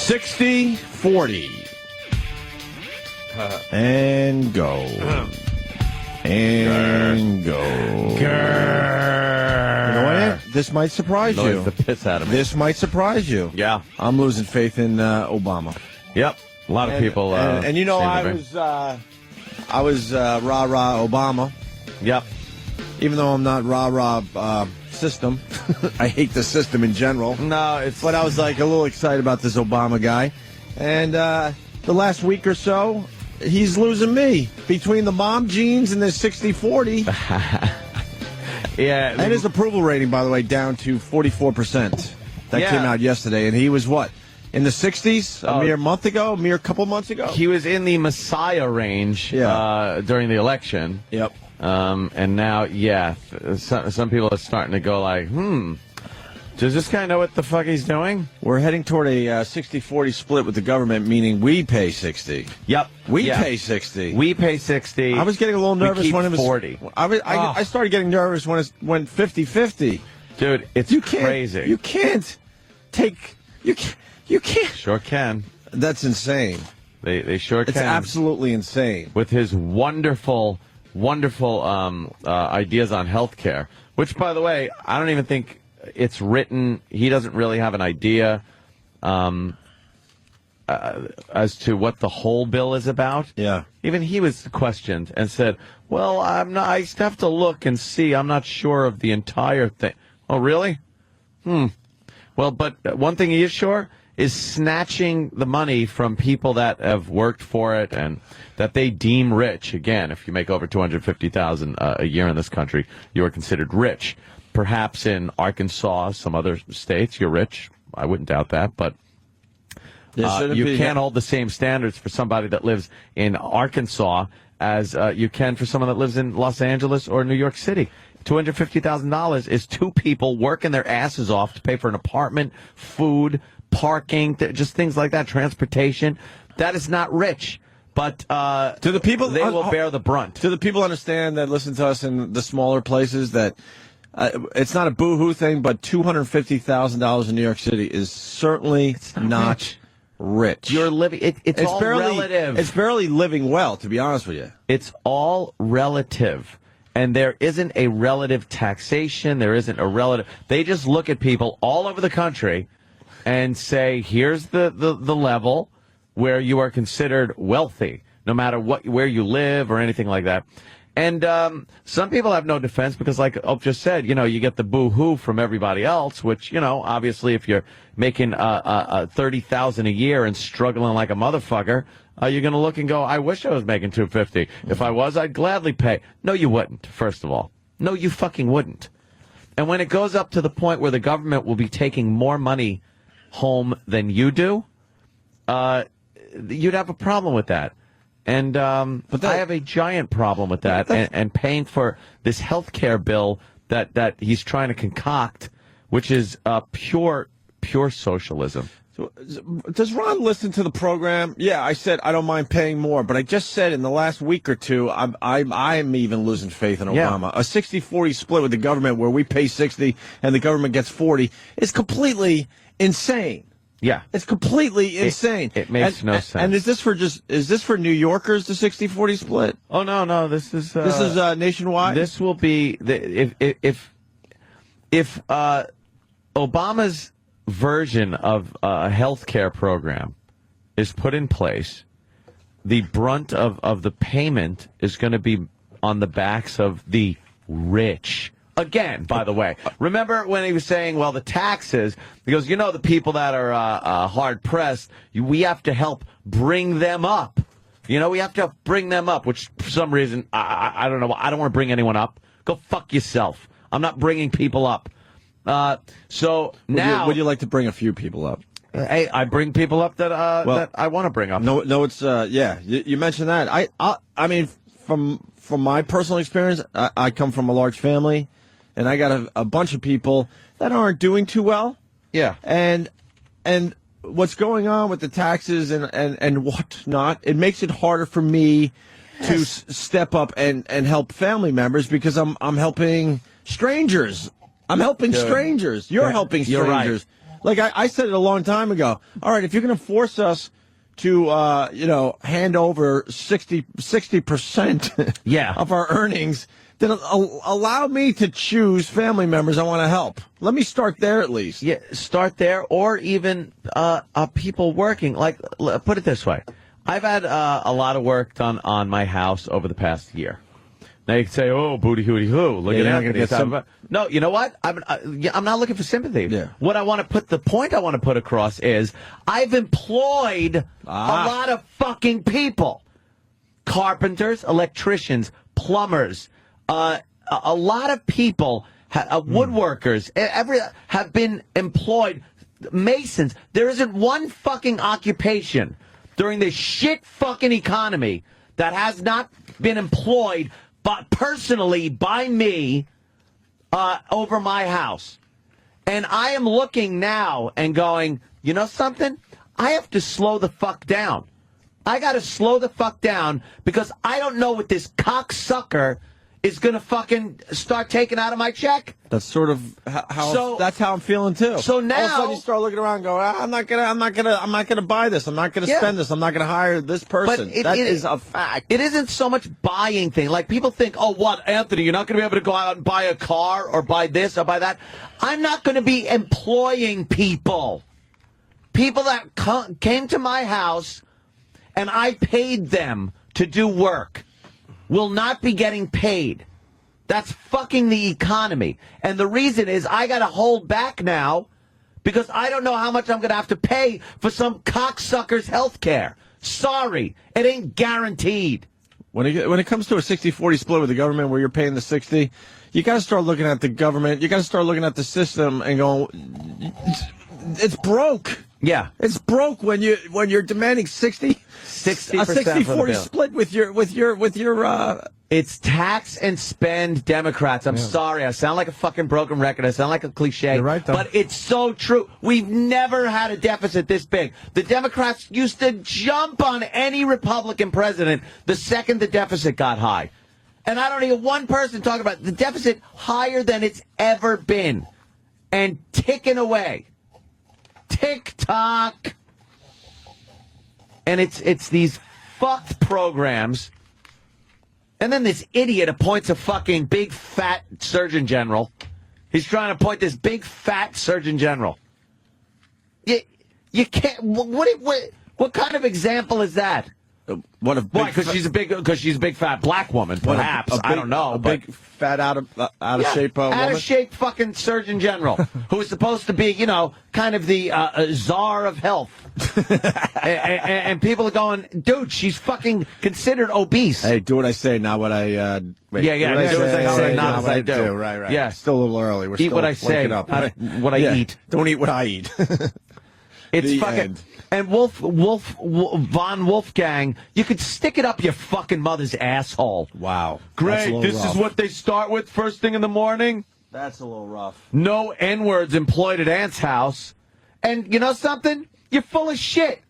60-40. And go. And go. You know what? This might surprise you. The piss out of me. This might surprise you. Yeah. I'm losing faith in Obama. Yep. A lot of people. And you know, I was rah-rah Obama. Yep. Even though I'm not rah-rah system. I hate the system in general. No, but I was like a little excited about this Obama guy. And the last week or so, he's losing me. Between the mom jeans and the 60-40. Yeah. And his approval rating, by the way, down to 44%. That came out yesterday. And he was what? In the 60s? A mere couple months ago? He was in the Messiah range during the election. Yep. And now, some people are starting to go like, does this guy know what the fuck he's doing? We're heading toward a 60-40 split with the government, meaning we pay 60. Yep. We pay 60. We pay 60. I was getting a little nervous when it was 40. I started getting nervous when it went 50-50. Dude, it's crazy. You can't take... You can't. Sure can. That's insane. They sure can. It's absolutely insane. With his wonderful ideas on healthcare, which, by the way, I don't even think it's written. He doesn't really have an idea as to what the whole bill is about. Yeah. Even he was questioned and said, well, I have to look and see. I'm not sure of the entire thing. Oh, really? Well, but one thing he is sure is snatching the money from people that have worked for it and that they deem rich. Again, if you make over $250,000 a year in this country, you are considered rich. Perhaps in Arkansas, some other states, you're rich. I wouldn't doubt that, but you can't hold the same standards for somebody that lives in Arkansas as you can for someone that lives in Los Angeles or New York City. $250,000 is two people working their asses off to pay for an apartment, food, parking, just things like that, transportation. That is not rich. But to the people, they will bear the brunt. Do the people understand that listen to us in the smaller places that it's not a boo-hoo thing, but $250,000 in New York City is certainly not rich. You're living. It's all relative. It's barely living well, to be honest with you. It's all relative. And there isn't a relative taxation. There isn't a relative. They just look at people all over the country and say, here's the level where you are considered wealthy, no matter where you live or anything like that. And some people have no defense because, like Opie just said, you get the boo-hoo from everybody else, which, obviously if you're making $30,000 a year and struggling like a motherfucker, you're going to look and go, I wish I was making $250. If I was, I'd gladly pay. No, you wouldn't, first of all. No, you fucking wouldn't. And when it goes up to the point where the government will be taking more money home than you do, you'd have a problem with that. And but I have a giant problem with that and paying for this health care bill that he's trying to concoct, which is pure socialism. So, does Ron listen to the program? Yeah, I said I don't mind paying more, but I just said in the last week or two, I'm even losing faith in Obama. Yeah. A 60-40 split with the government where we pay 60 and the government gets 40 is completely insane. Yeah, it's completely insane. It makes no sense. And is this for New Yorkers, the 60-40 split? Oh no, this is nationwide. This will be if Obama's version of a health care program is put in place, the brunt of the payment is going to be on the backs of the rich. Again, by the way, remember when he was saying, well, the taxes, he goes, the people that are hard-pressed, we have to help bring them up. We have to bring them up, which for some reason, I don't know, I don't want to bring anyone up. Go fuck yourself. I'm not bringing people up. So now... Would you like to bring a few people up? Hey, I bring people up that I want to bring up. No, it's, you mentioned that. I mean, from my personal experience, I come from a large family. And I got a bunch of people that aren't doing too well. Yeah. And what's going on with the taxes and whatnot, it makes it harder for me to step up and help family members because I'm helping strangers. I'm helping strangers. You're helping strangers. You're right. Like I said it a long time ago. All right, if you're going to force us to, hand over 60% yeah. of our earnings, then allow me to choose family members I want to help. Let me start there at least. Yeah, start there, or even people working. Like, put it this way. I've had a lot of work done on my house over the past year. Now you can say, "Oh, booty hooty hoo!" Look at Anthony. No, you know what? I'm not looking for sympathy. Yeah. What I want to put, the point I want to put across is, I've employed a lot of fucking people: carpenters, electricians, plumbers, a lot of people, woodworkers, have been employed. Masons. There isn't one fucking occupation during this shit fucking economy that has not been employed, but personally by me, over my house. And I am looking now and going, you know something? I have to slow the fuck down. I got to slow the fuck down because I don't know what this cocksucker is going to fucking start taking out of my check. That's sort of that's how I'm feeling too. So now all of a sudden you start looking around and go, I'm not gonna buy this. I'm not gonna spend this. I'm not gonna hire this person. That is a fact. It isn't so much buying thing. Like people think, oh, what, Anthony, you're not gonna be able to go out and buy a car or buy this or buy that. I'm not gonna be employing people. People that came to my house and I paid them to do work will not be getting paid. That's fucking the economy. And the reason is I got to hold back now because I don't know how much I'm going to have to pay for some cocksucker's health care. Sorry, it ain't guaranteed. When it comes to a 60-40 split with the government where you're paying the 60, you got to start looking at the government. You got to start looking at the system and going, it's broke. Yeah. It's broke when you're demanding 60% a 60-40 split with your It's tax and spend Democrats. I'm sorry. I sound like a fucking broken record. I sound like a cliche. You're right, though. But it's so true. We've never had a deficit this big. The Democrats used to jump on any Republican president the second the deficit got high. And I don't hear one person talking about the deficit higher than it's ever been. And ticking away. Tick-tock. And it's these fucked programs. And then this idiot appoints a fucking big fat surgeon general. He's trying to appoint this big fat surgeon general. You can't. What kind of example is that? Why? Because she's a big fat black woman. Perhaps I don't know. Big fat out of shape woman. Out of shape fucking surgeon general who is supposed to be, kind of the czar of health. and people are going, dude, she's fucking considered obese. Hey, do what I say, not what I. Do what I say, not what I do. Right. Yeah, still a little early. We're eat still what I say, up, not what I eat. Don't eat what I eat. It's fucking end. And Von Wolfgang, you could stick it up your fucking mother's asshole. Wow, great. This rough. Is what they start with first thing in the morning. That's a little rough. No N-words employed at Aunt's house, and you know something? You're full of shit.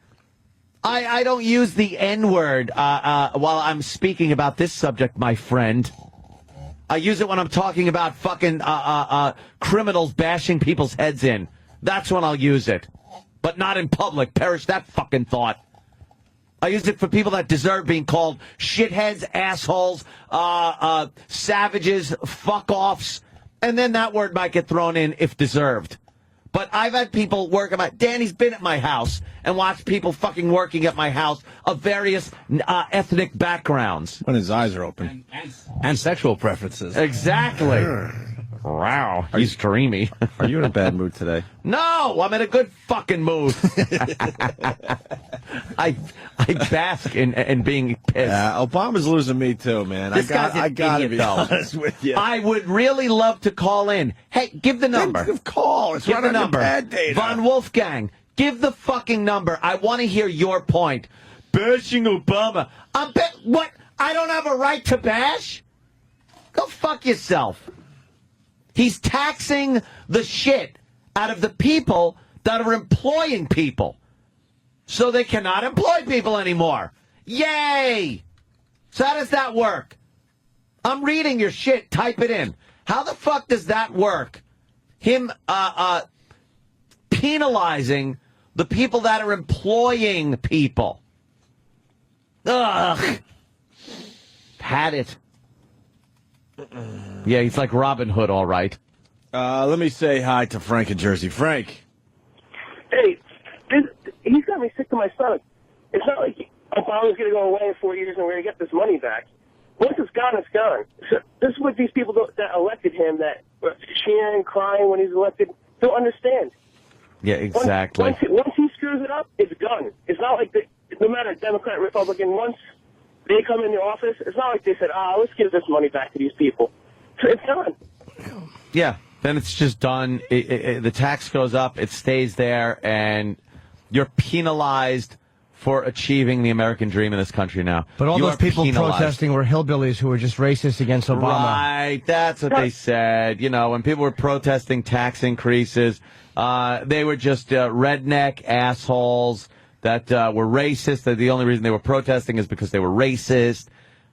I don't use the N-word while I'm speaking about this subject, my friend. I use it when I'm talking about fucking criminals bashing people's heads in. That's when I'll use it. But not in public. Perish that fucking thought. I use it for people that deserve being called shitheads, assholes, savages, fuck-offs, and then that word might get thrown in if deserved. But I've had people work at my... Danny's been at my house and watched people fucking working at my house of various ethnic backgrounds. When his eyes are open. And sexual preferences. Exactly. Wow, he's dreamy. Are you in a bad mood today? No, I'm in a good fucking mood. I bask in being pissed. Obama's losing me too, man. This I gotta be honest with you. I would really love to call in. Hey, give the number. Call. It's give right the on number. Your bad data. Von Wolfgang, give the fucking number. I want to hear your point. Bashing Obama. What? I don't have a right to bash? Go fuck yourself. He's taxing the shit out of the people that are employing people. So they cannot employ people anymore. Yay! So how does that work? I'm reading your shit. Type it in. How the fuck does that work? Him penalizing the people that are employing people. Ugh. Had it. Yeah, he's like Robin Hood, all right. Let me say hi to Frank in Jersey. Frank. Hey, he's got me sick to my stomach. It's not like Obama's going to go away in 4 years and we're going to get this money back. Once it's gone, it's gone. So this is what these people that elected him, that were cheering, crying when he's elected, don't understand. Yeah, exactly. Once he screws it up, it's done. It's not like no matter Democrat, Republican, once they come in the office, it's not like they said, let's give this money back to these people. So it's done. Yeah, then it's just done. The tax goes up, it stays there, and you're penalized for achieving the American dream in this country now. But all you those people protesting were hillbillies who were just racist against Obama. Right, that's what they said. You know, when people were protesting tax increases, they were just redneck assholes that were racist. That the only reason they were protesting is because they were racist.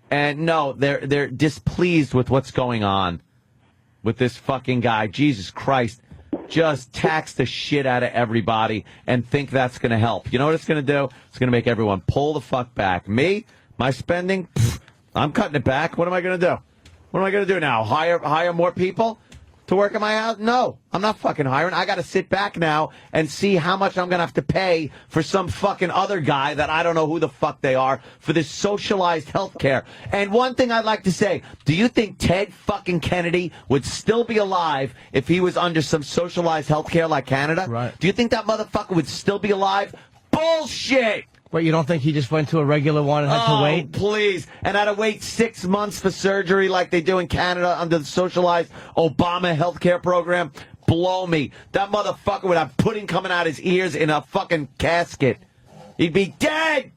And no, they're displeased with what's going on with this fucking guy. Jesus Christ. Just tax the shit out of everybody and think that's going to help. You know what it's going to do? It's going to make everyone pull the fuck back. Me, my spending, I'm cutting it back. What am I going to do? What am I going to do now? Hire more people to work at my house? No, I'm not fucking hiring. I got to sit back now and see how much I'm going to have to pay for some fucking other guy that I don't know who the fuck they are for this socialized health care. And one thing I'd like to say, do you think Ted fucking Kennedy would still be alive if he was under some socialized health care like Canada? Right. Do you think that motherfucker would still be alive? Bullshit! Wait, you don't think he just went to a regular one and had to wait? Please. And had to wait 6 months for surgery like they do in Canada under the socialized Obama health care program? Blow me. That motherfucker would have pudding coming out his ears in a fucking casket. He'd be dead!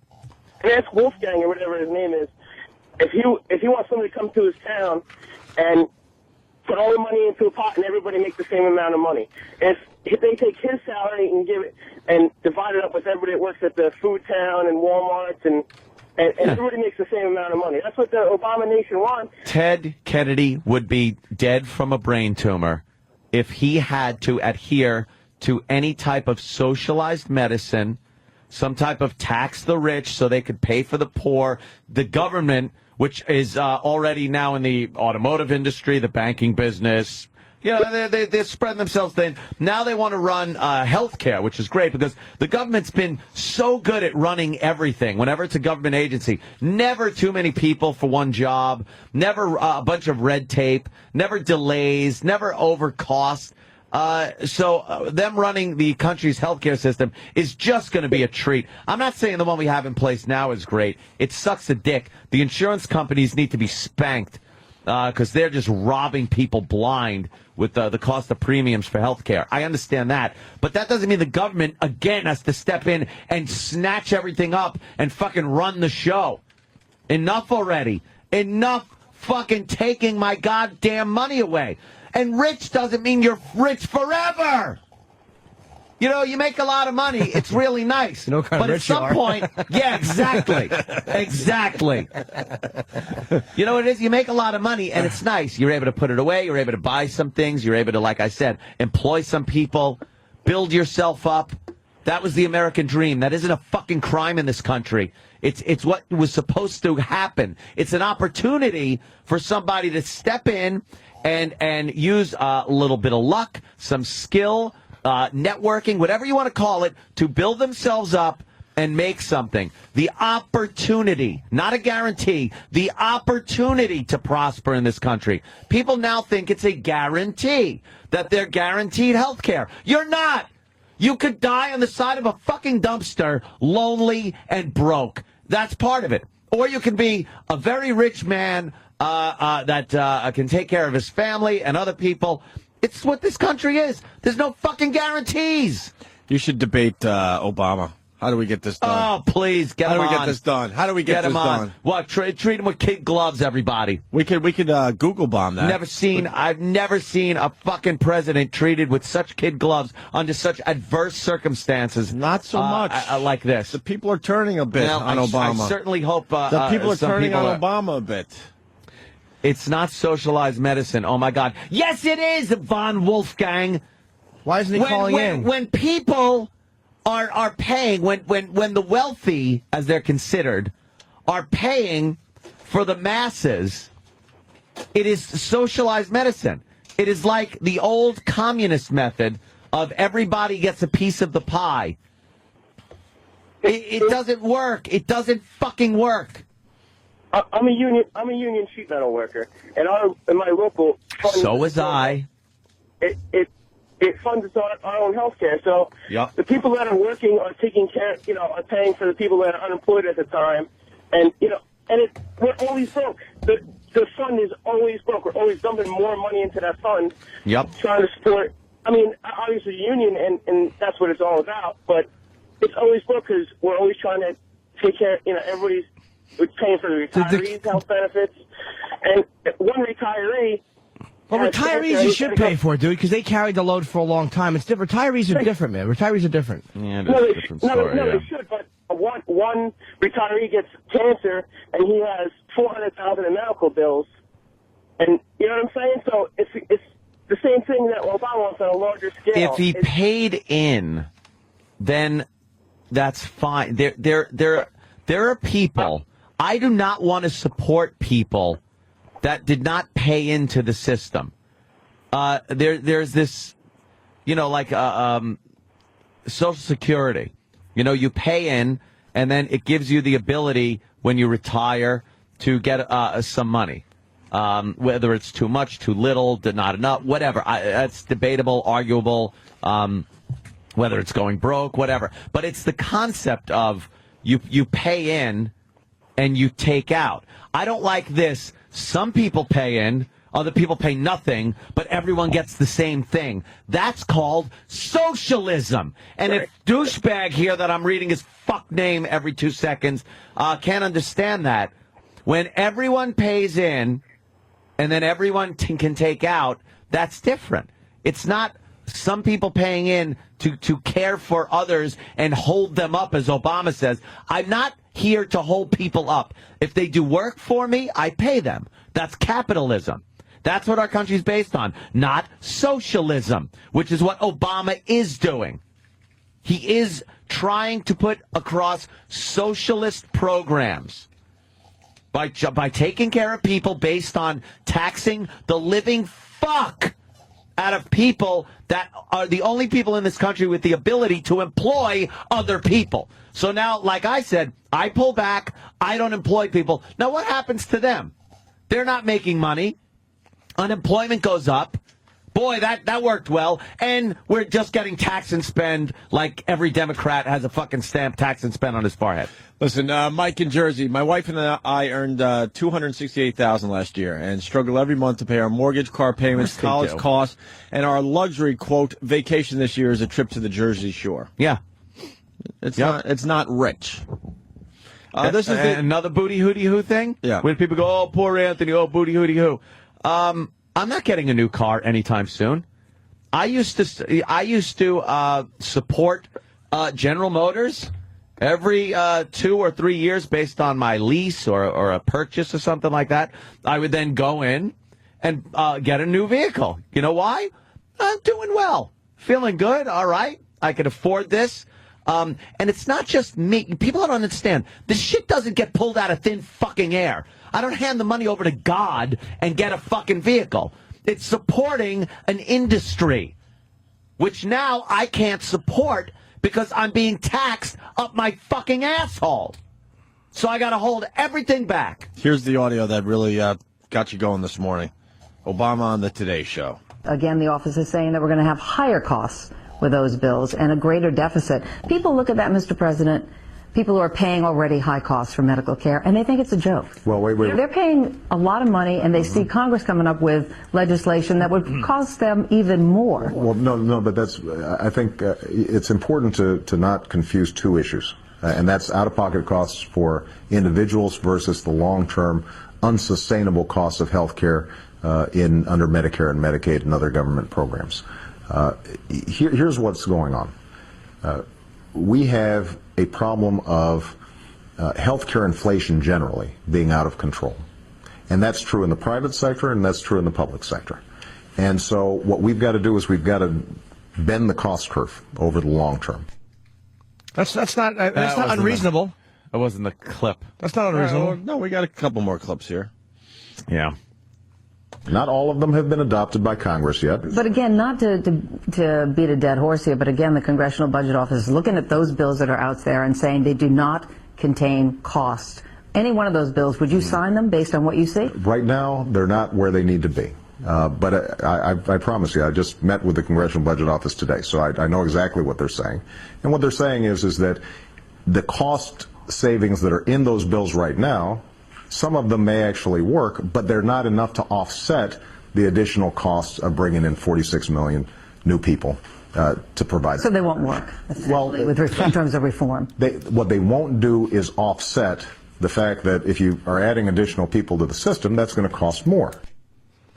And ask Wolfgang or whatever his name is, if he wants somebody to come to his town and put all the money into a pot and everybody make the same amount of money. If they take his salary and give it and divide it up with everybody that works at the food town and Walmart and everybody makes the same amount of money. That's what the Obama nation wants. Ted Kennedy would be dead from a brain tumor if he had to adhere to any type of socialized medicine, some type of tax the rich so they could pay for the poor, the government, which is already now in the automotive industry, the banking business. Yeah, they're spreading themselves thin. Now they want to run health care, which is great because the government's been so good at running everything. Whenever it's a government agency, never too many people for one job, never a bunch of red tape, never delays, never over cost. So them running the country's healthcare system is just going to be a treat. I'm not saying the one we have in place now is great. It sucks a dick. The insurance companies need to be spanked because they're just robbing people blind with the cost of premiums for healthcare. I understand that. But that doesn't mean the government, again, has to step in and snatch everything up and fucking run the show. Enough already. Enough fucking taking my goddamn money away. And rich doesn't mean you're rich forever. You know, you make a lot of money. It's really nice. You know what kind but of at rich you some are. point, yeah, exactly. Exactly. You know what it is? You make a lot of money, and it's nice. You're able to put it away. You're able to buy some things. You're able to, like I said, employ some people, build yourself up. That was the American dream. That isn't a fucking crime in this country. It's what was supposed to happen. It's an opportunity for somebody to step in and use a little bit of luck, some skill, networking, whatever you want to call it, to build themselves up and make something. The opportunity, not a guarantee, the opportunity to prosper in this country. People now think it's a guarantee that they're guaranteed health care. You're not. You could die on the side of a fucking dumpster, lonely and broke. That's part of it. Or you can be a very rich man that can take care of his family and other people. It's what this country is. There's no fucking guarantees. You should debate Obama. How do we get this done? Oh, please, get him on. How do we get this done? How do we get this him on. done? What? Treat him with kid gloves, everybody. We could Google bomb that. I've never seen a fucking president treated with such kid gloves under such adverse circumstances. Not so much like this. The people are turning a bit on Obama. I certainly hope the people are turning on Obama a bit. It's not socialized medicine. Oh my God. Yes, it is, Von Wolfgang. Why isn't he calling in? When people are paying, when the wealthy, as they're considered, are paying for the masses, it is socialized medicine. It is like the old communist method of everybody gets a piece of the pie. It doesn't work. It doesn't fucking work. I'm a union sheet metal worker, and in my local fund, so was I. It funds our own health care. So the people that are working are taking care, are paying for the people that are unemployed at the time, and we're always broke. The fund is always broke. We're always dumping more money into that fund. Trying to support. I mean, obviously union, and that's what it's all about. But it's always broke because we're always trying to take care. Everybody's paying for the retirees' health benefits, and one retiree. Well, retirees you should pay for, dude, because they carried the load for a long time. It's different. Retirees are different, man. Retirees are different. Yeah, it's a different story. They should, but one retiree gets cancer, and he has $400,000 in medical bills, and you know what I'm saying? So it's the same thing that Obama wants on a larger scale. If he paid in, then that's fine. There are people. I do not want to support people that did not pay into the system. There's this, like Social Security. You pay in, and then it gives you the ability when you retire to get some money. Whether it's too much, too little, not enough, whatever. That's debatable, arguable, whether it's going broke, whatever. But it's the concept of you pay in and you take out. I don't like this. Some people pay in, other people pay nothing, but everyone gets the same thing. That's called socialism. And if douchebag here that I'm reading his fuck name every 2 seconds can't understand that, when everyone pays in and then everyone can take out, that's different. It's not some people paying in to care for others and hold them up, as Obama says. I'm not here to hold people up. If they do work for me, I pay them. That's capitalism. That's what our country's based on, not socialism, which is what Obama is doing. He is trying to put across socialist programs by taking care of people based on taxing the living fuck out of people that are the only people in this country with the ability to employ other people. So now, like I said, I pull back. I don't employ people. Now, what happens to them? They're not making money. Unemployment goes up. Boy, that worked well. And we're just getting tax and spend like every Democrat has a fucking stamp tax and spend on his forehead. Listen, Mike in Jersey, my wife and I earned $268,000 last year and struggle every month to pay our mortgage, car payments, college costs, and our luxury, quote, vacation this year is a trip to the Jersey Shore. Yeah. It's not rich. This is another booty hooty hoo thing? Yeah. When people go, oh, poor Anthony, oh, booty hooty hoo. I'm not getting a new car anytime soon. I used to support General Motors every 2 or 3 years based on my lease or a purchase or something like that. I would then go in and get a new vehicle. You know why? I'm doing well. Feeling good. All right. I can afford this. And it's not just me. People don't understand. This shit doesn't get pulled out of thin fucking air. I don't hand the money over to God and get a fucking vehicle. It's supporting an industry, which now I can't support because I'm being taxed up my fucking asshole. So I got to hold everything back. Here's the audio that really got you going this morning. Obama on the Today Show. Again, the office is saying that we're going to have higher costs with those bills and a greater deficit. People look at that, Mr. President, people who are paying already high costs for medical care, and they think it's a joke. Well, wait. They're paying a lot of money, and they see Congress coming up with legislation that would cost them even more. Well, no, but I think it's important to not confuse two issues, and that's out-of-pocket costs for individuals versus the long-term unsustainable costs of health care under Medicare and Medicaid and other government programs. Here's what's going on. We have a problem of healthcare inflation generally being out of control. And that's true in the private sector and that's true in the public sector. And so what we've got to do is we've got to bend the cost curve over the long term. That's not unreasonable. That wasn't the clip. That's not unreasonable. No, we got a couple more clips here. Yeah. Not all of them have been adopted by Congress yet. But again, not to beat a dead horse here, but again, the Congressional Budget Office is looking at those bills that are out there and saying they do not contain cost. Any one of those bills, would you sign them based on what you see? Right now, they're not where they need to be. But I promise you, I just met with the Congressional Budget Office today, so I know exactly what they're saying. And what they're saying is that the cost savings that are in those bills right now, some of them may actually work, but they're not enough to offset the additional costs of bringing in 46 million new people to provide. So they won't work, in terms of reform. What they won't do is offset the fact that if you are adding additional people to the system, that's going to cost more.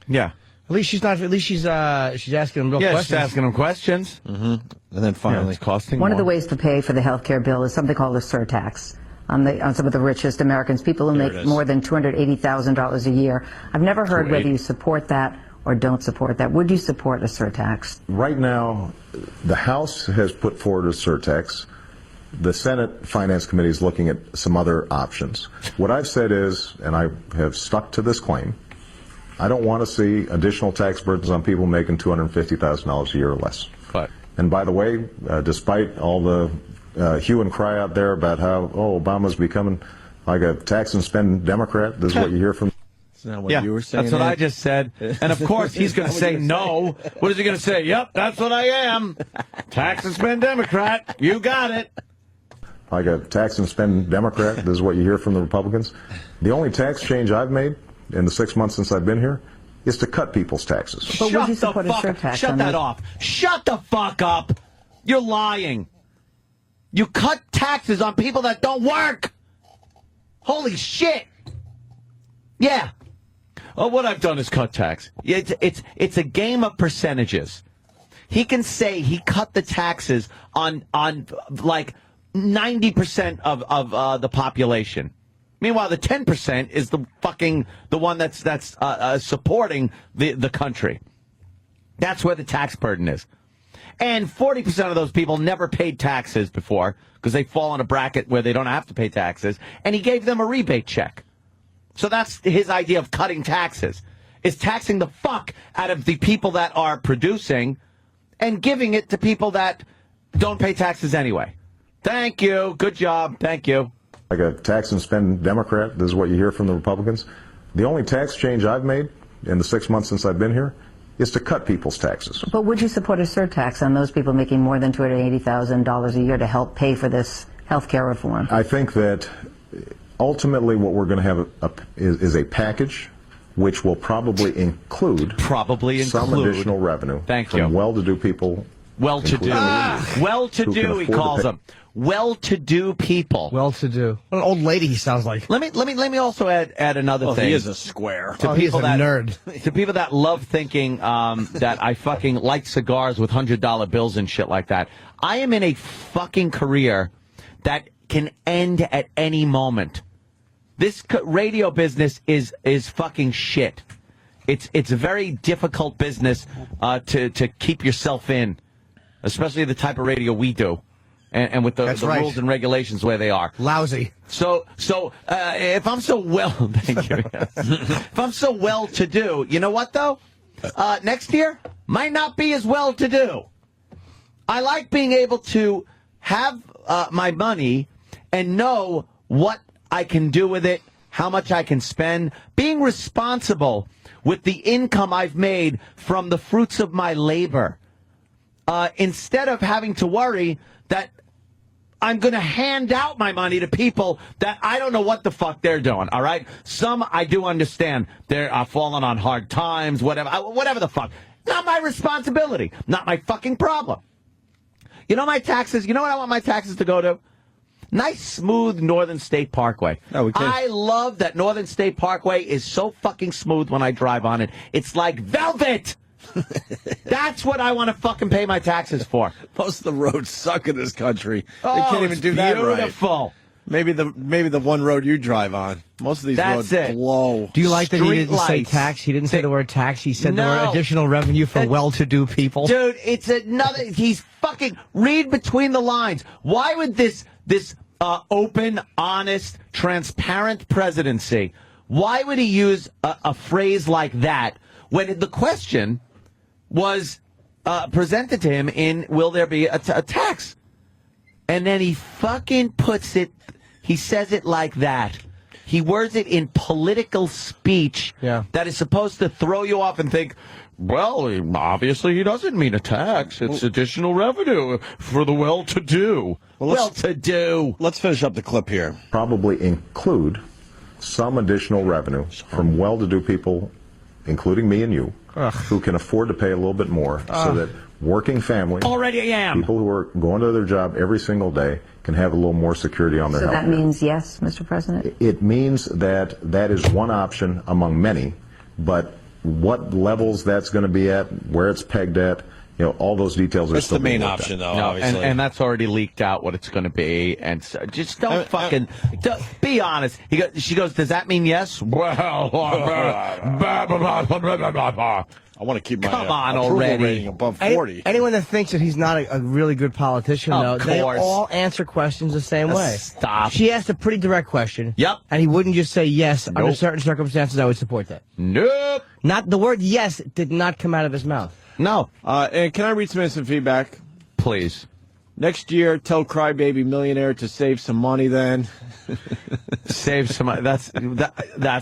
Yeah. At least she's asking them real questions. She's asking them questions. Mm-hmm. And then finally, it's costing One more. of the ways to pay for the health care bill is something called a surtax on some of the richest Americans, people who make more than $280,000 a year. I've never heard whether you support that or don't support that. Would you support a surtax? Right now, the House has put forward a surtax. The Senate Finance Committee is looking at some other options. What I've said is, and I have stuck to this claim, I don't want to see additional tax burdens on people making $250,000 a year or less. But, and by the way, despite all the hue and cry out there about how, Obama's becoming like a tax and spend Democrat, this is what you hear from. That's not what you were saying. That's what I just said. And of course, he's going to say no. What is he going to say? Yep, that's what I am. Tax and spend Democrat. You got it. Like a tax and spend Democrat, this is what you hear from the Republicans. The only tax change I've made in the 6 months since I've been here is to cut people's taxes. But would you support a surtax? Shut that off. Shut the fuck up. You're lying. You cut taxes on people that don't work. Holy shit. Yeah. Oh, what I've done is cut tax. It's a game of percentages. He can say he cut the taxes on like 90% of the population. Meanwhile, the 10% is the one that's supporting the country. That's where the tax burden is. And 40% of those people never paid taxes before because they fall in a bracket where they don't have to pay taxes. And he gave them a rebate check. So that's his idea of cutting taxes, is taxing the fuck out of the people that are producing and giving it to people that don't pay taxes anyway. Thank you. Good job. Thank you. Like a tax and spend Democrat, this is what you hear from the Republicans. The only tax change I've made in the 6 months since I've been here is to cut people's taxes. But would you support a surtax on those people making more than $280,000 a year to help pay for this health care reform? I think that ultimately what we're going to have is a package which will probably include some additional revenue from well-to-do people. Well-to-do. Well-to-do, he calls them. Well-to-do people. Well-to-do. What an old lady he sounds like. Let me also add another thing. He is a square. He's a nerd. To people that love thinking that I fucking like cigars with $100 bills and shit like that. I am in a fucking career that can end at any moment. This radio business is fucking shit. It's a very difficult business to keep yourself in, especially the type of radio we do. And with the rules and regulations where they are. Lousy. So if I'm so well, thank you. If I'm so well to do, you know what though? Next year might not be as well to do. I like being able to have my money and know what I can do with it, how much I can spend, being responsible with the income I've made from the fruits of my labor. Instead of having to worry that I'm going to hand out my money to people that I don't know what the fuck they're doing, all right? Some I do understand. They're falling on hard times, whatever the fuck. Not my responsibility. Not my fucking problem. You know my taxes? You know what I want my taxes to go to? Nice, smooth Northern State Parkway. I love that Northern State Parkway is so fucking smooth when I drive on it. It's like velvet. That's what I want to fucking pay my taxes for. Most of the roads suck in this country. Oh, they can't even do that right. Beautiful. Maybe the one road you drive on. Most of these roads blow. Do you like that he didn't say lights. tax? He didn't say the word tax. He said the word additional revenue for well-to-do people. Dude, it's another. He's fucking read between the lines. Why would this open, honest, transparent presidency? Why would he use a phrase like that when the question was presented to him in will there be a tax? And then he fucking puts it. He says it like that. He words it in political speech that is supposed to throw you off and think, well, obviously he doesn't mean a tax. It's additional revenue for the well-to-do. Well-to-do. Let's finish up the clip here. Probably include some additional revenue from well-to-do people, including me and you, who can afford to pay a little bit more so that working families, people who are going to their job every single day, can have a little more security on their health. So that means yes, Mr. President? It means that is one option among many, but what levels that's going to be at, where it's pegged at, all those details are still the main option, though, obviously. And that's already leaked out what it's going to be. And so just don't be honest. She goes, does that mean yes? Well, I want to keep my Come on approval already. rating above 40. Anyone that thinks that he's not a really good politician, though, they all answer questions the same way. Stop. She asked a pretty direct question. Yep. And he wouldn't just say yes. Under certain circumstances, I would support that. Nope. Not the word yes did not come out of his mouth. No. And can I read some instant feedback? Please. Next year, tell Crybaby Millionaire to save some money then. Save some money. That's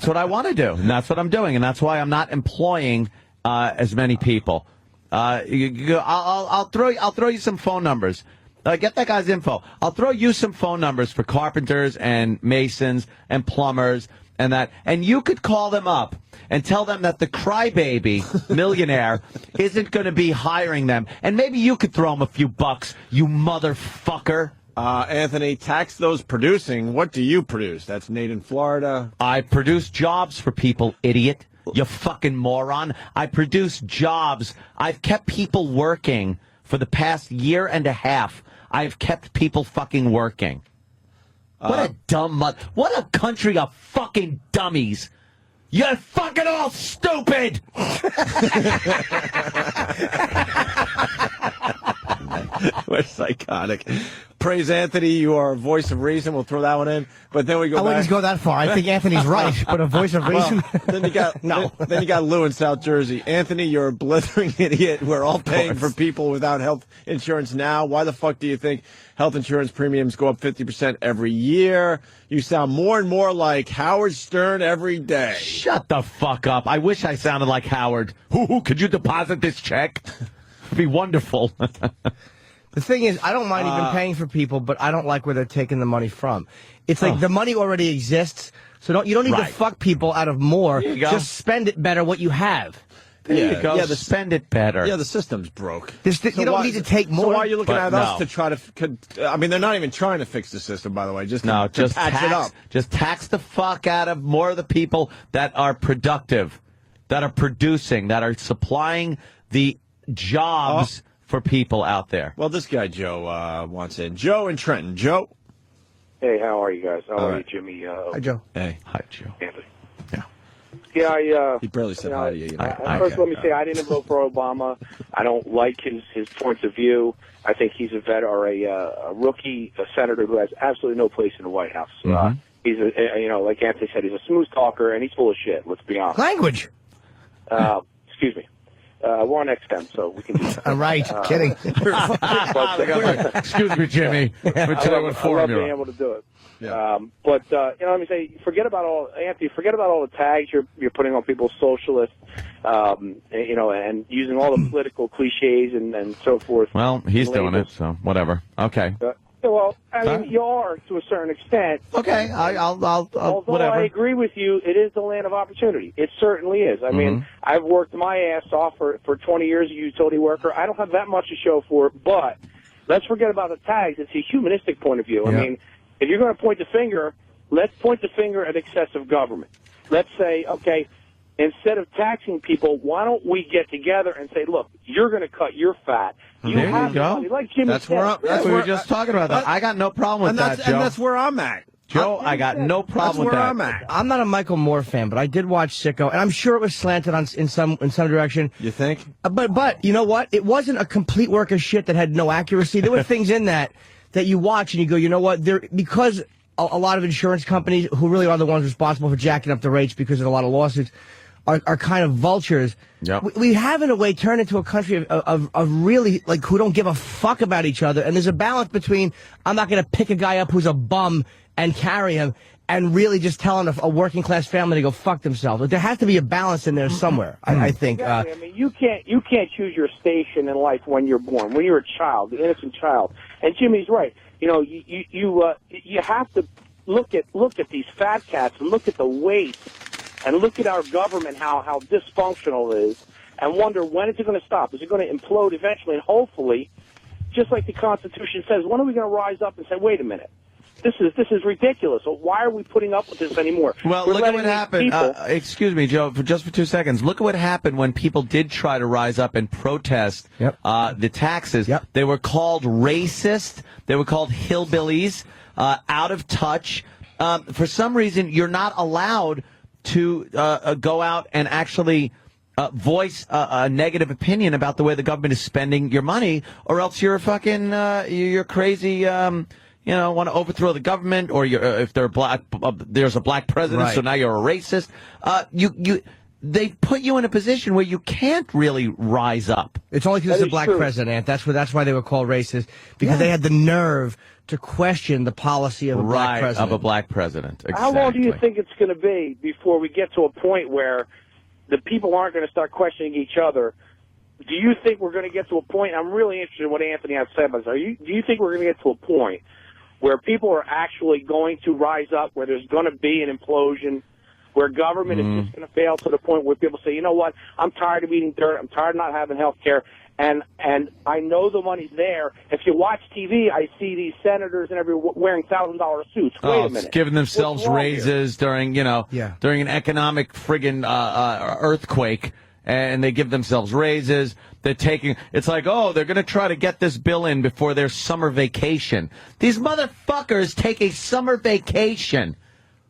what I want to do. And that's what I'm doing. And that's why I'm not employing as many people. I'll throw you some phone numbers. Get that guy's info. I'll throw you some phone numbers for carpenters and masons and plumbers and that. And you could call them up and tell them that the Crybaby Millionaire isn't going to be hiring them. And maybe you could throw them a few bucks, you motherfucker. Anthony, tax those producing. What do you produce? That's Nate in Florida. I produce jobs for people, idiot. You fucking moron. I produce jobs. I've kept people working for the past year and a half. I've kept people fucking working. What a dumb what a country of fucking dummies. You're fucking all stupid! We're psychotic. Praise Anthony, you are a voice of reason. We'll throw that one in. But then we go I wouldn't back. go that far. I think Anthony's right, but a voice of reason? Well, then you got Then you got Lou in South Jersey. Anthony, you're a blithering idiot. We're all paying for people without health insurance now. Why the fuck do you think health insurance premiums go up 50% every year? You sound more and more like Howard Stern every day. Shut the fuck up. I wish I sounded like Howard. Could you deposit this check? It'd be wonderful. The thing is, I don't mind even paying for people, but I don't like where they're taking the money from. It's like the money already exists, so you don't need to fuck people out of more. Just spend it better what you have. There you go. Yeah, spend it better. Yeah, the system's broke. You don't need to take more. So why are you looking at us to try to... I mean, they're not even trying to fix the system, by the way. Just patch it up. Just tax the fuck out of more of the people that are productive, that are producing, that are supplying the jobs for people out there. Well, this guy, Joe, wants in. Joe in Trenton. Joe? Hey, how are you guys? How are you, Jimmy? Hi, Joe. Hey. Hi, Joe. Anthony. Yeah. He barely said hi to you. First, let me say I didn't vote for Obama. I don't like his points of view. I think he's a rookie, a senator who has absolutely no place in the White House. Mm-hmm. He's like Anthony said, he's a smooth talker, and he's full of shit. Let's be honest. Language. Excuse me. We're on XM, so we can do that. All right, kidding. Excuse me, Jimmy. I love being able to do it. Yeah. Let me say, forget about all the tags you're putting on people, socialists, and using all the political cliches and so forth. Well, he's doing it, so whatever. Okay. You are to a certain extent. Okay, I'll Although whatever. I agree with you, it is the land of opportunity. It certainly is. I mean, I've worked my ass off for 20 years as a utility worker. I don't have that much to show for it, but let's forget about the tags. It's a humanistic point of view. Yeah. I mean, if you're going to point the finger, let's point the finger at excessive government. Let's say, okay, instead of taxing people, why don't we get together and say, look, you're going to cut your fat. There you go. Money, like Jimmy said. We were just talking about that. I got no problem with that, Joe. And that's where I'm at. Joe, I got no problem with that. I'm at. I'm not a Michael Moore fan, but I did watch Sicko, and I'm sure it was slanted in some direction. You think? But you know what? It wasn't a complete work of shit that had no accuracy. There were things in that you watch and you go, you know what? Because a lot of insurance companies, who really are the ones responsible for jacking up the rates because of a lot of lawsuits, are kind of vultures. Yep. We have, in a way, turned into a country of really, like, who don't give a fuck about each other. And there's a balance between, I'm not going to pick a guy up who's a bum and carry him, and really just telling a working class family to go fuck themselves. Like, there has to be a balance in there somewhere, I think. Exactly. I mean, you can't choose your station in life when you're born, when you're a child, the innocent child. And Jimmy's right. You know, you have to look at these fat cats and look at the waste and look at our government, how dysfunctional it is, and wonder, when is it going to stop? Is it going to implode eventually? And hopefully, just like the Constitution says, when are we going to rise up and say, wait a minute, this is ridiculous. So why are we putting up with this anymore? Well, look at what happened. Excuse me, Joe, for 2 seconds. Look at what happened when people did try to rise up and protest the taxes. Yep. They were called racist. They were called hillbillies, out of touch. For some reason, you're not allowed to go out and actually voice a negative opinion about the way the government is spending your money, or else you're a fucking you're crazy. Want to overthrow the government, or if they're black, there's a black president, right. So now you're a racist. They put you in a position where you can't really rise up. It's only because it's a black president, Ant. That's why they were called racist, because they had the nerve to question the policy of a black president. Of a black president. Exactly. How long do you think it's going to be before we get to a point where the people aren't going to start questioning each other? Do you think we're going to get to a point? I'm really interested in what Anthony has said about this. Do you think we're going to get to a point where people are actually going to rise up, where there's going to be an implosion, where government is just going to fail to the point where people say, you know what, I'm tired of eating dirt, I'm tired of not having health care, and I know the money's there. If you watch TV, I see these senators and everyone wearing $1,000 suits. Wait a minute. Giving themselves raises during an economic friggin' earthquake, and they give themselves raises. They're taking, it's like, they're going to try to get this bill in before their summer vacation. These motherfuckers take a summer vacation.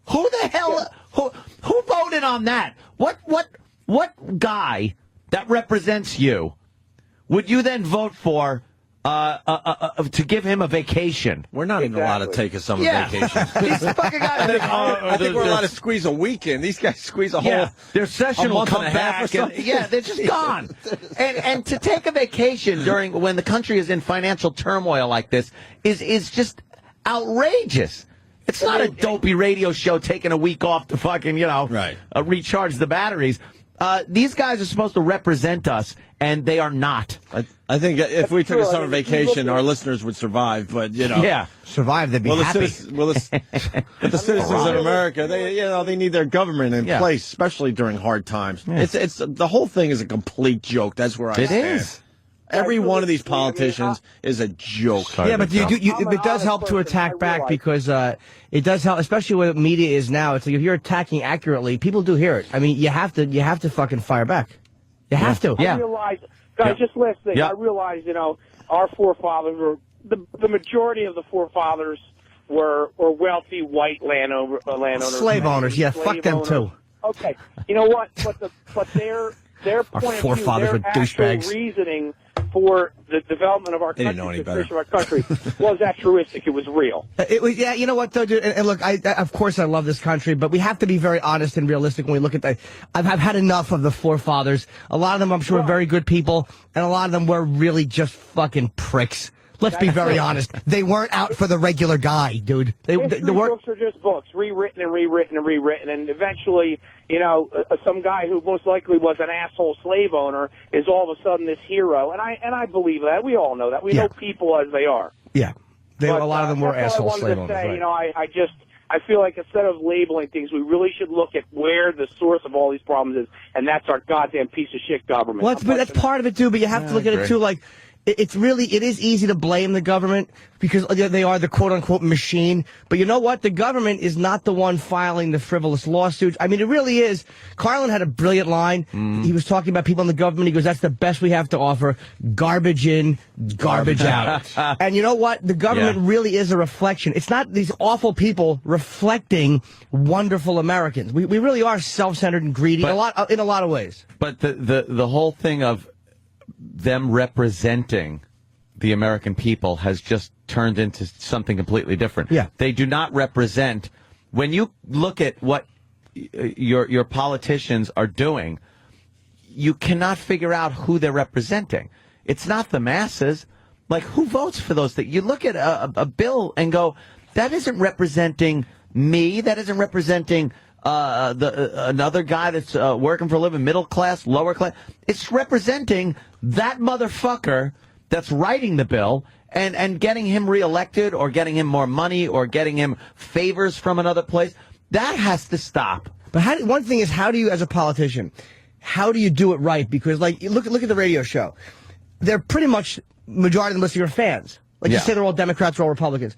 Who the hell, who voted on that? What guy that represents you would you then vote for to give him a vacation? We're not even allowed to take a summer vacation. These fucking guys. I think we're allowed to squeeze a weekend. These guys squeeze a whole. Their session will come back. They're just gone. And to take a vacation when the country is in financial turmoil like this is just outrageous. It's not a dopey radio show taking a week off to fucking recharge the batteries. These guys are supposed to represent us, and they are not. I think if we took a summer vacation, our listeners would survive. But survive. They'd be happy. The citizens of America, they need their government in place, especially during hard times. Yeah. It's the whole thing is a complete joke. That's where I stand. It is. Every one of these politicians is a joke. But it does help to attack back, because it does help, especially where media is now. It's like, if you're attacking accurately, people do hear it. I mean, you have to fucking fire back. You have to. I realize, guys, just last thing. I realize, our forefathers were, the majority of the forefathers were wealthy white landowners. Slave owners, fuck them too. Okay. You know what? But their point of view, their actual reasoning for the development of our country, was altruistic. It was real. It was, you know what, though, dude? And look, of course I love this country, but we have to be very honest and realistic when we look at that. I've had enough of the forefathers. A lot of them, I'm sure, are very good people, and a lot of them were really just fucking pricks. Let's be very honest. They weren't out for the regular guy, dude. Books are just books, rewritten and rewritten and rewritten, and eventually, some guy who most likely was an asshole slave owner is all of a sudden this hero, and I believe that. We all know that. We know people as they are. Yeah, a lot of them were asshole slave owners. Right. I feel like instead of labeling things, we really should look at where the source of all these problems is, and that's our goddamn piece of shit government. Well, that's part of it too. But you have to look at it too, like. it is easy to blame the government because they are the quote-unquote machine. But you know what? The government is not the one filing the frivolous lawsuits. I mean, it really is. Carlin had a brilliant line. He was talking about people in the government. He goes, that's the best we have to offer. Garbage in, garbage out. And you know what? The government really is a reflection. It's not these awful people reflecting wonderful Americans. We really are self-centered and greedy in a lot of ways. But the whole thing of them representing the American people has just turned into something completely different. Yeah. They do not represent. When you look at what your politicians are doing, you cannot figure out who they're representing. It's not the masses. Like, who votes for those things? You look at a bill and go, that isn't representing me. That isn't representing another guy that's working for a living, middle class, lower class. It's representing that motherfucker that's writing the bill and getting him reelected or getting him more money or getting him favors from another place. That has to stop. But one thing is, how do you, as a politician, how do you do it right? Because, like, look at the radio show. They're pretty much majority of them listen to your fans. Like you say, they're all Democrats or all Republicans.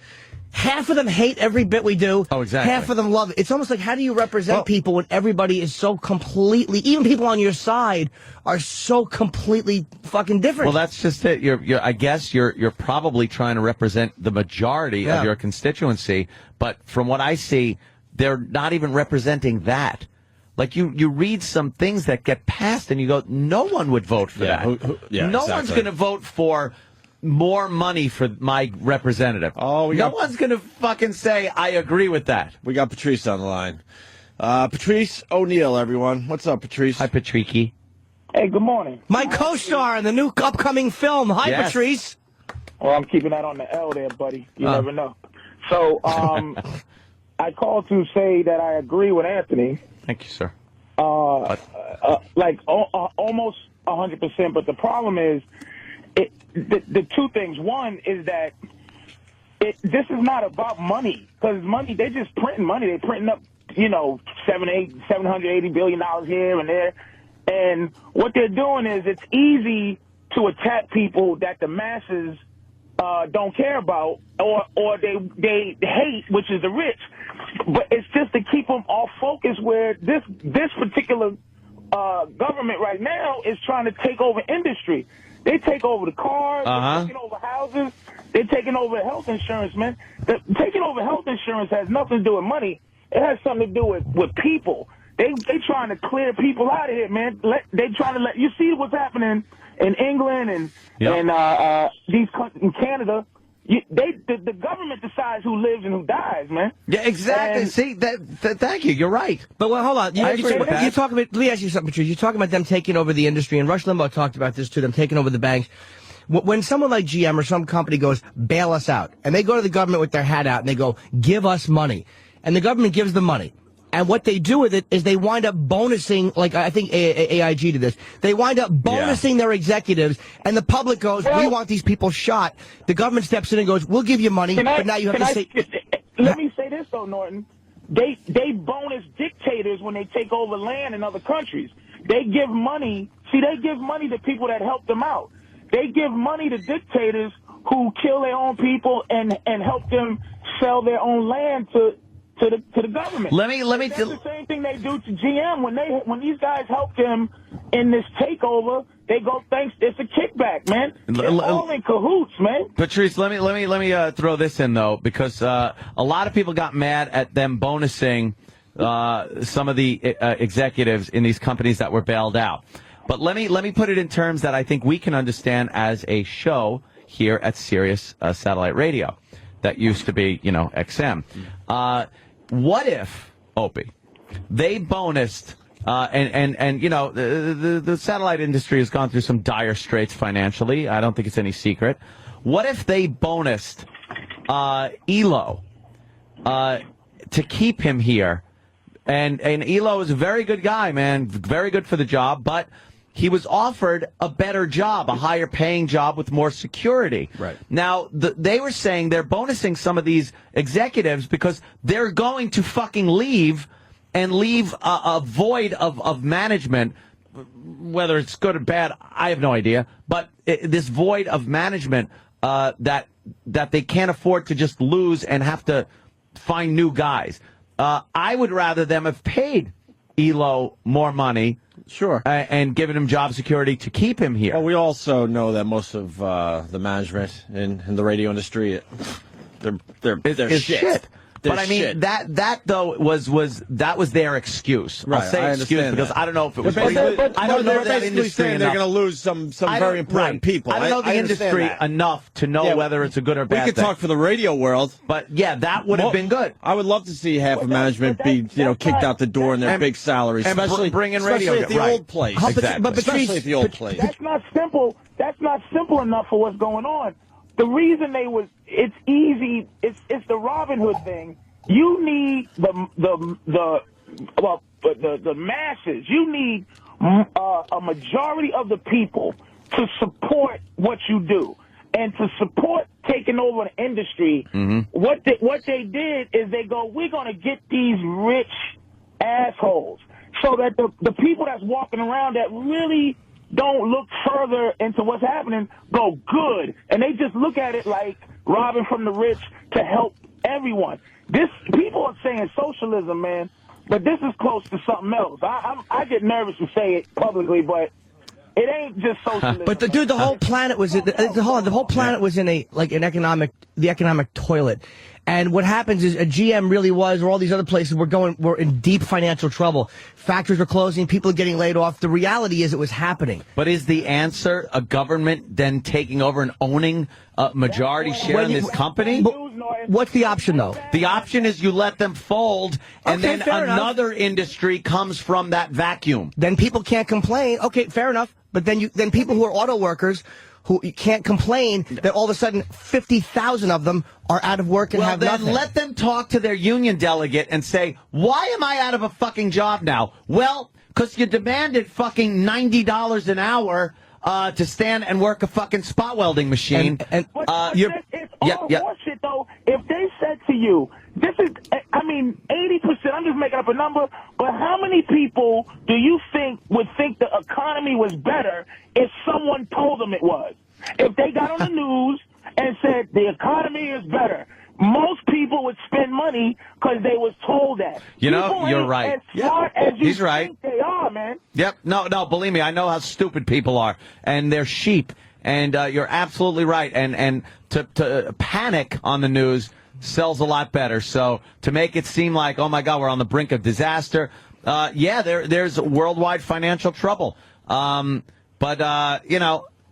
Half of them hate every bit we do. Oh, exactly. Half of them love it. It's almost like, how do you represent people when everybody is so completely, even people on your side are so completely fucking different? Well, that's just it. I guess you're probably trying to represent the majority of your constituency, but from what I see, they're not even representing that. Like, you read some things that get passed and you go, no one would vote for that. No one's going to vote for more money for my representative. No one's going to fucking say, I agree with that. We got Patrice on the line. Patrice O'Neill, everyone. What's up, Patrice? Hi, Patrice. Hey, good morning. My co-star in the new upcoming film. Hi, Patrice. Well, I'm keeping that on the L there, buddy. You never know. So, I called to say that I agree with Anthony. Thank you, sir. Almost 100%. But the problem is, the two things. One is that this is not about money, because money, they're just printing money. They're printing up, $780 billion here and there. And what they're doing is, it's easy to attack people that the masses don't care about, or they hate, which is the rich. But it's just to keep them off focus, where this particular government right now is trying to take over industry. They take over the cars, they're taking over houses, they're taking over health insurance, man. Taking over health insurance has nothing to do with money. It has something to do with people. They trying to clear people out of here, man. They trying to you see what's happening in England and these countries in Canada. The government decides who lives and who dies, man. Yeah, exactly. And see, thank you. You're right. But hold on. I agree with that. Let me ask you something, Patrice. You're talking about them taking over the industry, and Rush Limbaugh talked about this too. Them taking over the banks. When someone like GM or some company goes, bail us out, and they go to the government with their hat out and they go, give us money, and the government gives them money. And what they do with it is they wind up bonusing, like I think AIG did this. They wind up bonusing their executives, and the public goes, we want these people shot. The government steps in and goes, we'll give you money, but now you have to say... Let me say this, though, Norton. They bonus dictators when they take over land in other countries. They give money. See, they give money to people that help them out. They give money to dictators who kill their own people and help them sell their own land to the government. That's the same thing they do to GM when these guys help them in this takeover. They go, thanks. It's a kickback, man. They're all in cahoots, man. Patrice, let me throw this in though, because a lot of people got mad at them bonusing some of the executives in these companies that were bailed out. But let me put it in terms that I think we can understand as a show here at Sirius Satellite Radio that used to be, XM. What if, Opie, they bonused, the satellite industry has gone through some dire straits financially. I don't think it's any secret. What if they bonused Elo to keep him here? And Elo is a very good guy, man, very good for the job, but he was offered a better job, a higher paying job with more security. Right. Now, they were saying they're bonusing some of these executives because they're going to fucking leave and leave a void of management whether it's good or bad, I have no idea. But this void of management that they can't afford to just lose and have to find new guys. I would rather them have paid Elo more money. Sure. And given him job security to keep him here. Well, we also know that most of the management in the radio industry, they're shit. But I mean, that though was their excuse. Right, I'll say excuse because I don't know if it was. I don't know that industry. They're going to lose some very important people. I don't know the industry enough to know whether it's a good or bad. We could talk for the radio world, but yeah, that would have been good. I would love to see half of management be kicked out the door in their big salaries, and especially bring in radio at the old place. Exactly. But especially at the old place. That's not simple. That's not simple enough for what's going on. The reason it's easy. It's the Robin Hood thing. You need the masses. You need a majority of the people to support what you do and to support taking over an industry. Mm-hmm. What they did is they go, we're going to get these rich assholes so that the people that's walking around that really don't look further into what's happening go good. And they just look at it like robbing from the rich to help everyone. People are saying socialism, man, but this is close to something else. I get nervous to say it publicly, but it ain't just socialism. But the whole planet was the whole planet was in the economic toilet. And what happens is a GM really was, or all these other places were in deep financial trouble. Factories were closing, people are getting laid off. The reality is it was happening. But is the answer a government then taking over and owning a majority share in this company? What's the option, though? The option is you let them fold, and Okay, then fair another industry comes from that vacuum. Then people can't complain. Okay, fair enough. But then people who are auto workers who can't complain that all of a sudden 50,000 of them are out of work and have nothing. Well, then let them talk to their union delegate and say, why am I out of a fucking job now? Well, because you demanded fucking $90 an hour to stand and work a fucking spot welding machine. It's all horseshit, though. If they said to you, this is, 80%, I'm just making up a number, but how many people do you think would think the economy was better if someone told them it was? If they got on the news and said the economy is better, most people would spend money because they was told that. You know, people you're ain't right. As smart as you He's right. think they are, man. Yep. No, believe me, I know how stupid people are, and they're sheep. And you're absolutely right. And to panic on the news sells a lot better. So to make it seem like, oh my God, we're on the brink of disaster. There's worldwide financial trouble. But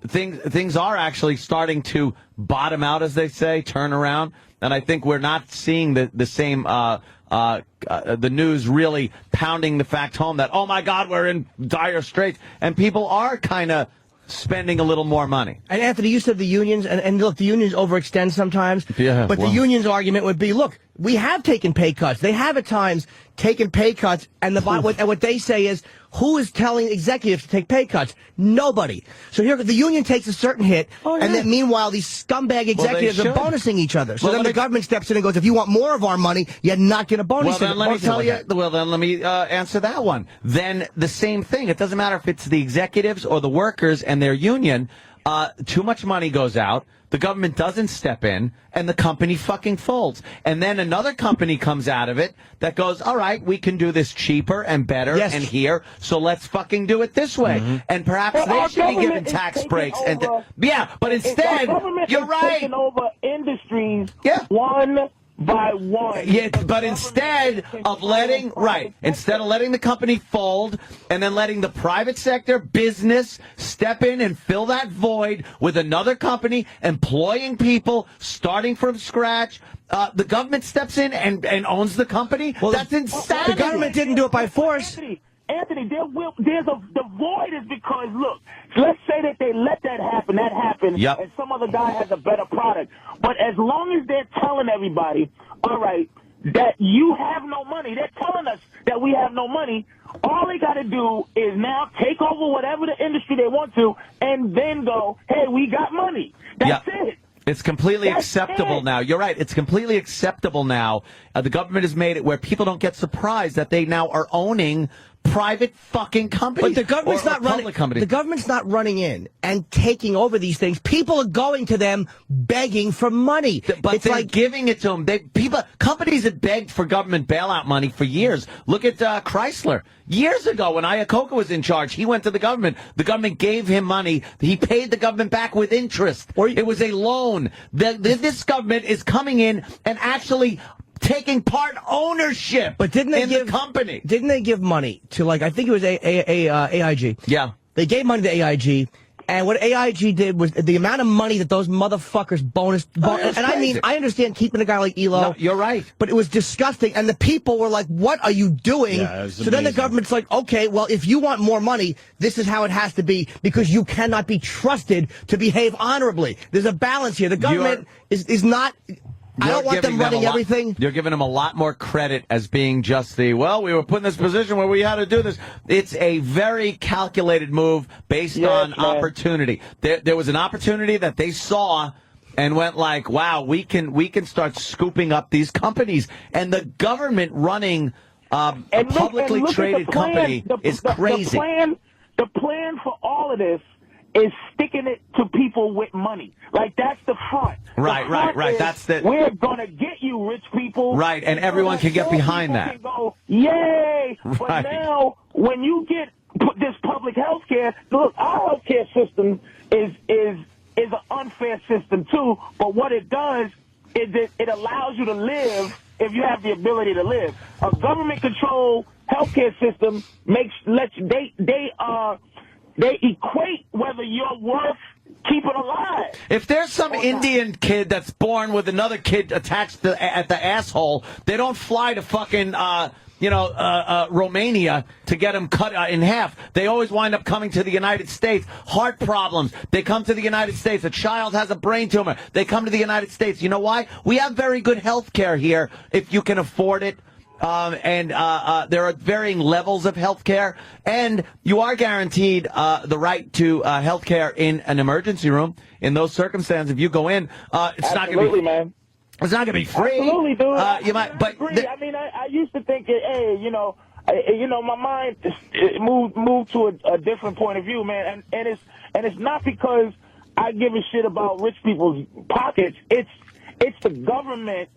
things are actually starting to bottom out, as they say, turn around. And I think we're not seeing the same, the news really pounding the fact home that, oh my God, we're in dire straits. And people are kind of spending a little more money. And Anthony, you said the unions, and look, the unions overextend sometimes. Yeah, but the union's argument would be, look, we have taken pay cuts. They have at times taken pay cuts, and what they say is, who is telling executives to take pay cuts? Nobody. So here, the union takes a certain hit, and then meanwhile, these scumbag executives are bonusing each other. So then the government steps in and goes, if you want more of our money, you're not going to bonus it. Well, then let me answer that one. Then the same thing. It doesn't matter if it's the executives or the workers and their union. Too much money goes out. The government doesn't step in, and the company fucking folds. And then another company comes out of it that goes, all right, we can do this cheaper and better and here, so let's fucking do it this way. Mm-hmm. And perhaps they should be given tax breaks. But instead, you're right. Taking over industries one by one. Yeah, but instead of letting the company fold and then letting the private sector business step in and fill that void with another company employing people starting from scratch, the government steps in and owns the company. Well, that's insanity. The government didn't do it by force. Anthony, the void is because, look, let's say that they let that happen, and some other guy has a better product. But as long as they're telling everybody, all right, that you have no money, they're telling us that we have no money, all they got to do is now take over whatever the industry they want to, and then go, hey, we got money. That's it. It's completely acceptable now. You're right. It's completely acceptable now. The government has made it where people don't get surprised that they now are owning private fucking companies. But the government's not running. Companies. The government's not running in and taking over these things. People are going to them begging for money. But it's they're like giving it to them. Companies have begged for government bailout money for years. Look at Chrysler. Years ago, when Iacocca was in charge, he went to the government. The government gave him money. He paid the government back with interest. It was a loan. This government is coming in and actually taking part ownership in the company. Didn't they give money to, like, I think it was AIG? Yeah. They gave money to AIG. And what AIG did was the amount of money that those motherfuckers and I mean, I understand keeping a guy like Elo. No, you're right. But it was disgusting. And the people were like, what are you doing? Yeah, so then the government's like, okay, well, if you want more money, this is how it has to be, because you cannot be trusted to behave honorably. There's a balance here. The government is not... I don't want them running everything. You're giving them a lot more credit as being just we were put in this position where we had to do this. It's a very calculated move based on opportunity. There was an opportunity that they saw and went like, wow, we can start scooping up these companies. And the government running a publicly traded company is crazy. The plan for all of this is sticking it to people with money. Like, that's the front. Right. That's we're going to get you, rich people. Right, and everyone can get behind that. Can go, yay! Right. But now, when you get this public health care, look, our health care system is an unfair system, too. But what it does is it allows you to live if you have the ability to live. A government-controlled health care system they equate whether you're worth keeping alive. If there's some Indian kid that's born with another kid attached at the asshole, they don't fly to fucking, Romania to get him cut in half. They always wind up coming to the United States. Heart problems, they come to the United States. A child has a brain tumor, they come to the United States. You know why? We have very good health care here if you can afford it. And there are varying levels of health care, and you are guaranteed the right to health care in an emergency room. In those circumstances, if you go in, it's not going to be, man. It's not going to be free. Absolutely, dude. You might, but I mean, I used to think, hey, my mind moved to a different point of view, man, and it's not because I give a shit about rich people's pockets. It's the government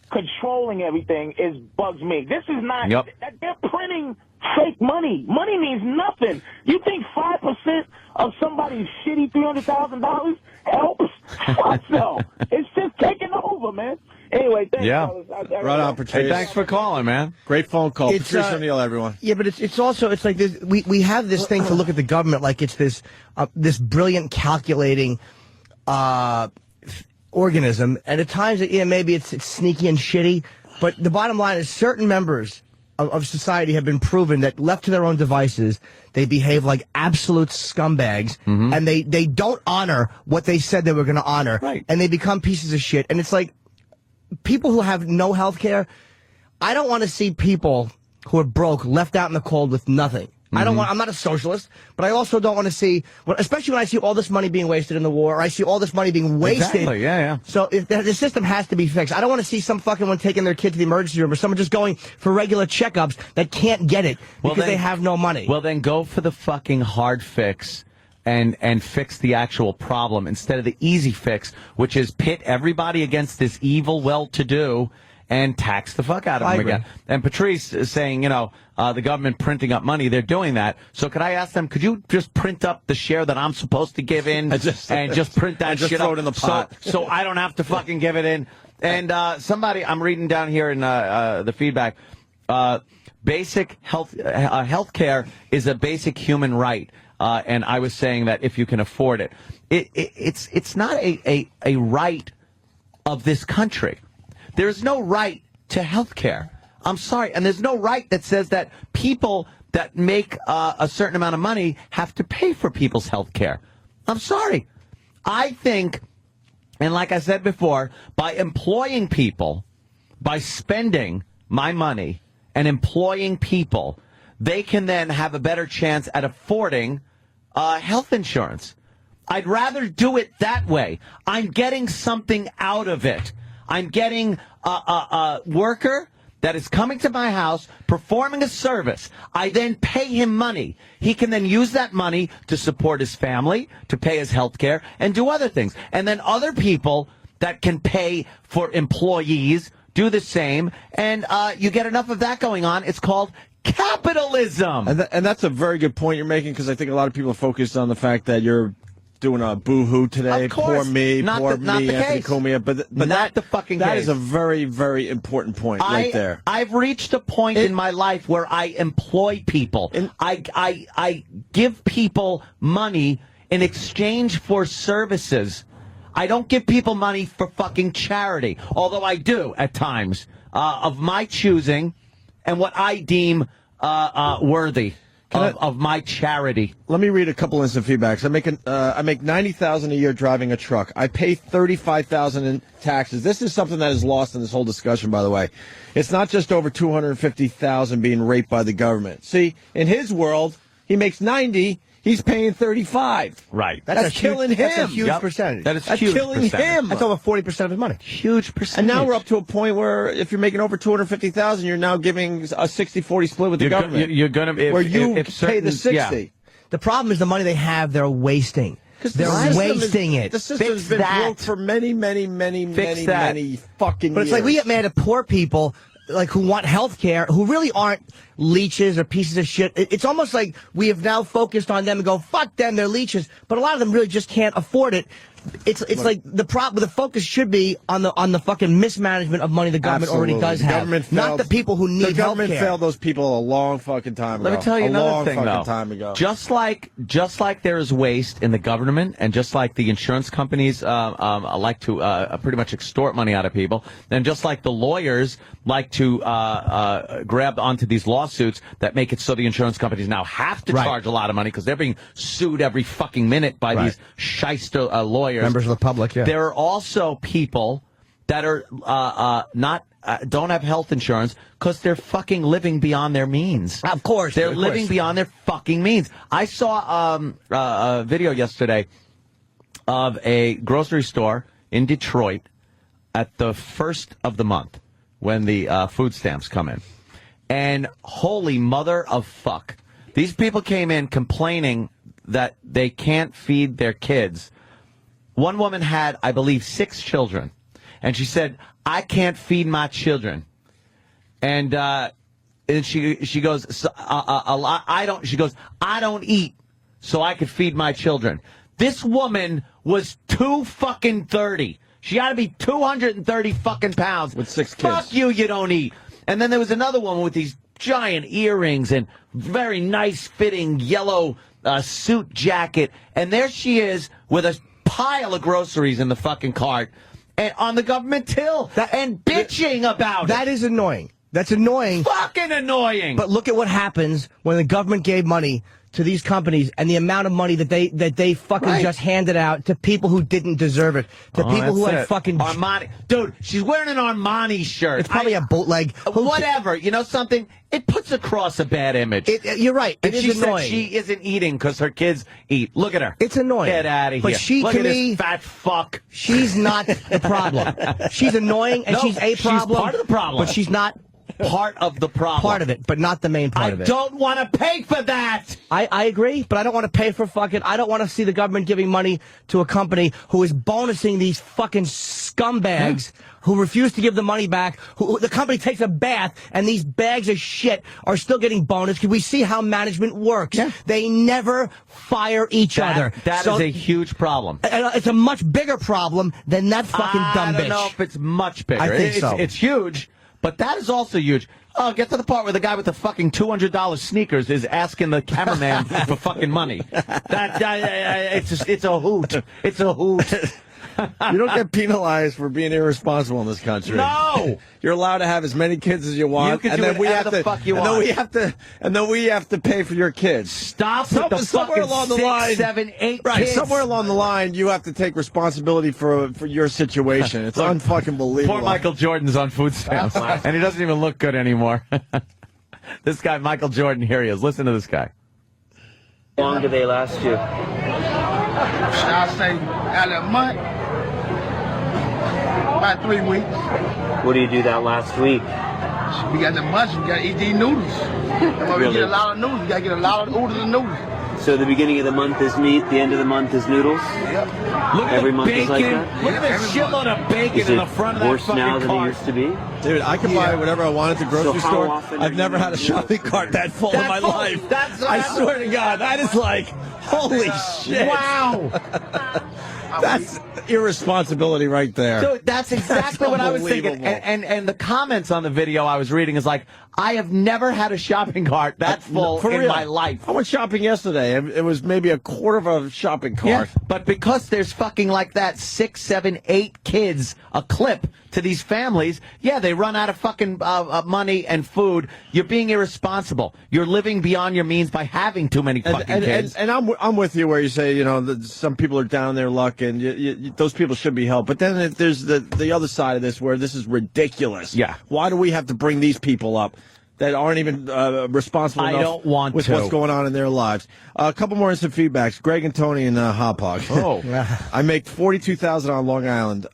controlling everything bugs me. This is not. Yep. They're printing fake money. Money means nothing. You think 5% of somebody's shitty $300,000 helps? Fuck no. It's just taking over, man. Anyway, thanks. Yeah. Right on, Patrice. Hey, thanks for calling, man. Great phone call. It's, Patrice O'Neill, everyone. Yeah, but it's also, it's like this, we have this thing to look at the government like it's this brilliant calculating organism, and at times, maybe it's sneaky and shitty, but the bottom line is certain members of society have been proven that left to their own devices, they behave like absolute scumbags, and they don't honor what they said they were going to honor, and they become pieces of shit. And it's like, people who have no health care, I don't want to see people who are broke left out in the cold with nothing. I'm not a socialist, but I also don't want to see, especially when I see all this money being wasted in the war, or I see all this money being wasted. Exactly, yeah. So the system has to be fixed. I don't want to see some fucking one taking their kid to the emergency room, or someone just going for regular checkups that can't get it because they have no money. Well, then go for the fucking hard fix and fix the actual problem instead of the easy fix, which is pit everybody against this evil well-to-do and tax the fuck out of them again. And Patrice is saying, the government printing up money, they're doing that. So could I ask them, could you just print up the share that I'm supposed to give in and just print that shit throw up it in the pot. so I don't have to fucking give it in? And somebody, I'm reading down here in the feedback, basic health care is a basic human right. And I was saying that if you can afford it, it's not a right of this country. There's no right to health care. I'm sorry. And there's no right that says that people that make a certain amount of money have to pay for people's health care. I'm sorry. I think, and like I said before, by employing people, by spending my money and employing people, they can then have a better chance at affording health insurance. I'd rather do it that way. I'm getting something out of it. I'm getting a worker that is coming to my house, performing a service. I then pay him money. He can then use that money to support his family, to pay his health care, and do other things. And then other people that can pay for employees do the same, and you get enough of that going on. It's called capitalism. And that's a very good point you're making, because I think a lot of people are focused on the fact that you're doing a boo-hoo today. Of course. Poor me, Not Anthony Cumia. But not the fucking that case. is a very, very important point right there. I've reached a point in my life where I employ people. I give people money in exchange for services. I don't give people money for fucking charity, although I do at times, of my choosing and what I deem worthy of my charity. Let me read a couple instant feedbacks. I make $90,000 a year driving a truck. I pay $35,000 in taxes. This is something that is lost in this whole discussion, by the way. It's not just over $250,000 being raped by the government. See, in his world, he makes 90. He's paying 35. Right. That's killing him. That's a huge percentage. That's huge killing him. That's over 40% of his money. Huge percentage. And now we're up to a point where if you're making over $250,000, you're now giving a 60-40 split with the government. You're going to where you pay the 60. Yeah. The problem is the money they have, they're wasting. They're wasting it. The system's been broke for many fucking years. But it's like we get mad at poor people like who want health care, who really aren't leeches or pieces of shit. It's almost like we have now focused on them and go, fuck them, they're leeches. But a lot of them really just can't afford it. It's like the focus should be on the fucking mismanagement of money the government already does have, not the people who need health care. The government failed those people a long fucking time ago. Let me tell you another thing, though. Time ago. Just like there is waste in the government, and just like the insurance companies like to pretty much extort money out of people, and just like the lawyers like to grab onto these lawsuits that make it so the insurance companies now have to charge a lot of money because they're being sued every fucking minute by these shyster lawyers. Members of the public, yeah. There are also people that are don't have health insurance because they're fucking living beyond their means. Of course. They're living beyond their fucking means. I saw a video yesterday of a grocery store in Detroit at the first of the month when the food stamps come in. And holy mother of fuck. These people came in complaining that they can't feed their kids. One woman had, I believe, 6 children, and she said, "I can't feed my children," and she goes, "I don't." She goes, "I don't eat, so I could feed my children." This woman was 230. She ought to be 230 fucking pounds with 6 kids. Fuck you, you don't eat. And then there was another woman with these giant earrings and very nice fitting yellow suit jacket, and there she is with a pile of groceries in the fucking cart and on the government till and bitching about it. That is annoying. That's annoying. Fucking annoying. But look at what happens when the government gave money to these companies and the amount of money that they fucking just handed out to people who didn't deserve it, to people who had fucking Armani. Dude, she's wearing an Armani shirt. It's probably a bootleg. Whatever. You know something? It puts across a bad image. You're right. And she said she isn't eating because her kids eat. Look at her. It's annoying. Get out of here. But she, Look to at me, this fat fuck. She's not the problem. She's annoying and she's a problem. She's part of the problem. But she's not part of the problem. Part of it, but not the main part of it. I don't want to pay for that. I agree, but I don't want to pay for fucking... I don't want to see the government giving money to a company who is bonusing these fucking scumbags who refuse to give the money back. The company takes a bath, and these bags of shit are still getting bonus because we see how management works. Yeah. They never fire each other. That is a huge problem. It's a much bigger problem than that fucking dumb bitch. I don't know if it's much bigger. I think so. It's huge. But that is also huge. Oh, get to the part where the guy with the fucking $200 sneakers is asking the cameraman for fucking money. It's a hoot. It's a hoot. You don't get penalized for being irresponsible in this country. No, you're allowed to have as many kids as you want. You can do whatever the fuck you want. And then we have to pay for your kids. Stop with the fucking along the line, 6, 7, 8 right, kids. Somewhere along the line, you have to take responsibility for your situation. It's unfucking believable. Poor Michael Jordan's on food stamps, and he doesn't even look good anymore. This guy, Michael Jordan, here he is. Listen to this guy. How long do they last you? I'll say out of a month. About 3 weeks. What do you do that last week? We got the muscle. We got to eat these noodles. That's why we get a lot of noodles. We got to get a lot of oodles and noodles. So the beginning of the month is meat, the end of the month is noodles? Yep. Look at Every the month bacon. is like that? Look at this shitload of bacon in the front of that worse fucking now than it cart. used to be? Dude, I can buy whatever I want at the grocery So how store. often I've are never you had a eating shopping cart that full in my life. I swear to God, that is like, holy shit. Wow. That's irresponsibility right there. So that's exactly what I was thinking. Unbelievable. And the comments on the video I was reading is like, I have never had a shopping cart that full For in real. my life. I went shopping yesterday. It was maybe a quarter of a shopping cart. Yeah, but because there's fucking like that 6, 7, 8 kids a clip to these families, yeah, they run out of fucking money and food. You're being irresponsible. You're living beyond your means by having too many fucking kids. And I'm with you where you say, you know, that some people are down on their luck and those people should be helped. But then there's the other side of this where this is ridiculous. Yeah. Why do we have to bring these people up that aren't even responsible enough I don't want with to. what's going on in their lives? A couple more instant feedbacks. Greg and Tony in Hop Hog. Oh. I make $42,000 on Long Island.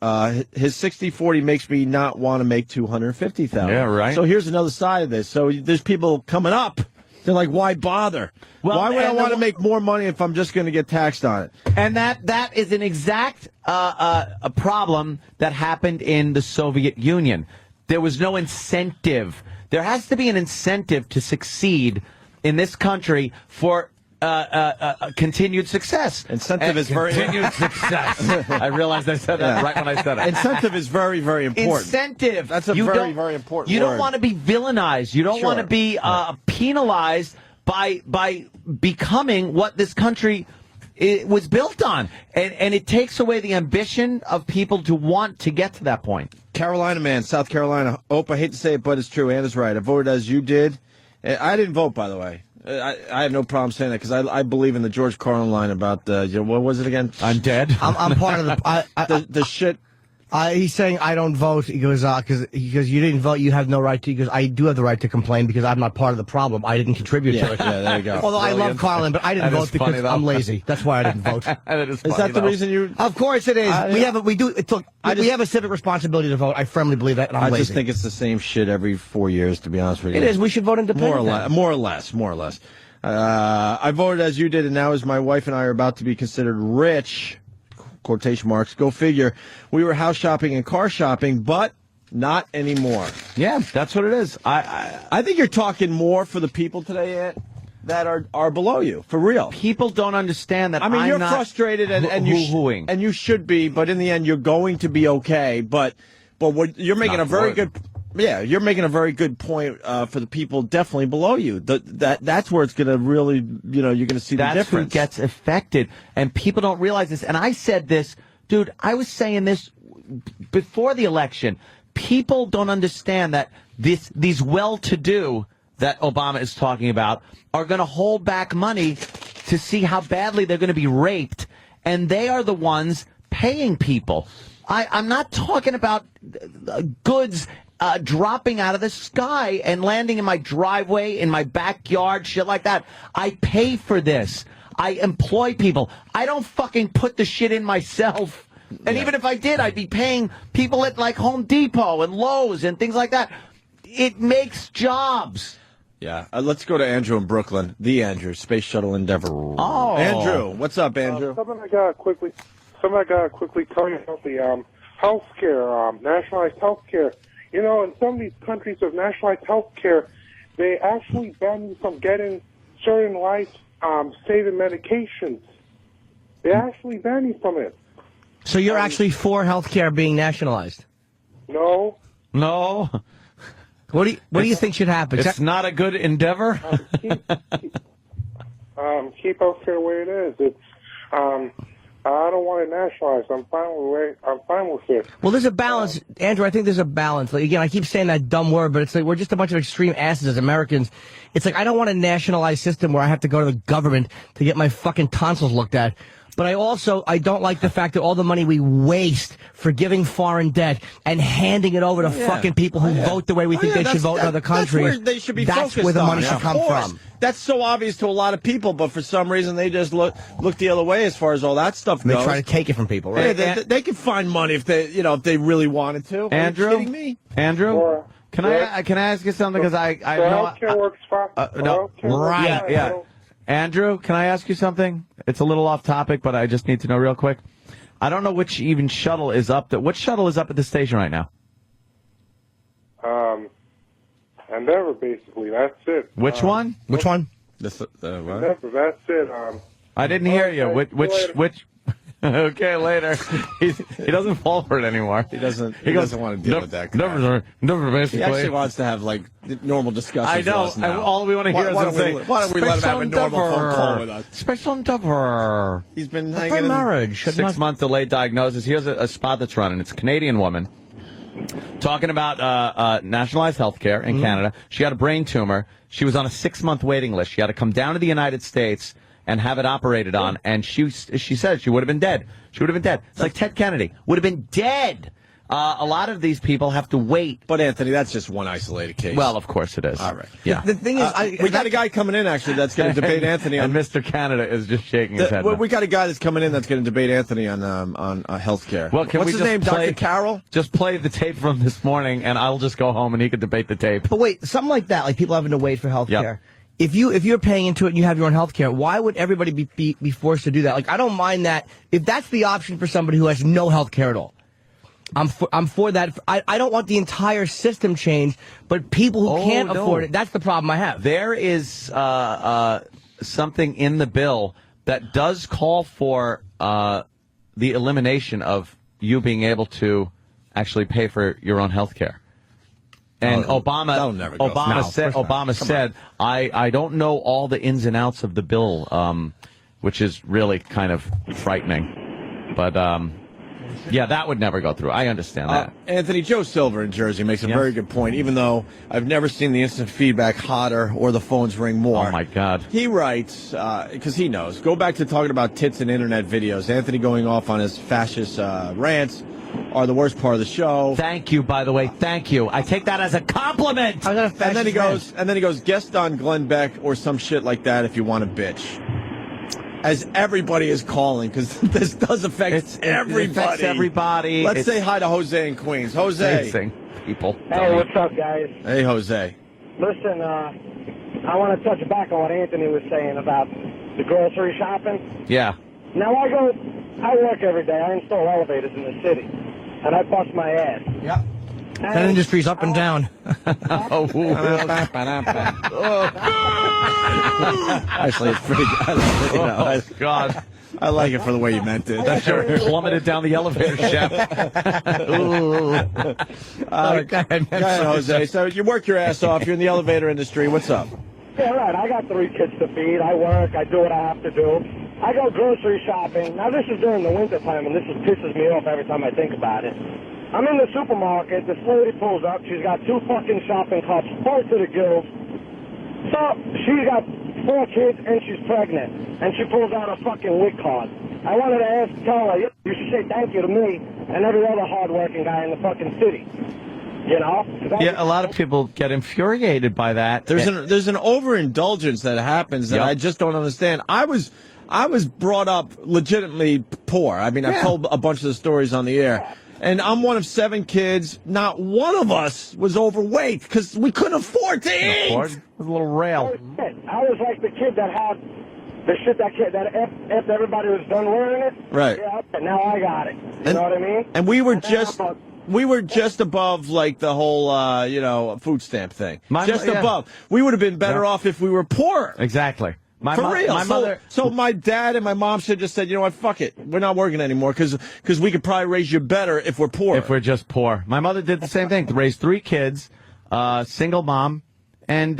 His 60-40 makes me not want to make $250,000. Yeah, right. So here's another side of this. So there's people coming up. They're like, why bother? Well, why would I and want to make more money if I'm just going to get taxed on it? And that is an exact a problem that happened in the Soviet Union. There was no incentive. There has to be an incentive to succeed in this country for continued success. Incentive is very continued success. I realized I said that right when I said it. Incentive is very, very important. Incentive. That's a very, very important You word. don't want to be villainized. You don't Sure. want to be penalized by becoming what this country was built on. And it takes away the ambition of people to want to get to that point. Carolina man, South Carolina. Opie, I hate to say it, but it's true. Anna's right. I voted as you did. I didn't vote, by the way. I have no problem saying that because I believe in the George Carlin line about what was it again? I'm dead. I'm part of the shit. He's saying I don't vote. He goes, because you didn't vote, you have no right to. He goes, I do have the right to complain because I'm not part of the problem. I didn't contribute to it. Yeah, there you go. Although I love Carlin, but I didn't vote because I'm lazy. That's why I didn't vote. Is that the reason you? Of course it is. We have a civic responsibility to vote. I firmly believe that, and I'm I lazy. just think it's the same shit every 4 years, to be honest with you. It is. We should vote independent. More or less. I voted as you did, and now as my wife and I are about to be considered rich, quotation marks, go figure, we were house shopping and car shopping, but not anymore. Yeah, that's what it is. I think you're talking more for the people today, Ant, that are below you, for real. People don't understand that. I mean, I'm you're not frustrated, and you should be, but in the end, you're going to be okay. But what you're making a very good. Yeah, you're making a very good point for the people definitely below you. That's where it's going to really, you're going to see the difference. That's who gets affected, and people don't realize this. And I said this, dude, I was saying this before the election. People don't understand that these well-to-do that Obama is talking about are going to hold back money to see how badly they're going to be raped, and they are the ones paying people. I'm not talking about goods dropping out of the sky and landing in my driveway, in my backyard, shit like that. I pay for this. I employ people. I don't fucking put the shit in myself. And even if I did, I'd be paying people at like Home Depot and Lowe's and things like that. It makes jobs. Yeah. Let's go to Andrew in Brooklyn. The Andrew, Space Shuttle Endeavor. Oh. Andrew. What's up, Andrew? Something I got to quickly tell you about the health care, nationalized health care. You know, in some of these countries of nationalized health care, they actually ban you from getting certain life-saving medications. They actually ban you from it. So you're actually for health care being nationalized? No. What do you think should happen? It's not a good endeavor? Keep health care the way it is. It's I don't want it nationalized. I'm fine with it. Well, there's a balance, Andrew. I think there's a balance. Like, again, I keep saying that dumb word, but it's like we're just a bunch of extreme asses as Americans. It's like I don't want a nationalized system where I have to go to the government to get my fucking tonsils looked at. But I don't like the fact that all the money we waste for giving foreign debt and handing it over to fucking people who vote the way we think they should vote in other countries. That's where they should be That's focused where the on. money should come from. That's so obvious to a lot of people, but for some reason they just look the other way as far as all that stuff goes. They try to take it from people, right? Hey, they could find money if they really wanted to. Andrew? Are you kidding me? Andrew? Can I ask you something? Because I know healthcare works fine. Right. Yeah. Andrew, can I ask you something? It's a little off topic, but I just need to know real quick. I don't know which even shuttle is up. What shuttle is up at the station right now? Endeavor, basically. That's it. Which one? Which one? Endeavor, that's it. I didn't hear you. Which? Okay, later. He doesn't fall for it anymore. He doesn't want to deal with that. Never basically. He actually wants to have like normal discussions. I know. With us now. All we want to hear is him say, "Why don't we let him have a normal phone call with us?" Special Endeavor. He's been hanging in marriage. 6 month delayed diagnosis. Here's a spot that's running. It's a Canadian woman talking about nationalized health care in Canada. She had a brain tumor. She was on a 6 month waiting list. She had to come down to the United States and have it operated on, and she said she would have been dead. She would have been dead. It's like Ted Kennedy. Would have been dead. A lot of these people have to wait. But, Anthony, that's just one isolated case. Well, of course it is. All right. Yeah. The thing is, we got a guy coming in, actually, that's going to debate Anthony on... And Mr. Canada is just shaking his head. We got a guy that's coming in that's going to debate Anthony on health care. Well, What's his name, Dr. Carroll? Just play the tape from this morning, and I'll just go home, and he could debate the tape. But wait, something like that, like people having to wait for health care. If you're paying into it and you have your own health care, why would everybody be forced to do that? Like, I don't mind that if that's the option for somebody who has no health care at all. I'm for that. I don't want the entire system changed, but people who can't afford it, that's the problem I have. There is something in the bill that does call for the elimination of you being able to actually pay for your own health care. And Obama said, I don't know all the ins and outs of the bill, which is really kind of frightening. But, yeah, that would never go through. I understand that. Anthony, Joe Silver in Jersey makes a very good point, even though I've never seen the instant feedback hotter or the phones ring more. Oh, my God. He writes, because he knows, go back to talking about tits and internet videos. Anthony going off on his fascist rants are the worst part of the show. Thank you, by the way. Thank you. I take that as a compliment. And then he goes, guest on Glenn Beck or some shit like that if you want to bitch. As everybody is calling, because this does affect everybody. It affects everybody. Let's say hi to Jose in Queens. Jose. People. Hey, what's up, guys? Hey, Jose. Listen, I want to touch back on what Anthony was saying about the grocery shopping. Yeah. Now, I work every day. I install elevators in the city, and I bust my ass. Yep. That industry's up and down. Actually, it's pretty good. God. I like it for the way you meant it. That sure plummeted down the elevator shaft. Go ahead, Jose. So you work your ass off. You're in the elevator industry. What's up? Yeah, right. I got 3 kids to feed. I work. I do what I have to do. I go grocery shopping. Now, this is during the wintertime, and this just pisses me off every time I think about it. I'm in the supermarket. This lady pulls up. She's got 2 fucking shopping carts full to the gills. So she's got 4 kids, and she's pregnant. And she pulls out a fucking WIC card. I wanted to tell her, you should say thank you to me and every other hardworking guy in the fucking city. You know? Yeah, a lot of people get infuriated by that. There's an overindulgence that happens that I just don't understand. I was brought up legitimately poor. I mean, I've told a bunch of the stories on the air. And I'm one of 7 kids. Not one of us was overweight because we couldn't afford to eat. It was a little rail. I was like the kid that had the shit that after everybody was done wearing it. Right. Yeah, and now I got it. You know what I mean? And we were just above like the whole food stamp thing. Above. We would have been better off if we were poorer. Exactly. For real. So my dad and my mom should just said, you know what, fuck it. We're not working anymore because we could probably raise you better if we're poor. If we're just poor. My mother did the same thing. Raised 3 kids, single mom. And,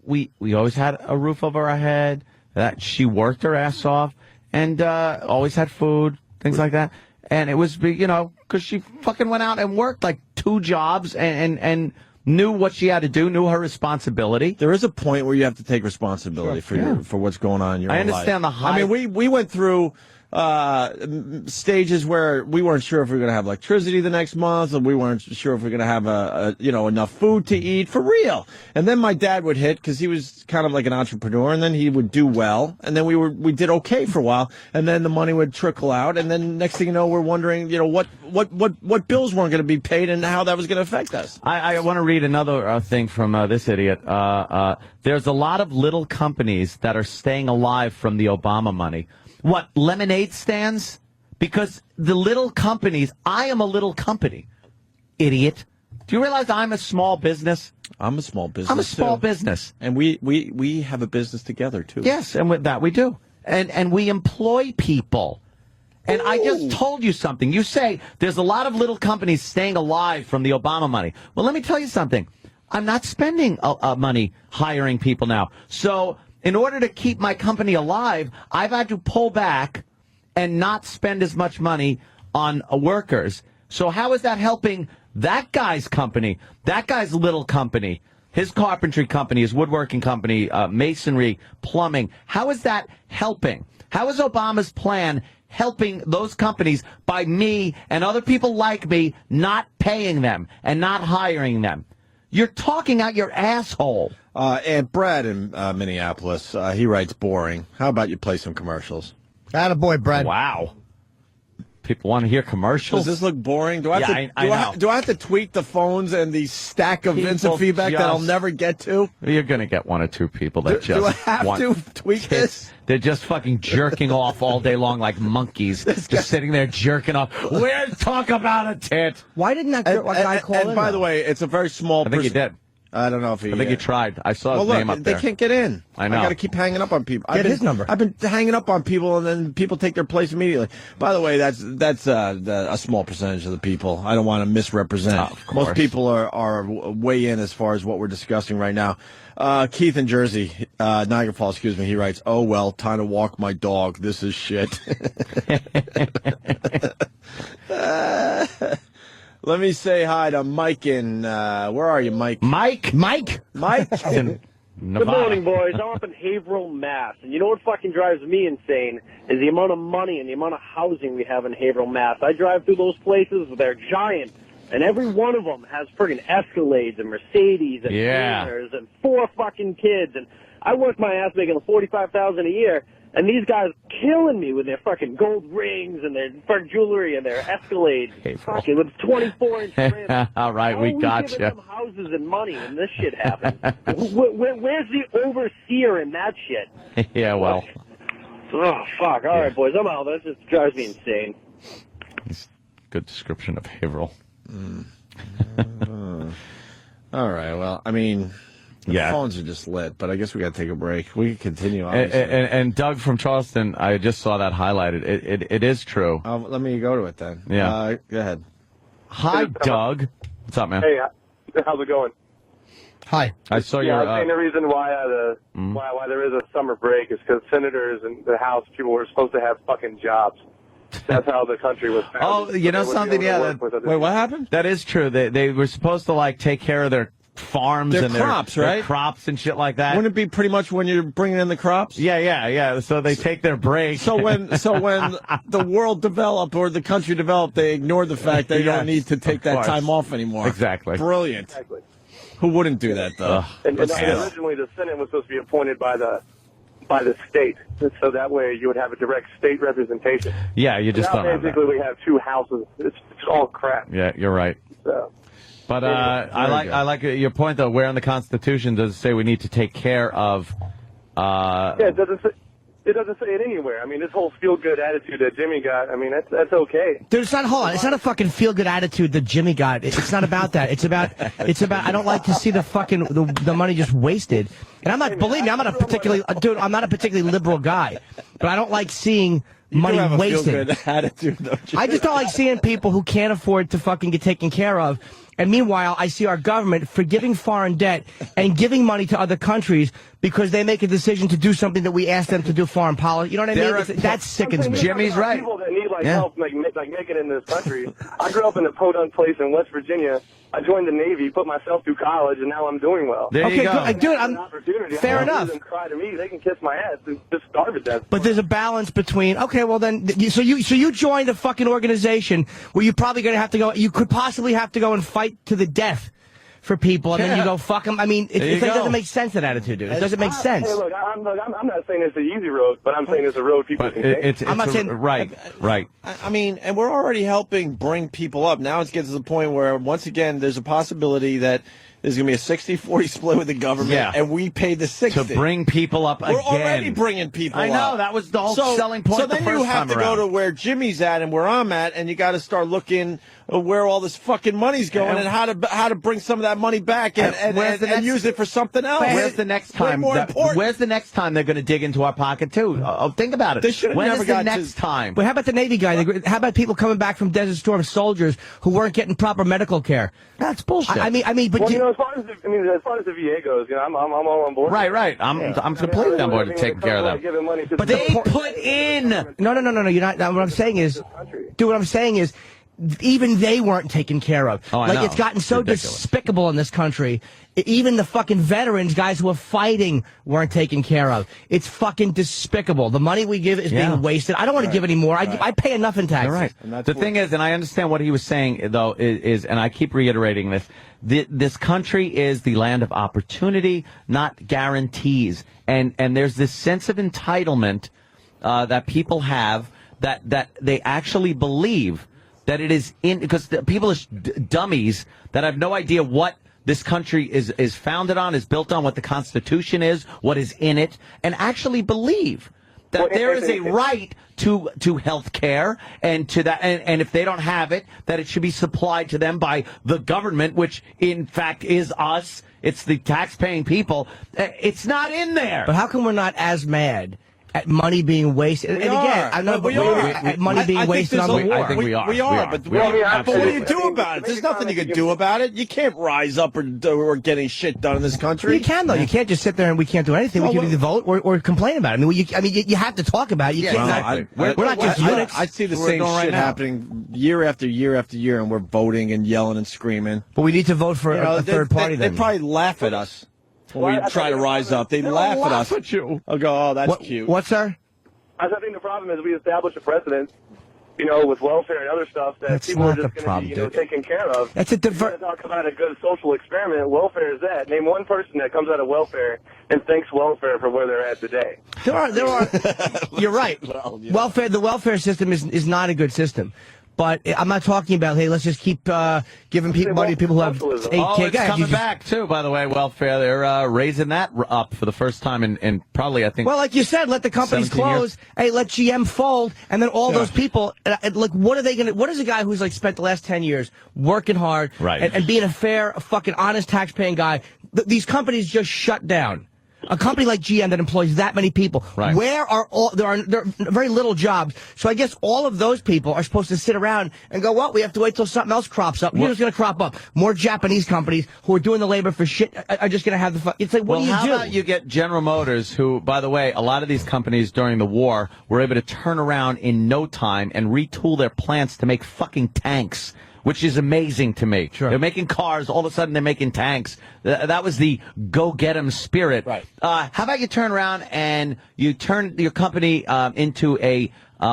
we always had a roof over our head. That she worked her ass off and always had food, things like that. And it was, because she fucking went out and worked like 2 jobs and knew what she had to do, knew her responsibility. There is a point where you have to take responsibility for what's going on in your own life. I understand the high. I mean, we went through stages where we weren't sure if we were going to have electricity the next month, and we weren't sure if we were going to have enough food to eat for real. And then my dad would hit because he was kind of like an entrepreneur, and then he would do well, and then we did okay for a while, and then the money would trickle out, and then next thing you know, we're wondering, what bills weren't going to be paid and how that was going to affect us. I want to read another thing from this idiot. There's a lot of little companies that are staying alive from the Obama money. What, lemonade stands? Because the little companies, I am a little company, idiot. Do you realize I'm a small business? I'm a small business. I'm a small business. And we have a business together, too. Yes, and with that we do. And we employ people. And I just told you something. You say there's a lot of little companies staying alive from the Obama money. Well, let me tell you something. I'm not spending money hiring people now. So in order to keep my company alive, I've had to pull back and not spend as much money on workers. So how is that helping that guy's company, that guy's little company, his carpentry company, his woodworking company, masonry, plumbing? How is that helping? How is Obama's plan helping those companies by me and other people like me not paying them and not hiring them? You're talking out your asshole. And Brad in Minneapolis, he writes boring. How about you play some commercials? Attaboy, Brad. Wow. People want to hear commercials? Does this look boring? Do I have to tweak the phones and the stack of instant feedback that I'll never get to? You're going to get one or two people that do I have to tweak this? They're just fucking jerking off all day long like monkeys. Just sitting there jerking off. We'll talk about a tit. Why didn't that guy call in? And by the way, it's a very small I think he did. I don't know if he... I think he tried. I saw his name up there. They can't get in. I know. I got to keep hanging up on people. Get his number. I've been hanging up on people, and then people take their place immediately. By the way, that's a small percentage of the people. I don't want to misrepresent. Of course. Most people are way in as far as what we're discussing right now. Keith in Jersey, Niagara Falls, excuse me, he writes, "Oh, well, time to walk my dog. This is shit." Let me say hi to Mike in, where are you, Mike? Mike? Mike? Good morning, boys. I'm up in Haverhill, Mass. And you know what fucking drives me insane is the amount of money and the amount of housing we have in Haverhill, Mass. I drive through those places, they're giant. And every one of them has friggin' Escalades and Mercedes and Beamers and 4 fucking kids. And I work my ass making $45,000 a year. And these guys are killing me with their fucking gold rings and their fucking jewelry and their Escalades, fucking with 24-inch rims. All right, we got you. Them houses and money when this shit happens. Where's the overseer in that shit? Yeah, well. Oh fuck! All right, boys, I'm out. That just drives me insane. Good description of Haverhill. All right. Well, I mean. The phones are just lit, but I guess we got to take a break. We can continue. And Doug from Charleston, I just saw that highlighted. It is true. Let me go to it then. Yeah. Go ahead. Hi, Doug. What's up, man? Hey, how's it going? Hi. I saw your. I think the reason why why there is a summer break is because senators and the House people were supposed to have fucking jobs. That's how the country was founded. Oh, you know something? Yeah. Wait, what happened? That is true. They were supposed to take care of their farms and crops, right? Their crops and shit like that. Wouldn't it be pretty much when you're bringing in the crops? Yeah. So they take their break. So when the world developed or the country developed, they ignored the fact they don't need to take that time off anymore. Exactly. Brilliant. Exactly. Who wouldn't do that though? And originally the Senate was supposed to be appointed by the state, so that way you would have a direct state representation. Yeah, you just now don't. Basically, we have 2 houses. It's all crap. Yeah, you're right. So. But I like your point though. Where in the Constitution does it say we need to take care of? Yeah, it doesn't say it anywhere. I mean, this whole feel-good attitude that Jimmy got. I mean, that's okay. Dude, it's not. Hold on, it's not a fucking feel-good attitude that Jimmy got. It's not about that. It's about. I don't like to see the fucking the money just wasted. And I'm not. Believe me, I'm not a particularly liberal guy, but I don't like seeing money wasted. Feel-good attitude, though, I just don't like seeing people who can't afford to fucking get taken care of. And meanwhile, I see our government forgiving foreign debt and giving money to other countries because they make a decision to do something that we ask them to do foreign policy. You know what I mean? That sickens me. Jimmy's right. People that need help, make it in this country. I grew up in a podunk place in West Virginia. I joined the Navy, put myself through college, and now I'm doing well. There you go. Dude, fair enough. Them cry to me. They can kiss my ass and just starve to death. But there's a balance between, okay, well then, so you joined a fucking organization where you're probably going to have to go, you could possibly have to go and fight to the death for people, and then you go, fuck them. I mean, it doesn't make sense, that attitude, dude. It doesn't make sense. Hey, look, I'm not saying it's the easy road, but I'm saying it's a road people can take. I'm not saying... Right. I mean, and we're already helping bring people up. Now it's getting to the point where, once again, there's a possibility that there's going to be a 60-40 split with the government, and we pay the 60. To bring people up again. We're already bringing people up. I know, that was the whole selling point So then you have to go to where Jimmy's at and where I'm at, and you got to start looking where all this fucking money's going and how to bring some of that money back and use it for something else. Where's the next time? Where's the next time they're going to dig into our pocket too? Think about it. They should have never got the next time. But how about the Navy guy? How about people coming back from Desert Storm, soldiers who weren't getting proper medical care? That's bullshit. I mean, but well, as far as the VA goes, I'm all on board. Right. I'm completely on board to taking care of them. But they put in. No. You're not. What I'm saying is, dude. What I'm saying is, even they weren't taken care of. Oh, I know. It's gotten so despicable in this country. Even the fucking veterans, guys who are fighting, weren't taken care of. It's fucking despicable. The money we give is being wasted. I don't want to give any more. I pay enough in taxes. Right. The thing is, and I understand what he was saying, though, is and I keep reiterating this, this country is the land of opportunity, not guarantees. And there's this sense of entitlement that people have that they actually believe that it is in, because people are dummies that have no idea what this country is founded on, is built on, what the Constitution is, what is in it, and actually believe that there is a right to health care and to that, and if they don't have it, that it should be supplied to them by the government, which in fact is us. It's the tax-paying people. It's not in there. But how come we're not as mad at money being wasted? And again, I know at money being wasted on the war. I think we are. We are. But what do you do about it? There's nothing you can do about it. You can't rise up or getting shit done in this country. You can, though. You can't just sit there and we can't do anything. We can either vote or complain about it. I mean, you have to talk about it. You can't. We're not just units. I see the same shit happening year after year after year, and we're voting and yelling and screaming. But we need to vote for a third party. They probably laugh at us when we try to rise up. They laugh at us. At you. I'll go, oh, that's cute. What, sir? I think the problem is we establish a precedent, with welfare and other stuff that people are just going to be taken care of. That's a talk about a good social experiment. Welfare is that. Name one person that comes out of welfare and thanks welfare for where they're at today. There are. You're right. Well, yeah. The welfare system is not a good system. But I'm not talking about, hey, let's just keep giving people money to people who have 8 kids. It's coming back, too, by the way, welfare. They're raising that up for the first time in probably, I think... Well, like you said, let the companies close. Hey, let GM fold. And then all those people, like, what are they going to... What is a guy who's, like, spent the last 10 years working hard and being a fair, fucking honest tax-paying guy? These companies just shut down. A company like GM that employs that many people, where are all? There are very little jobs. So I guess all of those people are supposed to sit around and go, well, we have to wait till something else crops up. Here's going to crop up. More Japanese companies who are doing the labor for shit are just going to have the fun. It's like, what do you do? How about you get General Motors, who, by the way, a lot of these companies during the war were able to turn around in no time and retool their plants to make fucking tanks, which is amazing to me. Sure. They're making cars. All of a sudden, they're making tanks. That was the go-get-'em spirit. Right. How about you turn around and you turn your company into a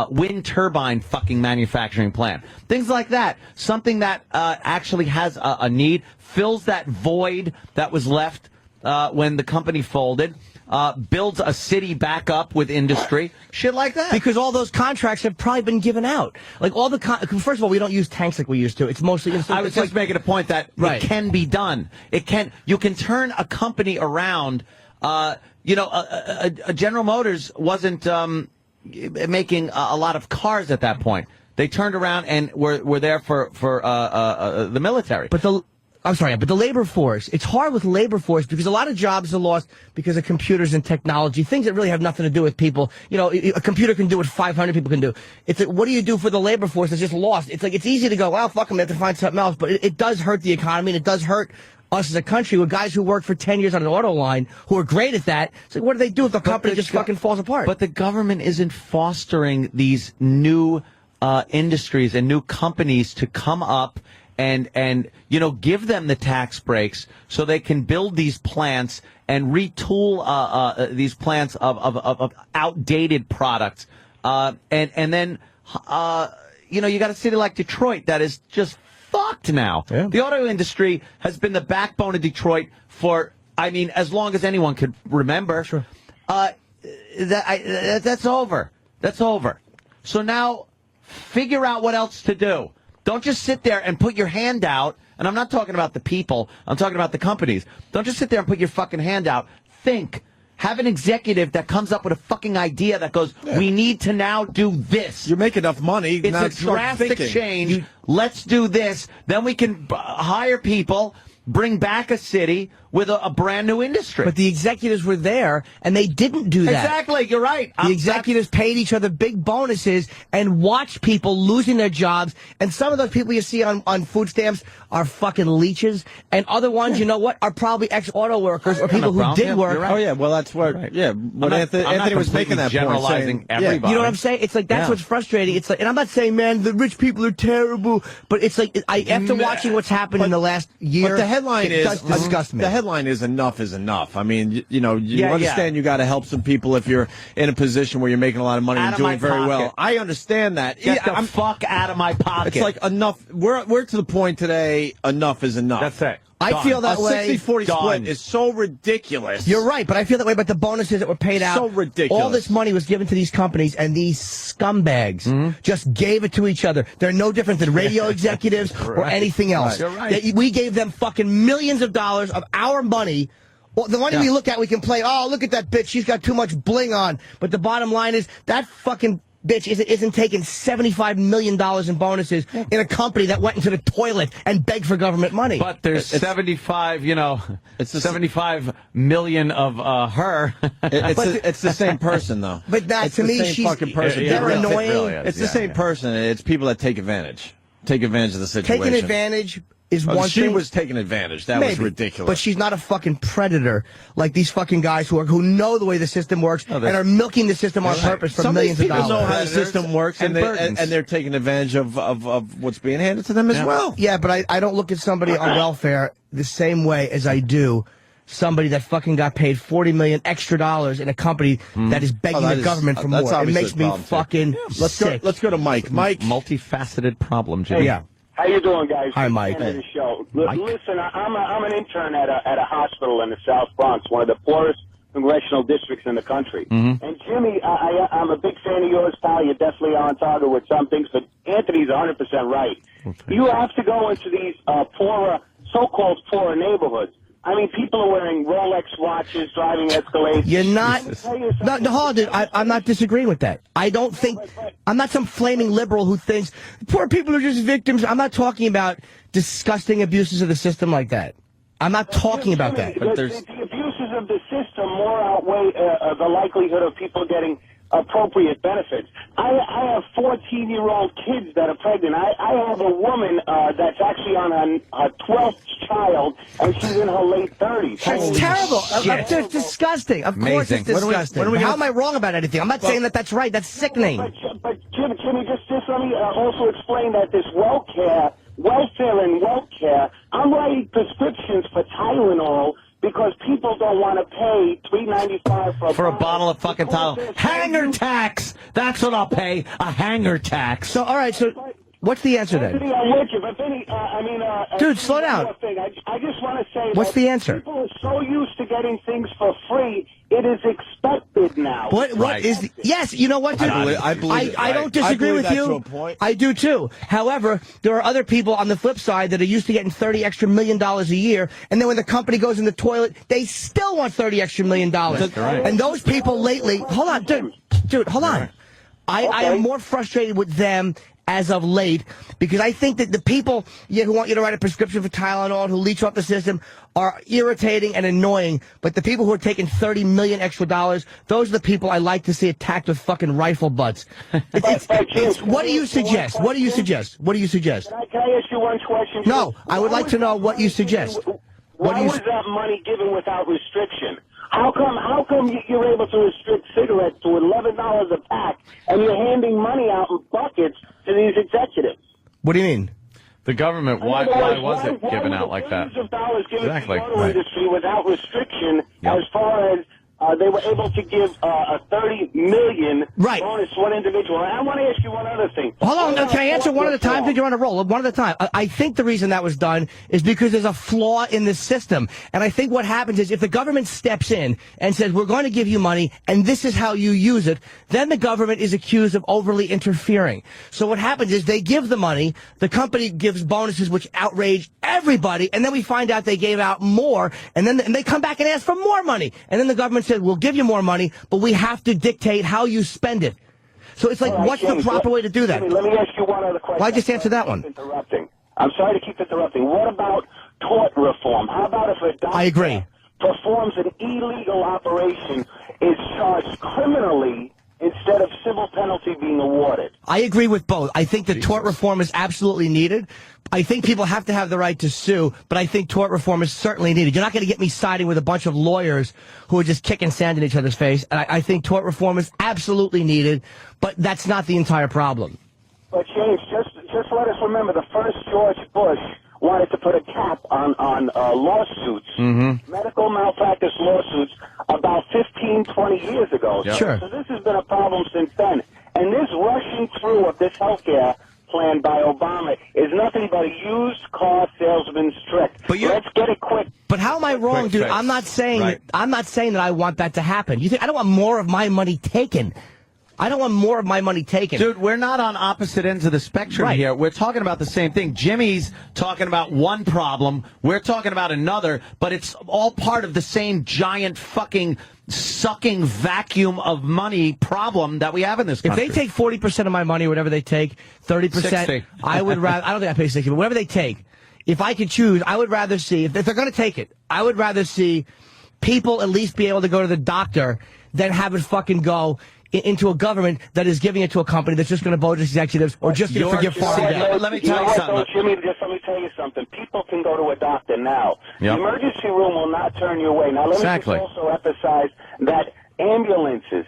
wind turbine fucking manufacturing plant? Things like that. Something that actually has a need, fills that void that was left when the company folded. Builds a city back up with industry, shit like that. Because all those contracts have probably been given out. Like all the first of all, we don't use tanks like we used to. It's mostly. I was just making a point that it can be done. You can turn a company around. A General Motors wasn't making a lot of cars at that point. They turned around and were there for the military. But the labor force, it's hard with labor force because a lot of jobs are lost because of computers and technology, things that really have nothing to do with people. A computer can do what 500 people can do. It's like, what do you do for the labor force that's just lost? It's like, it's easy to go, well, fuck them, they have to find something else, but it does hurt the economy, and it does hurt us as a country with guys who work for 10 years on an auto line who are great at that. It's like, what do they do if the company just fucking falls apart? But the government isn't fostering these new industries and new companies to come up and give them the tax breaks so they can build these plants and retool these plants of outdated products. And then you got a city like Detroit that is just fucked now. Yeah. The auto industry has been the backbone of Detroit for, as long as anyone could remember. Sure. That's over. That's over. So now figure out what else to do. Don't just sit there and put your hand out. And I'm not talking about the people. I'm talking about the companies. Don't just sit there and put your fucking hand out. Think. Have an executive that comes up with a fucking idea that goes, we need to now do this. You make enough money. It's now a drastic change. Let's do this. Then we can hire people, bring back a city with a brand new industry. But the executives were there, and they didn't do that. Exactly. You're right. The executives paid each other big bonuses and watched people losing their jobs. And some of those people you see on food stamps are fucking leeches. And other ones, you know what, are probably ex-auto workers or people who did work. Right. Oh, yeah. Well, that's what, what Anthony was making that generalizing point. Everybody. You know what I'm saying? It's like, that's what's frustrating. It's like, and I'm not saying, man, the rich people are terrible, but it's like, after watching what's happened in the last year, but the headline it does disgust me. The headline is enough is enough. I mean, you understand you got to help some people if you're in a position where you're making a lot of money and doing very well. I understand that. Get the fuck out of my pocket. It's like enough. We're to the point today. Enough is enough. That's it. I feel that way. A 60-40 split is so ridiculous. You're right, but I feel that way about the bonuses that were paid out. So ridiculous. All this money was given to these companies, and these scumbags just gave it to each other. They're no different than radio executives or anything else. You're right. We gave them fucking millions of dollars of our money. Well, the money we look at, we can play, oh, look at that bitch, she's got too much bling on. But the bottom line is, that fucking bitch isn't taking $75 million in bonuses in a company that went into the toilet and begged for government money. But there's 75 million of her. It's the same person, though. But that, to me, she's fucking person. They're annoying. Really it's the same person. It's people that take advantage. Take advantage of the situation. Taking advantage is one thing. She was taking advantage. That was ridiculous. But she's not a fucking predator like these fucking guys who know the way the system works and are milking the system on purpose for millions of dollars. Some people know how the system works, and they're taking advantage of what's being handed to them as well. Yeah, but I don't look at somebody on welfare the same way as I do somebody that fucking got paid $40 million extra in a company that is begging the government for more. It makes me fucking sick. Let's go to Mike. Mike, multifaceted problem, Jimmy. Yeah. How you doing, guys? Hi, Mike. The show. Listen, I'm an intern at a hospital in the South Bronx, one of the poorest congressional districts in the country. And Jimmy, I'm a big fan of yours, pal. You're definitely on target with some things, but Anthony's 100% right. You have to go into these poorer, so-called poorer neighborhoods. I mean, people are wearing Rolex watches, driving Escalades. You're not. No, hold on, I'm not disagreeing with that. I don't think. I'm not some flaming liberal who thinks poor people are just victims. I'm not talking about disgusting abuses of the system like that. I'm not talking about that. But the abuses of the system more outweigh the likelihood of people getting appropriate benefits. I have 14-year-old kids that are pregnant. I have a woman that's actually on her 12th child, and she's in her late 30s. That's terrible. It's disgusting. Of course it's disgusting. How am I wrong about anything? I'm not saying that that's right. That's sickening. But Jimmy, just let me also explain that this welfare and wealth care, I'm writing prescriptions for Tylenol because people don't want to pay $3.95 for a bottle of fucking Tylenol. Hanger tax. That's what I'll pay. A hanger tax. So, all right. So, what's the answer then? Anthony, I'm with you, but dude, slow down. I just want to say, what's the answer? People are so used to getting things for free. It is expected now. What is? Yes, you know what, dude? I don't disagree with you. To a point. I do too. However, there are other people on the flip side that are used to getting $30 million extra a year, and then when the company goes in the toilet, they still want $30 million extra. Right. And those people lately, hold on, dude, hold on. I am more frustrated with them as of late, because I think that the people who want you to write a prescription for Tylenol, who leech off the system, are irritating and annoying. But the people who are taking $30 million extra, those are the people I like to see attacked with fucking rifle butts. What do you suggest? What do you suggest? What do you suggest? Can I ask you one question? No, I would like to know what you suggest. Why was that money given without restriction? How come you're able to restrict cigarettes to $11 a pack, and you're handing money out in buckets to these executives? What do you mean? The government, why was it given out like that? Billions of dollars given Exactly. to the auto industry without restriction as far as they were able to give a $30 million bonus to one individual. And I want to ask you one other thing. Hold on, can I answer one at a time? Because you're on a roll. One at a time. I think the reason that was done is because there's a flaw in the system. And I think what happens is if the government steps in and says, we're going to give you money, and this is how you use it, then the government is accused of overly interfering. So what happens is they give the money, the company gives bonuses which outrage everybody, and then we find out they gave out more, and then they come back and ask for more money. And then the government says, we'll give you more money, but we have to dictate how you spend it. So it's like, what's the proper way to do that? Let me ask you one other question. Why just answer that one? I'm sorry to keep interrupting. What about tort reform? How about if a doctor I agree. performs an illegal operation, is charged criminally instead of civil penalty being awarded? I agree with both. I think that tort reform is absolutely needed. I think people have to have the right to sue, but I think tort reform is certainly needed. You're not going to get me siding with a bunch of lawyers who are just kicking sand in each other's face. And I think tort reform is absolutely needed, but that's not the entire problem. But James, just let us remember the first George Bush wanted to put a cap on lawsuits, medical malpractice lawsuits, about 15, 20 years ago. Yep. Sure. So this has been a problem since then. And this rushing through of this health care plan by Obama is nothing but a used car salesman's trick. Let's get it quick. But how am I wrong, dude? I'm not saying that I want that to happen. You think I don't want more of my money taken? I don't want more of my money taken. Dude, we're not on opposite ends of the spectrum here. We're talking about the same thing. Jimmy's talking about one problem. We're talking about another, but it's all part of the same giant fucking sucking vacuum of money problem that we have in this country. If they take 40% of my money, whatever they take, 30%, 60. I would rather, I don't think I pay 60, but whatever they take, if I could choose, I would rather see, if they're going to take it, I would rather see people at least be able to go to the doctor than have it fucking go into a government that is giving it to a company that's just going to vote executives or just going to forgive foreign debt. Let me tell you something. Jimmy, just let me tell you something. People can go to a doctor now. Yep. The emergency room will not turn you away. Now, let me just also emphasize that ambulances,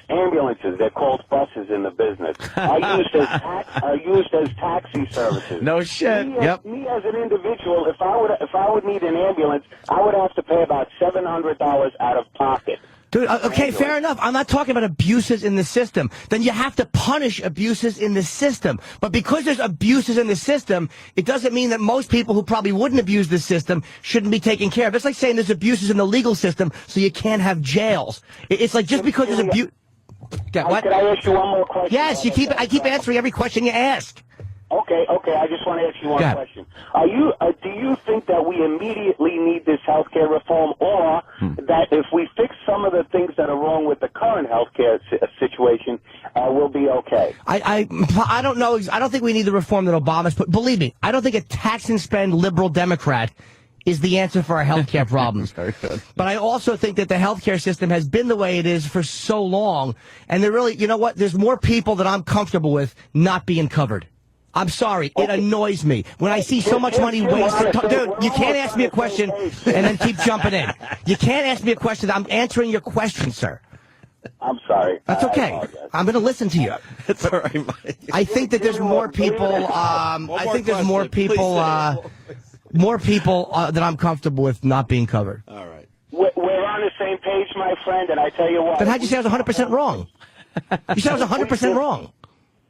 they're called buses in the business, are used as taxi services. No shit. Me as an individual, if I would need an ambulance, I would have to pay about $700 out of pocket. Dude, okay, fair enough. I'm not talking about abuses in the system. Then you have to punish abuses in the system. But because there's abuses in the system, it doesn't mean that most people who probably wouldn't abuse the system shouldn't be taken care of. It's like saying there's abuses in the legal system, so you can't have jails. It's like just because there's abuse. What? Can I ask you one more question? Yes, I keep answering every question you ask. Okay. I just want to ask you one question. Do you think that we immediately need this healthcare reform, or that if we fix some of the things that are wrong with the current healthcare situation, we'll be okay? I don't know. I don't think we need the reform that Obama's put. Believe me, I don't think a tax and spend liberal Democrat is the answer for our healthcare problems. Very good. But I also think that the healthcare system has been the way it is for so long, and you know what? There's more people that I'm comfortable with not being covered. I'm sorry. It annoys me when I see so much money wasted. Dude, you can't ask me a question and then keep jumping in. You can't ask me a question. I'm answering your question, sir. I'm sorry. That's okay. I'm going to listen to you. That's all right, Mike. I think that there's more people. I think there's more people. More people that I'm comfortable with not being covered. All right. We're on the same page, my friend, and I tell you what. Then how'd you say I was 100% wrong? You said I was 100% wrong.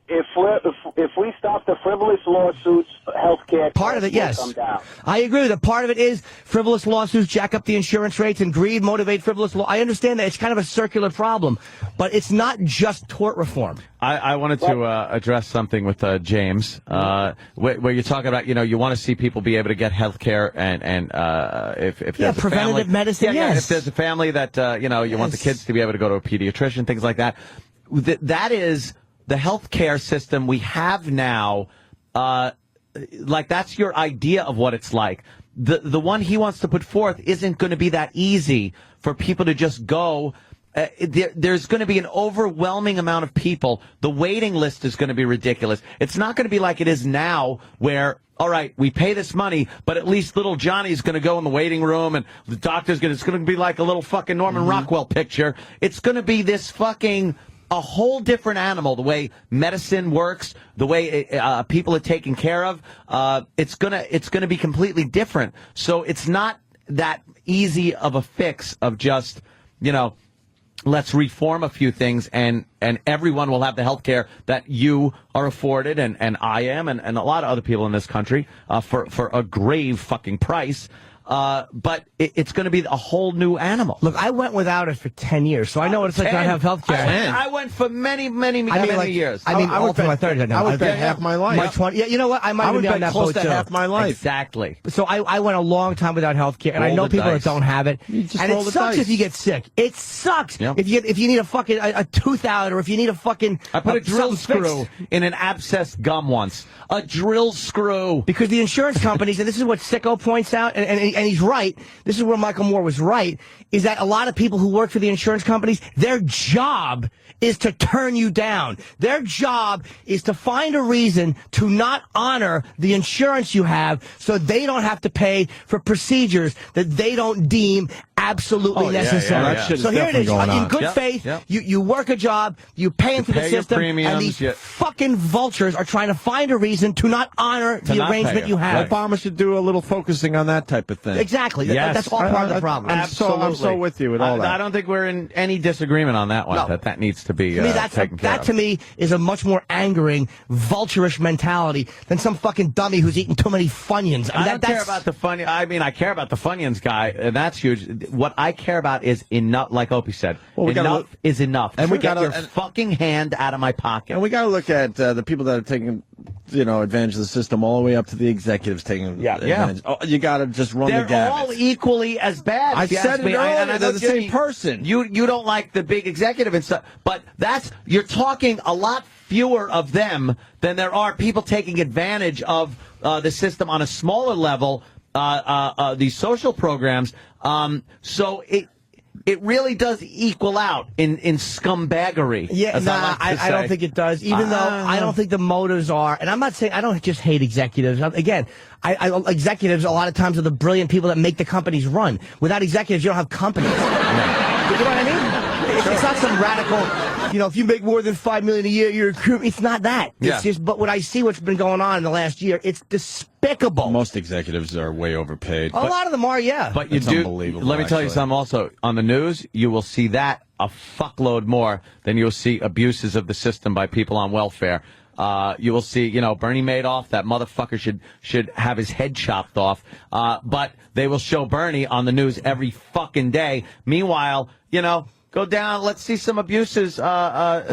If we stop the frivolous lawsuits, healthcare part of it, yes, come down. I agree with it. Part of it is frivolous lawsuits jack up the insurance rates, and greed motivate frivolous law. I understand that it's kind of a circular problem, but it's not just tort reform. I wanted to address something with James, where you're talking about, you want to see people be able to get health care, and if there's preventative medicine, yes. If there's a family that you want the kids to be able to go to a pediatrician, things like that. That is the healthcare system we have now. Like, that's your idea of what it's like. The one he wants to put forth isn't going to be that easy for people to just go. There's going to be an overwhelming amount of people. The waiting list is going to be ridiculous. It's not going to be like it is now, where, all right, we pay this money, but at least little Johnny's going to go in the waiting room, and the doctor's it's going to be like a little fucking Norman Rockwell picture. It's going to be this fucking a whole different animal. The way medicine works, the way people are taken care of, it's gonna be completely different. So it's not that easy of a fix of just, let's reform a few things and everyone will have the health care that you are afforded and I am and a lot of other people in this country for a grave fucking price. But it's going to be a whole new animal. Look, I went without it for 10 years, so I know what it's like to not have health care. I went for many years. I went for my 30 now. I would bet half my life. My 20. Yeah, you know what? I might be on that close boat to too. half my life. Exactly. So I went a long time without health care, and I know people that don't have it. You just and roll it the sucks dice. if you get sick. It sucks Yep. if you need a fucking a tooth out, or if you need a fucking. I put a drill something screw fixed. in an abscessed gum once. A drill screw. Because the insurance companies, and this is what Sicko points out, and he's right, this is where Michael Moore was right, is that a lot of people who work for the insurance companies, their job is to turn you down. Their job is to find a reason to not honor the insurance you have so they don't have to pay for procedures that they don't deem absolutely necessary. That shit is so here it is, definitely going in on. good faith, you work a job, you pay into the pay your system, premiums, and these fucking vultures are trying to find a reason to not honor the not arrangement pay you her. have. Obama should do a little focusing on that type of thing. Exactly. Yes. That's all part of the problem. I'm so with you with all that. I don't think we're in any disagreement on that one. No. That needs to be To me, taken care that of. to me is a much more angering, vulturish mentality than some fucking dummy who's eating too many Funyuns. I don't care about the Funyuns. I mean, I care about the Funyuns guy, and that's huge. What I care about is enough, like Opie said. Well, enough is enough. And we get gotta- your fucking hand out of my pocket. And we got to look at the people that are taking, advantage of the system, all the way up to the executives taking advantage. Oh, you got to just run They're the gamut. all equally as bad. I if you said ask it me. earlier, And I they're know, the same Jimmy, person. You don't like the big executive and stuff, but you're talking a lot fewer of them than there are people taking advantage of the system on a smaller level. These social programs. So it really does equal out in scumbaggery. Yeah, I don't think it does. Even though I don't think the motives are, and I'm not saying I don't just hate executives. Again, executives a lot of times are the brilliant people that make the companies run. Without executives, you don't have companies. You know what I mean? It's not some radical, if you make more than $5 million a year, you're a crew. It's not that. It's just, but when I see what's been going on in the last year, it's despicable. Most executives are way overpaid. A lot of them are, yeah. But you It's do. unbelievable, Let me tell you actually. something. Also, on the news, you will see that a fuckload more than you'll see abuses of the system by people on welfare. You will see, Bernie Madoff, that motherfucker should have his head chopped off. But they will show Bernie on the news every fucking day. Meanwhile, go down. Let's see some abuses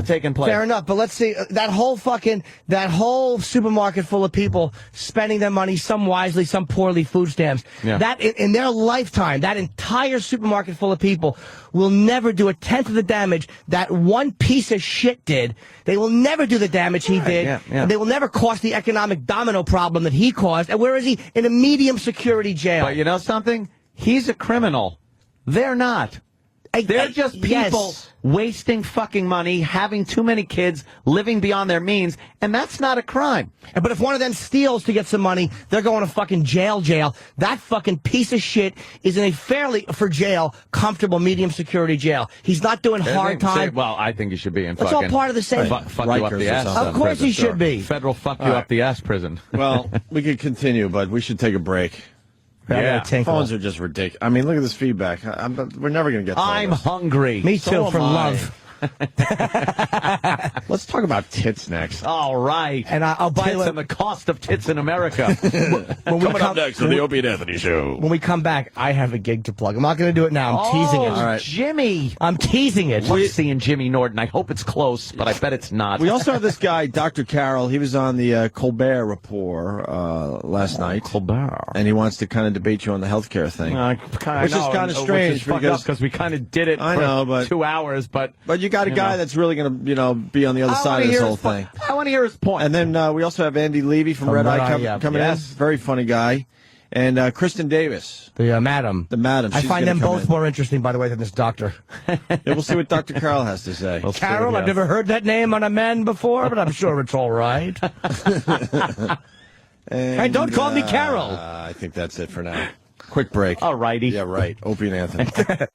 taking place. Fair enough, but let's see that whole supermarket full of people spending their money, some wisely, some poorly, food stamps. Yeah. That in their lifetime, that entire supermarket full of people will never do a tenth of the damage that one piece of shit did. They will never do the damage he did. yeah. And they will never cause the economic domino problem that he caused. And where is he? In a medium security jail. But you know something? He's a criminal. They're not. They're just people wasting fucking money, having too many kids, living beyond their means, and that's not a crime. But if one of them steals to get some money, they're going to fucking jail. That fucking piece of shit is in a fairly, for jail, comfortable medium security jail. He's not doing hard time. Well, I think he should be in That's fucking... all part of the same. Fuck you up the ass. Of course prison. he should be. Federal fuck you All up the ass prison. Well, we could continue, but we should take a break. Yeah, phones are just ridiculous. I mean, look at this feedback. We're never going to get to all I'm this. hungry. Me So too, for am I. love. Let's talk about tits next. All right. And I'll buy tits and the cost of tits in America. Coming up next on the Opie and Anthony Show. When we come back, I have a gig to plug. I'm not going to do it now. I'm teasing it. All right. Jimmy. I'm teasing it. Love seeing Jimmy Norton. I hope it's close, but I bet it's not. We also have this guy, Dr. Carroll. He was on the Colbert Report last night. Colbert. And he wants to kind of debate you on the healthcare thing. Which is kind of strange because we kind of did it for 2 hours, but you got a guy that's really going to, be on the other side of this whole thing. I want to hear his point. And then we also have Andy Levy from Red Eye coming in. Very funny guy. And Kristen Davis. The madam. The madam. I She's find gonna them come both in. more interesting, by the way, than this doctor. Yeah, we'll see what Dr. Carroll has to say. Carroll, I've never heard that name on a man before, but I'm sure it's all right. And don't call me Carroll. I think that's it for now. Quick break. All righty. Yeah, right. Opie and Anthony.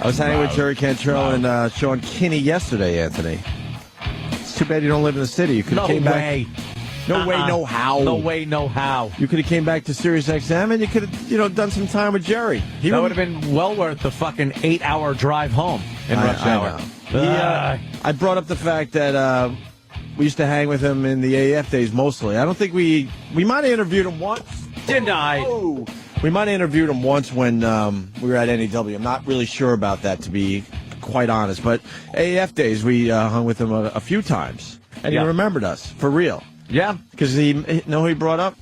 I was hanging with Jerry Cantrell and Sean Kinney yesterday, Anthony. It's too bad you don't live in the city. You could have came back. No way, no how. No way, no how. You could have came back to Sirius XM and you could have, done some time with Jerry. That would have been well worth the fucking 8-hour drive home in rush hour. I brought up the fact that we used to hang with him in the AF days mostly. I don't think we might have interviewed him once. Denied. Oh. We might have interviewed him once when we were at NEW. I'm not really sure about that, to be quite honest. But AF days, we hung with him a few times. And he remembered us, for real. Yeah. Because know who he brought up?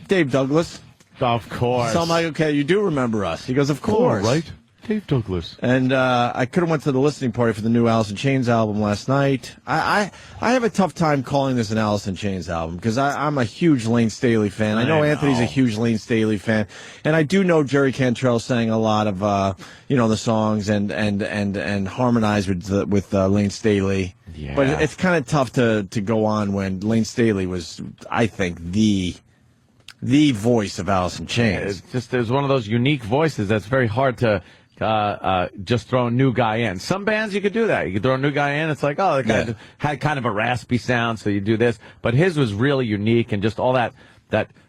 Dave Douglas. Of course. So I'm like, okay, you do remember us. He goes, of course. Right. Dave Douglas. And I could have went to the listening party for the new Alice in Chains album last night. I have a tough time calling this an Alice in Chains album because I'm a huge Lane Staley fan. I know Anthony's a huge Lane Staley fan, and I do know Jerry Cantrell sang a lot of the songs and harmonized with Lane Staley. Yeah. But it's kind of tough to go on when Lane Staley was, I think, the voice of Alice in Chains. It's just there's one of those unique voices that's very hard to just throw a new guy in. Some bands you could do that. You could throw a new guy in. It's like, oh, the guy had kind of a raspy sound, so you do this. But his was really unique, and just all that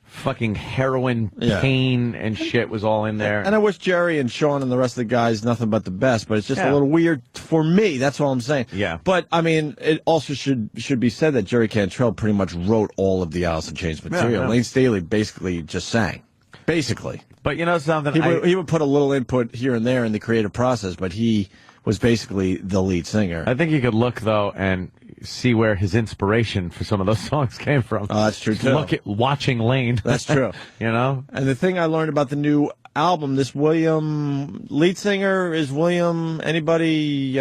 fucking heroin pain and shit was all in there. And I wish Jerry and Sean and the rest of the guys nothing but the best, but it's just a little weird for me. That's all I'm saying. Yeah. But, I mean, it also should be said that Jerry Cantrell pretty much wrote all of the Alice in Chains material. Yeah. Lane Staley basically just sang. Basically. But you know something? He would put a little input here and there in the creative process, but he was basically the lead singer. I think you could look, though, and see where his inspiration for some of those songs came from. Oh, that's true, too. Look at Watching Lane. That's true. You know? And the thing I learned about the new album, this William lead singer is William, anybody,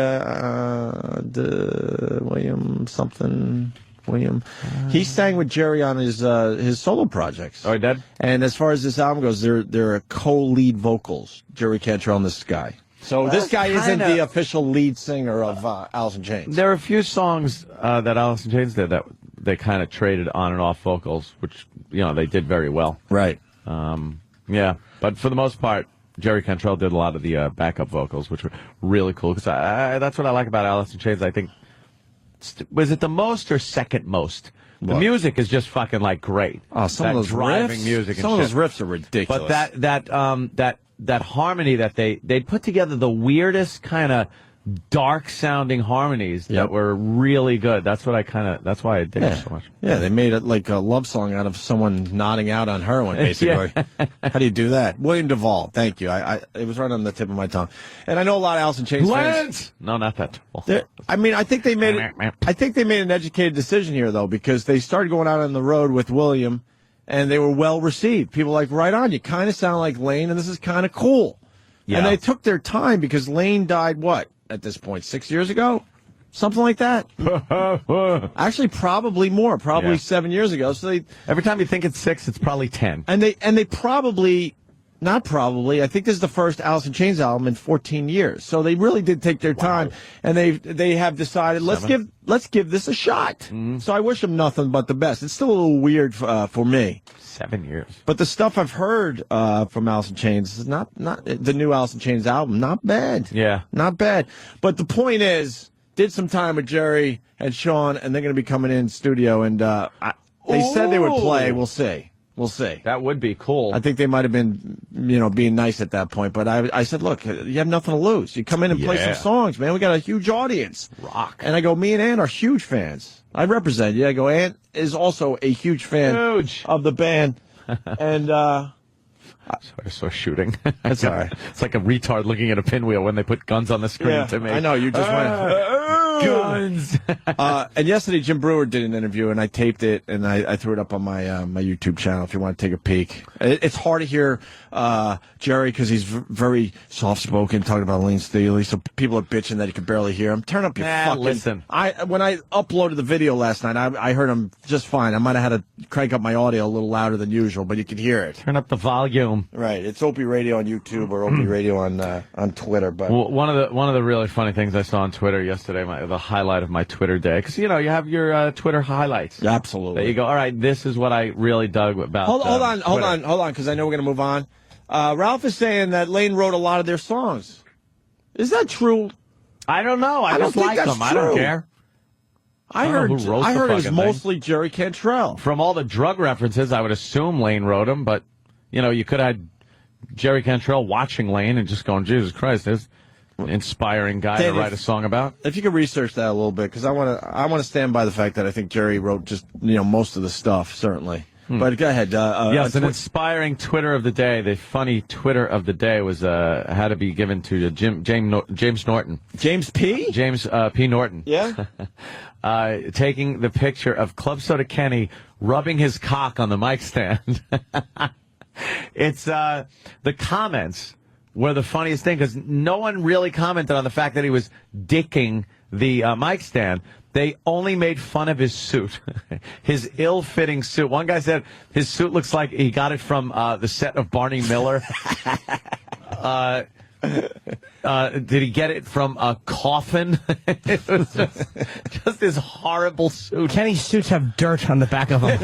William something... William. He sang with Jerry on his solo projects. Oh, he did? And as far as this album goes, they're co-lead vocals, Jerry Cantrell and this guy. So this guy isn't the official lead singer of Alice in Chains. There are a few songs that Alice in Chains did that they kind of traded on and off vocals, which, they did very well. Right. Yeah. But for the most part, Jerry Cantrell did a lot of the backup vocals, which were really cool. Because that's what I like about Alice in Chains. I think, was it the most or second most? The music is just fucking great. Oh, some of those driving riffs, music. And some of those riffs are ridiculous. But that harmony that they put together, the weirdest kind of dark sounding harmonies that were really good. That's why I dig it so much. Yeah, they made it like a love song out of someone nodding out on heroin, basically. How do you do that? William Duvall, thank you. It was right on the tip of my tongue. And I know a lot of Alice in Chains fans. No, not that. I think they made an educated decision here, though, because they started going out on the road with William, and they were well received. People were like, right on, you kind of sound like Lane, and this is kind of cool. Yeah. And they took their time because Lane died, at this point, 6 years ago? Something like that. Actually, probably more. Probably 7 years ago. So every time you think it's 6, it's probably 10. And they probably, not probably, I think this is the first Alice in Chains album in 14 years. So they really did take their time, and they have decided let's give this a shot. Mm-hmm. So I wish them nothing but the best. It's still a little weird for me. 7 years. But the stuff I've heard from Alice in Chains is not the new Alice in Chains album. Not bad. Yeah. Not bad. But the point is, did some time with Jerry and Sean, and they're going to be coming in studio, and they said they would play. We'll see. We'll see. That would be cool. I think they might have been, being nice at that point. But I said, look, you have nothing to lose. You come in and play some songs, man. We got a huge audience. Rock. And I go, me and Ann are huge fans. I represent you. I go, Ann is also a huge fan of the band. And, so shooting. That's all right. It's like a retard looking at a pinwheel when they put guns on the screen to me. I know, you just went, guns. And yesterday, Jim Brewer did an interview, and I taped it, and I threw it up on my YouTube channel if you want to take a peek. It's hard to hear Jerry because he's very soft-spoken, talking about Lane Staley, so people are bitching that he can barely hear him. Turn up your fucking... Listen. When I uploaded the video last night, I heard him just fine. I might have had to crank up my audio a little louder than usual, but you could hear it. Turn up the volume. Right. It's Opie Radio on YouTube or Opie Radio on Twitter. But one of the really funny things I saw on Twitter yesterday, the highlight of my Twitter day, because you have your Twitter highlights. Absolutely. There you go. All right, this is what I really dug about. Hold on, because I know we're going to move on. Ralph is saying that Lane wrote a lot of their songs. Is that true? I don't know. I just like them. I don't care. I heard it was mostly Jerry Cantrell. From all the drug references, I would assume Lane wrote them, but, you could have had Jerry Cantrell watching Lane and just going, Jesus Christ, there's an inspiring guy to write a song about. If you could research that a little bit, because I want to stand by the fact that I think Jerry wrote just, most of the stuff, certainly. But go ahead. Yes, an inspiring Twitter of the day. The funny Twitter of the day was had to be given to James Norton. James P? James P. Norton. Yeah? Taking the picture of Club Soda Kenny rubbing his cock on the mic stand. It's the comments were the funniest thing because no one really commented on the fact that he was dicking the mic stand. They only made fun of his suit, his ill-fitting suit. One guy said his suit looks like he got it from the set of Barney Miller. Did he get it from a coffin? It was just this horrible suit. Kenny's suits have dirt on the back of them.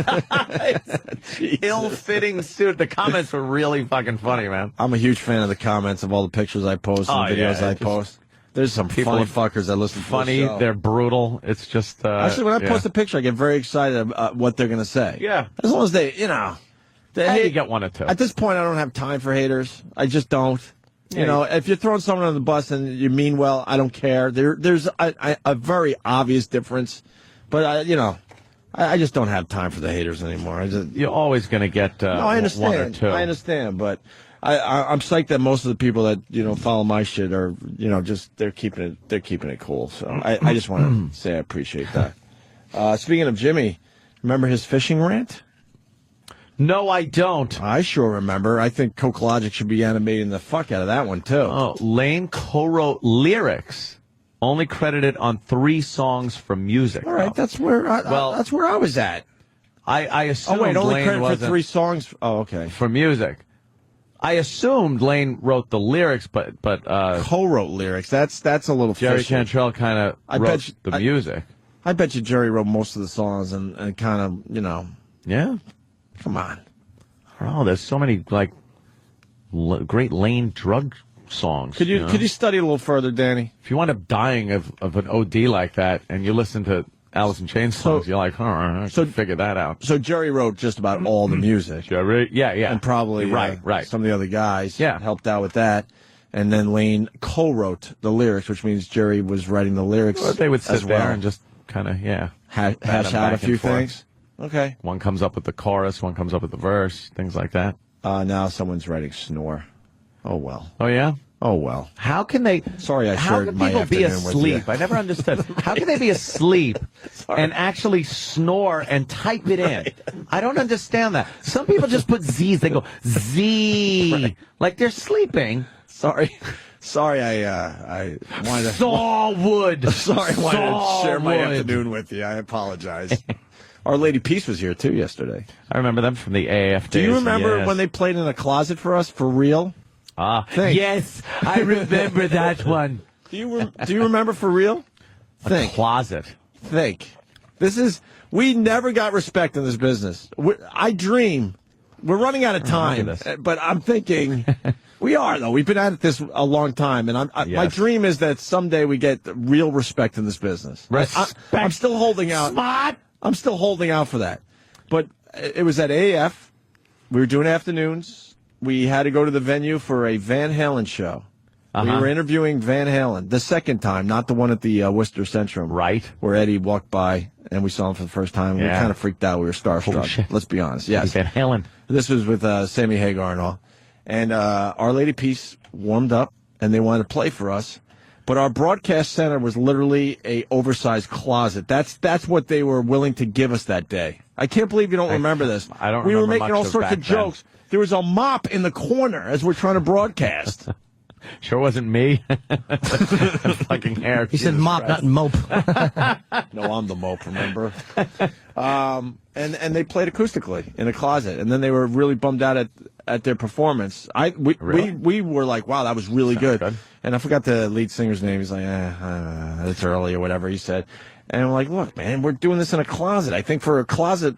Ill-fitting suit. The comments were really fucking funny, man. I'm a huge fan of the comments of all the pictures I post and videos I post. There's some funny fuckers that listen to the show. They're brutal. It's just... Actually, when I post a picture, I get very excited about what they're going to say. Yeah. As long as they, you get one or two. At this point, I don't have time for haters. I just don't. If you're throwing someone on the bus and you mean well, I don't care. There's a very obvious difference. But, I just don't have time for the haters anymore. You're always going to get I understand. one or two. I understand, but... I'm psyched that most of the people that follow my shit are just they're keeping it cool. So I just want to say I appreciate that. Speaking of Jimmy, remember his fishing rant? No, I don't. I sure remember. I think Coke Logic should be animating the fuck out of that one too. Oh, Lane co-wrote lyrics, only credited on 3 songs from music. All right, that's where I was at. I assumed only Lane credit for 3 songs. Oh, okay. For music. I assumed Lane wrote the lyrics, but co-wrote lyrics. That's a little Jerry fishy. Cantrell kind of wrote the music. I bet you Jerry wrote most of the songs and kind of Yeah. Come on. Oh, there's so many great Lane drug songs. Could you study a little further, Danny? If you wind up dying of an OD like that, and you listen to Alice in Chains songs, you're like, I should figure that out. So Jerry wrote just about all the music. Jerry, yeah, and probably right. Some of the other guys helped out with that, and then Lane co-wrote the lyrics, which means Jerry was writing the lyrics. Well, they would sit there and just kind of hash out a few things. Okay, one comes up with the chorus, one comes up with the verse, things like that. Now someone's writing Snore. Oh well. Oh yeah. Oh, well. How can they... Sorry, how can people be asleep? I never understood. How can they be asleep and actually snore and type it in? Right. I don't understand that. Some people just put Z's. They go, Z. Right. Like they're sleeping. Sorry, I wanted to... Sawwood. Sorry, I wanted to share my afternoon with you. I apologize. Our Lady Peace was here, too, yesterday. I remember them from the AAF days. Do you remember when they played in a closet for us, for real? Yes, I remember that one. Do you remember for real? A closet. Think. We never got respect in this business. I dream. We're running out of time, but I'm thinking we are, though. We've been at this a long time, and my dream is that someday we get real respect in this business. I'm still holding out. Smart. I'm still holding out for that. But it was at AF. We were doing afternoons. We had to go to the venue for a Van Halen show. We were interviewing Van Halen the second time, not the one at the Worcester Centrum. Right. Where Eddie walked by and we saw him for the first time. We kind of freaked out. We were starstruck. Let's be honest. Yes. Van Halen. This was with Sammy Hagar and all. And Our Lady Peace warmed up and they wanted to play for us. But our broadcast center was literally a oversized closet. That's what they were willing to give us that day. I can't believe you don't remember this. I don't We remember were making all sorts of jokes. There was a mop in the corner as we're trying to broadcast. Sure wasn't me. Fucking hair. He said mop, not mope. No, I'm the mope, remember? And they played acoustically in a closet. And then they were really bummed out at their performance. We were like, wow, that was really good. And I forgot the lead singer's name. He's like, it's early or whatever he said. And I'm like, look, man, we're doing this in a closet. I think for a closet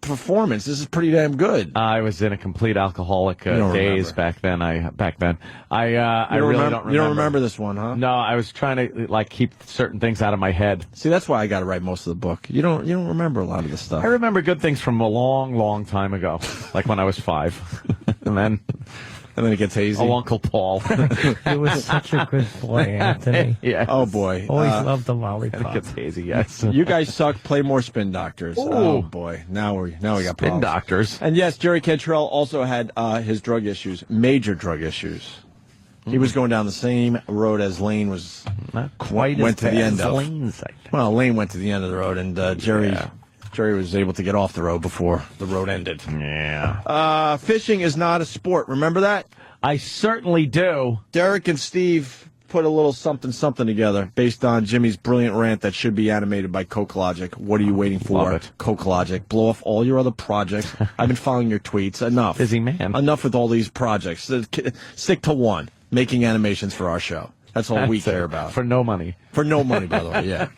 performance. This is pretty damn good. I was in a complete alcoholic daze back then. I really don't remember. You don't remember this one, huh? No, I was trying to keep certain things out of my head. See, that's why I got to write most of the book. You don't remember a lot of the stuff. I remember good things from a long, long time ago, like when I was 5, and then it gets hazy. Oh, Uncle Paul. He was such a good boy, Anthony. Yes. Oh boy. Always loved the lollipop. And it gets hazy. Yes. You guys suck. Play more Spin Doctors. Ooh. Oh boy. Now we got Spin problems. Doctors. And yes, Jerry Cantrell also had his drug issues, major drug issues. He was going down the same road as Lane was. Not quite went to the end of. Lane's, I think. Well, Lane went to the end of the road, and Jerry was able to get off the road before the road ended. Yeah. Fishing is not a sport. Remember that? I certainly do. Derek and Steve put a little something together based on Jimmy's brilliant rant that should be animated by Coke Logic. What are you waiting for? Love it. Coke Logic. Blow off all your other projects. I've been following your tweets. Enough. Busy man. Enough with all these projects. Stick to one. Making animations for our show. That's all we care about. For no money. For no money, by the way, yeah.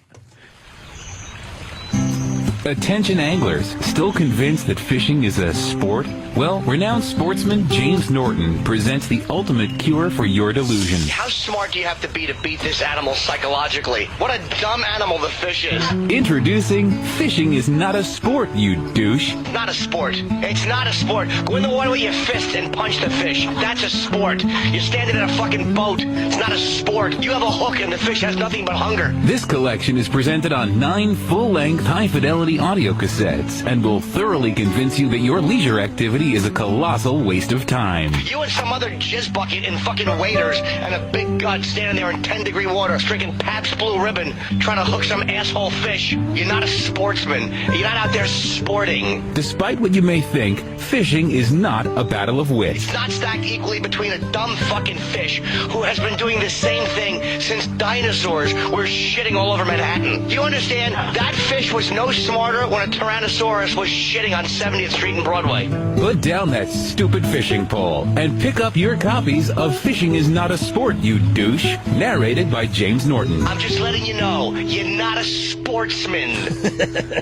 Attention anglers, still convinced that fishing is a sport? Well, renowned sportsman James Norton presents the ultimate cure for your delusion. How smart do you have to be beat this animal psychologically? What a dumb animal the fish is. Introducing Fishing is Not a Sport, you douche. Not a sport. It's not a sport. Go in the water with your fist and punch the fish. That's a sport. You're standing in a fucking boat. It's not a sport. You have a hook and the fish has nothing but hunger. This collection is presented on 9 full-length, high-fidelity audio cassettes and will thoroughly convince you that your leisure activity is a colossal waste of time. You and some other jizz bucket in fucking waders and a big gut standing there in 10-degree water drinking Pabst Blue Ribbon trying to hook some asshole fish. You're not a sportsman. You're not out there sporting. Despite what you may think, fishing is not a battle of wits. It's not stacked equally between a dumb fucking fish who has been doing the same thing since dinosaurs were shitting all over Manhattan. Do you understand? That fish was no smarter when a Tyrannosaurus was shitting on 70th Street and Broadway. Put down that stupid fishing pole and pick up your copies of Fishing is Not a Sport, you douche, narrated by James Norton. I'm just letting you know, you're not a sportsman.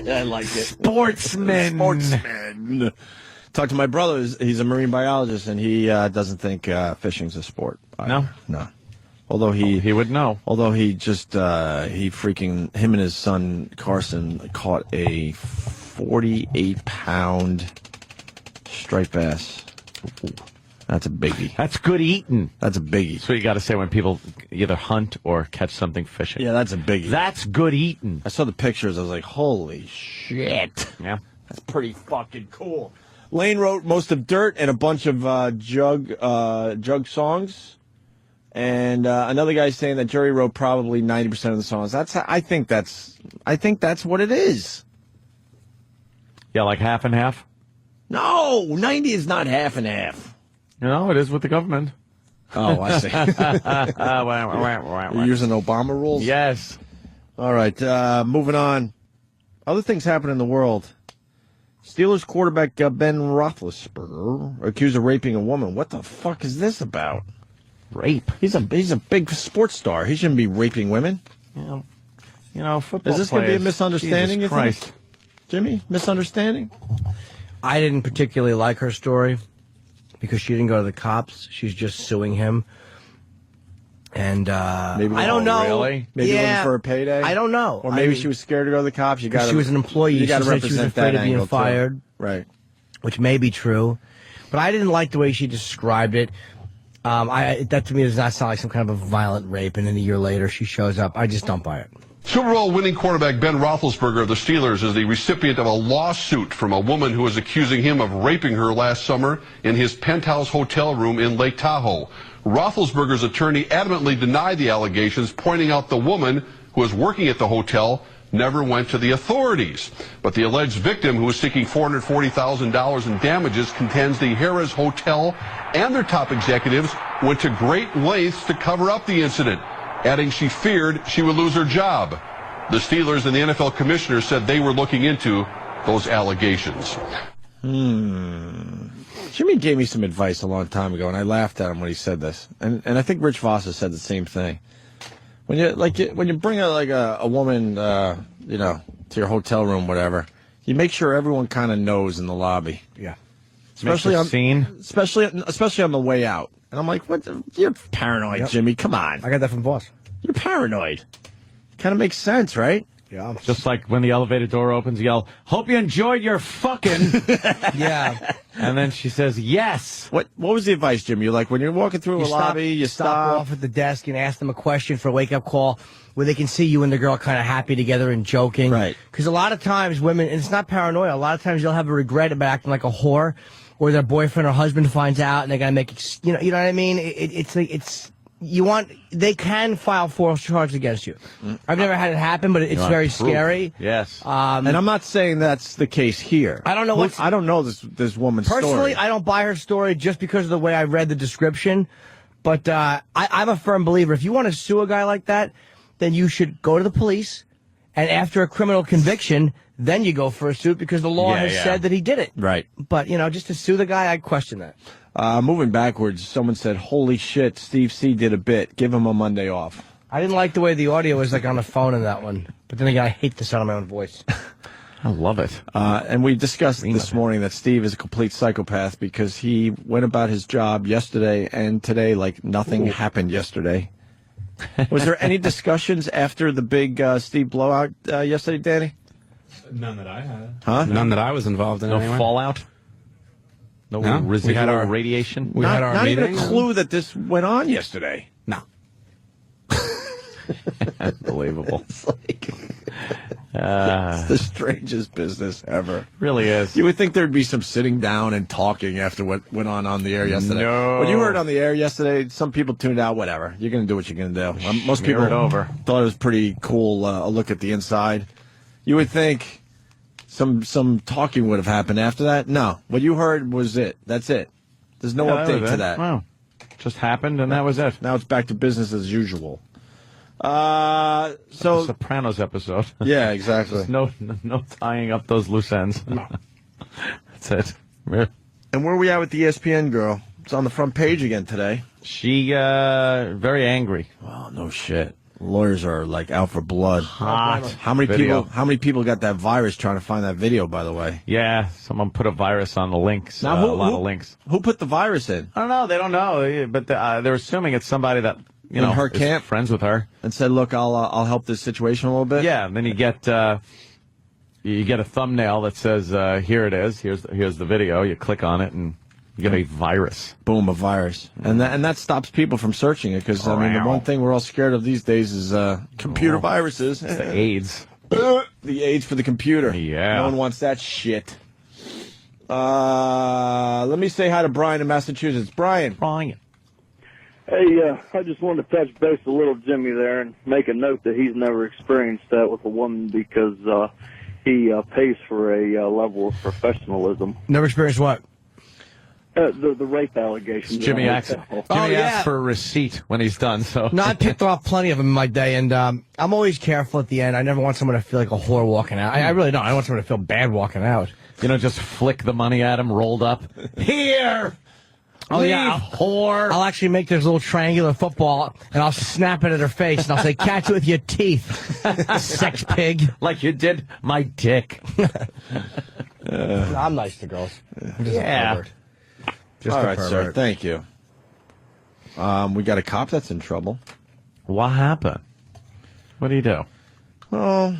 I like it. Sportsman. Talk to my brother. He's a marine biologist, and he doesn't think fishing's a sport. No? No. Although he would know. Although he just, him and his son Carson caught a 48-pound striped bass. That's a biggie. That's good eating. That's a biggie. That's what you got to say when people either hunt or catch something fishing. Yeah, that's a biggie. That's good eating. I saw the pictures. I was like, holy shit. Yeah. That's pretty fucking cool. Lane wrote most of Dirt and a bunch of jug songs. And another guy saying that Jerry wrote probably 90% of the songs. I think that's what it is. Yeah, like half and half? No, 90 is not half and half. No, it is with the government. Oh, I see. You're using Obama rules? Yes. All right, moving on. Other things happen in the world. Steelers quarterback Ben Roethlisberger accused of raping a woman. What the fuck is this about? Rape. He's a big sports star. He shouldn't be raping women. You know, football Is this going to be a players, misunderstanding, Jesus you think? Christ. Jimmy, misunderstanding? I didn't particularly like her story because she didn't go to the cops. She's just suing him. And maybe I don't know. Really? Maybe looking for a payday? I don't know. Or maybe she was scared to go to the cops. You got she was an employee. You got to she said she was represent afraid that of being angle, fired. too. Right. Which may be true. But I didn't like the way she described it. That to me does not sound like some kind of a violent rape, and then a year later she shows up. I just don't buy it. Super Bowl winning quarterback Ben Roethlisberger of the Steelers is the recipient of a lawsuit from a woman who was accusing him of raping her last summer in his penthouse hotel room in Lake Tahoe. Roethlisberger's attorney adamantly denied the allegations, pointing out the woman who was working at the hotel never went to the authorities. But the alleged victim, who was seeking $440,000 in damages, contends the Harrah's Hotel and their top executives went to great lengths to cover up the incident, adding she feared she would lose her job. The Steelers and the NFL commissioner said they were looking into those allegations. Jimmy gave me some advice a long time ago, and I laughed at him when he said this. And I think Rich Voss has said the same thing. When you bring a woman, to your hotel room, whatever, You make sure everyone kind of knows in the lobby. Yeah. Especially on scene. Especially on the way out. And I'm like, what? You're paranoid, Jimmy. Come on. I got that from boss. You're paranoid. Kind of makes sense, right? Yeah. Just like when the elevator door opens, yell, "Hope you enjoyed your fucking." Yeah. And then she says, "Yes." What was the advice, Jimmy? You're like, when you're walking through a lobby, you stop off at the desk and ask them a question for a wake-up call where they can see you and the girl kind of happy together and joking. Right. Because a lot of times women, and it's not paranoia, a lot of times they'll have a regret about acting like a whore, or their boyfriend or husband finds out and they're going to make, you know what I mean? They can file false charges against you. I've never had it happen, but it's very scary. Yes. And I'm not saying that's the case here. I don't know I don't know this woman's Personally, story. I don't buy her story just because of the way I read the description. But I'm a firm believer. If you want to sue a guy like that, then you should go to the police. And after a criminal conviction, then you go for a suit because the law has said that he did it. Right. But, just to sue the guy, I question that. Moving backwards, someone said, "Holy shit, Steve C did a bit. Give him a Monday off." I didn't like the way the audio was like on the phone in that one. But then again, I hate the sound of my own voice. I love it. And we discussed this morning that Steve is a complete psychopath because he went about his job yesterday and today like nothing happened yesterday. Was there any discussions after the big Steve blowout yesterday, Danny? None that I had. Huh? None that I was involved in. No anyway. Fallout? No residual radiation? We had our not meeting. even a clue that this went on yesterday. No. Unbelievable. It's like it's the strangest business ever. Really is. You would think there'd be some sitting down and talking after what went on the air yesterday. No. What you heard on the air yesterday, some people tuned out. Whatever. You're going to do what you're going to do. Most people thought it was pretty cool. A look at the inside. You would think some talking would have happened after that. No. What you heard was it. That's it. There's no update to that. Wow. Just happened, and that was it. Now it's back to business as usual. So the Sopranos episode. Yeah, exactly. No tying up those loose ends. No. That's it. Yeah. And where are we at with the ESPN girl? It's on the front page again today. She very angry. Well, no shit. Lawyers are like out for blood. Hot. How many Video. people got that virus trying to find that video, by the way? Yeah, someone put a virus on the links. Now, a lot of links. Who put the virus in? I don't know. They don't know, but they're assuming it's somebody that in her is camp, friends with her, and said, "Look, I'll help this situation a little bit." Yeah, and then you get a thumbnail that says, "Here it is. Here's the video." You click on it and you get a virus. Boom, a virus, and that stops people from searching it because I mean the one thing we're all scared of these days is computer viruses. It's the AIDS. The AIDS for the computer. Yeah, no one wants that shit. Let me say hi to Brian in Massachusetts. Brian. Hey, I just wanted to touch base a little Jimmy there and make a note that he's never experienced that with a woman because he pays for a level of professionalism. Never experienced what? The rape allegations. Jimmy asks for a receipt when he's done. So no, I picked off plenty of them in my day, and I'm always careful at the end. I never want someone to feel like a whore walking out. I really don't. I don't want someone to feel bad walking out. Just flick the money at him, rolled up. Here! Oh, yeah. Whore. I'll actually make this little triangular football, and I'll snap it at her face, and I'll say, catch it with your teeth, sex pig. Like you did my dick. I'm nice to girls. I'm just a pervert. All right, sir. Thank you. We got a cop that's in trouble. What happened? What did he do? Well,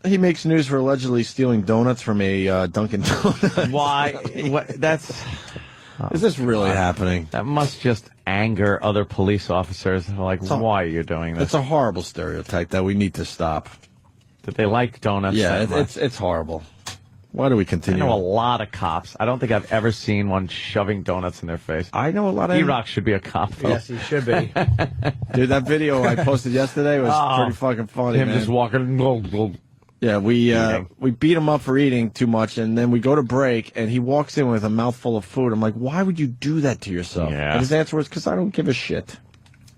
he makes news for allegedly stealing donuts from a Dunkin' Donuts. Why? Is this really happening? That must just anger other police officers. They're like, why are you doing this? It's a horrible stereotype that we need to stop. That they like donuts. Yeah, it's horrible. Why do we continue? I know a lot of cops. I don't think I've ever seen one shoving donuts in their face. I know a lot of... E-Rock should be a cop, though. Yes, he should be. Dude, that video I posted yesterday was pretty fucking funny, Him man. just walking... Yeah, we beat him up for eating too much, and then we go to break, and he walks in with a mouthful of food. I'm like, why would you do that to yourself? Yeah. And his answer was, because I don't give a shit.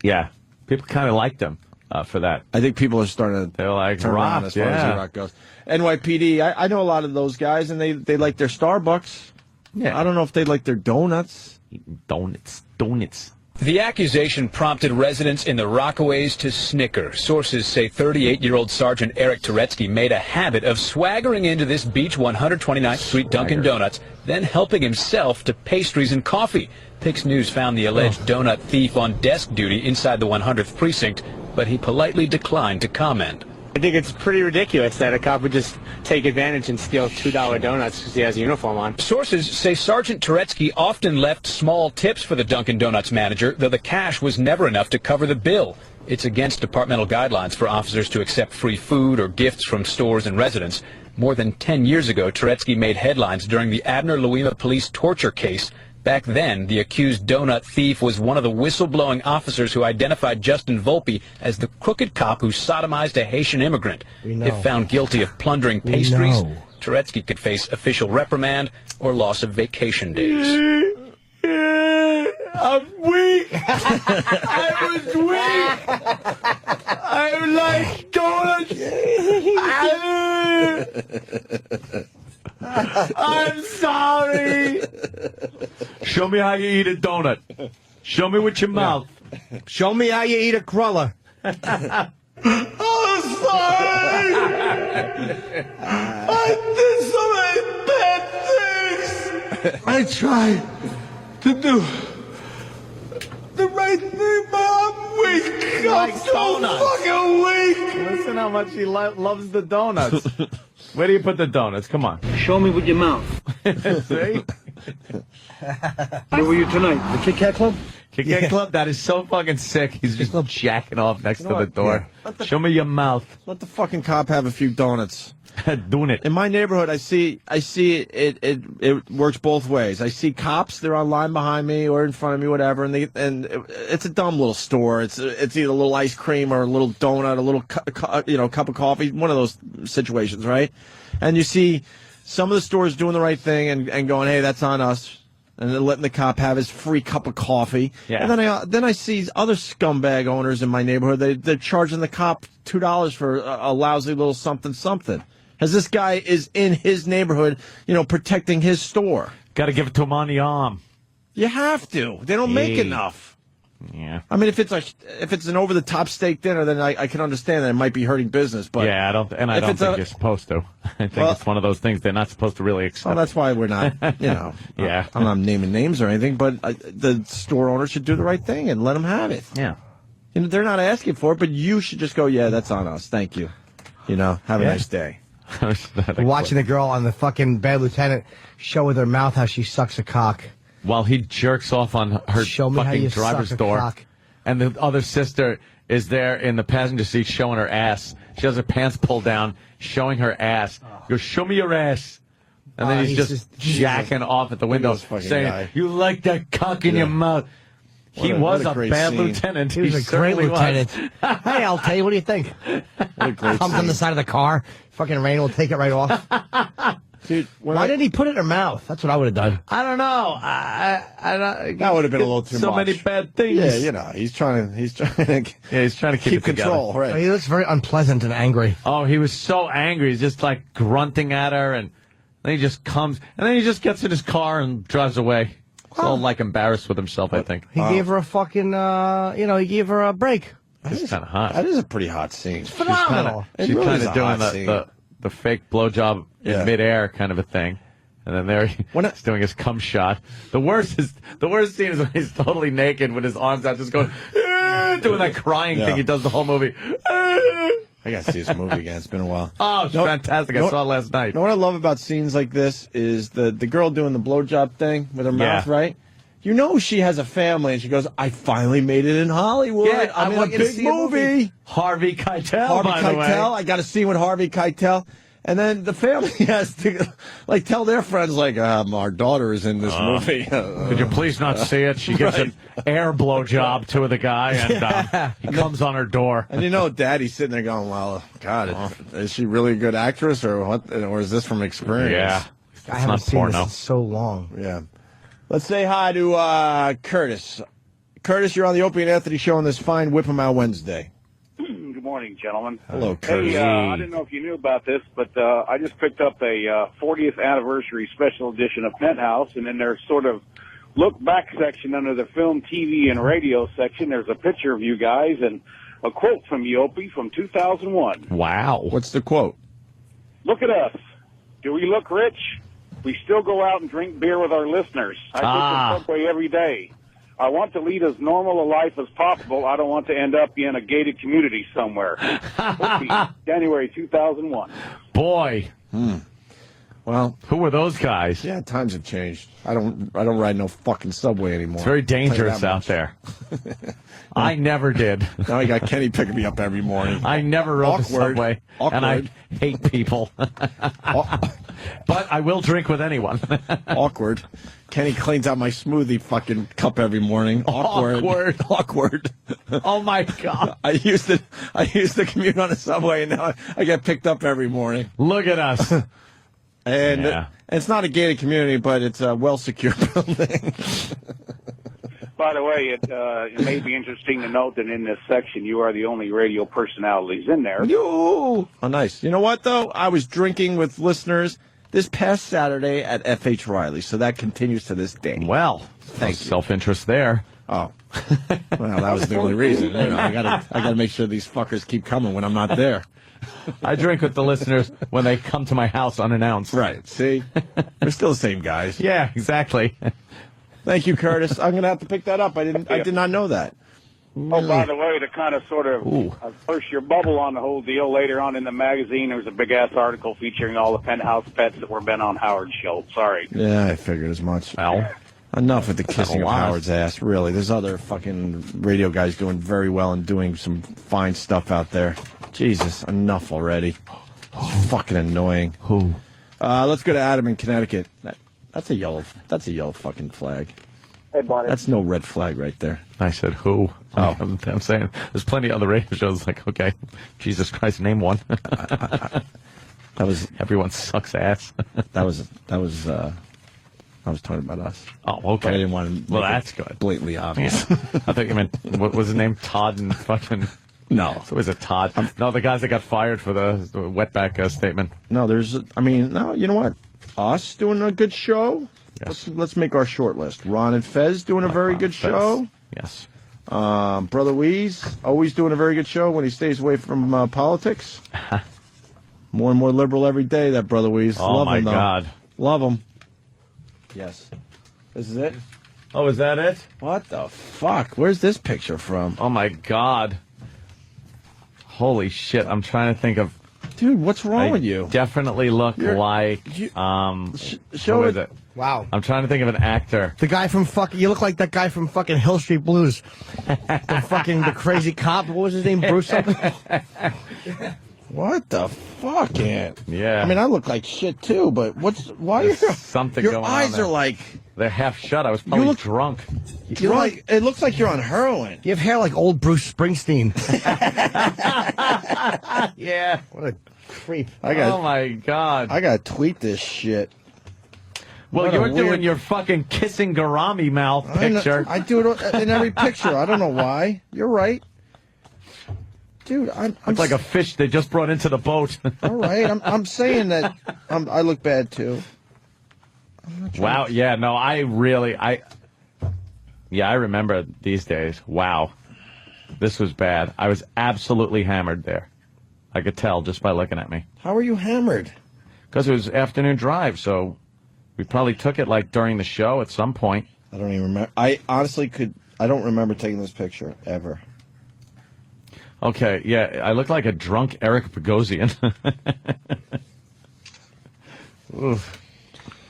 Yeah. People kind of liked him for that. I think people are starting to They're like, turn around as far as E-Rock goes. NYPD, I know a lot of those guys, and they like their Starbucks. Yeah. I don't know if they like their donuts. Donuts. The accusation prompted residents in the Rockaways to snicker. Sources say 38-year-old Sergeant Eric Turetsky made a habit of swaggering into this Beach 129th Street Dunkin' Donuts, then helping himself to pastries and coffee. Pix News found the alleged donut thief on desk duty inside the 100th precinct, but he politely declined to comment. I think it's pretty ridiculous that a cop would just take advantage and steal $2 donuts because he has a uniform on. Sources say Sergeant Turetsky often left small tips for the Dunkin' Donuts manager, though the cash was never enough to cover the bill. It's against departmental guidelines for officers to accept free food or gifts from stores and residents. More than 10 years ago, Turetsky made headlines during the Abner-Louima police torture case. Back then, the accused donut thief was one of the whistleblowing officers who identified Justin Volpe as the crooked cop who sodomized a Haitian immigrant. If found guilty of plundering pastries, Turetsky could face official reprimand or loss of vacation days. I'm weak. I was weak. I like donuts. I'm sorry. Show me how you eat a donut. Show me with your mouth. Show me how you eat a cruller. I'm sorry. I did so many bad things. I tried to do the right thing, but I'm weak. I'm so fucking weak. Listen how much he loves the donuts. Where do you put the donuts? Come on. Show me with your mouth. See? Where were you tonight? The Kit Kat Club? Kit Kat Club? That is so fucking sick. He's just jacking off next to the door. Yeah. Show me your mouth. Let the fucking cop have a few donuts. Doing it. In my neighborhood, I see it works both ways. I see cops, they're on line behind me or in front of me, whatever, and it's a dumb little store. It's either a little ice cream or a little donut, a little cup of coffee, one of those situations, right? And you see some of the stores doing the right thing and going, hey, that's on us. And then letting the cop have his free cup of coffee. Yeah. And then I see other scumbag owners in my neighborhood. They're charging the cop $2 for a lousy little something. As this guy is in his neighborhood, protecting his store. Got to give it to him on the arm. You have to. They don't make enough. Yeah. I mean, if it's an over-the-top steak dinner, then I can understand that it might be hurting business. But yeah, I don't think you're supposed to. I think it's one of those things they're not supposed to really accept. Well, that's why we're not, Yeah. I'm not naming names or anything, but the store owner should do the right thing and let them have it. Yeah. They're not asking for it, but you should just go, yeah, that's on us. Thank you. Have a nice day. Watching the girl on the fucking Bad Lieutenant show with her mouth how she sucks a cock. While he jerks off on her fucking driver's door. And the other sister is there in the passenger seat showing her ass. She has her pants pulled down, showing her ass. Goes, show me your ass. And then he's just jacking off at the window, saying, you like that cock in your mouth. He was a bad lieutenant. He was a great lieutenant. Hey, I'll tell you, what do you think? Comes on the side of the car. Fucking rain will take it right off. Dude, why did he put it in her mouth? That's what I would have done. I don't know. That would have been a little too much. So many bad things. Yeah, he's trying to keep control. Right. He looks very unpleasant and angry. Oh, he was so angry. He's just like grunting at her, and then he just comes, and then he just gets in his car and drives away. He's all like embarrassed with himself, I think. He gave her a fucking, he gave her a break. It's kind of hot. That is a pretty hot scene. It's phenomenal. She's kind of doing the fake blowjob in midair kind of a thing. And then there he's doing his cum shot. The worst scene is when he's totally naked with his arms out, just going, doing that crying thing he does the whole movie. I got to see this movie again. It's been a while. Oh, it's fantastic. I saw it last night. You know what I love about scenes like this is the girl doing the blowjob thing with her mouth, right? She has a family, and she goes, I finally made it in Hollywood. Yeah, I'm in a big movie. Harvey Keitel, by the way. I got a scene with Harvey Keitel. And then the family has to, tell their friends, our daughter is in this movie. Could you please not see it? She gives an air blowjob to the guy, and he comes on her door. And Daddy's sitting there going, well, God, is she really a good actress, or what? Or is this from experience? Yeah. I haven't seen this in so long. Yeah. Let's say hi to Curtis. Curtis, you're on the Opie and Anthony show on this fine Whip 'em Out Wednesday. Good morning, gentlemen. Hello, Curtis. Hey, I didn't know if you knew about this, but I just picked up a 40th anniversary special edition of Penthouse, and in their sort of look back section under the film, TV, and radio section. There's a picture of you guys and a quote from you, Opie, from 2001. Wow. What's the quote? Look at us. Do we look rich? We still go out and drink beer with our listeners. I take the subway every day. I want to lead as normal a life as possible. I don't want to end up in a gated community somewhere. Opie, January 2001. Boy. Well, who were those guys? Yeah, times have changed. I don't ride no fucking subway anymore. It's very dangerous out there. I never did. Now I got Kenny picking me up every morning. I never rode the subway, and I hate people. But I will drink with anyone. Awkward. Kenny cleans out my smoothie fucking cup every morning. Awkward. Oh my God. I used to commute on a subway, and now I get picked up every morning. Look at us. And it's not a gated community, but it's a well-secured building. By the way, it may be interesting to note that in this section, you are the only radio personalities in there. Oh, nice. You know what, though? I was drinking with listeners this past Saturday at F.H. Riley, so that continues to this day. Well, thank you. Self-interest there. Oh. Well, that was the only reason. You know, I gotta make sure these fuckers keep coming when I'm not there. I drink with the listeners when they come to my house unannounced. Right. See? We're still the same guys. Yeah, exactly. Thank you, Curtis. I'm going to have to pick that up. I did not know that. Oh, by the way, to kind of sort of burst your bubble on the whole deal, later on in the magazine, there was a big-ass article featuring all the penthouse pets that were been on Howard's show. Sorry. Yeah, I figured as much. Well, enough with the kissing of Howard's ass, really. There's other fucking radio guys doing very well and doing some fine stuff out there. Jesus, enough already. It's fucking annoying. Who? Let's go to Adam in Connecticut. That's a yellow fucking flag. Hey, buddy. That's no red flag right there. I said who? Oh. I'm saying there's plenty of other radio shows like, okay, Jesus Christ, name one. That was everyone sucks ass. I was talking about us. Oh, okay. I didn't want to. Well, that's good. Blatantly obvious. Yeah. I thought you meant what was his name? Todd and fucking. No. So is it Todd? No, the guys that got fired for the wetback statement. No, no, you know what? Us doing a good show. Yes. Let's make our short list. Ron and Fez doing a very good show. Yes. Brother Weeze always doing a very good show when he stays away from politics. More and more liberal every day, that Brother Weeze. Oh, Love my him, though. God. Love him. Yes. This is it? Oh, is that it? What the fuck? Where's this picture from? Oh, my God. Holy shit. I'm trying to think of... Dude, what's wrong with you? Definitely look like... show who is it? Wow. I'm trying to think of an actor. The guy from you look like that guy from fucking Hill Street Blues. the crazy cop. What was his name? Bruce something? What the fuck, Ant? Yeah. I mean, I look like shit too, but why There's something your going on eyes there. are like... They're half shut. I was probably drunk. You're like, it looks like you're on heroin. You have hair like old Bruce Springsteen. Yeah. What a creep. Oh, my God. I got to tweet this shit. Well, What a you're doing weird- your fucking kissing Garami mouth picture. I do it in every picture. I don't know why. You're right. Dude, I'm It's like a fish they just brought into the boat. all right. I'm saying that I look bad too. Wow. Yeah. No. I remember these days. Wow. This was bad. I was absolutely hammered there. I could tell just by looking at me. How are you hammered? Because it was afternoon drive, so we probably took it like during the show at some point. I don't even remember. I honestly I don't remember taking this picture ever. Okay, yeah, I look like a drunk Eric Bogosian. Oof.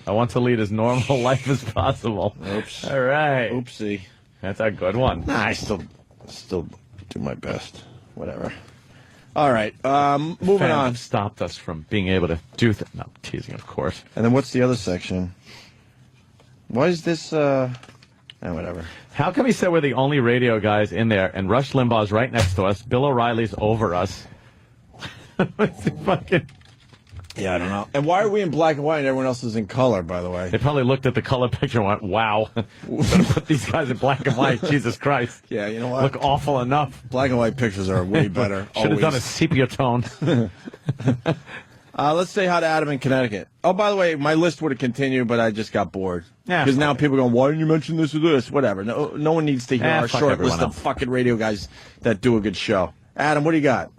I want to lead as normal life as possible. Oops. All right. Oopsie. That's a good one. Nah, I still do my best. Whatever. All right. Moving Fans on. have stopped us from being able to do that. No, teasing, of course. And then what's the other section? Why is this? Whatever. How come he said we're the only radio guys in there, and Rush Limbaugh's right next to us, Bill O'Reilly's over us? Fucking. Yeah, I don't know. And why are we in black and white and everyone else is in color, by the way? They probably looked at the color picture and went, wow, we're going to put these guys in black and white. Jesus Christ. Yeah, you know what? Look awful enough. Black and white pictures are way better. Should have done a sepia tone. Let's say hi to Adam in Connecticut. Oh, by the way, my list would have continued, but I just got bored. Yeah. Because now people are going, why didn't you mention this or this? Whatever. No one needs to hear our short list of fucking radio guys that do a good show. Adam, what do you got?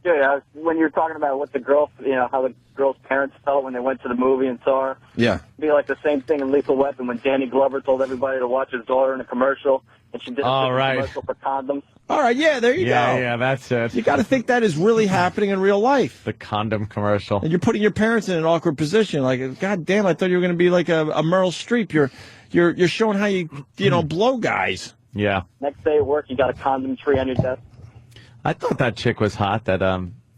Yeah, when you're talking about what the girl, how the girl's parents felt when they went to the movie and saw her. Yeah. It'd be like the same thing in Lethal Weapon when Danny Glover told everybody to watch his daughter in a commercial, and she did a commercial for condoms. All right, yeah, there you go. Yeah, that's it. You got to think that is really happening in real life. The condom commercial. And you're putting your parents in an awkward position. Like, God damn, I thought you were going to be like a Meryl Streep. You're showing how you blow guys. Yeah. Next day at work, you got a condom tree on your desk. I thought that chick was hot, that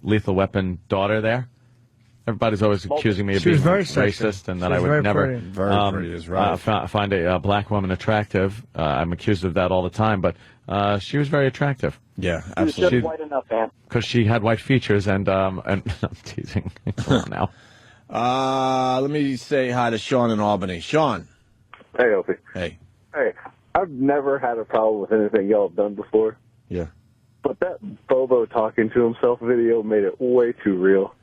Lethal Weapon daughter there. Everybody's always accusing me of being racist and that I would never find a black woman attractive. I'm accused of that all the time, but she was very attractive. Yeah, absolutely. She was just white enough, man. Because she had white features, and I'm teasing. Come on now. Let me say hi to Sean in Albany. Sean. Hey, Opie. Hey. Hey, I've never had a problem with anything y'all have done before. Yeah. But that Bobo talking to himself video made it way too real.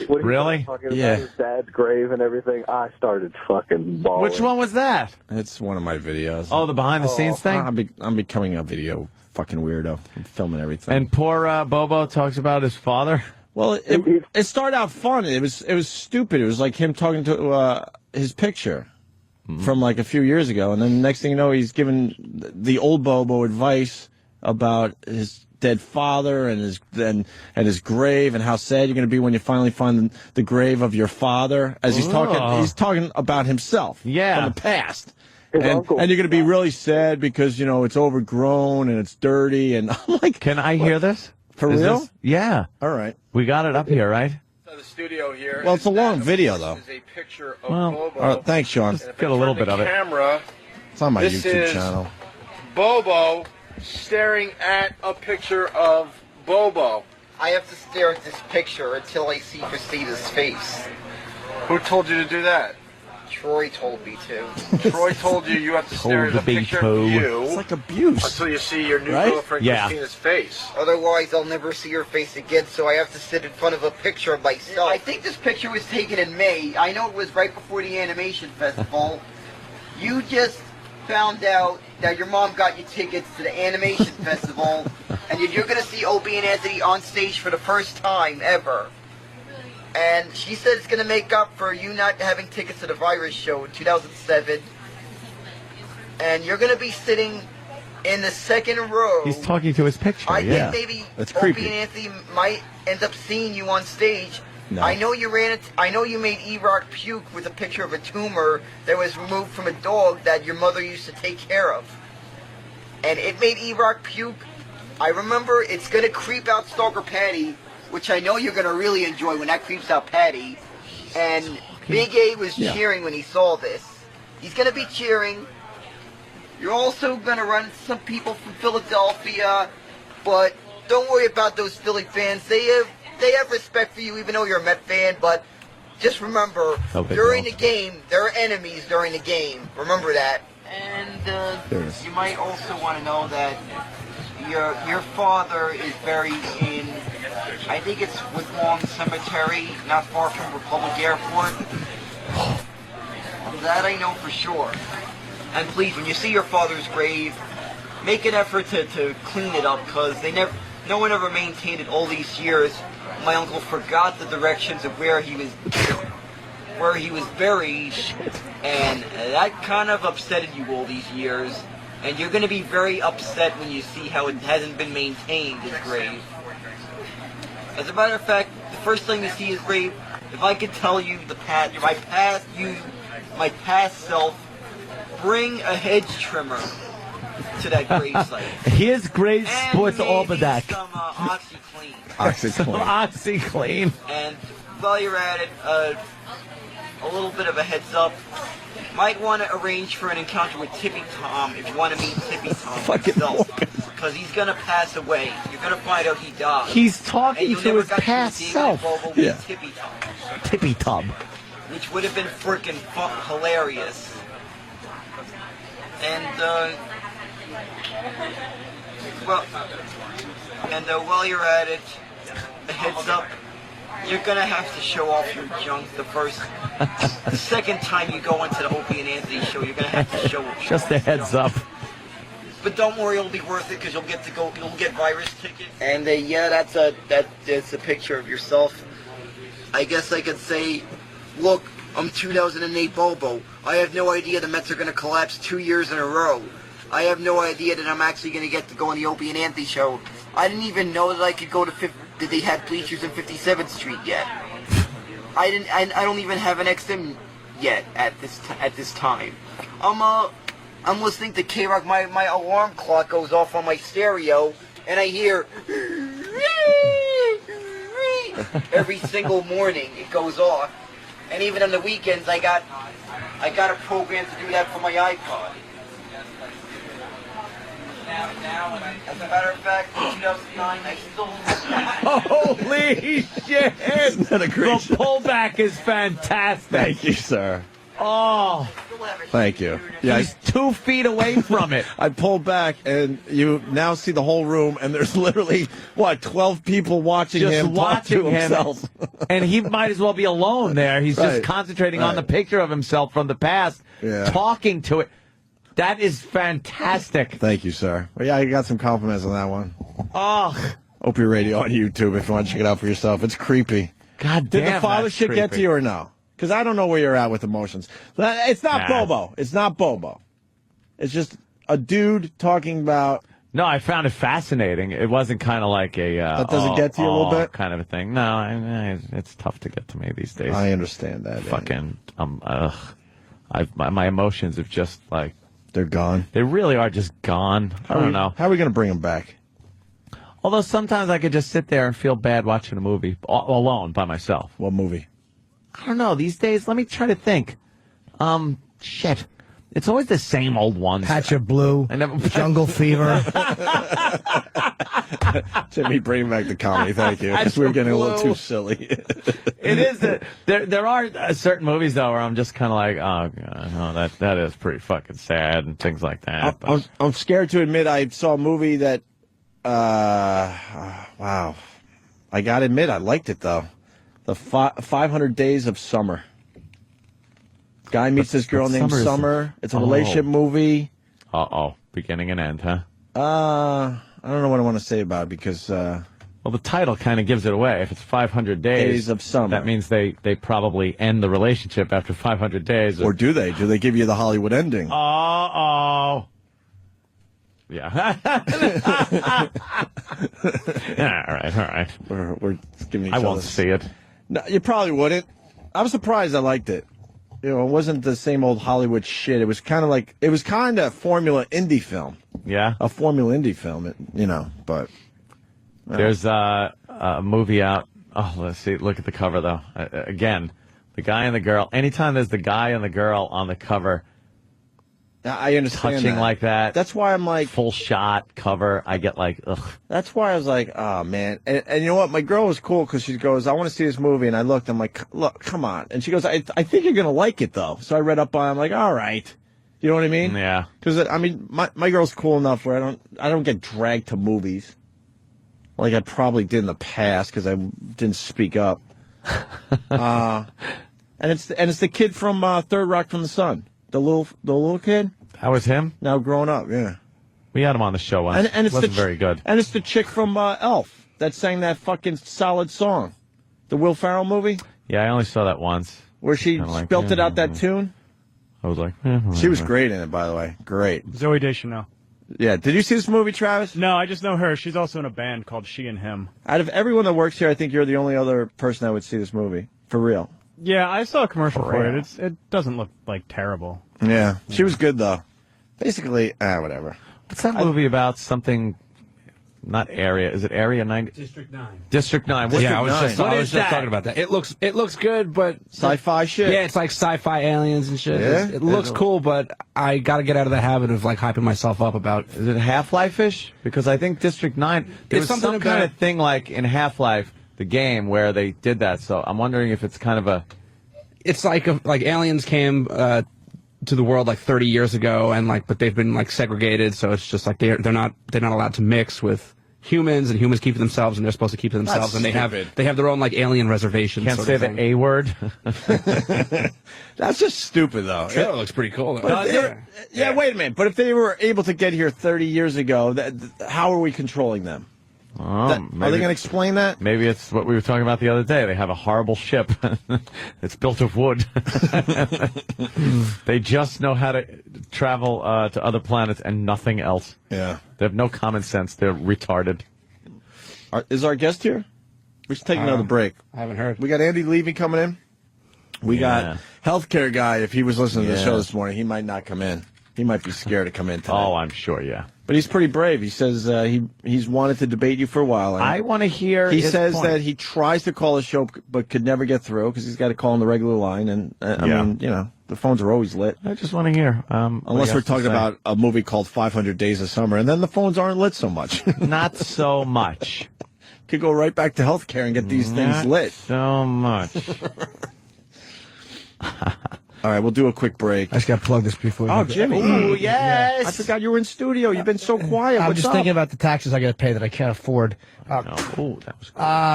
When he really? Talking about his dad's grave and everything, I started fucking bawling. Which one was that? It's one of my videos. Oh, the behind-the-scenes thing? I'm becoming a video fucking weirdo. I'm filming everything. And poor Bobo talks about his father? Well, it started out fun. It was stupid. It was like him talking to his picture from like a few years ago. And then the next thing you know, he's giving the old Bobo advice about his dead father and his grave and how sad you're going to be when you finally find the grave of your father. As he's talking about himself from the past. And you're going to be really sad because, it's overgrown and it's dirty. And I'm like, can I hear this? For real? Yeah. All right. We got it up here, right? The studio here. Well, it's a long video, though. This is a picture of Bobo. All right, thanks, Sean. Just get a little bit of it. Camera. It's on my This YouTube is channel. Bobo staring at a picture of Bobo. I have to stare at this picture until I see Christina's face. Who told you to do that? Troy told me to. Troy told you have to stare at a picture of you. It's like abuse. Until you see your new girlfriend Christina's face. Otherwise, I'll never see her face again, so I have to sit in front of a picture of myself. I think this picture was taken in May. I know it was right before the animation festival. You just found out that your mom got you tickets to the animation festival, and you're going to see Opie and Anthony on stage for the first time ever. And she said it's going to make up for you not having tickets to the Virus show in 2007. And you're going to be sitting in the second row. He's talking to his picture, I think maybe That's Opie creepy. and Anthony might end up seeing you on stage. No. I know you made E-Rock puke with a picture of a tumor that was removed from a dog that your mother used to take care of. And it made E-Rock puke. I remember it's going to creep out Stalker Patty, which I know you're going to really enjoy when that creeps out Patty. And Big A was cheering when he saw this. He's going to be cheering. You're also going to run some people from Philadelphia, but don't worry about those Philly fans. They have respect for you, even though you're a Met fan, but just remember, during the game, there are enemies during the game. Remember that. And you might also want to know that your father is buried in, I think it's Woodlawn Cemetery, not far from Republic Airport. That I know for sure. And please, when you see your father's grave, make an effort to clean it up, because no one ever maintained it all these years. My uncle forgot the directions of where he was buried, and that kind of upsetted you all these years. And you're going to be very upset when you see how it hasn't been maintained, his grave. As a matter of fact, the first time you see his grave, if I could tell you my past self, bring a hedge trimmer to that grave site. His grave sports almanac. Some OxyClean. OxyClean. And while you're at it, a little bit of a heads up. Might want to arrange for an encounter with Tippy Tom if you want to meet Tippy Tom himself. Because he's going to pass away. You're going to find out he died. He's talking to his past self. Tippy Tom. Tippy Tom. Which would have been freaking hilarious. And, while you're at it, a heads up. You're gonna have to show off your junk the second time you go into the Opie and Anthony show. You're gonna have to show. Just a heads up. But don't worry, it'll be worth it because you'll get virus tickets. And that's a picture of yourself. I guess I could say, look, I'm 2008 Bobo. I have no idea the Mets are gonna collapse 2 years in a row. I have no idea that I'm actually gonna get to go on the Opie and Anthony show. I didn't even know that I could go to that they had bleachers in 57th Street yet. I don't even have an XM yet at this time. I'm listening to K-Rock. My alarm clock goes off on my stereo, and I hear every single morning it goes off. And even on the weekends, I got a program to do that for my iPod. Now, as a matter of fact, in 2009, I still Holy shit! Isn't that a great The pullback is fantastic. Thank you, sir. Oh, thank you. Yeah, he's 2 feet away from it. I pulled back, and you now see the whole room, and there's literally 12 people watching just him watching talk to him, himself. and he might as well be alone there. He's just concentrating on the picture of himself from the past, talking to it. That is fantastic. Thank you, sir. Well, yeah, I got some compliments on that one. Oh, Opie Radio on YouTube if you want to check it out for yourself. It's creepy. God damn. Did the father shit get to you or no? Because I don't know where you're at with emotions. It's not Bobo. It's not Bobo. It's just a dude talking about... No, I found it fascinating. It wasn't kind of like a... that doesn't get to you a little bit? Kind of a thing. No, it's tough to get to me these days. I understand that. Fucking... my emotions have just, like... They're gone? They really are just gone. I don't know. How are we going to bring them back? Although sometimes I could just sit there and feel bad watching a movie alone by myself. What movie? I don't know. These days, let me try to think. Shit. It's always the same old ones. Patch of Blue, Jungle Fever. Jimmy, bring back the comedy. Thank you. Because we're getting a little too silly. It is. There are certain movies, though, where I'm just kind of like, oh, God, no, that is pretty fucking sad and things like that. I'm scared to admit I saw a movie that, wow. I got to admit, I liked it, though. The 500 Days of Summer. Guy meets this girl named Summer. It's a relationship movie. Beginning and end, huh? I don't know what I want to say about it because... well, the title kind of gives it away. If it's 500 days of summer, that means they probably end the relationship after 500 days. Or do they? Do they give you the Hollywood ending? Yeah. All right. We're giving each I other... won't see it. No, you probably wouldn't. I'm surprised I liked it. You know, it wasn't the same old Hollywood shit. It was kind of formula indie film. Yeah. A formula indie film, but... There's a movie out. Oh, let's see. Look at the cover, though. Again, the guy and the girl. Anytime there's the guy and the girl on the cover... I understand touching that. like that. That's why I'm like... Full shot cover. I get like, ugh. That's why I was like, oh, man. And you know what? My girl was cool because she goes, I want to see this movie. And I looked. I'm like, look, come on. And she goes, I think you're going to like it, though. So I read up on it. I'm like, all right. You know what I mean? Yeah. Because, I mean, my girl's cool enough where I don't get dragged to movies like I probably did in the past because I didn't speak up. And it's the kid from Third Rock from the Sun. The little kid. That was him? Now grown up, yeah. We had him on the show once. And it's wasn't very good. And it's the chick from Elf that sang that fucking solid song. The Will Ferrell movie. Yeah, I only saw that once. Where she belted out that tune. I was like... She was great in it, by the way. Great. Zooey Deschanel. Yeah. Did you see this movie, Travis? No, I just know her. She's also in a band called She and Him. Out of everyone that works here, I think you're the only other person that would see this movie. For real. Yeah, I saw a commercial for it. It doesn't look like terrible. Yeah. She was good, though. Basically, whatever. What's that movie about? Something, not Area. Is it Area 90? District 9. District 9. I was just talking about that. It looks good, but sci-fi shit. Yeah, it's like sci-fi aliens and shit. Yeah? It looks cool, but I got to get out of the habit of like hyping myself up about. Is it Half-Life-ish? Because I think District 9. There was some kind of thing like in Half-Life, the game, where they did that. So I'm wondering if it's kind of a. It's like aliens came to the world like 30 years ago, and but they've been like segregated, so it's just like they're not allowed to mix with humans and humans keep to themselves and they're supposed to keep to themselves, and they have their own like alien reservation. Can't say the A word. That's just stupid, though. Trailer looks pretty cool. Though. Wait a minute. But if they were able to get here 30 years ago, how are we controlling them? Are they going to explain that? Maybe it's what we were talking about the other day. They have a horrible ship. It's built of wood. They just know how to travel to other planets and nothing else. Yeah. They have no common sense. They're retarded. Is our guest here? We should take another break. I haven't heard. We got Andy Levy coming in. We got healthcare guy. If he was listening to the show this morning, he might not come in. He might be scared to come in today. Oh, I'm sure, yeah. But he's pretty brave. He says he's wanted to debate you for a while. I want to hear He his says point. that he tries to call a show but could never get through because he's got to call on the regular line. And, I mean, you know, the phones are always lit. I just want to hear. Unless we're talking about a movie called 500 Days of Summer, and then the phones aren't lit so much. Not so much. Could go right back to healthcare and get these things lit. So much. All right, we'll do a quick break. I just got to plug this before. Oh, Jimmy. Ooh, yes. I forgot you were in studio. You've been so quiet. I'm What's just up? thinking about the taxes I got to pay that I can't afford. That was cool.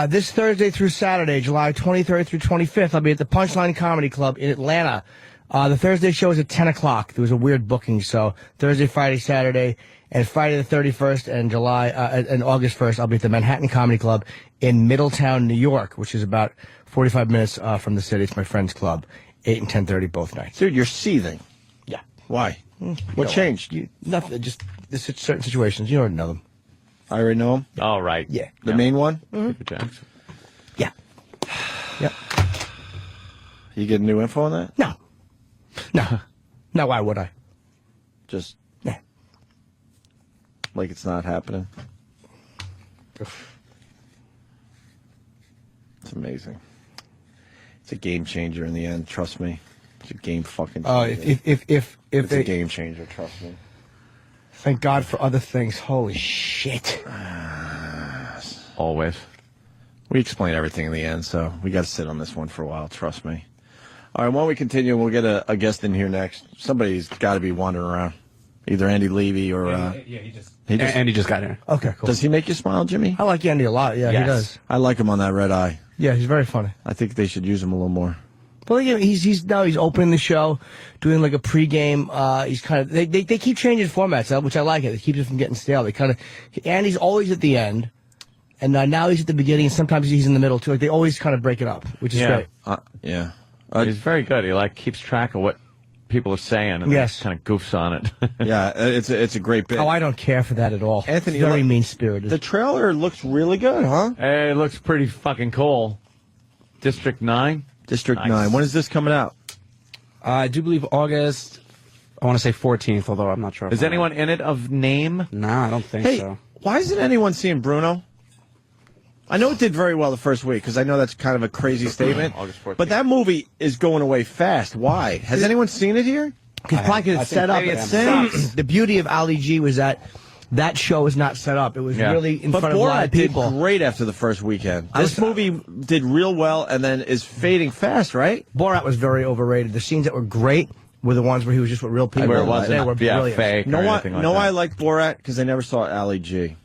This Thursday through Saturday, July 23rd through 25th, I'll be at the Punchline Comedy Club in Atlanta. The Thursday show is at 10 o'clock. There was a weird booking, so Thursday, Friday, Saturday, and Friday the 31st and August 1st, I'll be at the Manhattan Comedy Club in Middletown, New York, which is about 45 minutes from the city. It's my friend's club. 8 and 10:30 both nights. Dude, you're seething. Yeah. Why? What changed? Nothing. Just certain situations. You already know them. I already know them? All right. Yeah. The main one? Super Jackson. Yeah. Yep. You get new info on that? No. No. No, why would I? Just Yeah. like it's not happening. It's amazing. It's a game changer in the end. Trust me. It's a game fucking changer. If it's they, a game changer. Trust me. Thank God for other things. Holy shit. Always. We explain everything in the end, so we got to sit on this one for a while. Trust me. All right, while we continue, we'll get a guest in here next. Somebody's got to be wandering around. Either Andy Levy or... Andy just got here. Okay, cool. Does he make you smile, Jimmy? I like Andy a lot. Yeah, Yes. he does. I like him on that red eye. Yeah, he's very funny. I think they should use him a little more. Well, yeah, he's opening the show, doing like a pregame. He's kind of they keep changing formats, which I like it. It keeps it from getting stale. They kind of Andy's always at the end, and now he's at the beginning, and sometimes he's in the middle too. Like they always kind of break it up, which is great. He's very good. He keeps track of what people are saying and Yes. kind of goofs on it. Yeah, it's a great bit. Oh, I don't care for that at all. Anthony, It's very look, mean-spirited. The trailer looks really good, huh? Hey, it looks pretty fucking cool. District 9? District Nice. 9. When is this coming out? I do believe August, I want to say 14th, although I'm not sure. Is anyone in it of name? No, I don't think Hey, so. why isn't anyone seeing Bruno? I know it did very well the first week, because I know that's kind of a crazy statement. August 14th. But that movie is going away fast. Why? Has anyone seen it here? Probably because it's set up. maybe it sucks. The beauty of Ali G was that show was not set up. It was really in But front of a lot Borat of did people. great after the first weekend. This movie did real well and then is fading fast, right? Borat was very overrated. The scenes that were great were the ones where he was just with real people. Where it wasn't They were brilliant. fake or anything like that. I like Borat because I never saw Ali G.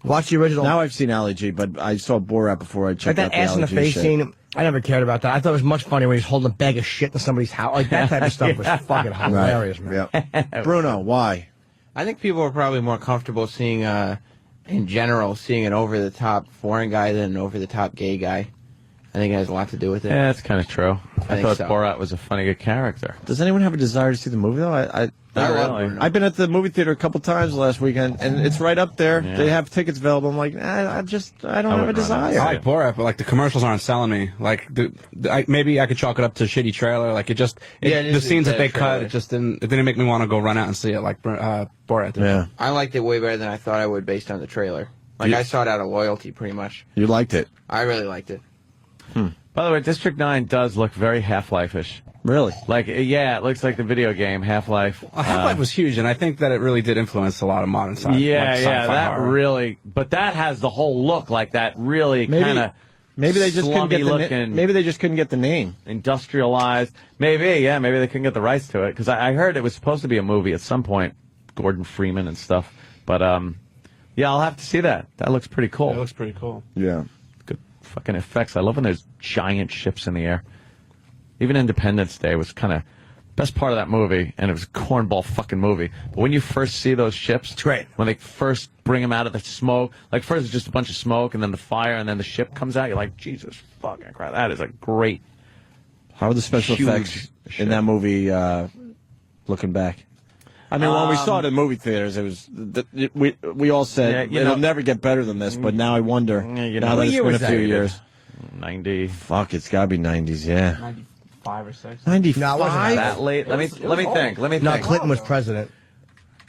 Watch the original. Now I've seen Ali G, but I saw Borat before I Like checked out that the ass in Ali the G face shit. scene. I never cared about that. I thought it was much funnier when he's holding a bag of shit in somebody's house. Like that type of stuff was fucking hilarious, man. Yeah. Bruno, why? I think people are probably more comfortable seeing, in general, seeing an over-the-top foreign guy than an over-the-top gay guy. I think it has a lot to do with it. Yeah, that's kind of true. I think thought so. Borat was a funny good character. Does anyone have a desire to see the movie, though? Not really. I've been at the movie theater a couple times last weekend, and it's right up there. Yeah. They have tickets available. I'm like, I don't have a desire. I like Borat, but like the commercials aren't selling me. Like maybe I could chalk it up to shitty trailer. Like it the scenes that they cut, it didn't make me want to go run out and see it like Borat did. Yeah. I liked it way better than I thought I would based on the trailer. Like, I saw it out of loyalty, pretty much. You liked it? I really liked it. By the way, District 9 does look very Half-Life-ish. Really? Like, yeah, it looks like the video game Half-Life. Half-Life was huge, and I think that it really did influence a lot of modern sci-fi. That horror. really. But that has the whole look like that really kind of. Maybe they just couldn't get looking. Maybe they just couldn't get the name industrialized. Maybe they couldn't get the rights to it because I heard it was supposed to be a movie at some point. Gordon Freeman and stuff, but Yeah, I'll have to see that. That looks pretty cool. It looks pretty cool. Yeah. Good fucking effects. I love when there's giant ships in the air. Even Independence Day was kind of best part of that movie, and it was a cornball fucking movie. But when you first see those ships, it's great. When they first bring them out of the smoke, like first it's just a bunch of smoke, and then the fire, and then the ship comes out. You're like, Jesus fucking Christ, that is a great. How are the special effects in that movie? Looking back, I mean, when we saw it in movie theaters, it was we all said it'll never get better than this. But now I wonder. Now that it's been a few years, 90. Fuck, it's got to be 90s. Yeah. 95 or 6. 95? No, it wasn't that late. Let me think. No, Clinton was president.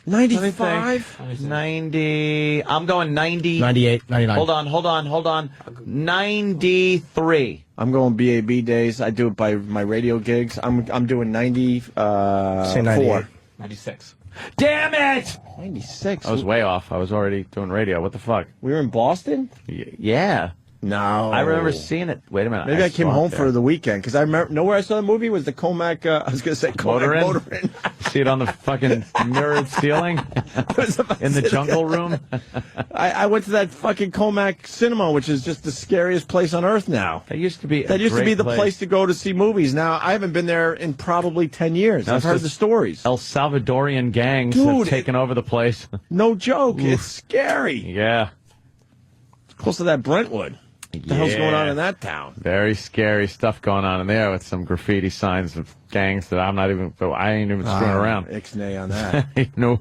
95? 90. I'm going 90. 98, 99. Hold on. 93. I'm going BAB days. I do it by my radio gigs. I'm doing 94. Say 98. 96. Damn it! 96. I was way off. I was already doing radio. What the fuck? We were in Boston? Yeah. No. I remember seeing it. Wait a minute. Maybe I came home for the weekend, because I remember, know where I saw the movie? Was the Comac, I was going to say Comac Motorin. See it on the fucking mirrored ceiling? In the jungle room? I went to that fucking Comac Cinema, which is just the scariest place on earth now. That used to be the place to go to see movies. Now, I haven't been there in probably 10 years. I've heard the stories. El Salvadorian gangs have taken over the place. No joke. It's scary. Yeah. It's close to that Brentwood. What the hell's going on in that town? Very scary stuff going on in there with some graffiti signs of gangs that I ain't even screwing around. Ixnay on that. No.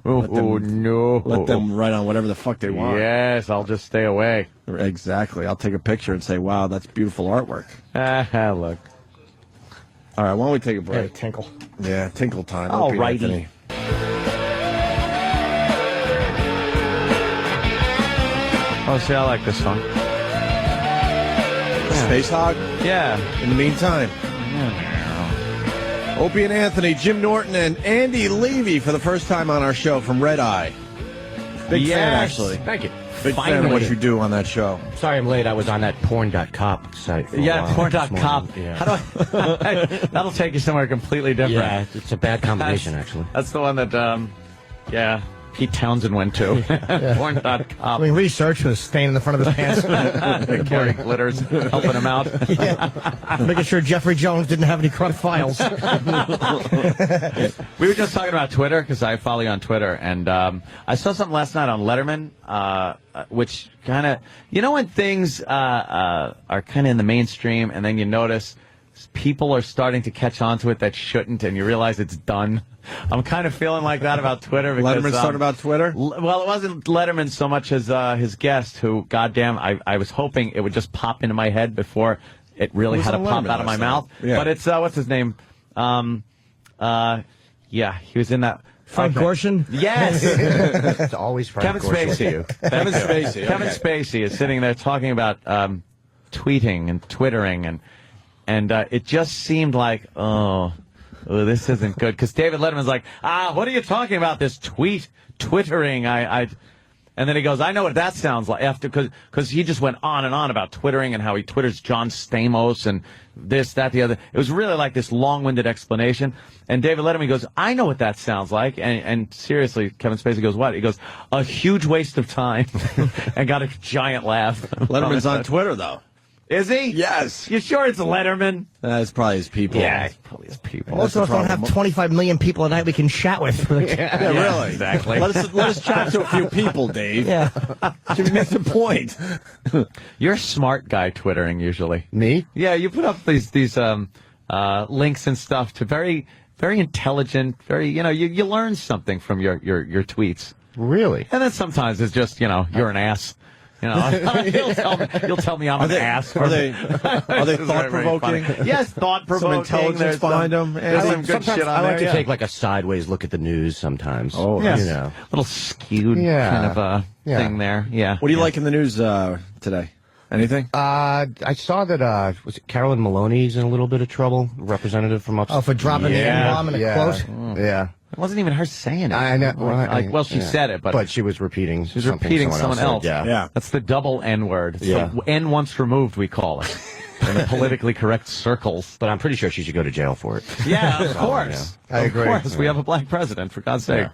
Let them write on whatever the fuck they want. Yes, I'll just stay away. Exactly. I'll take a picture and say, wow, that's beautiful artwork. Look. All right, why don't we take a break? Yeah, tinkle. Yeah, tinkle time. All righty. Oh, see, I like this song. Space Hog? Yeah. In the meantime. Opie and Anthony, Jim Norton, and Andy Levy for the first time on our show from Red Eye. Big fan, actually. Thank you. Big fan of what you do on that show. Sorry I'm late. I was on that porn.cop site. Porn.cop. Yeah. How do I, that'll take you somewhere completely different. Yeah, it's a bad combination, actually. That's the one that, Pete Townsend went to. Porn.com. I mean, research was staying in the front of his pants. Carrying glitters, helping him out. Making sure Jeffrey Jones didn't have any corrupt files. We were just talking about Twitter, because I follow you on Twitter, and I saw something last night on Letterman, which kind of, when things are kind of in the mainstream, and then you notice people are starting to catch on to it that shouldn't, and you realize it's done. I'm kind of feeling like that about Twitter. Because, Letterman started about Twitter? Well, it wasn't Letterman so much as his guest, who, goddamn, I was hoping it would just pop into my head before it really had to pop out of my mouth. Yeah. But it's, what's his name? Yeah, he was in that. Frank Gorshin? Yes. It's always Frank Kevin Spacey. Kevin Spacey. Kevin Spacey is sitting there talking about tweeting and twittering, and it just seemed like, oh, this isn't good. Because David Letterman's like, what are you talking about? This twittering. And then he goes, I know what that sounds like. Because he just went on and on about twittering and how he twitters John Stamos and this, that, the other. It was really like this long-winded explanation. And David Letterman goes, I know what that sounds like. And seriously, Kevin Spacey goes, what? He goes, a huge waste of time. And got a giant laugh. Letterman's on Twitter, though. Is he? Yes. You sure it's Letterman? That's probably his people. Yeah, it's probably his people. Most of us don't have 25 million people a night we can chat with. Yeah, really. Exactly. Let us chat to a few people, Dave. Yeah. To make the point. You're a smart guy twittering usually. Me? Yeah, you put up these links and stuff to very, very intelligent, very, you learn something from your tweets. Really? And then sometimes it's just, you're an ass. You'll tell me I'm an ass. Are they thought-provoking? Yes, thought-provoking. Some intelligence behind them. There's some good shit on I like there. to take like a sideways look at the news sometimes. Oh, yes. Little skewed kind of thing there. Yeah. What do you like in the news today? Anything? I saw that, was it Carroll and Maloney's in a little bit of trouble? Representative from upstate. Oh, for dropping the N-bomb in a quote? Yeah. It wasn't even her saying it. I know. She said it, but she was repeating. She was repeating someone else. Yeah. That's the double N word. It's the N once removed, we call it. In the politically correct circles. But I'm pretty sure she should go to jail for it. Yeah, of course. I agree. Of course. We have a black president, for God's sake.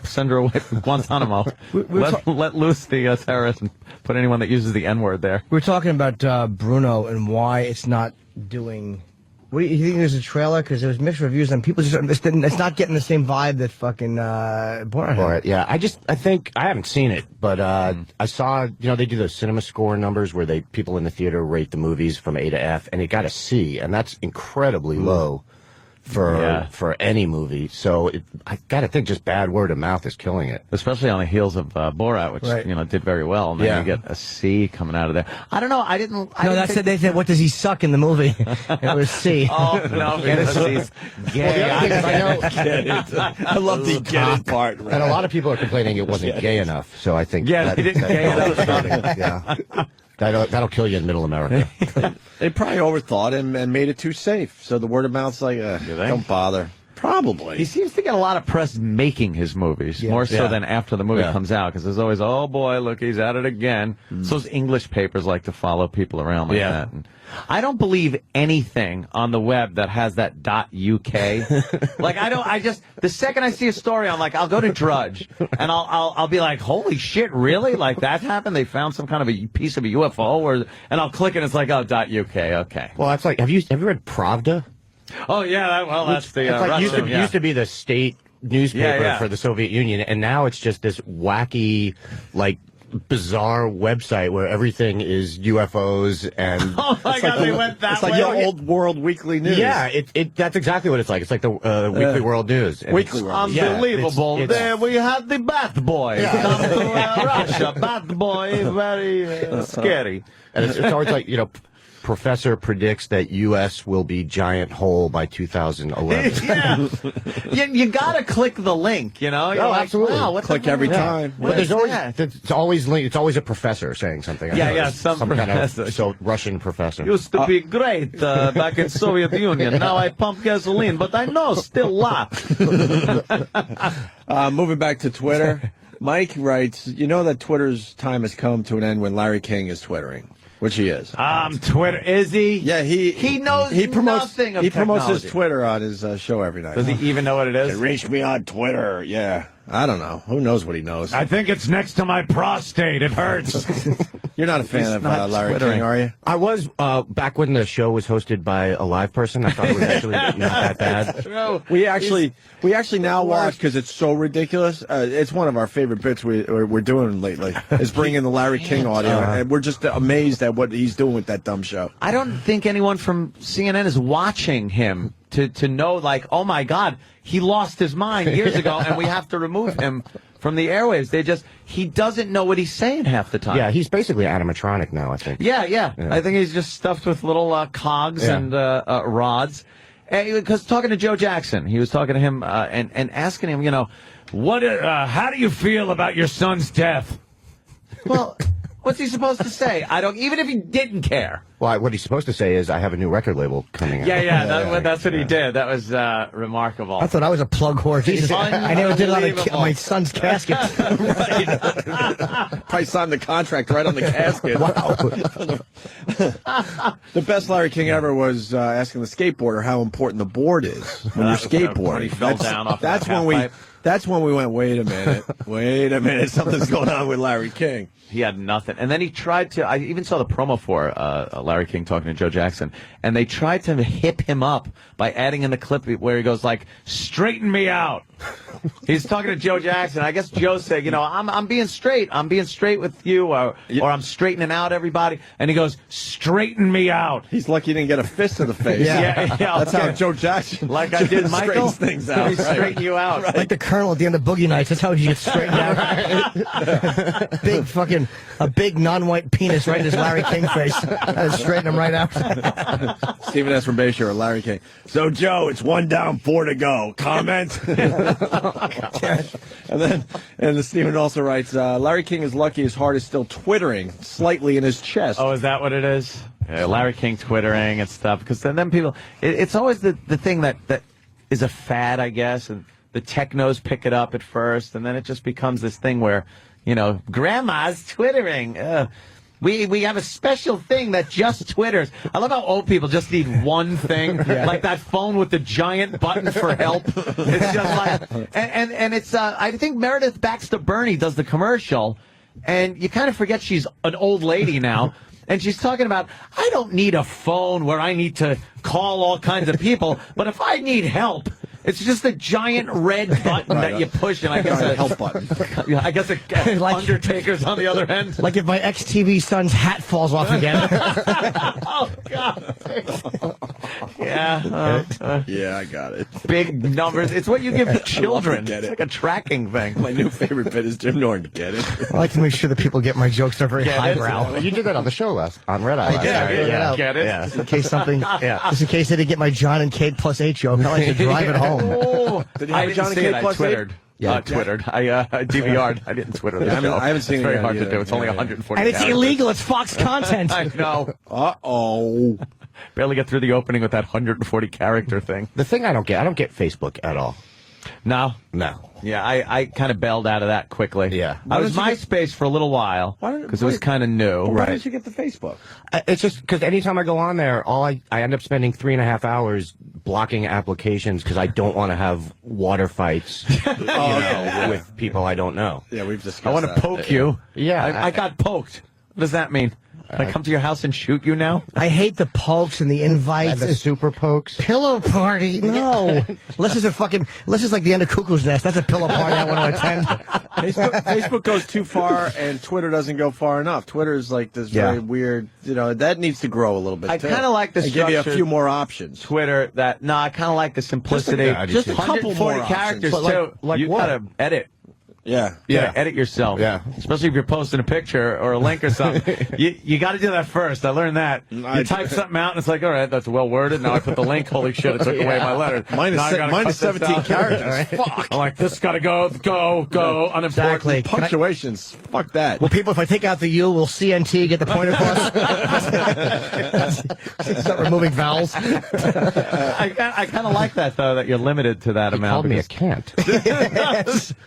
Send her away from Guantanamo. Let loose the terrorists and put anyone that uses the N-word there. We're talking about Bruno and why it's not doing... What do you think there's a trailer? Because there was mixed reviews and people it's not getting the same vibe that fucking Borat had. Yeah, I think I haven't seen it, but I saw, they do those cinema score numbers where people in the theater rate the movies from A to F, and it got a C, and that's incredibly low for any movie. So I gotta think just bad word of mouth is killing it, especially on the heels of Borat, which did very well. And then you get a C coming out of there. I don't know. They said, what does he suck in the movie? It was C. Oh no, he's gay. I love the get it part. Right? And a lot of people are complaining it wasn't gay enough. So I think they didn't gay enough. Yeah. That'll kill you in Middle America. They probably overthought him and made it too safe. So the word of mouth's like, don't bother. Probably. He seems to get a lot of press making his movies, more so than after the movie comes out, because there's always, oh boy, look, he's at it again. So those English papers like to follow people around like that. And I don't believe anything on the web that has that .uk. The second I see a story, I'm like, I'll go to Drudge, and I'll be like, holy shit, really? Like, that happened? They found some kind of a piece of a UFO? And I'll click, and it's like, oh, .uk, okay. Well, that's like, have you read Pravda? Oh, yeah, that's the Russian, used to be the state newspaper for the Soviet Union, and now it's just this wacky, bizarre website where everything is UFOs and oh my god, they went that way. It's like your old World Weekly News. Yeah, that's exactly what it's like. It's like the Weekly World News. Weekly World. Unbelievable. There we had the Bat Boy come to Russia. Bat Boy, very scary. And it's always like, Professor predicts that U.S. will be giant hole by 2011. You gotta click the link, You're absolutely. Wow, click every time. But there's always it's always a professor saying something. Some kind of Russian professor. Used to be great back in Soviet Union. Now I pump gasoline, but I know still lot. Moving back to Twitter, Mike writes, that Twitter's time has come to an end when Larry King is twittering. Which he is. Twitter, is he? Yeah, he knows nothing of He promotes technology. his Twitter on his show every night. Does he even know what it is? Reach me on Twitter, yeah. I don't know. Who knows what he knows? I think it's next to my prostate. It hurts. You're not a fan of Larry King, are you? I was, back when the show was hosted by a live person. I thought it was actually not that bad. No, we actually now watch, because it's so ridiculous. It's one of our favorite bits we're doing lately, is bringing the Larry King audio. And we're just amazed at what he's doing with that dumb show. I don't think anyone from CNN is watching him to know, like, oh my God, he lost his mind years ago, and we have to remove him from the airwaves. He doesn't know what he's saying half the time. Yeah, he's basically animatronic now, I think. Yeah. I think he's just stuffed with little cogs and rods. Because talking to Joe Jackson, he was talking to him and asking him, how do you feel about your son's death? Well, what's he supposed to say? Even if he didn't care. Well, what he's supposed to say is, I have a new record label coming out. That's what he did. That was remarkable. I thought I was a plug whore. Jesus, I never did it on my son's casket. Probably signed the contract right on the casket. Wow. The best Larry King ever was asking the skateboarder how important the board is when you're skateboarding. He fell down off that's when we went, wait a minute, something's going on with Larry King. He had nothing. And then he tried to, I even saw the promo for Larry King talking to Joe Jackson, and they tried to hip him up by adding in the clip where he goes like, straighten me out. He's talking to Joe Jackson. I guess Joe said, I'm being straight. I'm being straight with you, or I'm straightening out everybody. And he goes, straighten me out. He's lucky he didn't get a fist to the face. Yeah. That's how Joe Jackson, like I did Michael, things out. He straighten you out. Right. Like the Colonel at the end of Boogie Nights. That's how you get straightened out. A big non-white penis right in his Larry King face. Straighten him right out. Stephen S. from Bayshore or Larry King. So, Joe, it's 1 down, 4 to go. Comment? And Stephen also writes, Larry King is lucky his heart is still twittering slightly in his chest. Oh, is that what it is? Yeah, Larry King twittering and stuff. Because then people, it's always the thing that is a fad, I guess, and the technos pick it up at first, and then it just becomes this thing where, grandma's twittering. We have a special thing that just twitters. I love how old people just need one thing, like that phone with the giant button for help. It's just like, and it's, I think Meredith Baxter Burney does the commercial, and you kind of forget she's an old lady now. And she's talking about, I don't need a phone where I need to call all kinds of people, but if I need help, it's just a giant red button that you push, and I guess a help button. I guess like, Undertaker's on the other end. Like if my ex-TV son's hat falls off again. Oh, God. Yeah, I got it. Big numbers. It's what you give children. Get It's it. like a tracking thing. My new favorite bit is Jim Norton. Get it? I like to make sure that people get my jokes. They're very highbrow. You did that on the show on Red Eye. I did. Get it? Just in case something. Just in case they didn't get my John and Kate plus 8 joke. I like to drive it home. Oh, Did you have I John and didn't see Kate it. plus I twittered. Twittered. I DVR'd. I didn't Twitter the show. I haven't seen it's it very yet hard either. to do. It's only 140 And it's characters. illegal. It's Fox content. I know. Uh-oh. Barely get through the opening with that 140 character thing. The thing I don't get Facebook at all. No. No. Yeah, I kind of bailed out of that quickly. Yeah. I was MySpace for a little while because it was kind of new. Why did you get the Facebook? It's just because anytime I go on there, I end up spending 3.5 hours blocking applications because I don't want to have water fights with people I don't know. Yeah, we've discussed I want to poke you. Yeah. I got poked. What does that mean? Can I come to your house and shoot you now? I hate the pokes and the invites. The super pokes. Pillow party. No. Unless it's like the end of Cuckoo's Nest. That's a pillow party I want to attend. Facebook goes too far, and Twitter doesn't go far enough. Twitter is like this very weird, that needs to grow a little bit. I kind of like the give you a few more options. Twitter, I kind of like the simplicity. Just a couple more 140 characters, options. too. Like you what? gotta edit. Yeah. You gotta edit yourself. Yeah. Especially if you're posting a picture or a link or something. you got to do that first. I learned that. You type something out and it's like, all right, that's well worded. Now I put the link. Holy shit, it took away my letter. Minus 17 characters. Fuck. I'm like, this got to go, unimportant. Exactly. Punctuations. Fuck that. Well, people, if I take out the U, will CNT get the point across? Start removing vowels. I kind of like that, though, that you're limited to that amount. Called me a cant.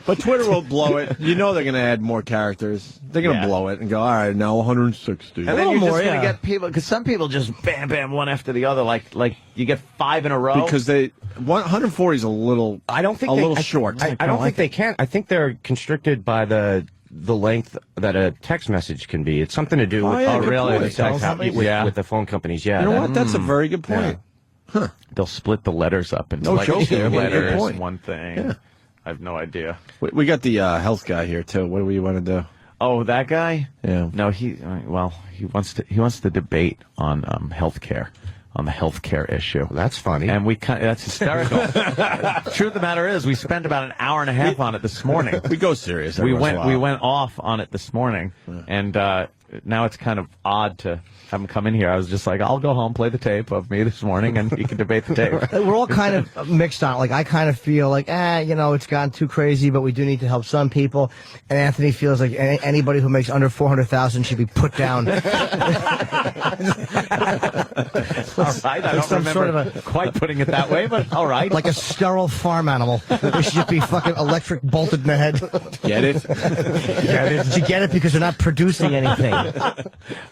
But Twitter will blow it. You know they're going to add more characters. They're going to blow it and go, all right, now 160. And then you're just going to get people, because some people just bam, bam, one after the other, like you get 5 in a row. Because 140 is a little, short. I don't think they can. I think they're constricted by the length that a text message can be. It's something to do with with the phone companies. Yeah, you know what? That's a very good point. Huh. They'll split the letters up into two letters, one thing. Yeah. I have no idea. We got the health guy here too. What do we want to do? Oh, that guy? Yeah. No, he wants to debate on healthcare, on the healthcare issue. That's funny. And that's hysterical. Truth of the matter is, we spent about an hour and a half on it this morning. We go serious. We went off on it this morning, and now it's kind of odd to have him come in here. I was just like, I'll go home, play the tape of me this morning, and you can debate the tape. We're all kind of mixed on it. Like, I kind of feel like, it's gotten too crazy, but we do need to help some people. And Anthony feels like anybody who makes under 400,000 should be put down. All right, I don't remember quite putting it that way, but all right. Like a sterile farm animal. They should just be fucking electric bolted in the head. Get it? Did you get it? Because they're not producing anything.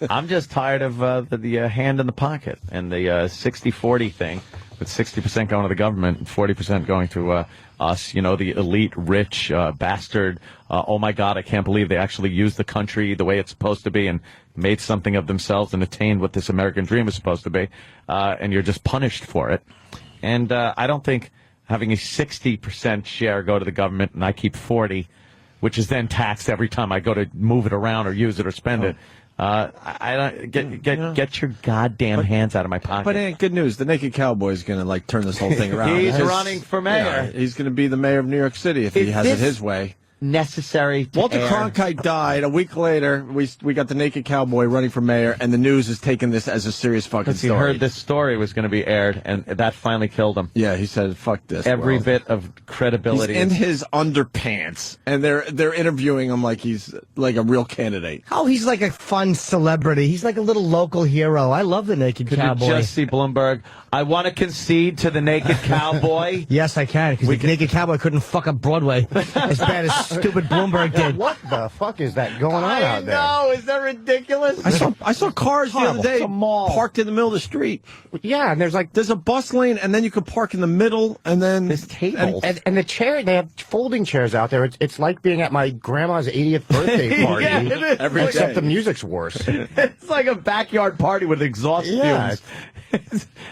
I'm just tired of the hand in the pocket and the 60-40 thing, with 60% going to the government and 40% going to us, the elite, rich, bastard. Oh, my God, I can't believe they actually used the country the way it's supposed to be and made something of themselves and attained what this American dream is supposed to be, and you're just punished for it. And I don't think having a 60% share go to the government and I keep 40%, which is then taxed every time I go to move it around or use it or spend it. I don't get your goddamn hands out of my pocket. But good news, the Naked Cowboy is going to turn this whole thing around. He's running for mayor. Yeah, he's going to be the mayor of New York City if he has it his way. Necessary to Walter air. Cronkite died. A week later, we got the Naked Cowboy running for mayor, and the news is taking this as a serious fucking story. He heard this story was going to be aired, and that finally killed him. Yeah, he said, "Fuck this." Every bit of credibility. He's in his underpants, and they're interviewing him like he's like a real candidate. Oh, he's like a fun celebrity. He's like a little local hero. I love the Naked Cowboy. You just see Bloomberg. I want to concede to the Naked Cowboy. Yes, I can, because the Naked Cowboy couldn't fuck up Broadway as bad as stupid Bloomberg did. What the fuck is that going on out there? I know. Is that ridiculous? I saw cars the other day It's a mall. parked in the middle of the street. Yeah, and there's a bus lane, and then you could park in the middle, and then there's tables. And the chair, they have folding chairs out there. It's like being at my grandma's 80th birthday party. Yeah, it is. Every except day. the music's worse. It's like a backyard party with exhaust fumes.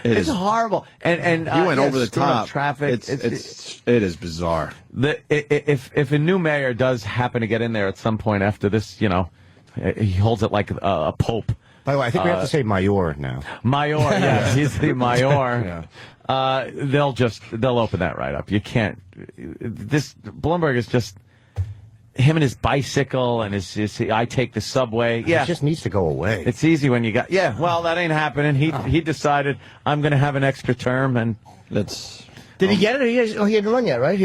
It's horrible. And you went over the screwing up top. Traffic. It is bizarre. If a new mayor does happen to get in there at some point after this, he holds it like a pope. By the way, I think we have to say Mayor now. Mayor, yes, he's the Mayor. They'll open that right up. You can't. This Bloomberg is just him and his bicycle and his I take the subway. Yeah, it just needs to go away. It's easy when you got. Yeah, well, that ain't happening. He decided I'm going to have an extra term, and that's. Did he get it? He hasn't run yet, right?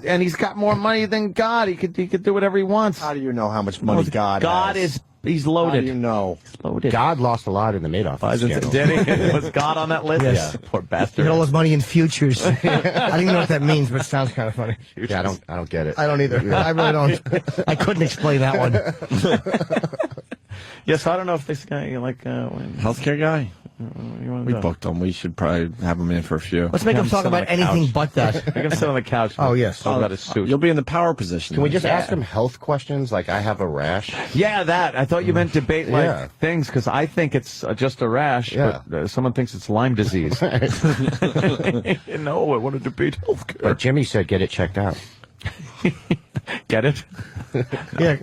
And he's got more money than God. He could do whatever he wants. How do you know how much money God has? He's loaded. How do you know? He's loaded. God lost a lot in the Madoff scandal. Did he? Was God on that list? Yes. Yeah. Poor He bastard. had all his money in futures. I don't even know what that means, but it sounds kind of funny. Yeah, I don't get it. I don't either. I really don't. I couldn't explain that one. Yes, I don't know if this guy healthcare guy. We booked him. We should probably have him in for a few. Let's make him talk about anything but that. Make him sit on the couch. Oh, yes. Talk about his suit. You'll be in the power position. Can we just ask him health questions like I have a rash? Yeah, that. I thought you meant debate things because I think it's just a rash, but someone thinks it's Lyme disease. No, I want to debate healthcare. But Jimmy said get it checked out. Get it? Yeah,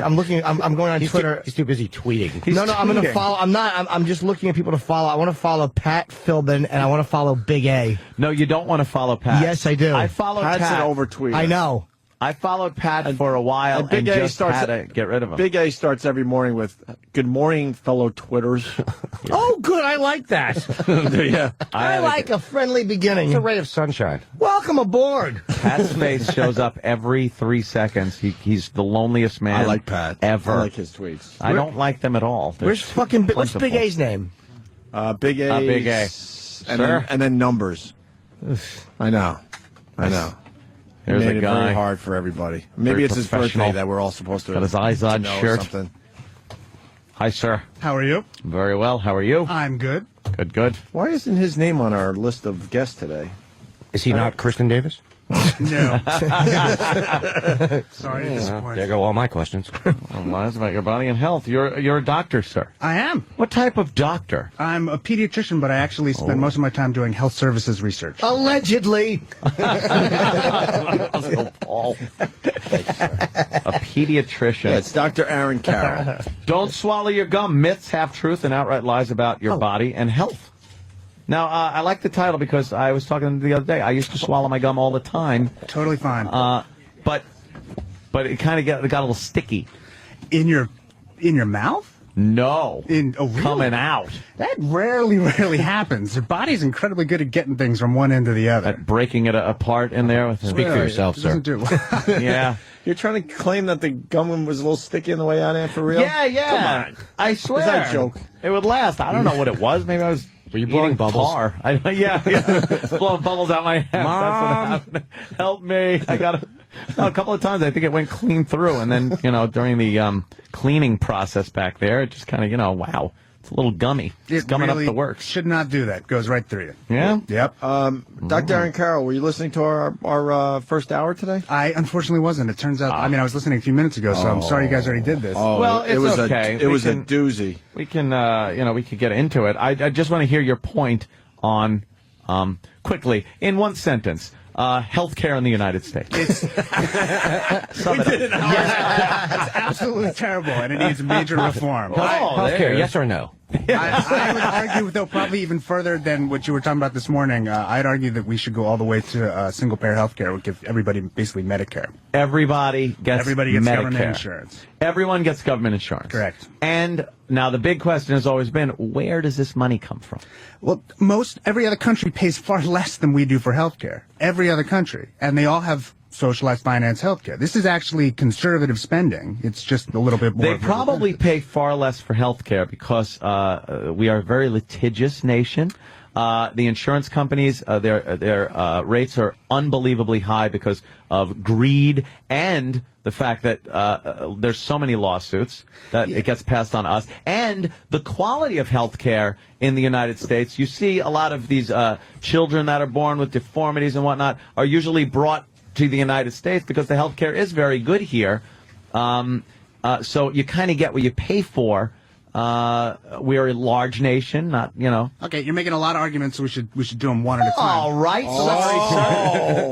I'm looking. I'm going on Twitter. He's too busy tweeting. No, I'm going to follow. I'm not. I'm just looking at people to follow. I want to follow Pat Philbin and I want to follow Big A. No, you don't want to follow Pat. Yes, I do. I followed Pat's Pat. an overtweeter. I know. I followed Pat for a while and Big A just had to get rid of him. Big A starts every morning with "Good morning, fellow Twitters." Oh, good. I like that. Yeah, I like a friendly beginning. It's a ray of sunshine. Welcome aboard. Pat's face shows up every 3 seconds. He's the loneliest man. I like Pat ever. I like his tweets. I don't like them at all. Where's fucking what's Big A's name? Big A. Big A. And then numbers. I know. Here's made a it guy. very hard for everybody. Maybe Very it's his professional. birthday that we're all supposed to. Got his eyes on know shirt. Something. Hi, sir. How are you? Very well. How are you? I'm good. Good. Why isn't his name on our list of guests today? Is he not Kristen Davis? No. Sorry to disappoint. There go all my questions. Well, that's about your body and health. You're a doctor, sir. I am. What type of doctor? I'm a pediatrician, but I actually spend most of my time doing health services research. Allegedly. Paul. A pediatrician. Yeah, it's Dr. Aaron Carroll. Don't swallow your gum. Myths, half-truth, and outright lies about your body and health. Now, I like the title because I was talking the other day. I used to swallow my gum all the time. Totally fine. But it kind of got a little sticky. In your mouth? No. Really? Coming out. That rarely happens. Your body's incredibly good at getting things from one end to the other. At breaking it apart in there. Speak for yourself, it sir. doesn't do. Yeah. You're trying to claim that the gum was a little sticky on the way out, and for real? Yeah. Come on. I swear. Is that a joke? It would last. I don't know what it was. Maybe I was. Were you blowing bubbles? Tar. Yeah. Blowing bubbles out my ass. That's what happened. Help me. I got a couple of times. I think it went clean through, and then during the cleaning process back there, it just kind of wow, it's a little gummy. It's gumming really up the works. Should not do that. Goes right through you. Yeah. Yep. Dr. Aaron Carroll, were you listening to our first hour today? I unfortunately wasn't. It turns out. I mean, I was listening a few minutes ago, so I'm sorry you guys already did this. Oh, well, it was okay. It was a doozy. We can, we could get into it. I just want to hear your point on, quickly, in one sentence, healthcare in the United States. It's absolutely terrible, and it needs major reform. Healthcare, yes or no? I would argue, though, probably even further than what you were talking about this morning. I'd argue that we should go all the way to single-payer health care. We'll give everybody basically Medicare. Everybody gets government Medicare. insurance. Everyone gets government insurance. Correct. And now the big question has always been, where does this money come from? Well, every other country pays far less than we do for health care. Every other country. And they all have socialized finance healthcare. This is actually conservative spending. It's just a little bit more. They probably pay far less for healthcare because we are a very litigious nation. The insurance companies, their rates are unbelievably high because of greed and the fact that there's so many lawsuits that it gets passed on us, and the quality of health care in the United States. You see a lot of these children that are born with deformities and whatnot are usually brought to the United States because the health care is very good here. So you kind of get what you pay for. We're a large nation, not, Okay, you're making a lot of arguments, so we should do them one at a time. All right.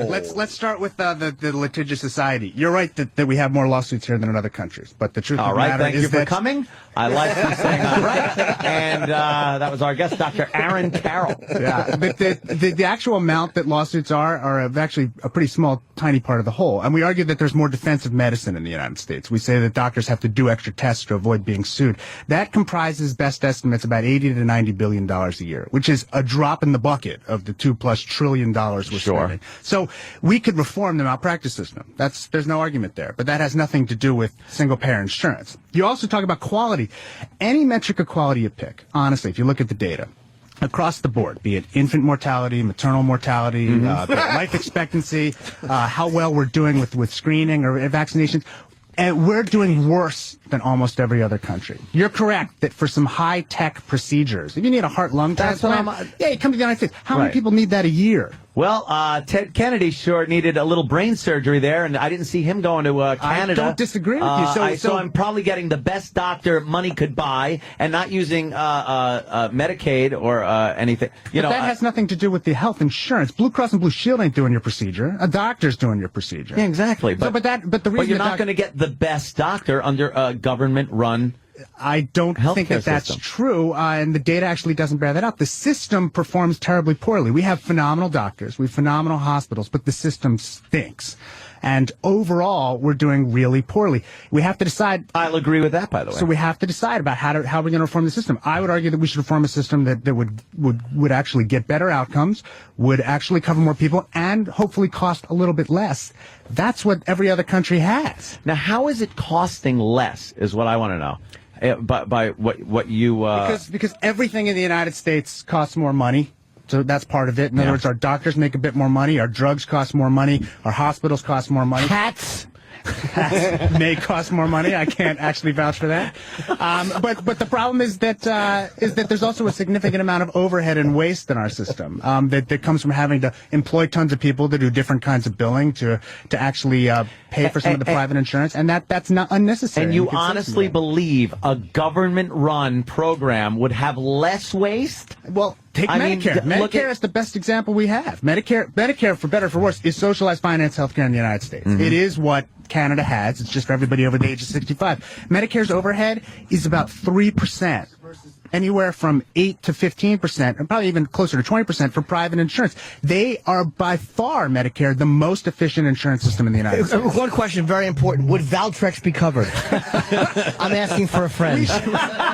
Let's start with the litigious society. You're right that we have more lawsuits here than in other countries, but the truth of the matter thank is you for coming. I like you saying I'm right. And that was our guest, Dr. Aaron Carroll. Yeah, but the actual amount that lawsuits are actually a pretty small, tiny part of the whole. And we argue that there's more defensive medicine in the United States. We say that doctors have to do extra tests to avoid being sued. That comprises best estimates about $80 to $90 billion a year, which is a drop in the bucket of the $2+ trillion we're spending. So we could reform the malpractice system. There's no argument there. But that has nothing to do with single-payer insurance. You also talk about quality. Any metric of quality you pick, honestly, if you look at the data, across the board, be it infant mortality, maternal mortality, life expectancy, how well we're doing with screening or vaccinations, and we're doing worse than almost every other country. You're correct that for some high-tech procedures, if you need a heart-lung transplant, you come to the United States. How many people need that a year? Well, Ted Kennedy sure needed a little brain surgery there, and I didn't see him going to Canada. I don't disagree with you. So I'm probably getting the best doctor money could buy and not using Medicaid or anything. But that has nothing to do with the health insurance. Blue Cross and Blue Shield ain't doing your procedure. A doctor's doing your procedure. Yeah, exactly. But the reason you're not going to get the best doctor under a government-run. I don't think that's true, and the data actually doesn't bear that out. The system performs terribly poorly. We have phenomenal doctors, we have phenomenal hospitals, but the system stinks. And overall, we're doing really poorly. We have to decide. I'll agree with that, by the way. So we have to decide about how we're going to reform the system. I would argue that we should reform a system that would actually get better outcomes, would actually cover more people, and hopefully cost a little bit less. That's what every other country has. Now, how is it costing less is what I want to know. By what you because everything in the United States costs more money, so that's part of it. In other words, our doctors make a bit more money, our drugs cost more money, our hospitals cost more money. Hats may cost more money. I can't actually vouch for that. But the problem is that there's also a significant amount of overhead and waste in our system that comes from having to employ tons of people to do different kinds of billing to actually pay for some of the private insurance, and that's not unnecessary. And you honestly believe a government-run program would have less waste? Well, take Medicare. Medicare is the best example we have. Medicare, for better or for worse, is socialized finance healthcare in the United States. Mm-hmm. It is what Canada has. It's just for everybody over the age of 65. Medicare's overhead is about 3%. Anywhere from 8 to 15%, and probably even closer to 20% for private insurance. They are by far, Medicare, the most efficient insurance system in the United States. One question, very important. Would Valtrex be covered? I'm asking for a friend.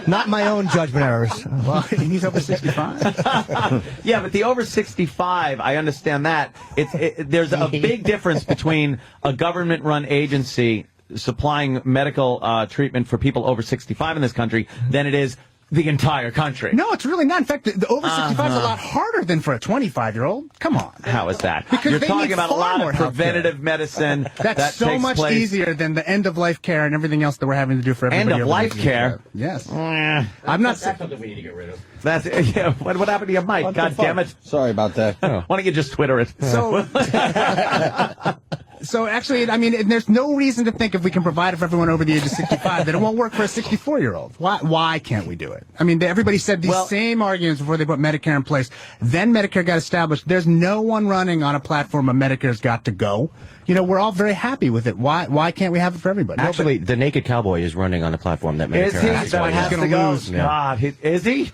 Not my own judgment errors. Well, he's over 65. Yeah, but the over 65, I understand that. There's a big difference between a government-run agency supplying medical treatment for people over 65 in this country than it is the entire coury. No, it's really not. In fact, the over 65 is a lot harder than for a 25-year-old. Come on. How is that? Because you're talking about a lot of preventative medicine. That's so much easier than the end-of-life care and everything else that we're having to do for everybody. End-of-life care? Yes. I'm not. That's something we need to get rid of. That's What happened to your mic? God damn it! Sorry about that. Why don't you just Twitter it? So actually, I mean, there's no reason to think if we can provide it for everyone over the age of 65 that it won't work for a 64-year-old. Why can't we do it? I mean, everybody said these same arguments before they put Medicare in place. Then Medicare got established. There's no one running on a platform of Medicare's got to go. We're all very happy with it. Why can't we have it for everybody? Actually, the Naked Cowboy is running on the platform that Medicare has. Is he? He's going to lose. God, is he?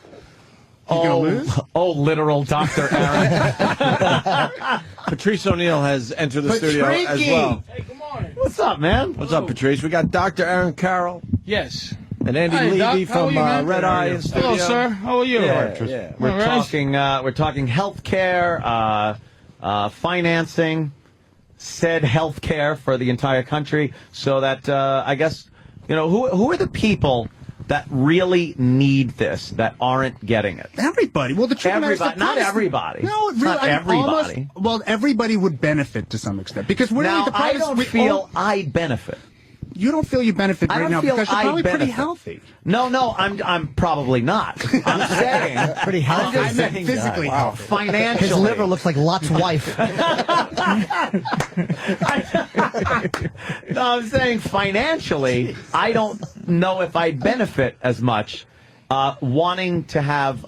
Literal Dr. Aaron. Patrice O'Neill has entered the studio as well. Hey, good morning. What's up, man? What's up, Patrice? We got Dr. Aaron Carroll. Yes. And Andy Levy from Red Eye in studio. Hello, sir. How are you? Yeah. We're talking healthcare, financing, said healthcare for the entire country, so that I guess who are the people that really need this, that aren't getting it? Everybody. Well, the truth of everybody, not everybody. No, really, not everybody. Well, everybody would benefit to some extent because we're now, the I don't feel I benefit. You don't feel you benefit right now because you're probably pretty healthy. No, I'm probably not. I'm saying pretty healthy. I'm just saying physically healthy. Financially, his liver looks like Lot's wife. No, I'm saying financially, I don't know if I benefit as much. Wanting to have,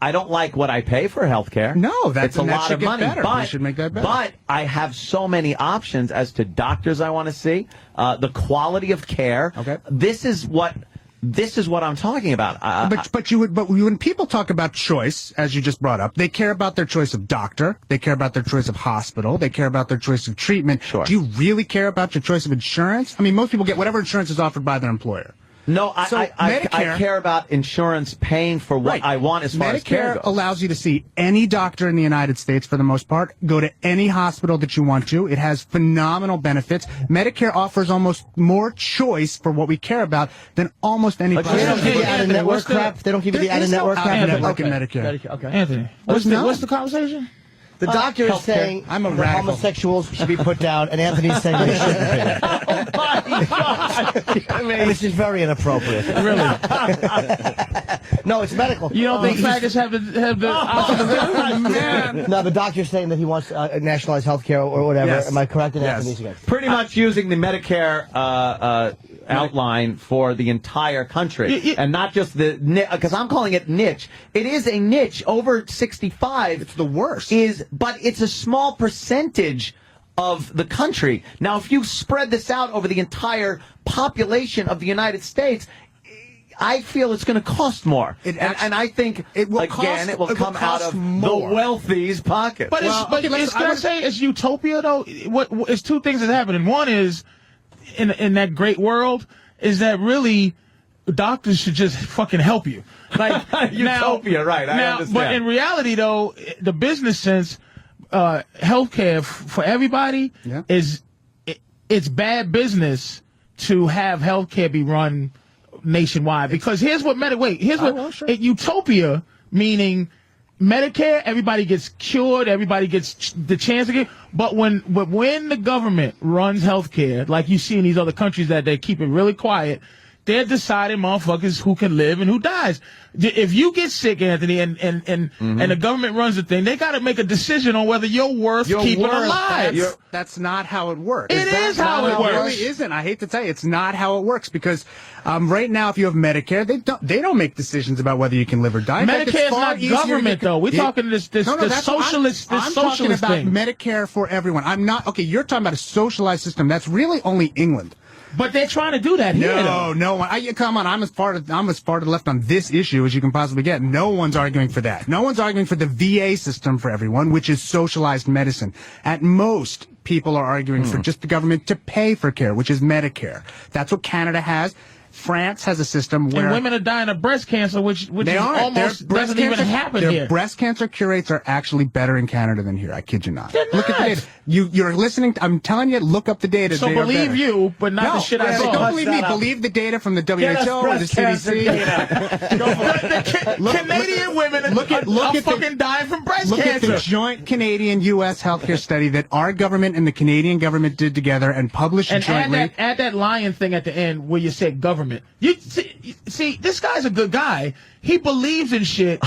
I don't like what I pay for healthcare. No, it's a lot of money. Better. But we should make that better. But I have so many options as to doctors I want to see, the quality of care. Okay, this is what I'm talking about. But when people talk about choice, as you just brought up, they care about their choice of doctor, they care about their choice of hospital, they care about their choice of treatment. Sure. Do you really care about your choice of insurance? I mean, most people get whatever insurance is offered by their employer. No, I care about insurance paying for what I want as far as care goes. Medicare allows you to see any doctor in the United States for the most part, go to any hospital that you want to. It has phenomenal benefits. Medicare offers almost more choice for what we care about than almost any private. They don't give you the out-of-network crap? They don't give you the out-of-network crap? Out-of-network in Medicare. Okay. Anthony, what's the conversation? The doctor is saying homosexuals should be put down, and Anthony's saying they shouldn't be. Oh, my God. I mean, this is very inappropriate. Really? No, it's medical. You don't think faggots have the man? No, the doctor's saying that he wants nationalized health care or whatever. Yes. Am I correct in Yes. Anthony's again? Pretty much using the Medicare outline for the entire country, and not just because I'm calling it niche. It is a niche. Over 65. It's the worst. But it's a small percentage of the country. Now, if you spread this out over the entire population of the United States, I feel it's going to cost more. And I think, it will come out of the wealthy's pocket. But it's utopia, though. It's two things that's happening. One is, in that great world, is that really doctors should just fucking help you. Like utopia, right? I understand. But in reality, though, the business sense, healthcare for everybody it's bad business to have healthcare be run nationwide. Because here's what utopia meaning. Medicare, everybody gets cured, everybody gets the chance to get. But when the government runs healthcare, like you see in these other countries that they keep it really quiet, they're deciding motherfuckers who can live and who dies. If you get sick, Anthony, and the government runs the thing, they got to make a decision on whether you're worth keeping alive. That's not how it works. It is how it works. It really isn't. I hate to tell you, it's not how it works because right now, if you have Medicare, they don't make decisions about whether you can live or die. Medicare is not government, though. We're talking this socialist thing. I'm talking about Medicare for everyone. I'm not okay. You're talking about a socialized system. That's really only England. But they're trying to do that here. No. Come on. I'm as far to the left on this issue as you can possibly get. No one's arguing for that. No one's arguing for the VA system for everyone, which is socialized medicine. At most, people are arguing for just the government to pay for care, which is Medicare. That's what Canada has. France has a system where... And women are dying of breast cancer, which is almost doesn't even happen here. Their breast cancer cure rates are actually better in Canada than here. I kid you not. They're Look at the data. You're listening. I'm telling you, look up the data. So believe you, but not the shit I saw. Don't believe me. Believe the data from the WHO or the CDC. Canadian women are fucking dying from breast cancer. Look at the joint Canadian-U.S. healthcare study that our government and the Canadian government did together and published jointly. And add that lion thing at the end where you said government. You see, this guy's a good guy. He believes in shit.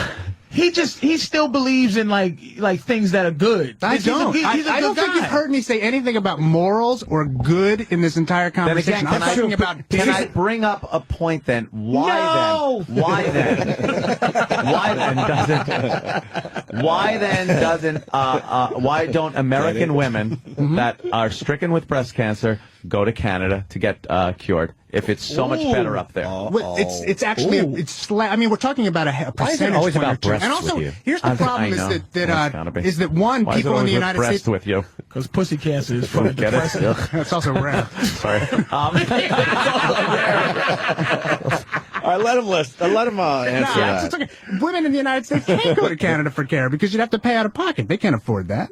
He still believes in like things that are good. I don't. I don't think you've heard me say anything about morals or good in this entire conversation. Can I bring up a point then? Why don't American women that are stricken with breast cancer go to Canada to get cured if it's so much better up there? It's actually I mean, we're talking about a percentage always point about or two. breasts And also, with you? here's the problem is that one, Why people in the United breast States with you because pussy cancer is fucking depressing. That's also rare. Sorry. All right, let him answer that. Women in the United States can't go to Canada for care because you'd have to pay out of pocket. They can't afford that.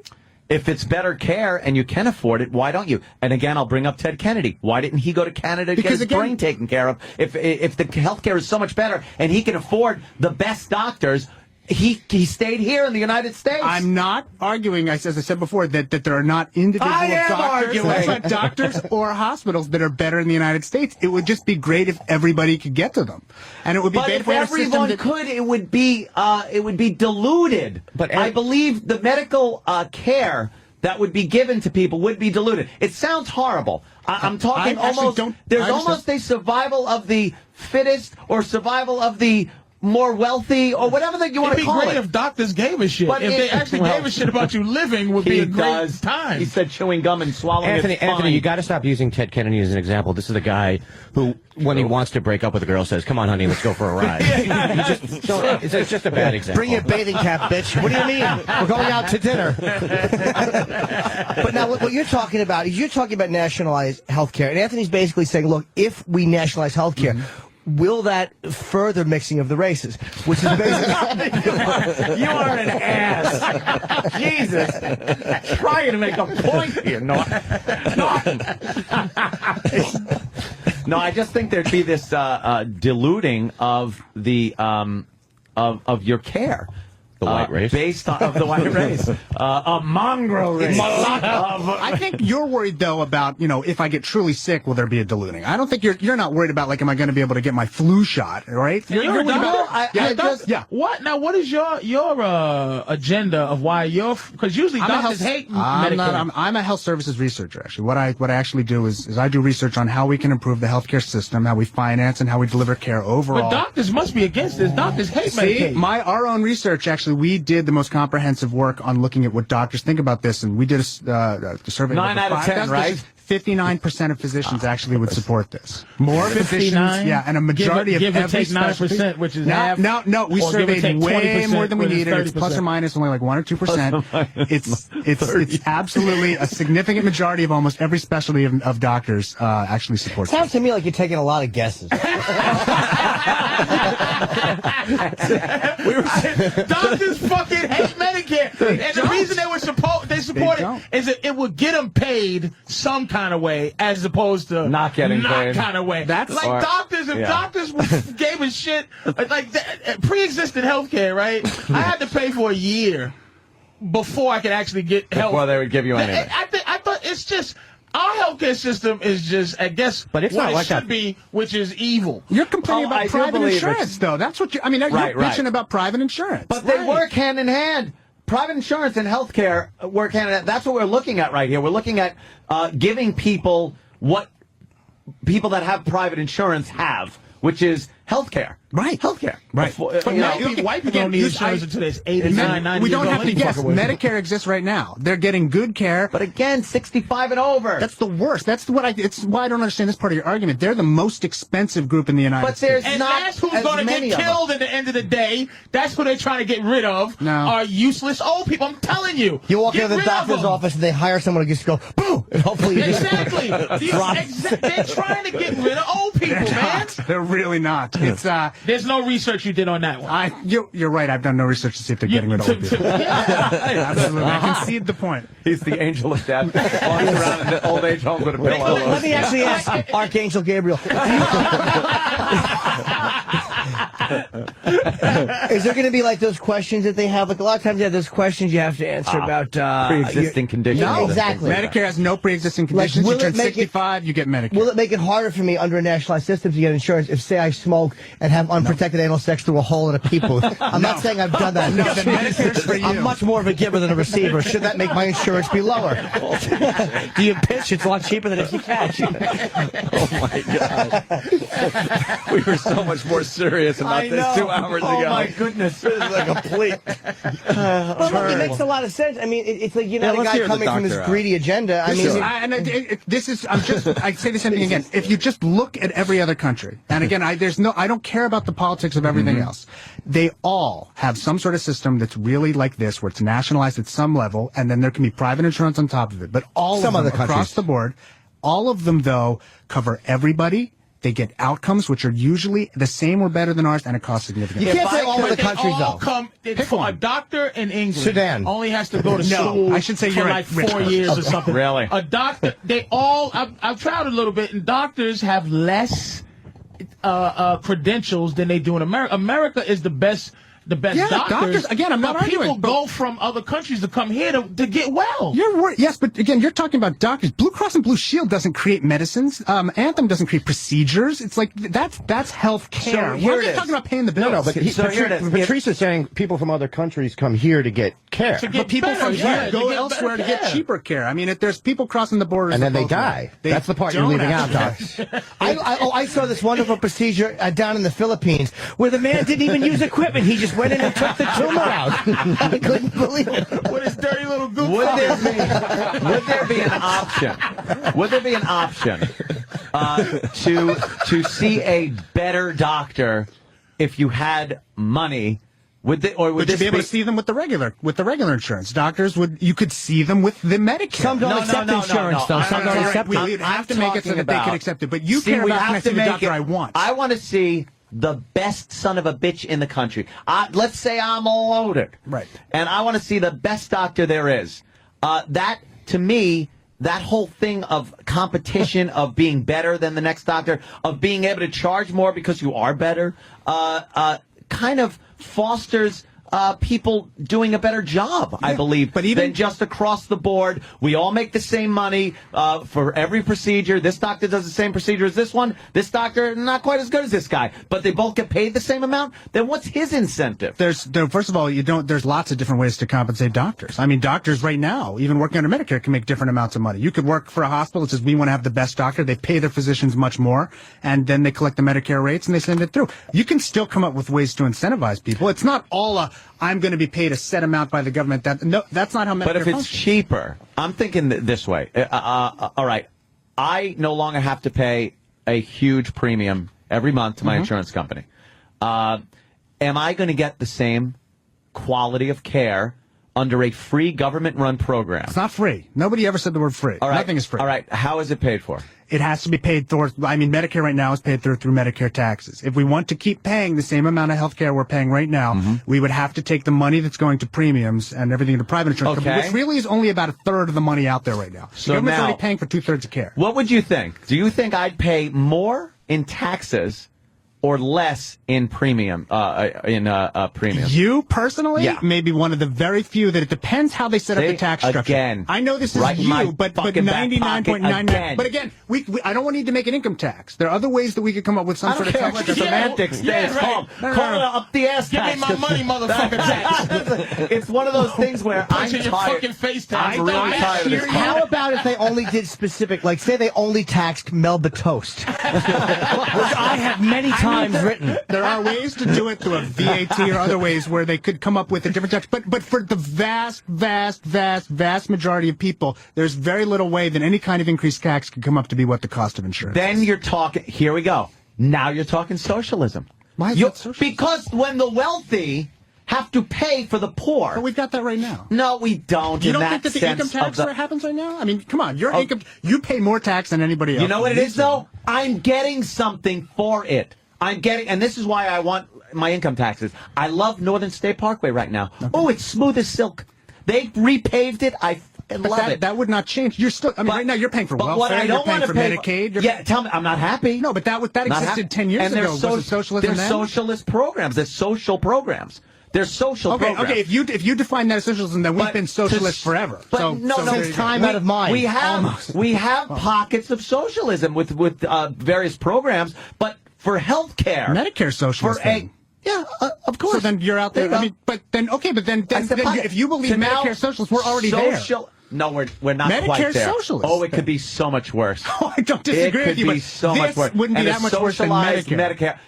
If it's better care and you can afford it, why don't you? And again, I'll bring up Ted Kennedy. Why didn't he go to Canada to get his brain taken care of? If the healthcare is so much better and he can afford the best doctors, he stayed here in the United States. I'm not arguing, as I said before, that there are not doctors or hospitals that are better in the United States. It would just be great if everybody could get to them, and it would be. But if everyone could, it would be diluted. But I believe the medical care that would be given to people would be diluted. It sounds horrible. I'm talking there's almost a survival of the fittest or survival of the more wealthy, or whatever that you want to call it. It'd be great if doctors gave a shit. But if they actually gave a shit about you living, would be a great time. He said chewing gum and swallowing it. Anthony, you got to stop using Ted Kennedy as an example. This is the guy who, when he wants to break up with a girl, says, "Come on, honey, let's go for a ride." It's just a bad example. Bring your bathing cap, bitch. What do you mean? We're going out to dinner. But now, what you're talking about is nationalized health care. And Anthony's basically saying, look, if we nationalize health care, will that further mixing of the races? Which is basically... You are an ass. Jesus. Trying to make a point here. No, I just think there'd be this diluting of the of your care. The white race? Based on the white race. A mongrel race. I think you're worried, though, about, if I get truly sick, will there be a diluting? I don't think you're not worried about, am I going to be able to get my flu shot, right? You're what? Now, what is your agenda of why because usually doctors hate Medicare. I'm a health services researcher, actually. What I actually do is I do research on how we can improve the healthcare system, how we finance, and how we deliver care overall. But doctors must be against this. Doctors hate Medicaid. Our own research, actually, we did the most comprehensive work on looking at what doctors think about this, and we did a survey. 9 out of 10, right? 59% of physicians actually would support this. More physicians, and a majority give of or take 9%, which is half. No, we surveyed way more than we needed. It's plus or minus only 1 or 2%. It's absolutely a significant majority of almost every specialty of doctors actually support. Sounds to me like you're taking a lot of guesses. We were saying doctors fucking hate Medicare, and the reason they support it is that it would get them paid some kind of way, as opposed to not getting paid kind of way. That's like doctors. If doctors gave a shit like pre-existing healthcare, right? I had to pay for a year before I could actually get help. Before they would give you anything. I thought it's just. Our healthcare system is just, I guess, but it's what not it like should that. be, which is evil. You're complaining about private insurance, though. That's what you're bitching about private insurance. But they work hand in hand. Private insurance and healthcare work hand in hand. That's what we're looking at right here. We're looking at giving people what people that have private insurance have, which is healthcare. Right. Healthcare. Right. But white people don't need insurance until they're 89, 90 We don't years have to guess. Medicare exists right now. They're getting good care. But again, 65 and over. That's the worst. It's why I don't understand this part of your argument. They're the most expensive group in the United States. And that's who's going to get killed at the end of the day. That's who they're trying to get rid of. Are useless old people. I'm telling you. You walk into the doctor's office and they hire someone who just go, boo, and hopefully you exactly. They're trying to get rid of old people, man. They're really not. It's There's no research you did on that one. You're right. I've done no research to see if they're getting rid of old people. Absolutely. I concede the point. He's the angel of death. Walking around in the old age home with a pillow. Let me actually ask Archangel Gabriel. Is there going to be like those questions that they have? Like a lot of times they have those questions you have to answer about pre-existing conditions. No, exactly. Medicare has no pre-existing conditions. You turn 65, you get Medicare. Will it make it harder for me under a nationalized system to get insurance if, say, I smoke and have unprotected anal sex through a hole in a pee booth? I'm not saying I've done that. No, the Medicare's for you. I'm much more of a giver than a receiver. Should that make my insurance be lower? Do you pitch? It's a lot cheaper than if you catch. Oh, my God. We were so much more serious about this 2 hours ago. Oh, my goodness. This is a complete... Well, look, it makes a lot of sense. I mean, it's like, a guy coming from this greedy agenda. I say the same thing again. If you just look at every other country, and again, I don't care about the politics of everything else. They all have some sort of system that's really like this, where it's nationalized at some level, and then there can be private insurance on top of it. But all of them across the board, all of them, though, cover everybody they get outcomes which are usually the same or better than ours, and it costs significantly. You can't say all the countries, all though. For a doctor in England, Sudan only has to go to school I should say for you're like right. 4 years or something. Really? A doctor, I've traveled a little bit, and doctors have less credentials than they do in America. America is the best doctors. Again, I'm not arguing. People go from other countries to come here to get well. Yes, but again, you're talking about doctors. Blue Cross and Blue Shield doesn't create medicines. Anthem doesn't create procedures. It's like that's health care. We're just talking about paying the bills. No, but Patrice is saying people from other countries come here to get care. But people from here go elsewhere to get cheaper care. I mean, there's people crossing the borders. And then they die. That's the part you're leaving out, Doc. I saw this wonderful procedure down in the Philippines where the man didn't even use equipment. He just went in and took the tumor out. I couldn't believe it. With his dirty little goop. Would there be an option? Would there be an option to see a better doctor if you had money? Would you be able to see them with the regular insurance? Doctors you could see them with the Medicare. Some don't accept insurance, though. Some don't accept it. We'd have to make it so that they could accept it. But you care about can I see the doctor I want. I want to see the best son of a bitch in the country. Let's say I'm loaded. Right. And I want to see the best doctor there is. That, to me, that whole thing of competition, of being better than the next doctor, of being able to charge more because you are better, kind of fosters people doing a better job, I believe, than just across the board. We all make the same money for every procedure. This doctor does the same procedure as this one. This doctor, not quite as good as this guy. But they both get paid the same amount? Then what's his incentive? First of all, there's lots of different ways to compensate doctors. I mean, doctors right now, even working under Medicare, can make different amounts of money. You could work for a hospital that says, we want to have the best doctor. They pay their physicians much more, and then they collect the Medicare rates and they send it through. You can still come up with ways to incentivize people. It's not all I'm going to be paid a set amount by the government. That's not how Medicare But if it's functions. cheaper, I'm thinking this way. All right, I no longer have to pay a huge premium every month to my insurance company. Am I going to get the same quality of care under a free government-run program? It's not free. Nobody ever said the word free. All right. Nothing is free. All right. How is it paid for? It has to be paid through. I mean, Medicare right now is paid through Medicare taxes. If we want to keep paying the same amount of health care we're paying right now, we would have to take the money that's going to premiums and everything to private insurance companies, which really is only about a third of the money out there right now. So the government's now, already paying for 2/3 of care. What would you think? Do you think I'd pay more in taxes or less in premium? Premium. You personally, Yeah. maybe one of the very few that it depends how they set up the tax structure. Again, I know this is right in my but fucking back 99.99. pocket But again, I don't want to need to make an income tax. There are other ways that we could come up with some sort of tax what the structure. semantics is. Call it up the ass Give me tax. my money, motherfucker tax. It's one of those things where Punch I'm in your tired. fucking face tax. I'm really tired of this. How about if they only did specific, like say they only taxed Melba Toast, which I have many times written. There are ways to do it through a VAT or other ways where they could come up with a different tax. But for the vast majority of people, there's very little way that any kind of increased tax could come up to be what the cost of insurance is. Then you're talking, here we go. Now you're talking socialism. Why is that socialism? Because when the wealthy have to pay for the poor. But we've got that right now. No, we don't. You in don't that think that the income sense tax happens right now? I mean, come on. Your income, you pay more tax than anybody else. You know what it is, though? I'm getting something for it. And this is why I want my income taxes. I love Northern State Parkway right now. Okay. Oh, it's smooth as silk. They repaved it. I love it. That would not change. You're still, right now you're paying for welfare, what I don't you're paying for pay, Medicaid. Tell me, I'm not happy. No, but that existed 10 years ago. Was it socialism They're then? socialist programs. They're social programs. They're social programs. Okay, if you define that as socialism, then we've been socialist forever. But since time out of mind. We have pockets of socialism with various programs, but for health care. Medicare socialism. Of course. So then you're out there. But then if you believe Medicare socialists, we're already there. No, we're not Medicare quite there. socialist. Oh, it could be so much worse. Oh, I don't disagree with you, but so much worse. Wouldn't be that much worse than Medicare.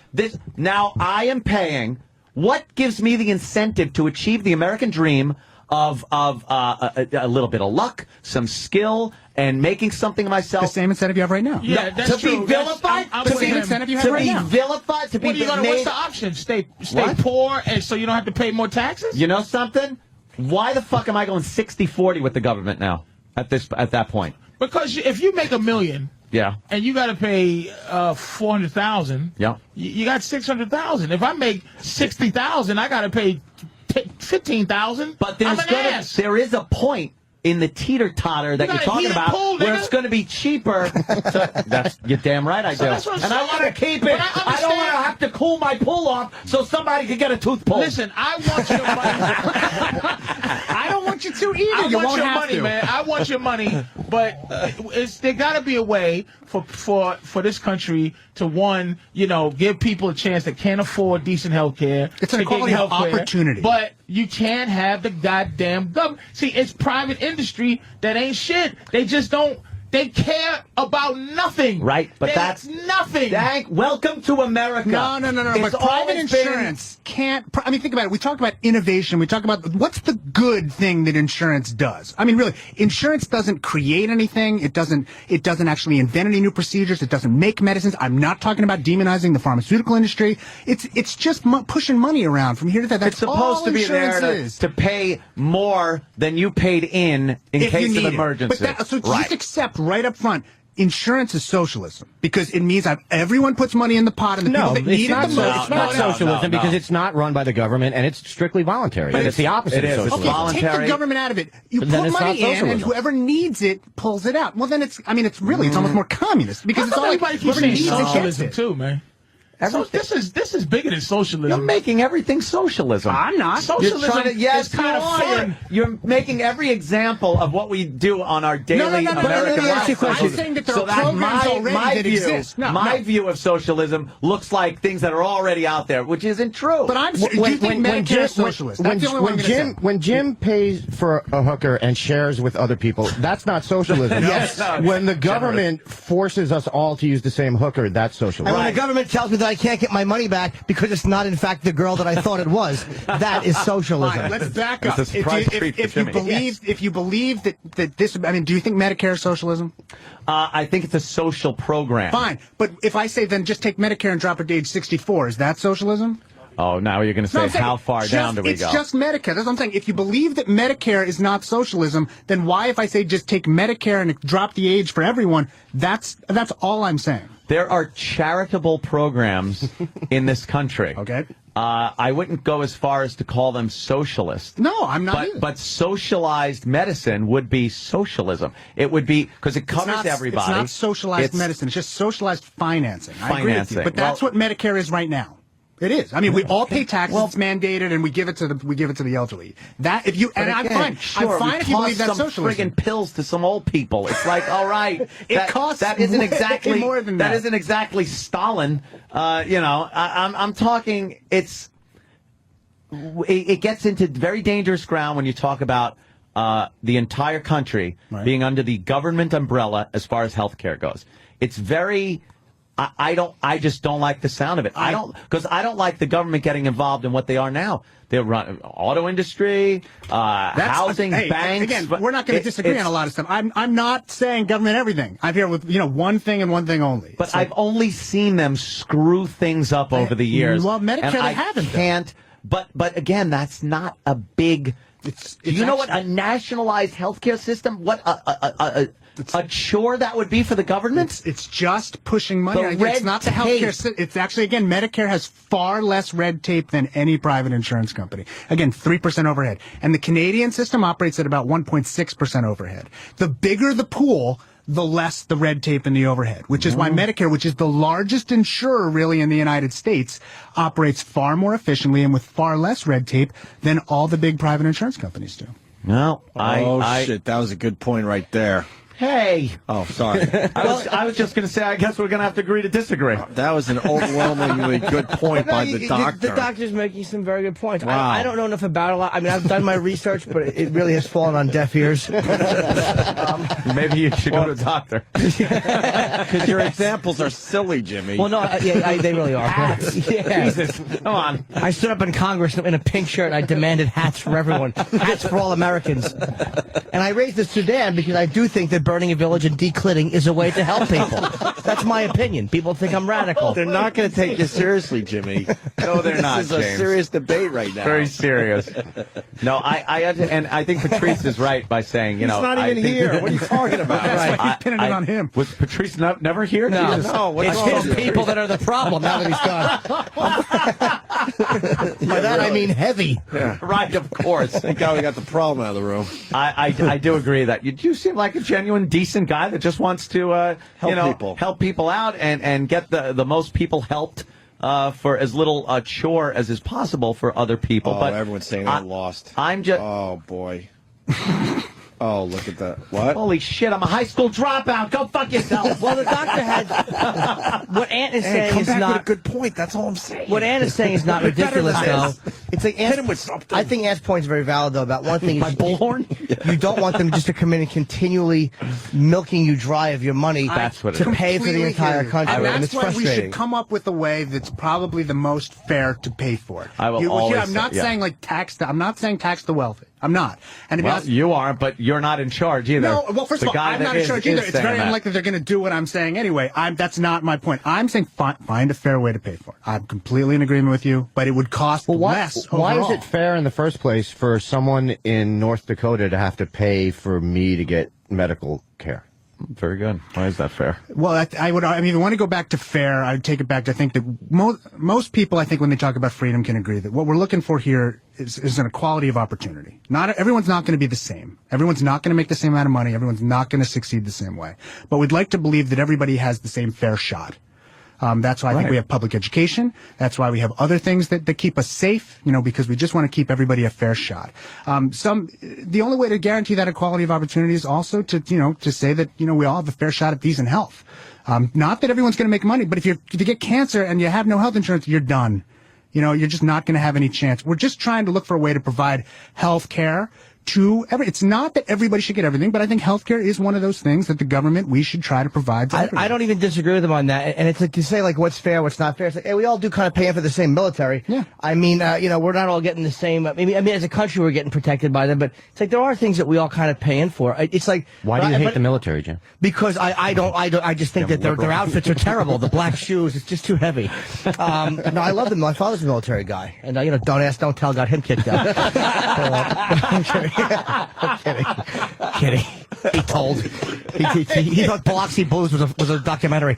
Now I am paying. What gives me the incentive to achieve the American dream of a little bit of luck, some skill, and making something of myself? The same incentive you have right now. Yeah, that's true. Be vilified. The same incentive you have right now. To be vilified. To be What are you gonna? What's the option? Stay poor, and so you don't have to pay more taxes. You know something? Why the fuck am I going 60-40 with the government now? At that point? Because if you make $1 million Yeah. And you got to pay $400,000. Yeah. You got $600,000. If I make $60,000, I got to pay $15,000. But there is a point in the teeter-totter that you're talking about where it's going to be cheaper. You're damn right I do. And I want to keep it. I don't want to have to cool my pool off so somebody can get a tooth pulled. Listen, I want your money. I don't want you to either. I You want won't your have money, to. man. I want your money, but there got to be a way for this country to, one, give people a chance that can't afford decent health care. It's an equality of opportunity. But you can't have the goddamn government. See, it's private industry that ain't shit. They just don't. They care about nothing. Right, but that's nothing. Welcome to America. No. But private insurance can't. I mean, think about it. We talk about innovation. We talk about what's the good thing that insurance does. I mean, really, insurance doesn't create anything. It doesn't actually invent any new procedures. It doesn't make medicines. I'm not talking about demonizing the pharmaceutical industry. It's just pushing money around from here to there. That's it's supposed to be there to pay more than you paid in case of emergency. So just accept right up front, insurance is socialism because it means that everyone puts money in the pot and the people that need it the most. It's not socialism because it's not run by the government and it's strictly voluntary. But it's the opposite of socialism. Okay, voluntary. Take the government out of it. You put money in and whoever needs it pulls it out. Well, then it's almost more communist because it's all like whoever needs it gets it. Too, man. So this is bigger than socialism. You're making everything socialism. I'm not. Socialism is kind of fun. You're making every example of what we do on our daily American life. I'm saying that there are programs already that exist. My view of socialism looks like things that are already out there, which isn't true. But do you think Medicare is socialist? That's the only one I'm going to say. When Jim pays for a hooker and shares with other people, that's not socialism. Yes. When the government forces us all to use the same hooker, that's socialism. And when the government tells me that I can't get my money back because it's not, in fact, the girl that I thought it was, that is socialism. All right, let's back up. If you believe that this, I mean, do you think Medicare is socialism? I think it's a social program. Fine, but if I say then just take Medicare and drop it to age 64, is that socialism? Oh, now you're going to say how far down do we go? It's just Medicare. That's what I'm saying. If you believe that Medicare is not socialism, then why, if I say just take Medicare and drop the age for everyone, that's all I'm saying. There are charitable programs in this country. Okay. I wouldn't go as far as to call them socialist. No, I'm not either. But socialized medicine would be socialism. It would be, because it covers everybody. It's not socialized medicine. It's just socialized financing. I agree with you. But that's what Medicare is right now. It is. I mean, we all pay taxes. It's mandated, and we give it to the elderly. That if you I'm fine. Sure, I'm fine if you believe that's socialism. Friggin' pills to some old people. It's like, all right, that isn't exactly more than that. That isn't exactly Stalin. I'm talking. It gets into very dangerous ground when you talk about the entire country being under the government umbrella as far as healthcare goes. It's very. I just don't like the sound of it. Because I don't like the government getting involved in what they are now. They run auto industry, housing, banks. Again, we're not going to disagree on a lot of stuff. I'm not saying government everything. I'm here with one thing and one thing only. But I've only seen them screw things up over the years. Well, Medicare they haven't. Can't. But again, that's not a big. Do you know what a nationalized healthcare system? What a chore that would be for the government? It's just pushing money. It's not the healthcare system. It's actually, again, Medicare has far less red tape than any private insurance company. Again, 3% overhead. And the Canadian system operates at about 1.6% overhead. The bigger the pool, the less the red tape and the overhead, which is why Medicare, which is the largest insurer really in the United States, operates far more efficiently and with far less red tape than all the big private insurance companies do. No, shit, that was a good point right there. Hey. Oh, sorry. I was just going to say, I guess we're going to have to agree to disagree. That was an overwhelmingly good point by the doctor. The doctor's making some very good points. Wow. I don't know enough about it a lot. I mean, I've done my research, but it really has fallen on deaf ears. Maybe you should go to a doctor. Because your examples are silly, Jimmy. Well, no, they really are. Hats. Yeah. Jesus. Come on. I stood up in Congress in a pink shirt and I demanded hats for everyone. Hats for all Americans. And I raised the Sudan because I do think that burning a village and declitting is a way to help people. That's my opinion. People think I'm radical. They're not going to take this seriously, Jimmy. No, they're not, This is James. a serious debate right now. Very serious. No, and I think Patrice is right by saying, He's not even here. What are you talking about? That's why he's pinning it on him. Was Patrice never here? No, No, it's his people that are the problem now that he's gone. By that I mean heavy. Yeah. Right, of course. Thank God we got the problem out of the room. I do agree that you seem like a genuine, decent guy that just wants to help people out and get the most people helped for as little chore as is possible for other people. Oh, but everyone's saying I'm lost. I'm just. Oh boy. Oh, look at that. What? Holy shit! I'm a high school dropout. Go fuck yourself. Well, the doctor had what Ant is saying is not a good point. That's all I'm saying. What Ant is saying is not ridiculous, though. It's like hit him with something. I think Ant's point is very valid, though. About one thing, my bullhorn. You don't want them just to come in and continually milking you dry of your money to pay for the entire country, and it's that's why we frustrating. should come up with a way that's probably the most fair to pay for it. I will always I'm not saying like tax. I'm not saying tax the wealthy. I'm not. And to be honest, you are, but you're not in charge either. No, well, first of all, I'm not in charge either. It's very unlikely they're going to do what I'm saying anyway. That's not my point. I'm saying find a fair way to pay for it. I'm completely in agreement with you, but it would cost less Why overall. is it fair in the first place for someone in North Dakota to have to pay for me to get medical care? Very good. Why is that fair? Well, if I want to go back to fair, I'd take it back to I think that most people, I think, when they talk about freedom, can agree that what we're looking for here is an equality of opportunity. Everyone's not going to be the same. Everyone's not going to make the same amount of money. Everyone's not going to succeed the same way. But we'd like to believe that everybody has the same fair shot. That's why I think we have public education. That's why we have other things that keep us safe, because we just want to keep everybody a fair shot. The only way to guarantee that equality of opportunity is also to say that, we all have a fair shot at decent health. Not that everyone's going to make money, but if you get cancer and you have no health insurance, you're done. You're just not going to have any chance. We're just trying to look for a way to provide health care to it's not that everybody should get everything, but I think healthcare is one of those things that the government, we should try to provide to everyone. I don't even disagree with them on that. And it's like to say like what's fair, what's not fair. It's like, hey, we all do kind of pay in for the same military. Yeah. I mean, we're not all getting the same. I mean, as a country, we're getting protected by them, but it's like there are things that we all kind of pay in for. It's like why do you hate the military, Jim? Because I just think that their outfits are terrible. The black shoes, it's just too heavy. No, I love them. My father's a military guy, and don't ask, don't tell, got him kicked out. I'm kidding. He told. He thought Biloxi Blues was a documentary.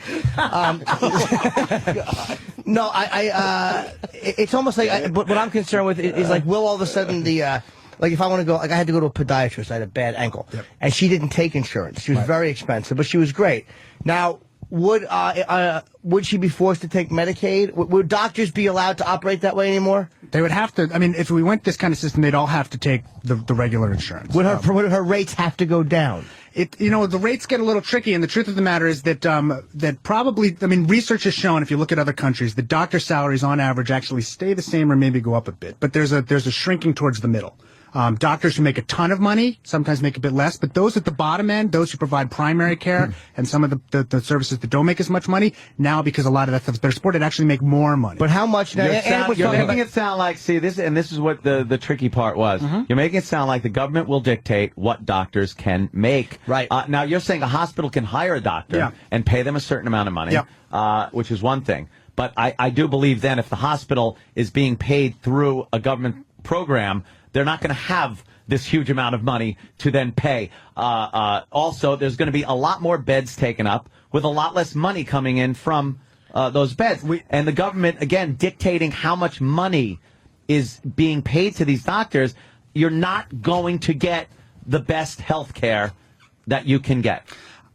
No, it's almost like, but what I'm concerned with is like, will all of a sudden like if I want to go, like I had to go to a podiatrist, I had a bad ankle, and she didn't take insurance. She was very expensive, but she was great. Now, would she be forced to take Medicaid? Would doctors be allowed to operate that way anymore? They would have to. I mean, if we went this kind of system, they'd all have to take the regular insurance. Would her rates have to go down? The rates get a little tricky, and the truth of the matter is that that probably, research has shown, if you look at other countries, that doctor salaries on average actually stay the same or maybe go up a bit. But there's a shrinking towards the middle. Doctors who make a ton of money sometimes make a bit less, but those at the bottom end, those who provide primary care and some of the services that don't make as much money, now because a lot of that stuff's better supported, actually make more money. But how much now? You're making it sound like, this is what the tricky part was. You're making it sound like the government will dictate what doctors can make. Right. Now you're saying a hospital can hire a doctor and pay them a certain amount of money, which is one thing. But I do believe then if the hospital is being paid through a government program, they're not going to have this huge amount of money to then pay. Also, there's going to be a lot more beds taken up with a lot less money coming in from those beds. And the government, again, dictating how much money is being paid to these doctors, you're not going to get the best health care that you can get.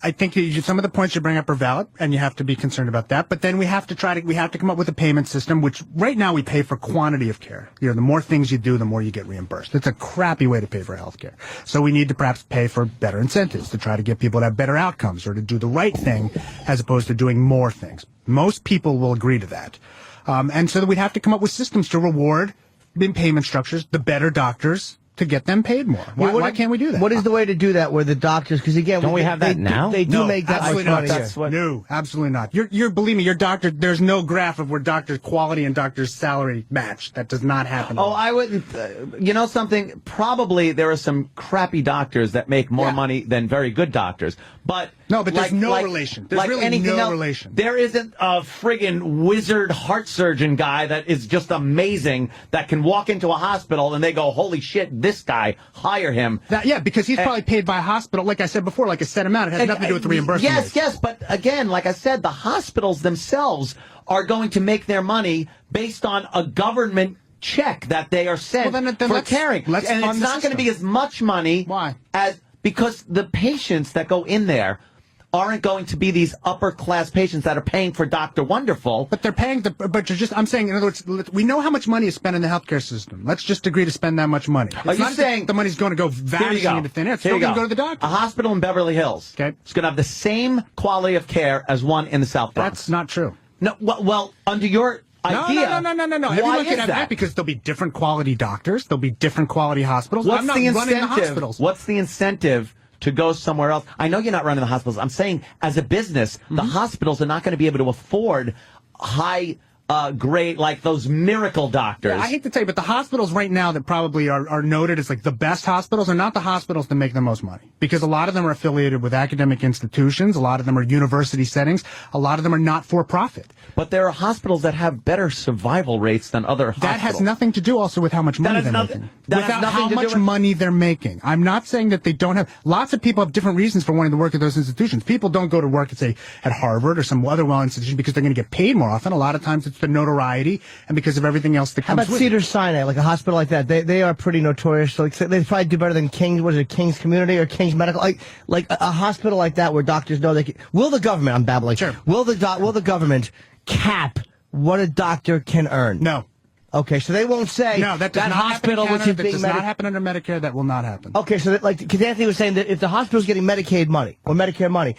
I think some of the points you bring up are valid, and you have to be concerned about that. But then we have to come up with a payment system, which right now we pay for quantity of care. The more things you do, the more you get reimbursed. It's a crappy way to pay for health care. So we need to perhaps pay for better incentives to try to get people to have better outcomes or to do the right thing as opposed to doing more things. Most people will agree to that. And so we'd have to come up with systems to reward in payment structures the better doctors to get them paid more. Why can't we do that? What is the way to do that where the doctors, because again, don't we have that now? They do make that much money. No, absolutely not. Believe me, your doctor, there's no graph of where doctor's quality and doctor's salary match. That does not happen. Oh, I wouldn't. You know something? Probably there are some crappy doctors that make more money than very good doctors. But there's no relation. There's really no relation. There isn't a friggin' wizard heart surgeon guy that is just amazing that can walk into a hospital and they go, holy shit, this guy, hire him. Because he's probably paid by a hospital, like I said before, like a set amount. It has nothing to do with the reimbursement. Yes, but again, like I said, the hospitals themselves are going to make their money based on a government check that they are sent for caring. And it's not going to be as much money. Why? Because the patients that go in there aren't going to be these upper class patients that are paying for Dr. Wonderful. But they're paying I'm saying, in other words, we know how much money is spent in the healthcare system. Let's just agree to spend that much money. Are you saying the money's going to go vanishing into thin air? It's still going to go to the doctor. A hospital in Beverly Hills. Okay. It's going to have the same quality of care as one in the South Bronx. That's not true. No, well, under your idea. No. Why Everyone can is have that? Because there'll be different quality doctors. There'll be different quality hospitals. What's I'm not the running the incentive? hospitals. What's the incentive to go somewhere else? I know you're not running the hospitals. I'm saying as a business, the hospitals are not going to be able to afford high grade, like those miracle doctors. Yeah, I hate to tell you, but the hospitals right now that probably are noted as like the best hospitals are not the hospitals that make the most money. Because a lot of them are affiliated with academic institutions. A lot of them are university settings. A lot of them are not for profit. But there are hospitals that have better survival rates than other hospitals. That has nothing to do also with how much money they're making. Without how much money they're making. I'm not saying that they don't have. Lots of people have different reasons for wanting to work at those institutions. People don't go to work at Harvard or some other well institution because they're going to get paid more often. A lot of times it's the notoriety and because of everything else that comes with it. How about Cedars-Sinai, like a hospital like that? They are pretty notorious. Like they probably do better than King's. What is it, King's Community or King's Medical? Like a hospital like that where doctors know they can. Will the government? I'm babbling. Sure. Will the government cap what a doctor can earn? No. Okay, so they won't say that hospital which is being does not happen under Medicare. That will not happen. Okay, so because Anthony was saying that if the hospital's getting Medicaid money or Medicare money,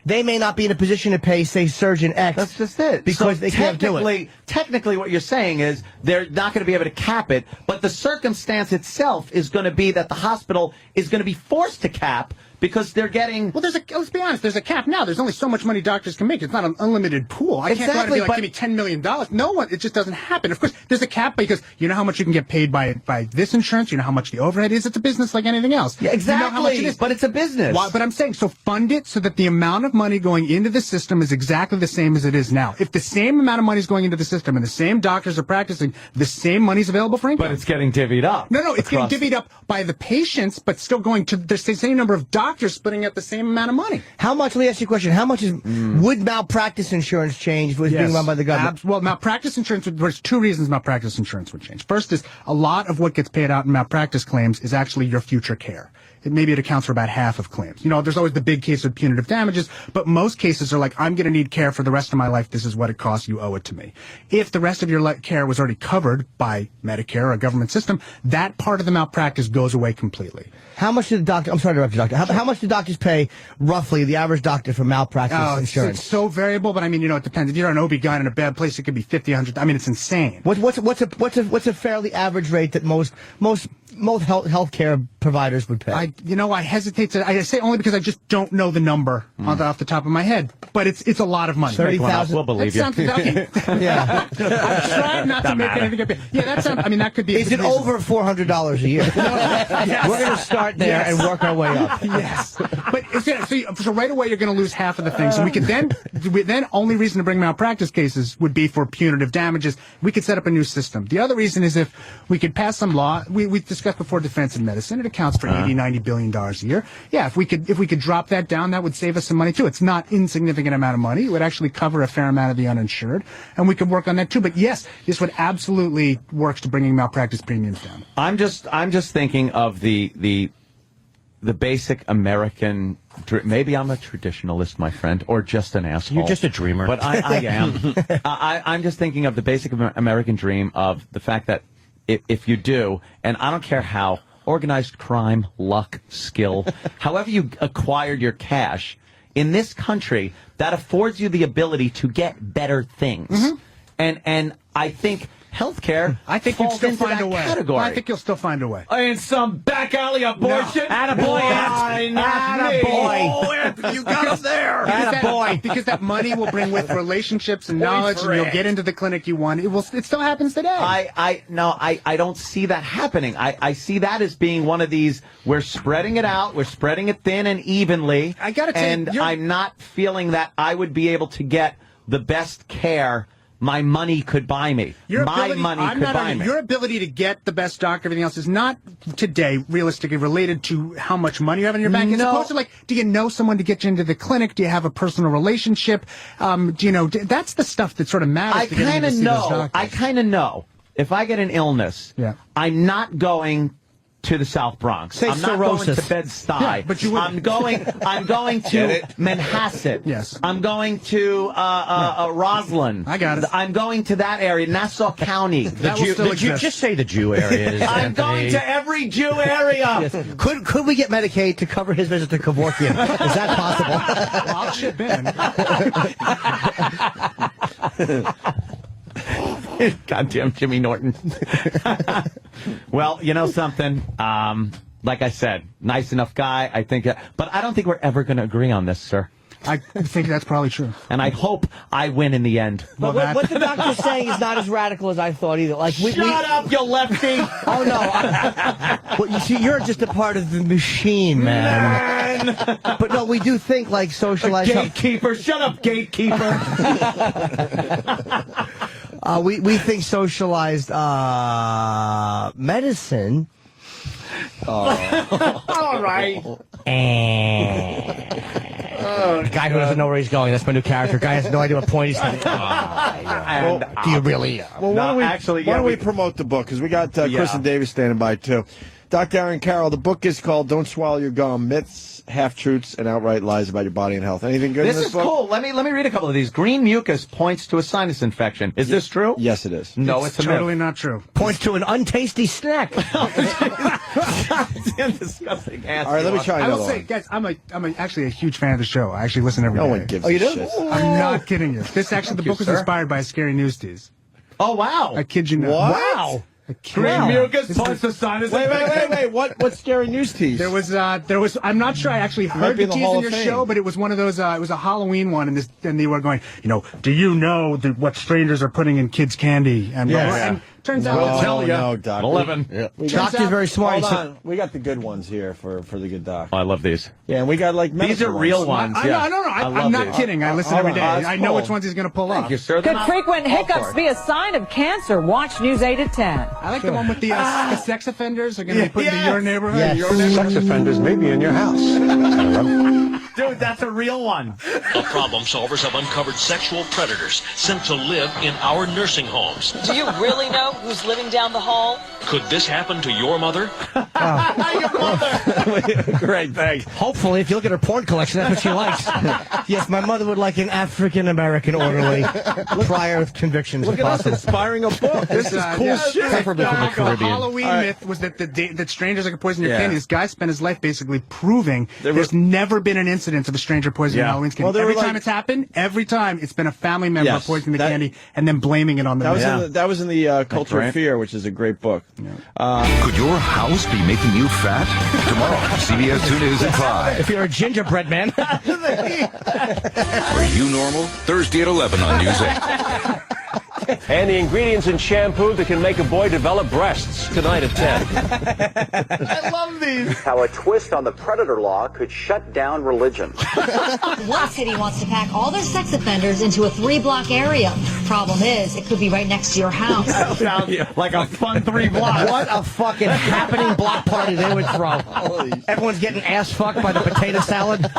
they may not be in a position to pay, say, Surgeon X. That's just it. Because they can't do it. Technically, what you're saying is they're not going to be able to cap it, but the circumstance itself is going to be that the hospital is going to be forced to cap because they're getting... Well, let's be honest, there's a cap now. There's only so much money doctors can make. It's not an unlimited pool. I can't go out and be like, give me $10 million. No one, it just doesn't happen. Of course, there's a cap because you know how much you can get paid by this insurance, you know how much the overhead is. It's a business like anything else. Yeah, exactly, you know how much it is. But it's a business. But I'm saying, so fund it so that the amount of money going into the system is exactly the same as it is now. If the same amount of money is going into the system and the same doctors are practicing, the same money's available for income. But it's getting divvied up. No, it's getting divvied up by the patients, but still going to the same number of doctors splitting up the same amount of money. How much, let me ask you a question, how much would malpractice insurance change if it was being run by the government? Well, malpractice insurance, there's two reasons malpractice insurance would change. First is a lot of what gets paid out in malpractice claims is actually your future care. Maybe it accounts for about half of claims. You know, there's always the big case of punitive damages, but most cases are like, I'm going to need care for the rest of my life. This is what it costs. You owe it to me. If the rest of your care was already covered by Medicare or a government system, that part of the malpractice goes away completely. How much did the doctor, I'm sorry to interrupt you, doctor. How much do doctors pay, roughly, the average doctor for malpractice insurance? It's so variable, but I mean, you know, it depends. If you're an OB-GYN in a bad place, it could be 50, 100. I mean, it's insane. What's a fairly average rate that most healthcare providers would pay? I hesitate to. I say only because I just don't know the number off the top of my head. But it's a lot of money. 30,000. We'll believe you. Yeah. I've tried not to make anything up. Yeah, that sounds. I mean, that could be. Is it over $400 a year? Yes. We're going to start there and work our way up. Yes. But so right away you're going to lose half of the things. And we could then only reason to bring malpractice cases would be for punitive damages. We could set up a new system. The other reason is if we could pass some law. We discussed before defensive medicine. It accounts for $80-90 billion a year. Yeah, if we could drop that down, that would save us some money too. It's not insignificant amount of money. It would actually cover a fair amount of the uninsured, and we could work on that too. But yes, this would absolutely works to bringing malpractice premiums down. I'm just thinking of the basic American. Maybe I'm a traditionalist, my friend, or just an asshole. You're just a dreamer. But I am. I'm just thinking of the basic American dream of the fact that if you do, and I don't care how, organized crime, luck, skill, however you acquired your cash, in this country, that affords you the ability to get better things. Mm-hmm. And I think healthcare I think you'll falls still into find that a way. category. I think you'll still find a way. In some back alley abortion? Attaboy, Attaboy. You got us there. Attaboy. Because that money will bring with relationships and knowledge, and you'll get into the clinic you want. It still happens today. I don't see that happening. I see that as being one of these, we're spreading it out, we're spreading it thin and evenly. I gotta tell you, and I'm not feeling that I would be able to get the best care my money could buy me. Your ability to get the best doctor, everything else, is not today realistically related to how much money you have in your bank. As opposed to, like, do you know someone to get you into the clinic? Do you have a personal relationship? Do you know? That's the stuff that sort of matters. I kind of know. I kind of know. If I get an illness, I'm not going to the South Bronx. I'm not going to Bed-Stuy. Yeah, but you I'm going to Manhasset. Yes. I'm going to Roslyn. I got it. I'm going to that area, Nassau County. Just say the Jew areas. I'm going to every Jew area. Yes. Could we get Medicaid to cover his visit to Kevorkian? Is that possible? Well, I'll chip in. Goddamn Jimmy Norton. Well, you know something? Like I said, nice enough guy. I think, but I don't think we're ever going to agree on this, sir. I think that's probably true. And I hope I win in the end. But what the doctor's saying is not as radical as I thought either. Like, Shut up, you lefty! Oh no! Well, you see, you're just a part of the machine, man. But no, we do think like socialized. Gatekeeper, shut up, gatekeeper. We think socialized medicine. All right. Guy who doesn't know where he's going. That's my new character. Guy has no idea what point he's making. Do you really? Well, why don't we promote the book? Because we got Kristen Davis standing by, too. Dr. Aaron Carroll, the book is called Don't Swallow Your Gum, Myths, Half-Truths, and Outright Lies About Your Body and Health. Anything good in this book? This is cool. Let me read a couple of these. Green mucus points to a sinus infection. Is this true? Yes, it is. No, it's totally not true. Points to an untasty snack. Disgusting ass. All right, let me try another I will say, guys, I'm actually a huge fan of the show. I actually listen every day. No one gives a shit. I'm not kidding you. This the book was inspired by a scary news tease. Oh, wow. I kid you not. What? Wow. Green mucus points to sinus infection. Wait. What scary news tease? There was. I'm not sure I actually heard the tease in your show, but it was one of those. It was a Halloween one, and they were going. Do you know what strangers are putting in kids' candy? And turns out, no, Doc. 11. Doctor's very smart. Hold on. We got the good ones here for the good doc. Oh, I love these. Yeah, and we got like these are real ones. No, I'm not kidding. I listen every day. I know which ones he's going to pull off. Thank you, sir. Could frequent hiccups be a sign of cancer? Watch News 8 at 10. I like the one with the sex offenders are going to be put into your neighborhood. Yes. Sex offenders may be in your house. Dude, that's a real one. The problem solvers have uncovered sexual predators sent to live in our nursing homes. Do you really know who's living down the hall? Could this happen to your mother? Your mother. Great, thanks. Hopefully, if you look at her porn collection, that's what she likes. Yes, my mother would like an African-American orderly. Prior convictions. Look at us inspiring a book. This is cool shit. Preferably from the Caribbean. The Halloween myth was that strangers are going to poison your candy. This guy spent his life basically proving there's never been an incident of a stranger poisoning Halloween candy. Well, every time it's happened, it's been a family member poisoning the candy and then blaming it on the That was in the Culture of Fear, which is a great book. Could your house be making you fat? Tomorrow, CBS 2 News at 5. If you're a gingerbread man. Are you normal? Thursday at 11 on News 8. And the ingredients in shampoo that can make a boy develop breasts tonight at 10. I love these. How a twist on the predator law could shut down religion. One city wants to pack all their sex offenders into a 3-block area. Problem is, it could be right next to your house. That sounds like a fun 3 blocks. What a fucking happening block party they would throw. Everyone's getting ass fucked by the potato salad.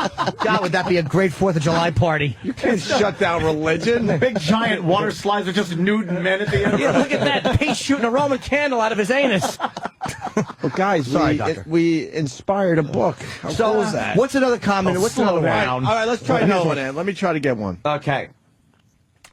God, would that be a great 4th of July party? You can't shut down religion. Big giant water slides are just nude men at the end. Yeah, look at that. He's shooting a Roman candle out of his anus. Well, guys, we inspired a book. How cool is that? What's another comment? What's another one? All right, let's try another one, Ed. Let me try to get one. Okay.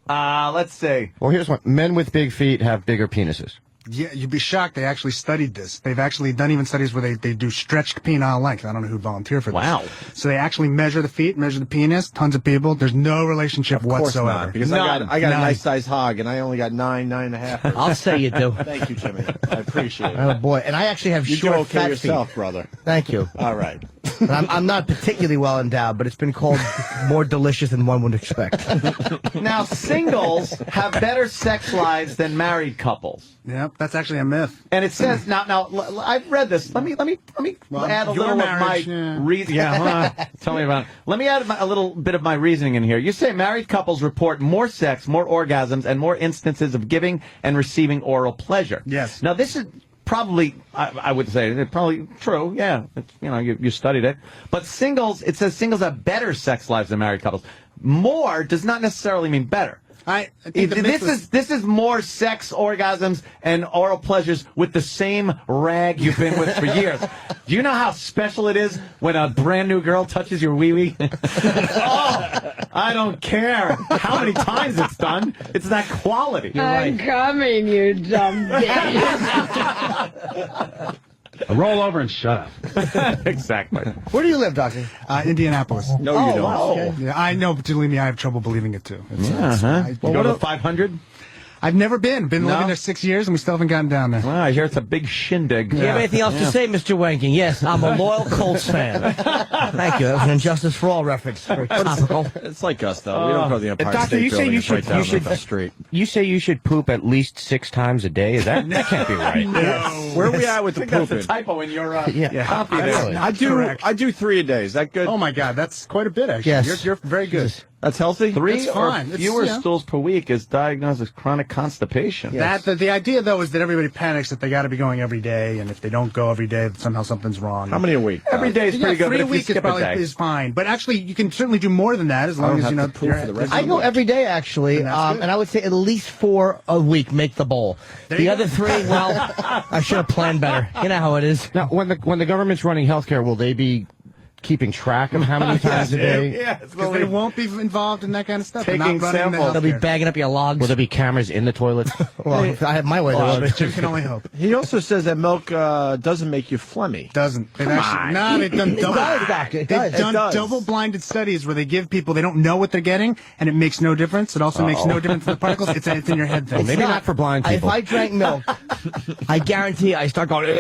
Let's see. Well, here's one. Men with big feet have bigger penises. Yeah, you'd be shocked. They actually studied this. They've actually done even studies where they do stretched penile length. I don't know who volunteered for this. Wow. So they actually measure the feet, measure the penis. Tons of people. There's no relationship whatsoever. Not, because I got a nice sized hog, and I only got 9.5. I'll say you do. Thank you, Jimmy. I appreciate it. Oh boy, and I actually have You short, do okay fat yourself, feet. brother. Thank you. All right. I'm not particularly well endowed, but it's been called more delicious than one would expect. Now, singles have better sex lives than married couples. Yep, that's actually a myth. And it says now I've read this. Let me add a little of my reason. Tell me about it. Let me add a little bit of my reasoning in here. You say married couples report more sex, more orgasms, and more instances of giving and receiving oral pleasure. Yes. Now this is probably, I would say, it's probably true. Yeah, you studied it. But singles, it says singles have better sex lives than married couples. More does not necessarily mean better. I think this is more sex, orgasms, and oral pleasures with the same rag you've been with for years. Do you know how special it is when a brand new girl touches your wee-wee? Oh, I don't care how many times it's done. It's that quality. I'm coming, you dumb bitch. Roll over and shut up. Exactly. Where do you live, Doctor? Indianapolis. No, you don't. Wow, okay. Yeah, I know, but believe me, I have trouble believing it too. You go to 500? I've never been. Been living there 6 years, and we still haven't gotten down there. Well, I hear it's a big shindig. Do you have anything else to say, Mr. Wanking? Yes, I'm a loyal Colts fan. Thank you. That was an Injustice for All reference. Very topical. It's like us, though. We don't go to the Empire Doctor, State you say Building. you It's right should, down you should the street. You say you should poop at least 6 times a day. That can't be right. No. Where are we at with the That's pooping? a typo in your copy Really? there. I do 3 a day. Is that good? Oh my God, that's quite a bit actually. Yes. You're very good. That's healthy? 3 That's or fine. fewer It's, stools per week is diagnosed as chronic constipation. The idea though is that everybody panics that they got to be going every day, and if they don't go every day, somehow something's wrong. How many a week? Every day is pretty good, 3 but a if you week is skip a probably day. is fine. But actually, you can certainly do more than that as long as you know. I go every day actually, and I would say at least 4 a week make the bowl. The other 3, well, I should have planned better. You know how it is. Now, when the government's running healthcare, will they be keeping track of how many times a day? Yeah, because they won't be involved in that kind of stuff. They're Taking not running the samples. They'll be healthcare. bagging up your logs. Will there be cameras in the toilets? Well, if I have my way. You can only hope. He also says that milk doesn't make you phlegmy. Doesn't. They've they've done It does, Doctor. It does. They've done It does. double-blinded studies where they give people, they don't know what they're getting, and it makes no difference. It also makes no difference in the particles. It's in your head thing. Maybe not for blind people. If I drank milk, I guarantee I start going.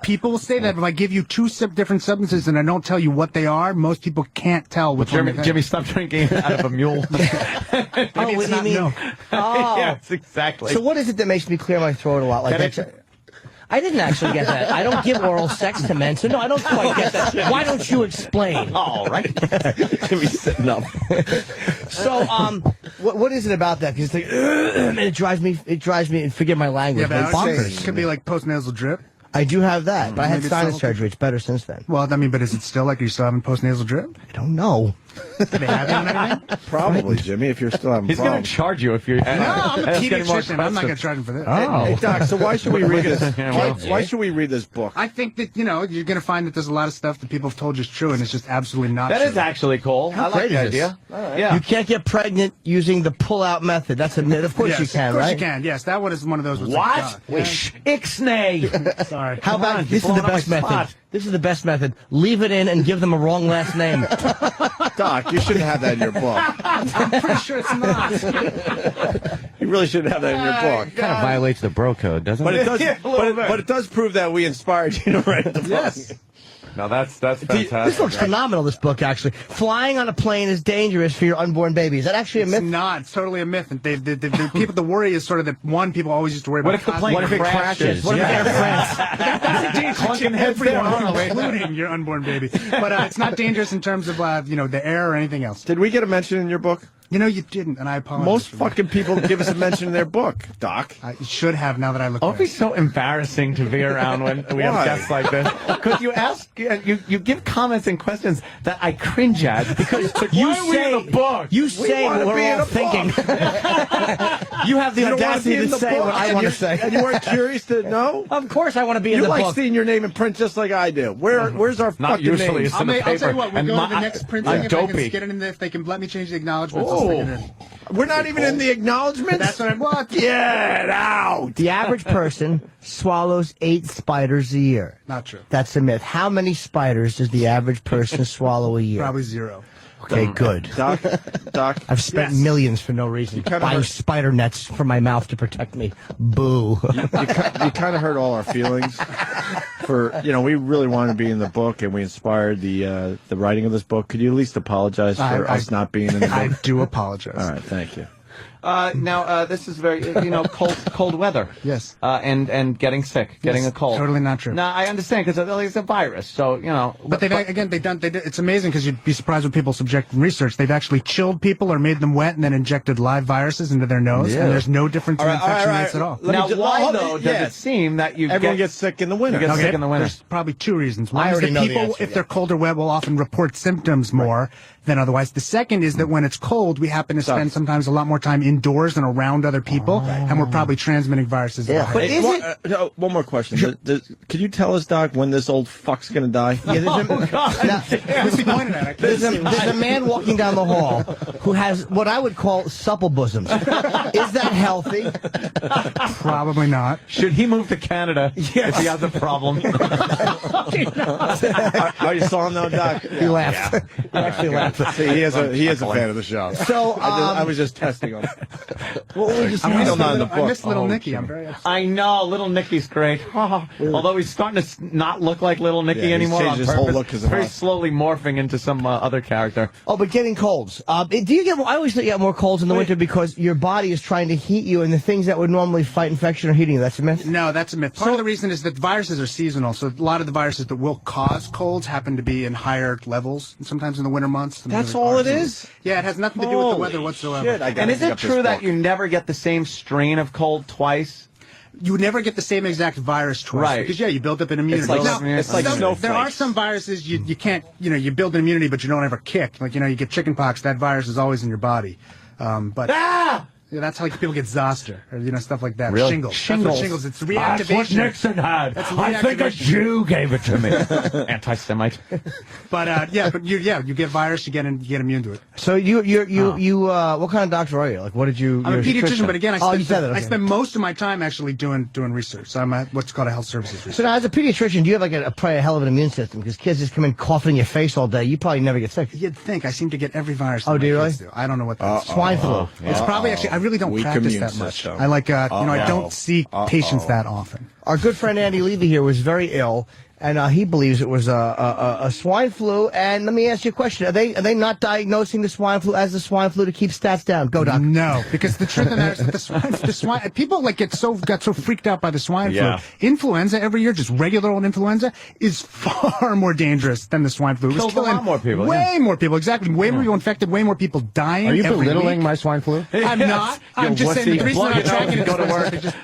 People will say that if I give you 2 different substances and I don't tell you what they are, most people can't tell which one. Jimmy, stop drinking out of a mule. Maybe it's not milk. Oh. Yes, exactly. So what is it that makes me clear my throat a lot? Like that? I didn't actually get that. I don't give oral sex to men, so no, I don't quite get that. Why don't you explain? All right. Jimmy's sitting up. So, what is it about that? Because it's like, and it drives me, and forgive my language, Yeah, but but I would say bonkers. it could be like postnasal drip. I do have that, but I had Maybe sinus it's surgery. It's better since then. Well, I mean, but is it still like, are you still having postnasal drip? I don't know. Do they have it and everything? Probably, Jimmy, if you're still having He's going problems. to charge you if you're. No, I'm a pediatrician. I'm not going to charge him for this. Oh. Hey, Doc, so why should we read this? Yeah, well. Why should we read this book? I think that, you're going to find that there's a lot of stuff that people have told you is true, and it's just absolutely not That true. is actually cool. I like great the is this? idea. Yeah. You can't get pregnant using the pull-out method. That's a myth. Of course Yes, you can, of course right? you can. Yes, that one is one of those. Where it's What? like, God, yeah. Ixnay. Sorry. How about this is the best method? This is the best method. Leave it in and give them a wrong last name. Doc, you shouldn't have that in your book. I'm pretty sure it's not. You really shouldn't have that in your book. Kind of violates the bro code, doesn't But it? it does. Yeah, a little bit. But it does prove that we inspired you to write the book. Yes. Now that's fantastic. This looks phenomenal, this book, actually. Flying on a plane is dangerous for your unborn baby. Is that actually a myth? It's not. It's totally a myth. And the people, the worry is sort of that people always used to worry What about. if the plane What if it crashes? What if Air France? That's dangerous Clunking to heads down. everyone, including your unborn baby. But it's not dangerous in terms of the air or anything else. Did we get a mention in your book? You didn't, and I apologize. Most for that. fucking people give us a mention in their book, Doc. I should have now that I look back. Opie's so embarrassing to be around when we have Why? guests like this. Because you ask, you give comments and questions that I cringe at because you say in the book. You say wanna what be we're in all a book. thinking. You have the You don't wanna audacity be in to the say book, what I and want to you- say. And you weren't curious to know? Of course I want to be in You the like book. seeing your name in print just like I do. Where's our Not fucking usually. names? It's in the I'll tell paper. you what, we'll And go my- to the next printing I'm if I can dopey. get it in there, if they can let me change the acknowledgments. I'll stick it in. We're not even in the acknowledgments? That's what I want. Get out! The average person swallows 8 spiders a year. Not true. That's a myth. How many spiders does the average person swallow a year? Probably 0. Okay, good. Doc, I've spent millions for no reason buying spider nets for my mouth to protect me. Boo. You kind of hurt all our feelings. We really wanted to be in the book, and we inspired the writing of this book. Could you at least apologize for us not being in the book? I do apologize. All right, thank you. Now, this is very, cold weather. Yes. And getting sick, getting a cold. Totally not true. Now, I understand, because it's a virus, so, But it's amazing, because you'd be surprised when people subject in research. They've actually chilled people or made them wet and then injected live viruses into their nose, and there's no difference in infection rates at all. Now, why, though, does it seem that everyone gets sick in the winter? There's probably 2 reasons. One is that people, if they're cold or wet, will often report symptoms more than otherwise. The second is that when it's cold, we happen to spend sometimes a lot more time indoors and around other people, and we're probably transmitting viruses. Yeah. But one more question. Sure. Can you tell us, Doc, when this old fuck's going to die? There's a man walking down the hall who has what I would call supple bosoms. Is that healthy? Probably not. Should he move to Canada if he has a problem? Are you saw him now, Doc? He laughed. Yeah. He actually laughed. See, he is a fan of the show. So I was just testing him. I miss Little Nicky. I'm very upset. I know, Little Nicky's great. Although he's starting to not look like Little Nicky anymore. He's changed his whole look. Very slowly morphing into some other character. Oh, but getting colds. Do you get? I always think you get more colds in the winter because your body is trying to heat you, and the things that would normally fight infection are heating you. That's a myth? No, that's a myth. Part of the reason is that viruses are seasonal, so a lot of the viruses that will cause colds happen to be in higher levels, sometimes in the winter months. That's all it is? Yeah, it has nothing to do with the weather whatsoever. And is it true that you never get the same strain of cold twice? You would never get the same exact virus twice. Right. Because, you build up an immunity. It's like snowflakes. There are some viruses you can't, you build an immunity, but you don't ever kick. Like, you get chickenpox, that virus is always in your body. Yeah, that's how people get zoster, or stuff like that. Really? Shingles. Shingles. That's what shingles. It's reactivation. That's what Nixon had. I think a Jew gave it to me. Anti-Semite. But you get virus, you get immune to it. So you what kind of doctor are you? Like, what did you? I'm a pediatrician, but again, I I spend most of my time actually doing research. So I'm at what's called a health services research. So now, as a pediatrician, do you have probably a hell of an immune system? Because kids just come in coughing in your face all day. You probably never get sick. You'd think. I seem to get every virus. Oh, do you really? I don't know what that is. Swine flu. It's probably actually. I really don't practice that much. I I don't see patients that often. Our good friend Andy Levy here was very ill, and he believes it was a swine flu. And let me ask you a question: Are they not diagnosing the swine flu as the swine flu to keep stats down? Go, Doc. No, because the truth of the matter is that the swine people got so freaked out by the swine flu. Influenza every year, just regular old influenza, is far more dangerous than the swine flu. It was killing a lot more people. Way more people, exactly. Way more people infected. Way more people dying. Are you every belittling week. my swine flu? I'm not. I'm just saying the reason I'm tracking it is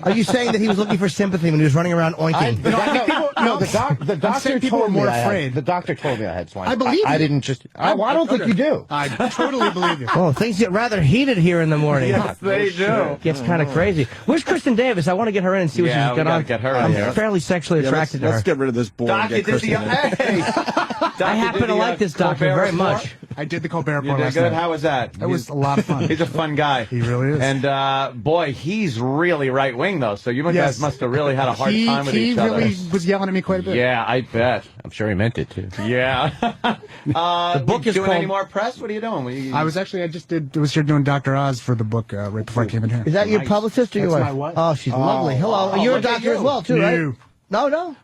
Are you saying that he was looking for sympathy when he was running around oinking? The doctor told me the doctor told me I had swine flu. I believe you. I didn't just. I don't think you do. I totally believe you. Oh, things get rather heated here in the morning. Yes, they do. It gets kind of crazy. Where's Kristen Davis? I want to get her in and see what she's got on. Get her I'm here. fairly sexually attracted to her. Let's get rid of this board and get Kristen in. I happen to like this doctor very much. I did the Colbert You Report did last good? night. How was that? That was a lot of fun. He's a fun guy. He really is. And, boy, he's really right-wing, though, so you guys must have really had a hard time with each other. He really was yelling at me quite a bit. Yeah, I bet. I'm sure he meant it, too. Yeah. The book is doing called... any more press? What are you doing? I was here doing Dr. Oz for the book right before I came in here. Is that your publicist or your wife? That's my wife. Oh, she's lovely. Hello. You're a doctor as well, too, right? No. No.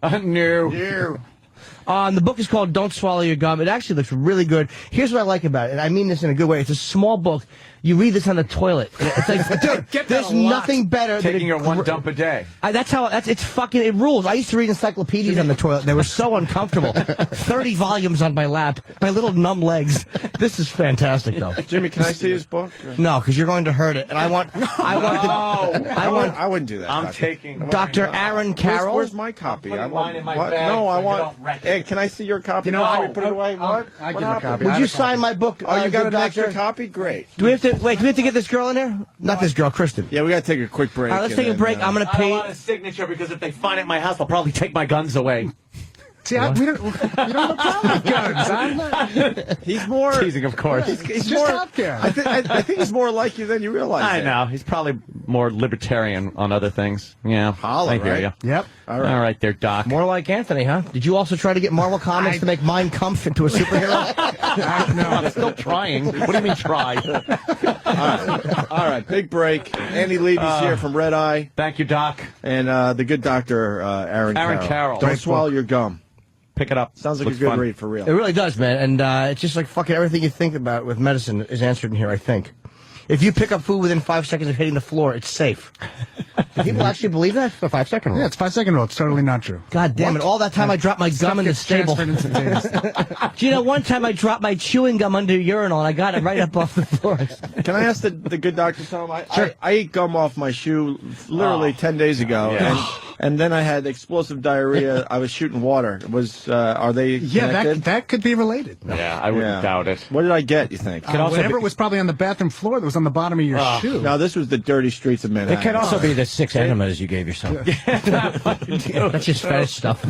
The book is called Don't Swallow Your Gum. It actually looks really good. Here's what I like about it, and I mean this in a good way. It's a small book. You read this on the toilet. It's like, dude, there's nothing better than taking your one dump a day. It rules. I used to read encyclopedias on the toilet. They were so uncomfortable. 30 volumes on my lap, my little numb legs. This is fantastic, though. Jimmy, can I see his book? No, because you're going to hurt it, and I wouldn't do that. I'm taking Dr. Aaron Carroll. Where's my copy? I want mine in my what? bag. No, I so want. Hey, can I see your copy? You know, how we put it away. What? I give a copy. Would you sign my book? Oh, you got an doctor? extra copy? Great. Do we have to wait? Do we have to get this girl in here? Not this girl, Kristen. Yeah, we got to take a quick break. All right, let's take a break. I'm going to pay. I don't want a signature because if they find it in my house, they'll probably take my guns away. See, we don't have a problem with guns. He's more teasing, of course. He's just healthcare. I think he's more like you than you realize. I know. He's probably more libertarian on other things. Yeah. Holla, I hear right? you. Yep. All right there, Doc. More like Anthony, huh? Did you also try to get Marvel Comics to make Mein Kampf into a superhero? No, I'm still trying. What do you mean try? All right, big break. Andy Levy's here from Red Eye. Thank you, Doc. And the good doctor, Aaron Carroll. Don't swallow your gum. Pick it up. Sounds like Looks a good fun. read for real. It really does, man. And it's just like fucking everything you think about with medicine is answered in here, I think. If you pick up food within 5 seconds of hitting the floor, it's safe. Do people actually believe that? It's a 5 second rule. Yeah, it's 5 second rule. It's totally not true. God damn it. All that time I dropped my gum in the stable. Do you know, one time I dropped my chewing gum under a urinal and I got it right up off the floor. Can I ask the good doctor something? Sure. I ate gum off my shoe literally 10 days ago. Yeah. And then I had explosive diarrhea. I was shooting water. Are they connected? that could be related. Yeah, I wouldn't doubt it. What did I get, you think? Whatever was probably on the bathroom floor that was on the bottom of your shoe. No, this was the dirty streets of Manhattan. It could also be the 6 enemas you gave yourself. That's just fetish stuff.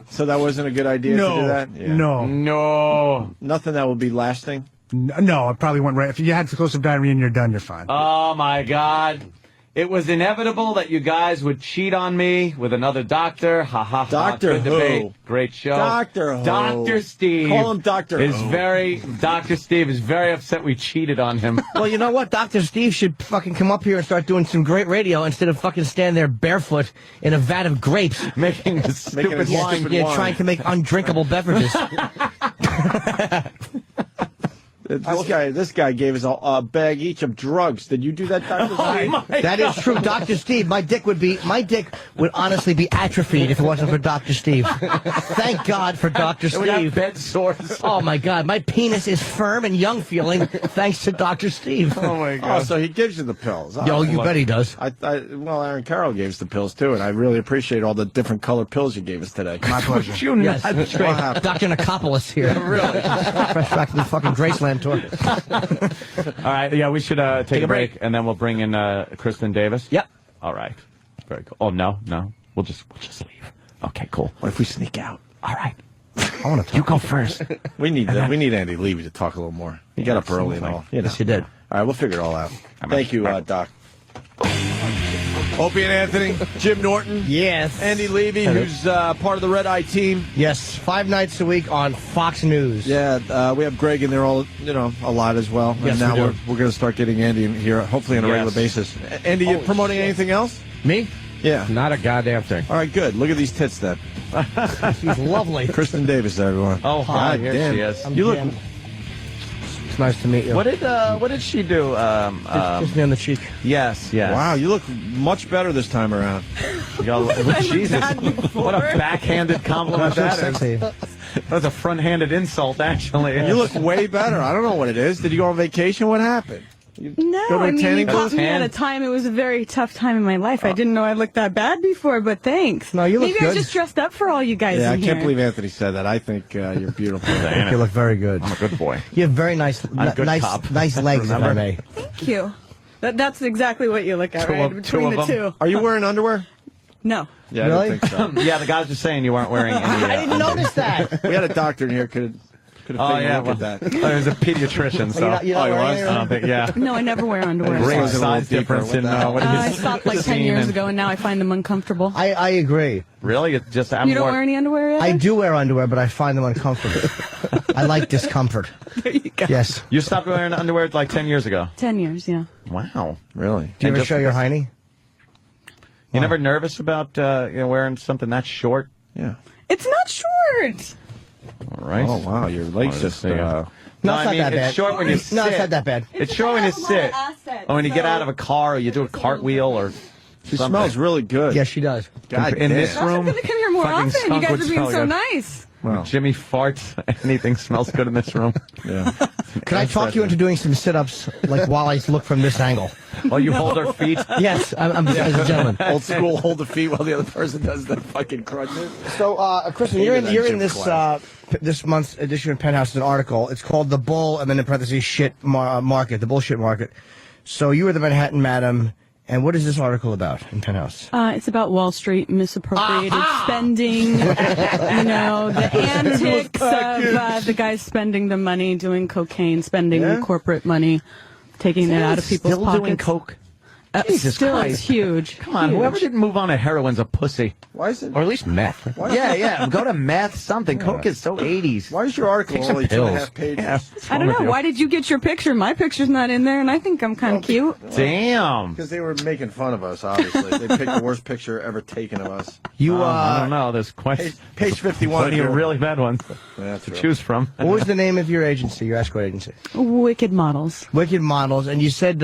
So that wasn't a good idea to do that? Yeah. No. Nothing that would be lasting? No, it probably went right. If you had explosive diarrhea and you're done, you're fine. Oh, my God. It was inevitable that you guys would cheat on me with another doctor. Ha ha ha. Doctor Good who? debate. Great show. Doctor who? Dr. Steve. Call him Dr. who. Dr. Steve is very upset we cheated on him. Well, you know what? Dr. Steve should fucking come up here and start doing some great radio instead of fucking stand there barefoot in a vat of grapes. Making the stupid wine. Trying to make undrinkable beverages. This guy gave us a bag each of drugs. Did you do that, Dr. Steve? That is true, Dr. Steve. My dick would honestly be atrophied if it wasn't for Dr. Steve. Thank God for Dr. Steve. We have bed sores. Oh my God, my penis is firm and young feeling thanks to Dr. Steve. Oh my God. Oh, so he gives you the pills. Yo, you bet he does. Well, Aaron Carroll gave us the pills too, and I really appreciate all the different colored pills you gave us today. My pleasure. Yes, that's great. Dr. Nicopolis here. Really? Fresh back to the fucking Graceland tour. All right, yeah, we should take a break, and then we'll bring in Kristen Davis. Yep. All right. Very cool. Oh, no. We'll just leave. Okay, cool. What if we sneak out? All right. I want to talk. You go first. We need Andy Levy to talk a little more. He got up early and all. Yes, you did. All right, we'll figure it all out. Thank you, Doc. Opie and Anthony, Jim Norton. Yes. Andy Levy, who's part of the Red Eye team. Yes, 5 nights a week on Fox News. Yeah, we have Greg in there a lot as well. Yes, and now we do. we're going to start getting Andy in here, hopefully on a regular basis. Andy, you promoting anything else? Me? Yeah. Not a goddamn thing. All right, good. Look at these tits then. She's lovely. Kristen Davis, everyone. Oh, hi. God Here damn. she is. You look. It's nice to meet you. What did she do? Kiss me on the cheek. Yes. Wow, you look much better this time around. Jesus, what a backhanded compliment that is. That was a front-handed insult, actually. You look way better. I don't know what it is. Did you go on vacation? What happened? No, I mean, you caught me at a time. It was a very tough time in my life. I didn't know I looked that bad before, but thanks. No, you look Maybe good. I just dressed up for all you guys. Yeah, I in can't here. believe Anthony said that. I think you're beautiful. You look very good. I'm a good boy. You have very nice, I'm a good cop. nice legs, if I may. Thank you. That's exactly what you look at, right? Between the two. Are you wearing underwear? No. Yeah, Really? I don't think so. Yeah, the guys were saying you weren't wearing any. I didn't notice that. We had a doctor in here could have taken a look at that. It was a pediatrician, so. You're not wearing any I don't think, yeah. No, I never wear underwear. Great so- size difference in what I you stopped like 10 years ago, and now I find them uncomfortable. I agree. Really? It just You don't wear any underwear yet? I do wear underwear, but I find them uncomfortable. I like discomfort. There you go. Yes. You stopped wearing underwear like 10 years ago. 10 years, yeah. Wow. Really? Do you ever just show your hiney? You never nervous about wearing something that short? Yeah. It's not short. All right. Oh, wow. Your legs just... No, it's not I mean, that bad. it's short when you sit. No, it's not that bad. It's short when you sit. Or when you get out of a car or you do a cartwheel or She something. smells really good. Yes, she does. God in damn. this I was room, going to come here more fucking often. You skunk guys would are being smell so good. nice. Wow. Jimmy farts. Anything smells good in this room. Yeah. Can I talk you into doing some sit-ups, like while I look from this angle? Oh, you hold our feet? Yes, I'm as a gentleman. Old school, hold the feet while the other person does the fucking crunches. So, Kristen, you're in this this month's edition of Penthouse, an article. It's called "The Bull," and then in parentheses, "Shit Market," the bullshit market. So you were the Manhattan Madam, And what is this article about in Penthouse? It's about Wall Street misappropriated spending, the antics of the guys spending the money, doing cocaine, spending corporate money, taking it out of people's pockets. Still doing coke? Jesus Christ. It's huge. Come on, whoever didn't move on to heroin's a pussy. Why is it? Or at least meth. Yeah, go to meth, something. Coke is so 80s. Why is your article only 2.5 pages? Yeah, I don't know. Why did you get your picture? My picture's not in there, and I think I'm kind of cute. Damn. Because they were making fun of us, obviously. They picked the worst picture ever taken of us. I don't know. There's quite page 51. Plenty of really bad ones to choose from. What was the name of your agency, your escort agency? Wicked Models. Wicked Models. And you said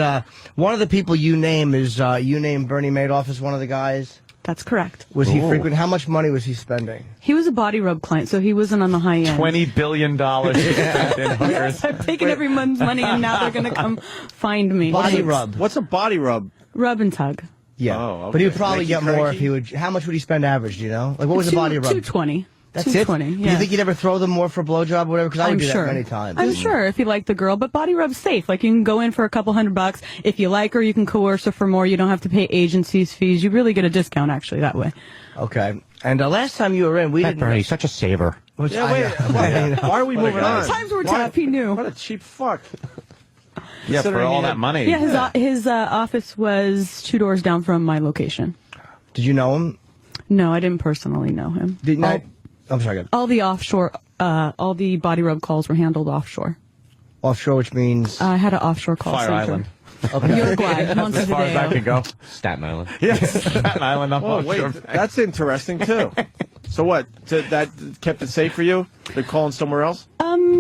one of the people you name is, you named Bernie Madoff as one of the guys? That's correct. Was he frequent? How much money was he spending? He was a body rub client, so he wasn't on the high end. $20 billion spent in hookers. Yes, I've taken everyone's money, and now they're going to come find me. Body rub. What's a body rub? Rub and tug. Yeah. Oh, okay. But he would probably Make get you more cranky? if he would. How much would he spend average, do you know? Like, what was the body rub? $220. That's $220, it? yeah. Do you think you'd ever throw them more for a blowjob or whatever? Because I would do that many times. I'm sure if you like the girl, but body rub's safe. Like, you can go in for a couple $100. If you like her, you can coerce her for more. You don't have to pay agencies fees. You really get a discount, actually, that way. Okay. And last time you were in, we didn't... Bernie's such a saver. Why are we moving on? Times were tough, he knew. What a cheap fuck. Yeah, for all that money. Yeah, his office was 2 doors down from my location. Did you know him? No, I didn't personally know him. Didn't I? I'm sorry. Go ahead. All the offshore, all the body rub calls were handled offshore. Offshore, which means? I had an offshore call Fire center. Island. Okay. Uruguay, As far as that can go. Staten Island. Yes, Staten Island. Oh, wait, that's interesting, too. So what? That kept it safe for you? They're calling somewhere else?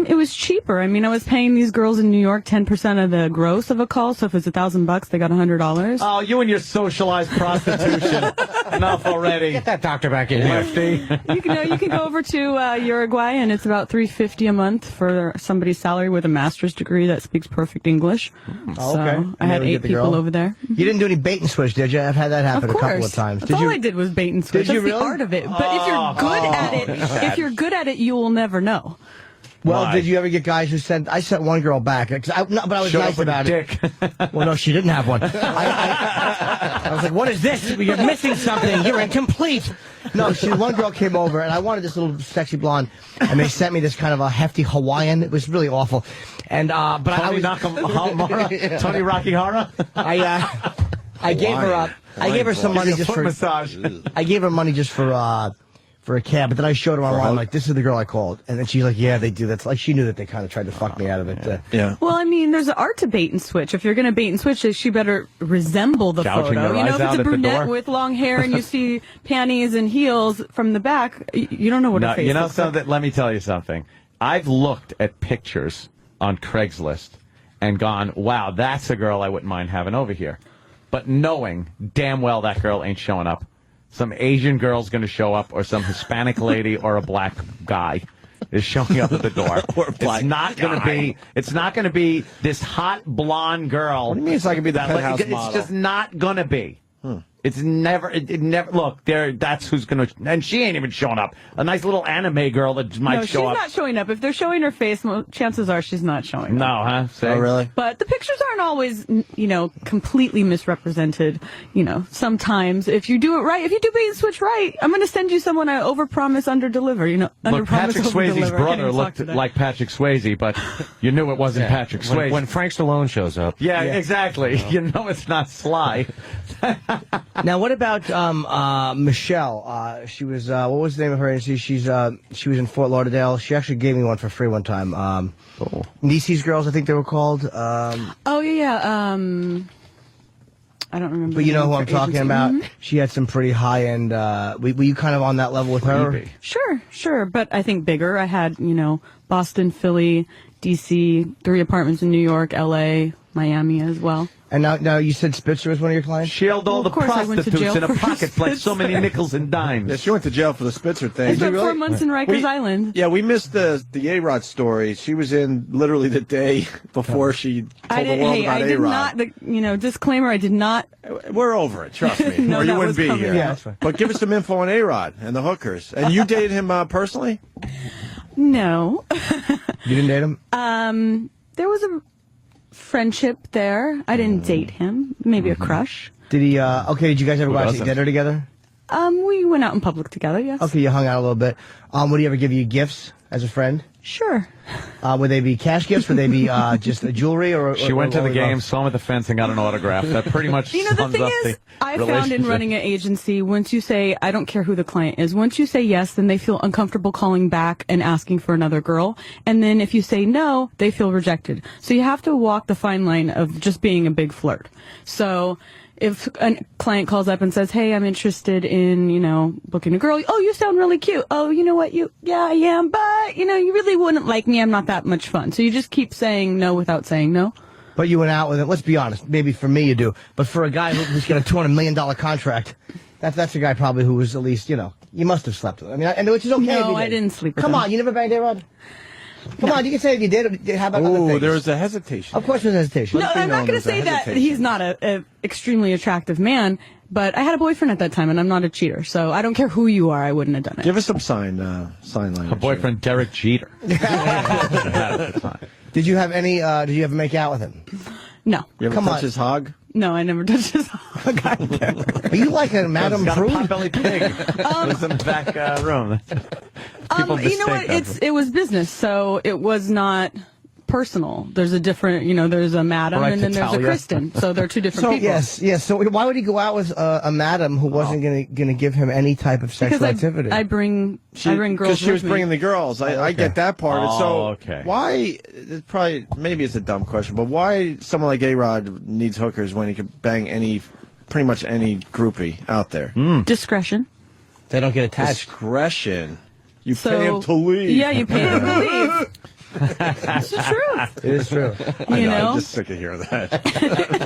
It was cheaper. I mean, I was paying these girls in New York 10% of the gross of a call, so if it's $1,000, they got $100. Oh, you and your socialized prostitution. Enough already. Get that doctor back in here. Lefty. You can go over to Uruguay, and it's about $350 a month for somebody's salary with a master's degree that speaks perfect English. Oh, okay. So I had 8 people over there. You didn't do any bait and switch, did you? I've had that happen a couple of times. That's all I did was bait and switch. Did you That's really? the art of it. But if you're good at it, you will never know. Well, Why? did you ever get guys who sent? I sent one girl back, but I was Showed nice up with about a it. dick. Well, no, she didn't have one. I was like, "What is this? You're missing something. You're incomplete." No, one girl came over, and I wanted this little sexy blonde, and they sent me this kind of a hefty Hawaiian. It was really awful. And but Tony Nakamura, Tony Rakihara. I gave her up. I gave her some money just for massage. I gave her money just for a cab, but then I showed her online, I'm like, this is the girl I called. And then she's like, yeah, they do. That's like, she knew that they kind of tried to fuck me out of it. Yeah. Well, I mean, there's an art to bait and switch. If you're going to bait and switch, she better resemble the Gouging photo. their You know, eyes if out it's a at the brunette door. with long hair and you see panties and heels from the back, you don't know what her face You know looks like. something? Let me tell you something. I've looked at pictures on Craigslist and gone, wow, that's a girl I wouldn't mind having over here. But knowing damn well that girl ain't showing up. Some Asian girl's going to show up, or some Hispanic lady, or a black guy is showing up at the door. It's not going to be. It's not going to be this hot blonde girl. What do you mean it's not going to be the penthouse It's model? just not going to be. It's never. It never. Look, that's who's going to. And she ain't even showing up. A nice little anime girl that might show up. No, she's not showing up. If they're showing her face, chances are she's not showing up. No, huh? Say? Oh, really? But the pictures aren't always, completely misrepresented. Sometimes if you do it right, if you do bait and switch right, I'm going to send you someone I overpromise, underdeliver. Look, Patrick Swayze's brother looked like Patrick Swayze, but you knew it wasn't Patrick Swayze. When Frank Stallone shows up. Yeah, exactly. You know it's not Sly. Now, what about Michelle? She was what was the name of her agency? She was in Fort Lauderdale. She actually gave me one for free one time. Niecy's Girls, I think they were called. Oh yeah. I don't remember. But you know who I'm her talking agency. about? Mhm. She had some pretty high end. Were you kind of on that level with her? Sure. But I think bigger. I had, Boston, Philly, D.C., 3 apartments in New York, L.A., Miami as well. And now you said Spitzer was one of your clients? She held all the of course I went to prostitutes jail in a for pocket like so many nickels and dimes. Yeah, she went to jail for the Spitzer thing. I spent 4 months in Rikers Island. Yeah, we missed the A-Rod story. She was in literally the day before she told the world about I did A-Rod. not, disclaimer, I did not. We're over it, trust me. No, or you that wouldn't was be coming. here. Yeah, that's fine. But give us some info on A-Rod and the hookers. And you dated him personally? No. You didn't date him? There was a friendship there. I didn't date him. Maybe a crush. Did he? Okay. Did you guys ever go out to eat dinner together? We went out in public together. Yes. Okay, you hung out a little bit. Would he ever give you gifts as a friend? Sure. Would they be cash gifts? Would they be just jewelry? Or she went to the game, saw him at the fence, and got an autograph. That pretty much the sums thing up is, the I found in running an agency, once you say, I don't care who the client is, once you say yes, then they feel uncomfortable calling back and asking for another girl. And then if you say no, they feel rejected. So you have to walk the fine line of just being a big flirt. So if a client calls up and says, hey, I'm interested in, booking a girl. Oh, you sound really cute. Oh, you know what? Yeah, I am. But, you really wouldn't like me. I'm not that much fun. So you just keep saying no without saying no. But you went out with him. Let's be honest. Maybe for me you do. But for a guy who's got a $200 million contract, that's a guy probably who was at least, you must have slept with him. I mean, and which is okay. No, I didn't sleep with him. Come on, you never banged A-Rod? Come on, you can say if you did. How about other things? There was a hesitation. Of course there's hesitation. No, I'm not going to say that he's not a extremely attractive man, but I had a boyfriend at that time, and I'm not a cheater, so I don't care who you are, I wouldn't have done it. Give us some sign language. Her boyfriend, Derek Jeter. Did you ever make out with him? No. You ever touch his hog? No, I never touched his hog. Are you like a Madame got Prude? a pot-belly pig. Lives in the back room. You know what? It was business, so it was not personal. There's a different, there's a madam and then there's a Kristen. So they're two different people. Yes. So why would he go out with a madam who wasn't going to give him any type of sexual activity? I bring girls because she was with me. bringing the girls. I get that part. Okay. Why? Maybe it's a dumb question, but why someone like A-Rod needs hookers when he can bang pretty much any groupie out there? Discretion. They don't get attached. Discretion. You pay him to leave. Yeah, you pay him to leave. It's the truth. It is true. I'm just sick of hearing that.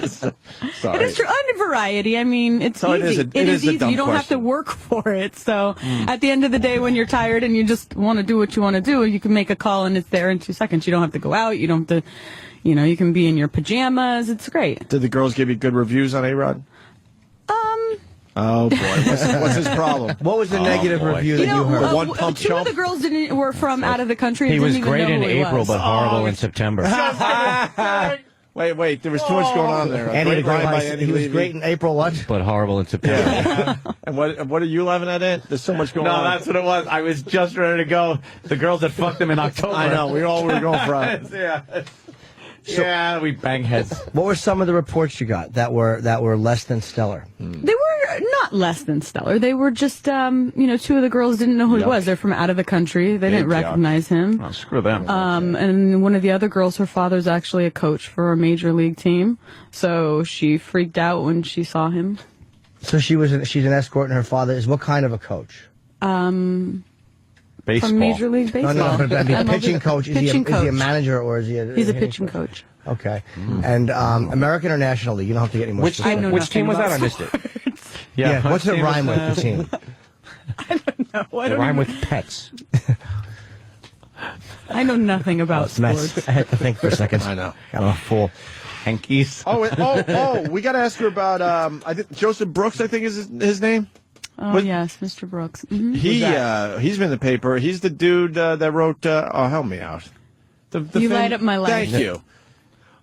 Sorry. It is true. On variety, I mean, it's easy. It is easy. You don't have to work for it. So at the end of the day, when you're tired and you just want to do what you want to do, you can make a call and it's there in 2 seconds. You don't have to go out. You don't have to, you can be in your pajamas. It's great. Did the girls give you good reviews on A-Rod? Oh boy, what's his problem? What was the negative review that you heard? One pump Two of the girls were from out of the country. He was didn't even great know in who he April, was. but horrible in September. Wait, there was too much going on there. He was great in April, what? But horrible in September. Yeah. And what are you laughing at, Ed? There's so much going on. No, that's what it was. I was just ready to go. The girls that fucked him in October. I know, we all were going for it. Yeah, we bang heads. What were some of the reports you got that were less than stellar? They were not less than stellar. They were just, two of the girls didn't know who he was. They're from out of the country. They didn't recognize him. Oh, screw them. And one of the other girls, her father's actually a coach for a major league team. So she freaked out when she saw him. So she's an escort, and her father is what kind of a coach? Baseball. From Major League Baseball. No, but I mean, pitching coach. Is he a manager or is he He's a pitching coach. Okay. And American or National League? You don't have to get any more specific. Which team was that? I missed it. Yeah, what's it rhyme with, the team? I don't know. They rhyme with pets. I know nothing about sports. I had to think for a second. I know. Got a full hankies. We got to ask her about, I think Joseph Brooks, I think is his name. Oh, yes, Mr. Brooks. Mm-hmm. He's been in the paper. He's the dude that wrote, help me out. You light up my life. Thank you.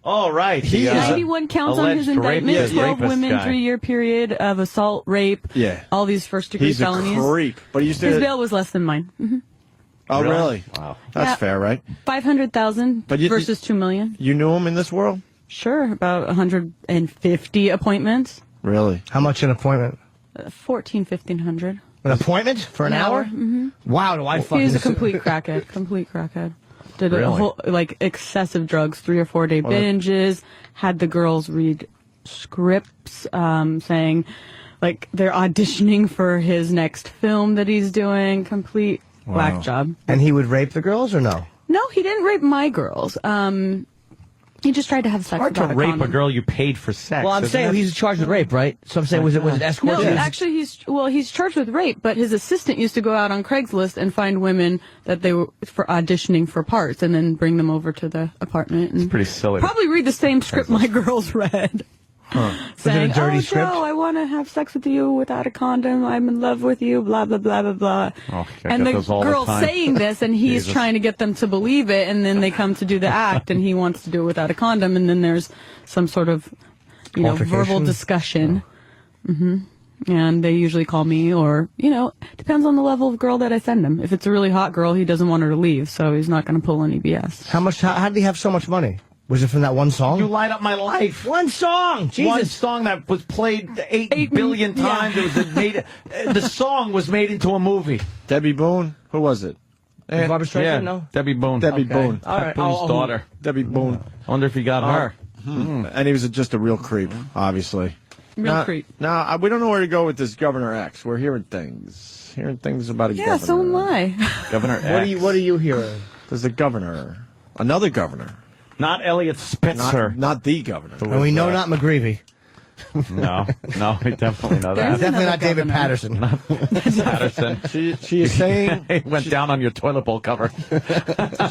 All right. 91 counts on his indictment, 12 women, guy. 3-year period of assault, rape, all these first-degree felonies. He's a creep. But his bail was less than mine. Mm-hmm. Oh, really? Wow. That's fair, right? 500,000 versus 2 million. You knew him in this world? Sure, about 150 appointments. Really? How much an appointment? 1,500. An appointment for an hour? Mm-hmm. Wow, do I fucking... He's a complete crackhead. Did a whole, excessive drugs, 3 or 4 day binges, had the girls read scripts, saying, they're auditioning for his next film that he's doing, complete whack job. And he would rape the girls or no? No, he didn't rape my girls. He just tried to have sex. Hard to rape a girl you paid for sex. Well, I'm saying he's charged with rape, right? So I'm saying, was it escort? No, actually, he's charged with rape, but his assistant used to go out on Craigslist and find women that they were for auditioning for parts, and then bring them over to the apartment. And it's pretty silly. Probably read the same script my girls read. Saying, dirty script? Joe, I want to have sex with you without a condom. I'm in love with you, blah, blah, blah, blah, blah. And the girl's saying this, and he's trying to get them to believe it, and then they come to do the act, and he wants to do it without a condom, and then there's some sort of, verbal discussion Mm-hmm. And they usually call me, or, depends on the level of girl that I send him. If it's a really hot girl, he doesn't want her to leave, so he's not going to pull any BS. How did he have so much money? Was it from that one song? You light up my life. One song! Jesus. One song that was played 8 billion times. The song was made into a movie. Debbie Boone? Who was it? Barbara Streisand? Yeah, No? Debbie Boone. Debbie Boone. All right. Boone's daughter. Debbie Boone. I wonder if he got her. And he was just a real creep, obviously. Real creep. Now, we don't know where to go with this Governor X. We're hearing things about a governor. Yeah, so am I. Governor X. What are you hearing? There's a governor. Another governor. Not Elliot Spitzer. Not the governor. And we know not McGreevy. No, we definitely know that. Definitely not David Patterson. Patterson. She is saying... He went down on your toilet bowl cover.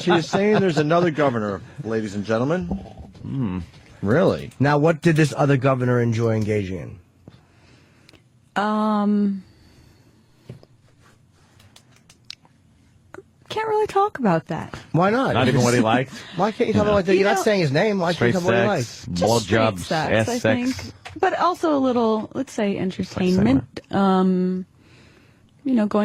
She is saying there's another governor, ladies and gentlemen. Really? Now, what did this other governor enjoy engaging in? Can't really talk about that. Why not? Not even what he liked? Why can't you tell me what you're not saying his name? Why can't you tell me what he likes? Blowjobs, sex, I think. But also a little, let's say, entertainment. Going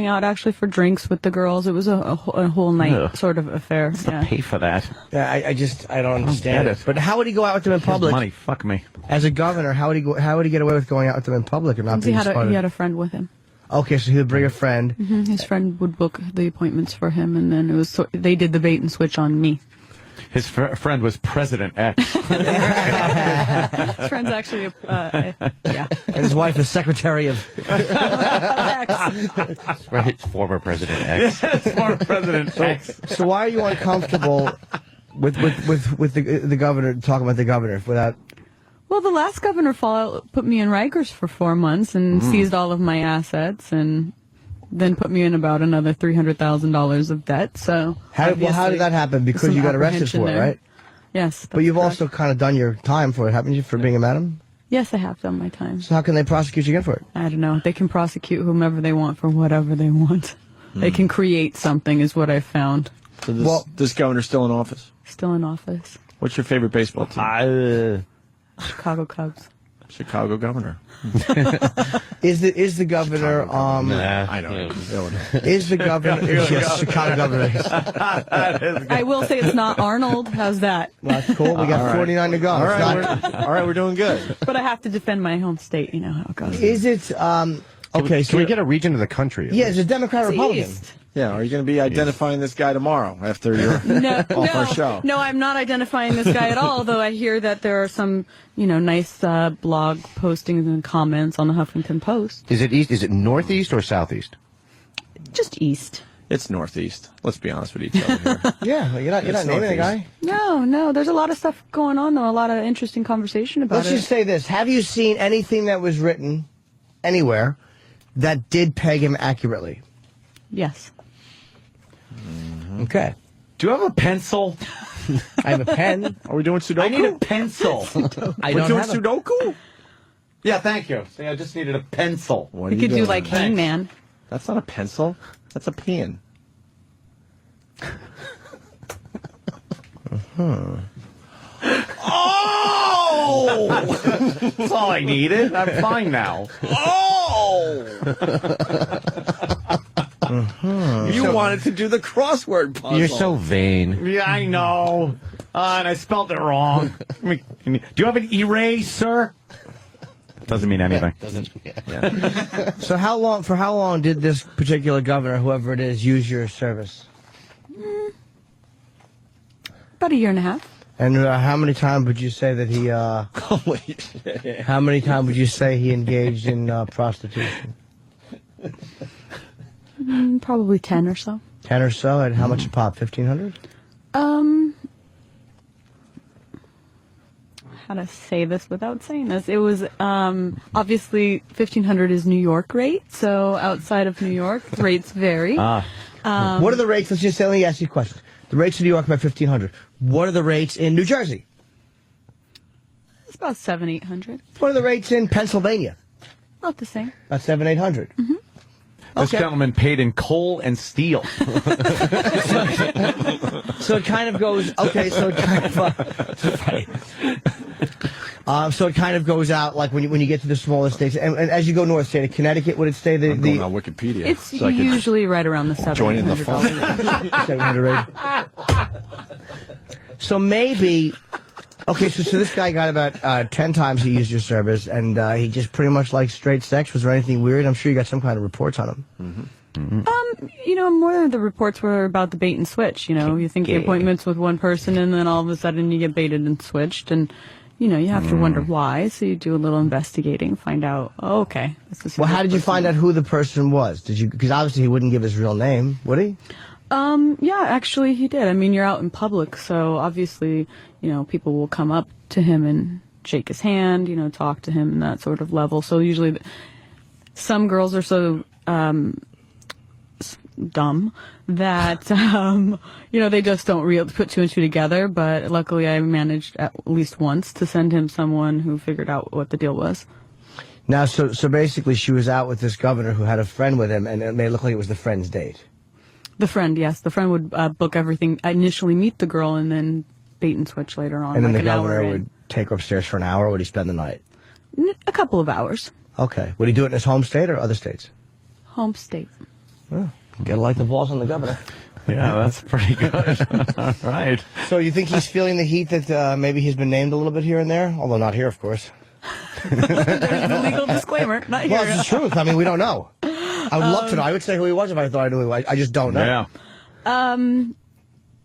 out actually for drinks with the girls. It was a whole night sort of affair. To pay for that. Yeah, I don't understand it. But how would he go out with them in public? Money, fuck me. As a governor, how would he get away with going out with them in public and not being spotted? He had a friend with him. Okay, so he would bring a friend. Mm-hmm. His friend would book the appointments for him, and then they did the bait and switch on me. His friend was President X. His friend's actually yeah. And his wife is Secretary of X. Right, former President X. Yes, former President X. So why are you uncomfortable with the governor, talking about the governor without... Well, the last governor fallout put me in Rikers for 4 months and seized all of my assets and then put me in about another $300,000 of debt. So how did that happen? Because you got arrested for it, right? Yes. But you've also kind of done your time for it, haven't you, for being a madam? Yes, I have done my time. So how can they prosecute you again for it? I don't know. They can prosecute whomever they want for whatever they want. They can create something, is what I found. So this governor's still in office? Still in office. What's your favorite baseball team? Chicago Cubs. Chicago governor. Is the governor? I know. Is the governor? Yes, Chicago governor. I will say it's not Arnold. How's that? Well, that's cool. We got 49 to go. All right, we're doing good. But I have to defend my home state. You know how it goes. Is it? Okay, can we get a region of the country? Yeah, it's a Democrat Republican. East. Yeah, are you going to be identifying this guy tomorrow after you're off our show? No, I'm not identifying this guy at all, although I hear that there are some, nice blog postings and comments on the Huffington Post. Is it east? Is it northeast or southeast? Just east. It's northeast. Let's be honest with each other here. Yeah, you're not naming the guy? No, there's a lot of stuff going on, though, a lot of interesting conversation about it. Let's just say this. Have you seen anything that was written anywhere that did peg him accurately? Yes. Okay. Do you have a pencil? I have a pen. Are we doing Sudoku? I need a pencil. We're doing Sudoku? Yeah, thank you. See, I just needed a pencil. You could do like Hangman. That's not a pencil. That's a pen. Oh! That's all I needed. I'm fine now. Oh! You wanted to do the crossword puzzle. You're so vain. Yeah, I know. And I spelled it wrong. Do you have an eraser? Doesn't mean anything. Yeah. So for how long did this particular governor, whoever it is, use your service? About a year and a half. And how many times would you say that he? Holy shit. How many times would you say he engaged in prostitution? Probably 10 or so. 10 or so, and how much a pop? 1,500? How to say this without saying this? It was obviously 1,500 is New York rate, so outside of New York, rates vary. What are the rates? Let me ask you a question. The rates in New York are about 1,500. What are the rates in New Jersey? It's about 700-800. What are the rates in Pennsylvania? Not the same. About 700-800. Mm-hmm. This gentleman paid in coal and steel. So it kind of goes, okay, so it kind of, right. So it kind of goes out like when you get to the smaller states, and as you go north, say to Connecticut, would it stay the? I'm going on Wikipedia. It's so usually right around the $700. So maybe. Okay, so this guy got about 10 times he used your service, and he just pretty much liked straight sex. Was there anything weird? I'm sure you got some kind of reports on him. More of the reports were about the bait and switch. You think the appointment's with one person, and then all of a sudden you get baited and switched, and you have to wonder why. So you do a little investigating, find out. Oh, okay, this is. Well, how did you find out who the person was? Did you? Because obviously he wouldn't give his real name, would he? Yeah, actually he did. I mean, you're out in public, so obviously, people will come up to him and shake his hand, talk to him and that sort of level. So usually some girls are so dumb that, they just don't put two and two together. But luckily I managed at least once to send him someone who figured out what the deal was. Now, so basically she was out with this governor who had a friend with him, and it made it look like it was the friend's date. The friend, yes. The friend would book everything, initially meet the girl, and then bait and switch later on. And then like the governor would take her upstairs for an hour, or would he spend the night? A couple of hours. Okay. Would he do it in his home state or other states? Home state. Oh, gotta like the balls on the governor. Yeah, that's pretty good. All right. So you think he's feeling the heat that maybe he's been named a little bit here and there? Although not here, of course. There's a legal disclaimer. Not here. Well, it's the truth. I mean, we don't know. I would love to know. I would say who he was if I thought I knew who he was. I just don't know. Yeah.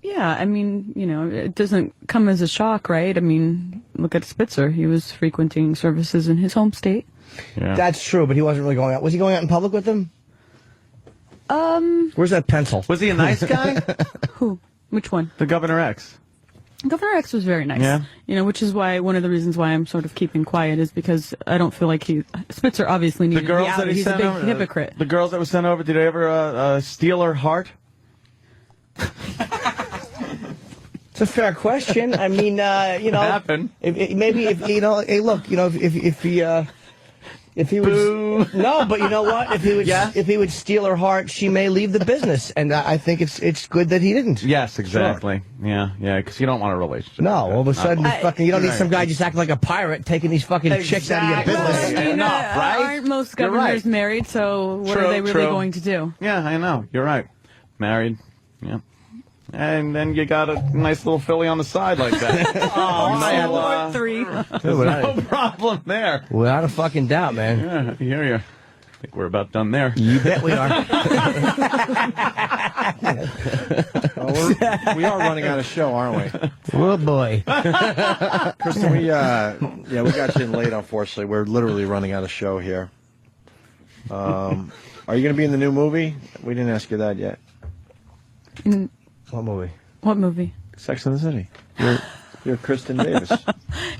Yeah, I mean, it doesn't come as a shock, right? I mean, look at Spitzer. He was frequenting services in his home state. Yeah. That's true, but he wasn't really going out. Was he going out in public with them? Where's that pencil? Was he a nice guy? Who? Which one? The Governor X. Governor X was very nice. Yeah. Which is why one of the reasons why I'm sort of keeping quiet is because I don't feel like Spitzer obviously needed to be out. He's a big hypocrite. The girls that were sent over, did they ever steal her heart? It's a fair question. I mean, Happen. Maybe if hey, look, if he would, no, but you know what? If he would steal her heart, she may leave the business, and I think it's good that he didn't. Yes, exactly. Sure. Yeah, because you don't want a relationship. No, all of a sudden, you don't need some guy just acting like a pirate taking these fucking chicks out of your business. Enough, right? Aren't most governors married? So what are they really going to do? Yeah, I know. You're right. Married. Yeah. And then you got a nice little filly on the side like that. Three. No problem there. Without a fucking doubt, man. Yeah, I hear you. I think we're about done there. You bet we are. We are running out of show, aren't we? Oh boy. Kristen, we got you in late, unfortunately. We're literally running out of show here. Are you going to be in the new movie? We didn't ask you that yet. What movie? What movie? Sex and the City. You're Kristen Davis.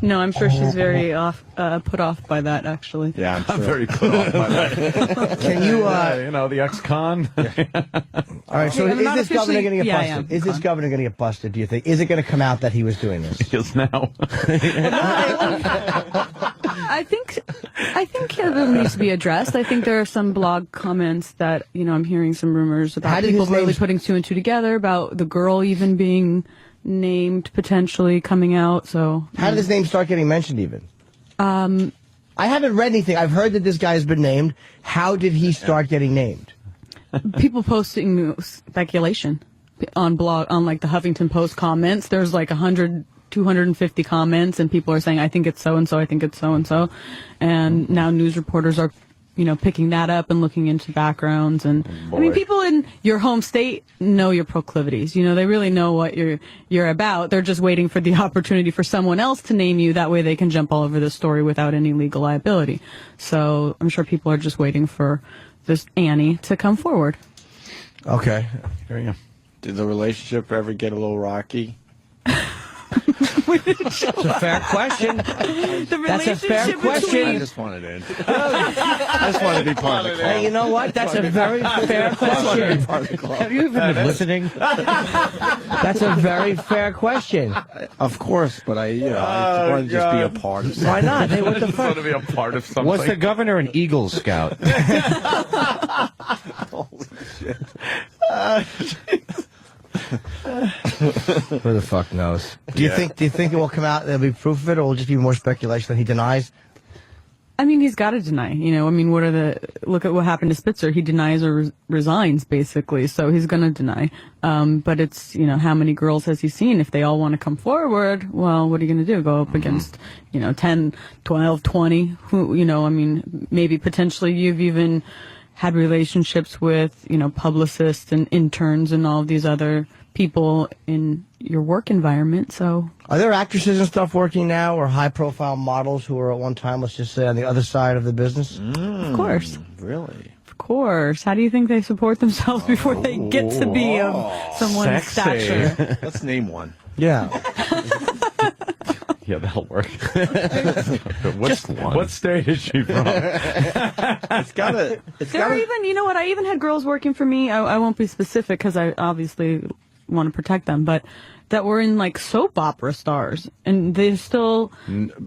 No, I'm sure she's very put off by that, actually. Yeah, I'm sure. I'm very put off by that. Can you, the ex-con? All right, so is this governor going to get busted? Is this governor going to get busted, do you think? Is it going to come out that he was doing this? Just now. I think it needs to be addressed. I think there are some blog comments that, I'm hearing some rumors about people really putting two and two together, about the girl even being named, potentially coming out. So how did his name start getting mentioned even? I haven't read anything. I've heard that this guy has been named. How did he start getting named? People posting speculation on like the Huffington Post comments. There's like 100, 250 comments, and people are saying, I think it's so-and-so, I think it's so-and-so. And now news reporters are, picking that up and looking into backgrounds. And I mean, people in your home state know your proclivities. They really know what you're about. They're just waiting for the opportunity for someone else to name you. That way they can jump all over the story without any legal liability. So I'm sure people are just waiting for this Annie to come forward. Okay. Here you go. Did the relationship ever get a little rocky? That's a fair question. That's a fair question. I just wanted in. I just wanted to be part of the club. Hey, you know what? That's a very fair question. Have you even been listening? That's a very fair question. Of course, but I want to just be a part of something. Why not? Hey, what the fuck? Want to be a part of something. Was the governor an Eagle Scout? Holy shit. Who the fuck knows? Do you think it will come out? There'll be proof of it, or will it just be more speculation that he denies? I mean, he's got to deny. I mean, look at what happened to Spitzer. He denies or resigns, basically. So he's going to deny. But it's, how many girls has he seen? If they all want to come forward, well, what are you going to do? Go up against, 10, 12, 20? Who, I mean, maybe potentially you've even had relationships with, publicists and interns and all these other people in your work environment. So are there actresses and stuff working now, or high-profile models who were at one time, let's just say, on the other side of the business? Of course. Really? Of course. How do you think they support themselves before they get to be of someone's stature? Let's name one. Yeah. Yeah, that'll work. What state is she from? It's gotta. Even, you know what? I even had girls working for me. I won't be specific because I obviously want to protect them, but that were in like soap opera stars, and they still.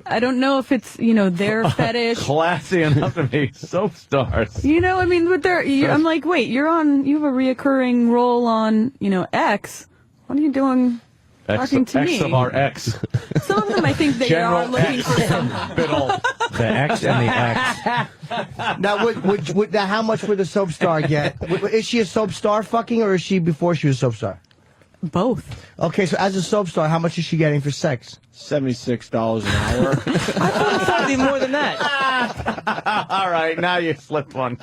I don't know if it's their fetish. Classy enough to be soap stars. I mean, but I'm like, wait, you have a reoccurring role on X. What are you doing? Talking to me. X of our X. Some of them, I think they are looking for some. The X and the X. Now, how much would the soap star get? Is she a soap star fucking, or is she before she was a soap star? Both. Okay, so as a soap star, how much is she getting for sex? $76 an hour. I thought it thought it'd be more than that. All right, now you slipped one.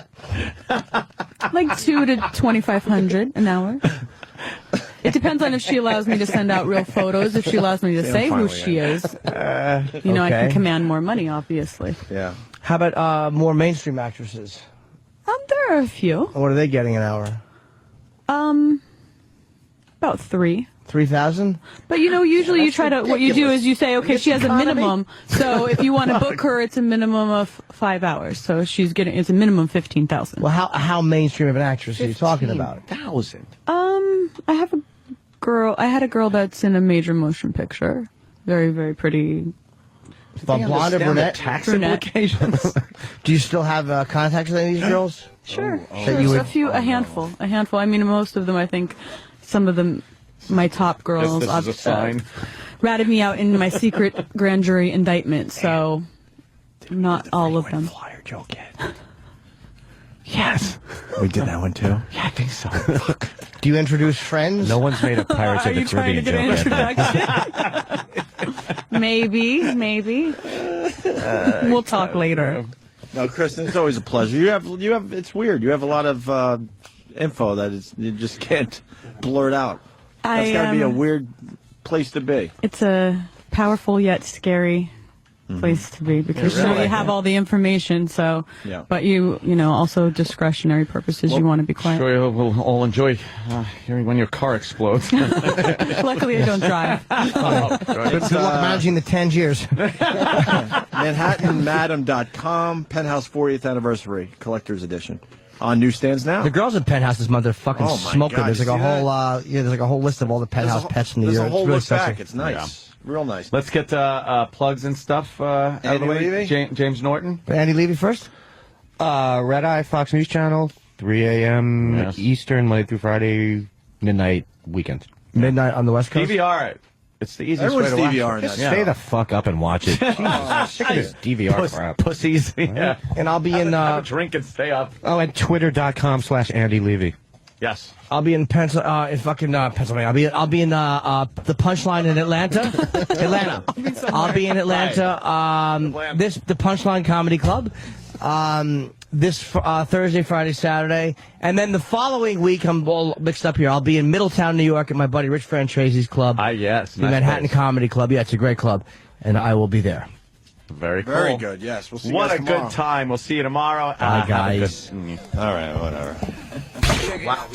Like $2,000 to $2,500 an hour. It depends on if she allows me to send out real photos, if she allows me to say who she is. I can command more money, obviously. Yeah. How about more mainstream actresses? There are a few. What are they getting an hour? About 3. 3,000? But usually you try to, what you do is you say, okay, she has a minimum. So if you want to book her, it's a minimum of 5 hours. So it's a minimum 15,000. Well, how mainstream of an actress are you talking about? 15,000. I had a girl that's in a major motion picture. Very, very pretty. Blonde or brunette? Tax implications. Do you still have contacts with any of these girls? Sure. A handful. I mean, most of them, I think, some of them, my top girls, this is a sign. ratted me out in my secret grand jury indictment, so not all of them. Flyer joke yet? Yes. We did that one too? Yeah, I think so. Do you introduce friends? No one's made a Pirates of the Caribbean joke yet. Maybe. We'll talk later. No, Kristen, it's always a pleasure. You have. It's weird. You have a lot of info that you just can't blurt out. That's got to be a weird place to be. It's a powerful yet scary place to be because you have all the information. So, but you also discretionary purposes. You want to be quiet. Sure, we'll all enjoy hearing when your car explodes. Luckily, I don't drive. Good luck managing the Tangiers. ManhattanMadam.com, Penthouse 40th Anniversary, Collector's Edition. On newsstands now. The girls at Penthouse this month are fucking smoking. God, there's like a whole there's like a whole list of all the Penthouse pets in the year. There's a whole it's really look back. sexy. It's nice. Real nice. Let's get plugs and stuff out of the way. James Norton. Andy Levy first. Red Eye Fox News Channel, 3 a.m. Eastern, Monday through Friday, midnight weekends. Midnight on the West Coast. DVR. It's the easiest way to watch it. Just stay the fuck up and watch it. Jesus, sick of this DVR crap. Pussies. Yeah. And I'll be in... have a drink and stay up. Oh, and twitter.com/Andy Levy. Yes. I'll be in Pennsylvania. I'll be in the Punchline in Atlanta. I'll be in Atlanta. The Punchline Comedy Club. This Thursday, Friday, Saturday, and then the following week, I'm all mixed up here. I'll be in Middletown, New York, at my buddy Rich Franchese's club. Yes, the Manhattan Comedy Club. Yeah, it's a great club, and I will be there. Very cool. Very good. Yes, we'll see you What guys a tomorrow. good time. We'll see you tomorrow. Bye, guys. All right, whatever. Wow.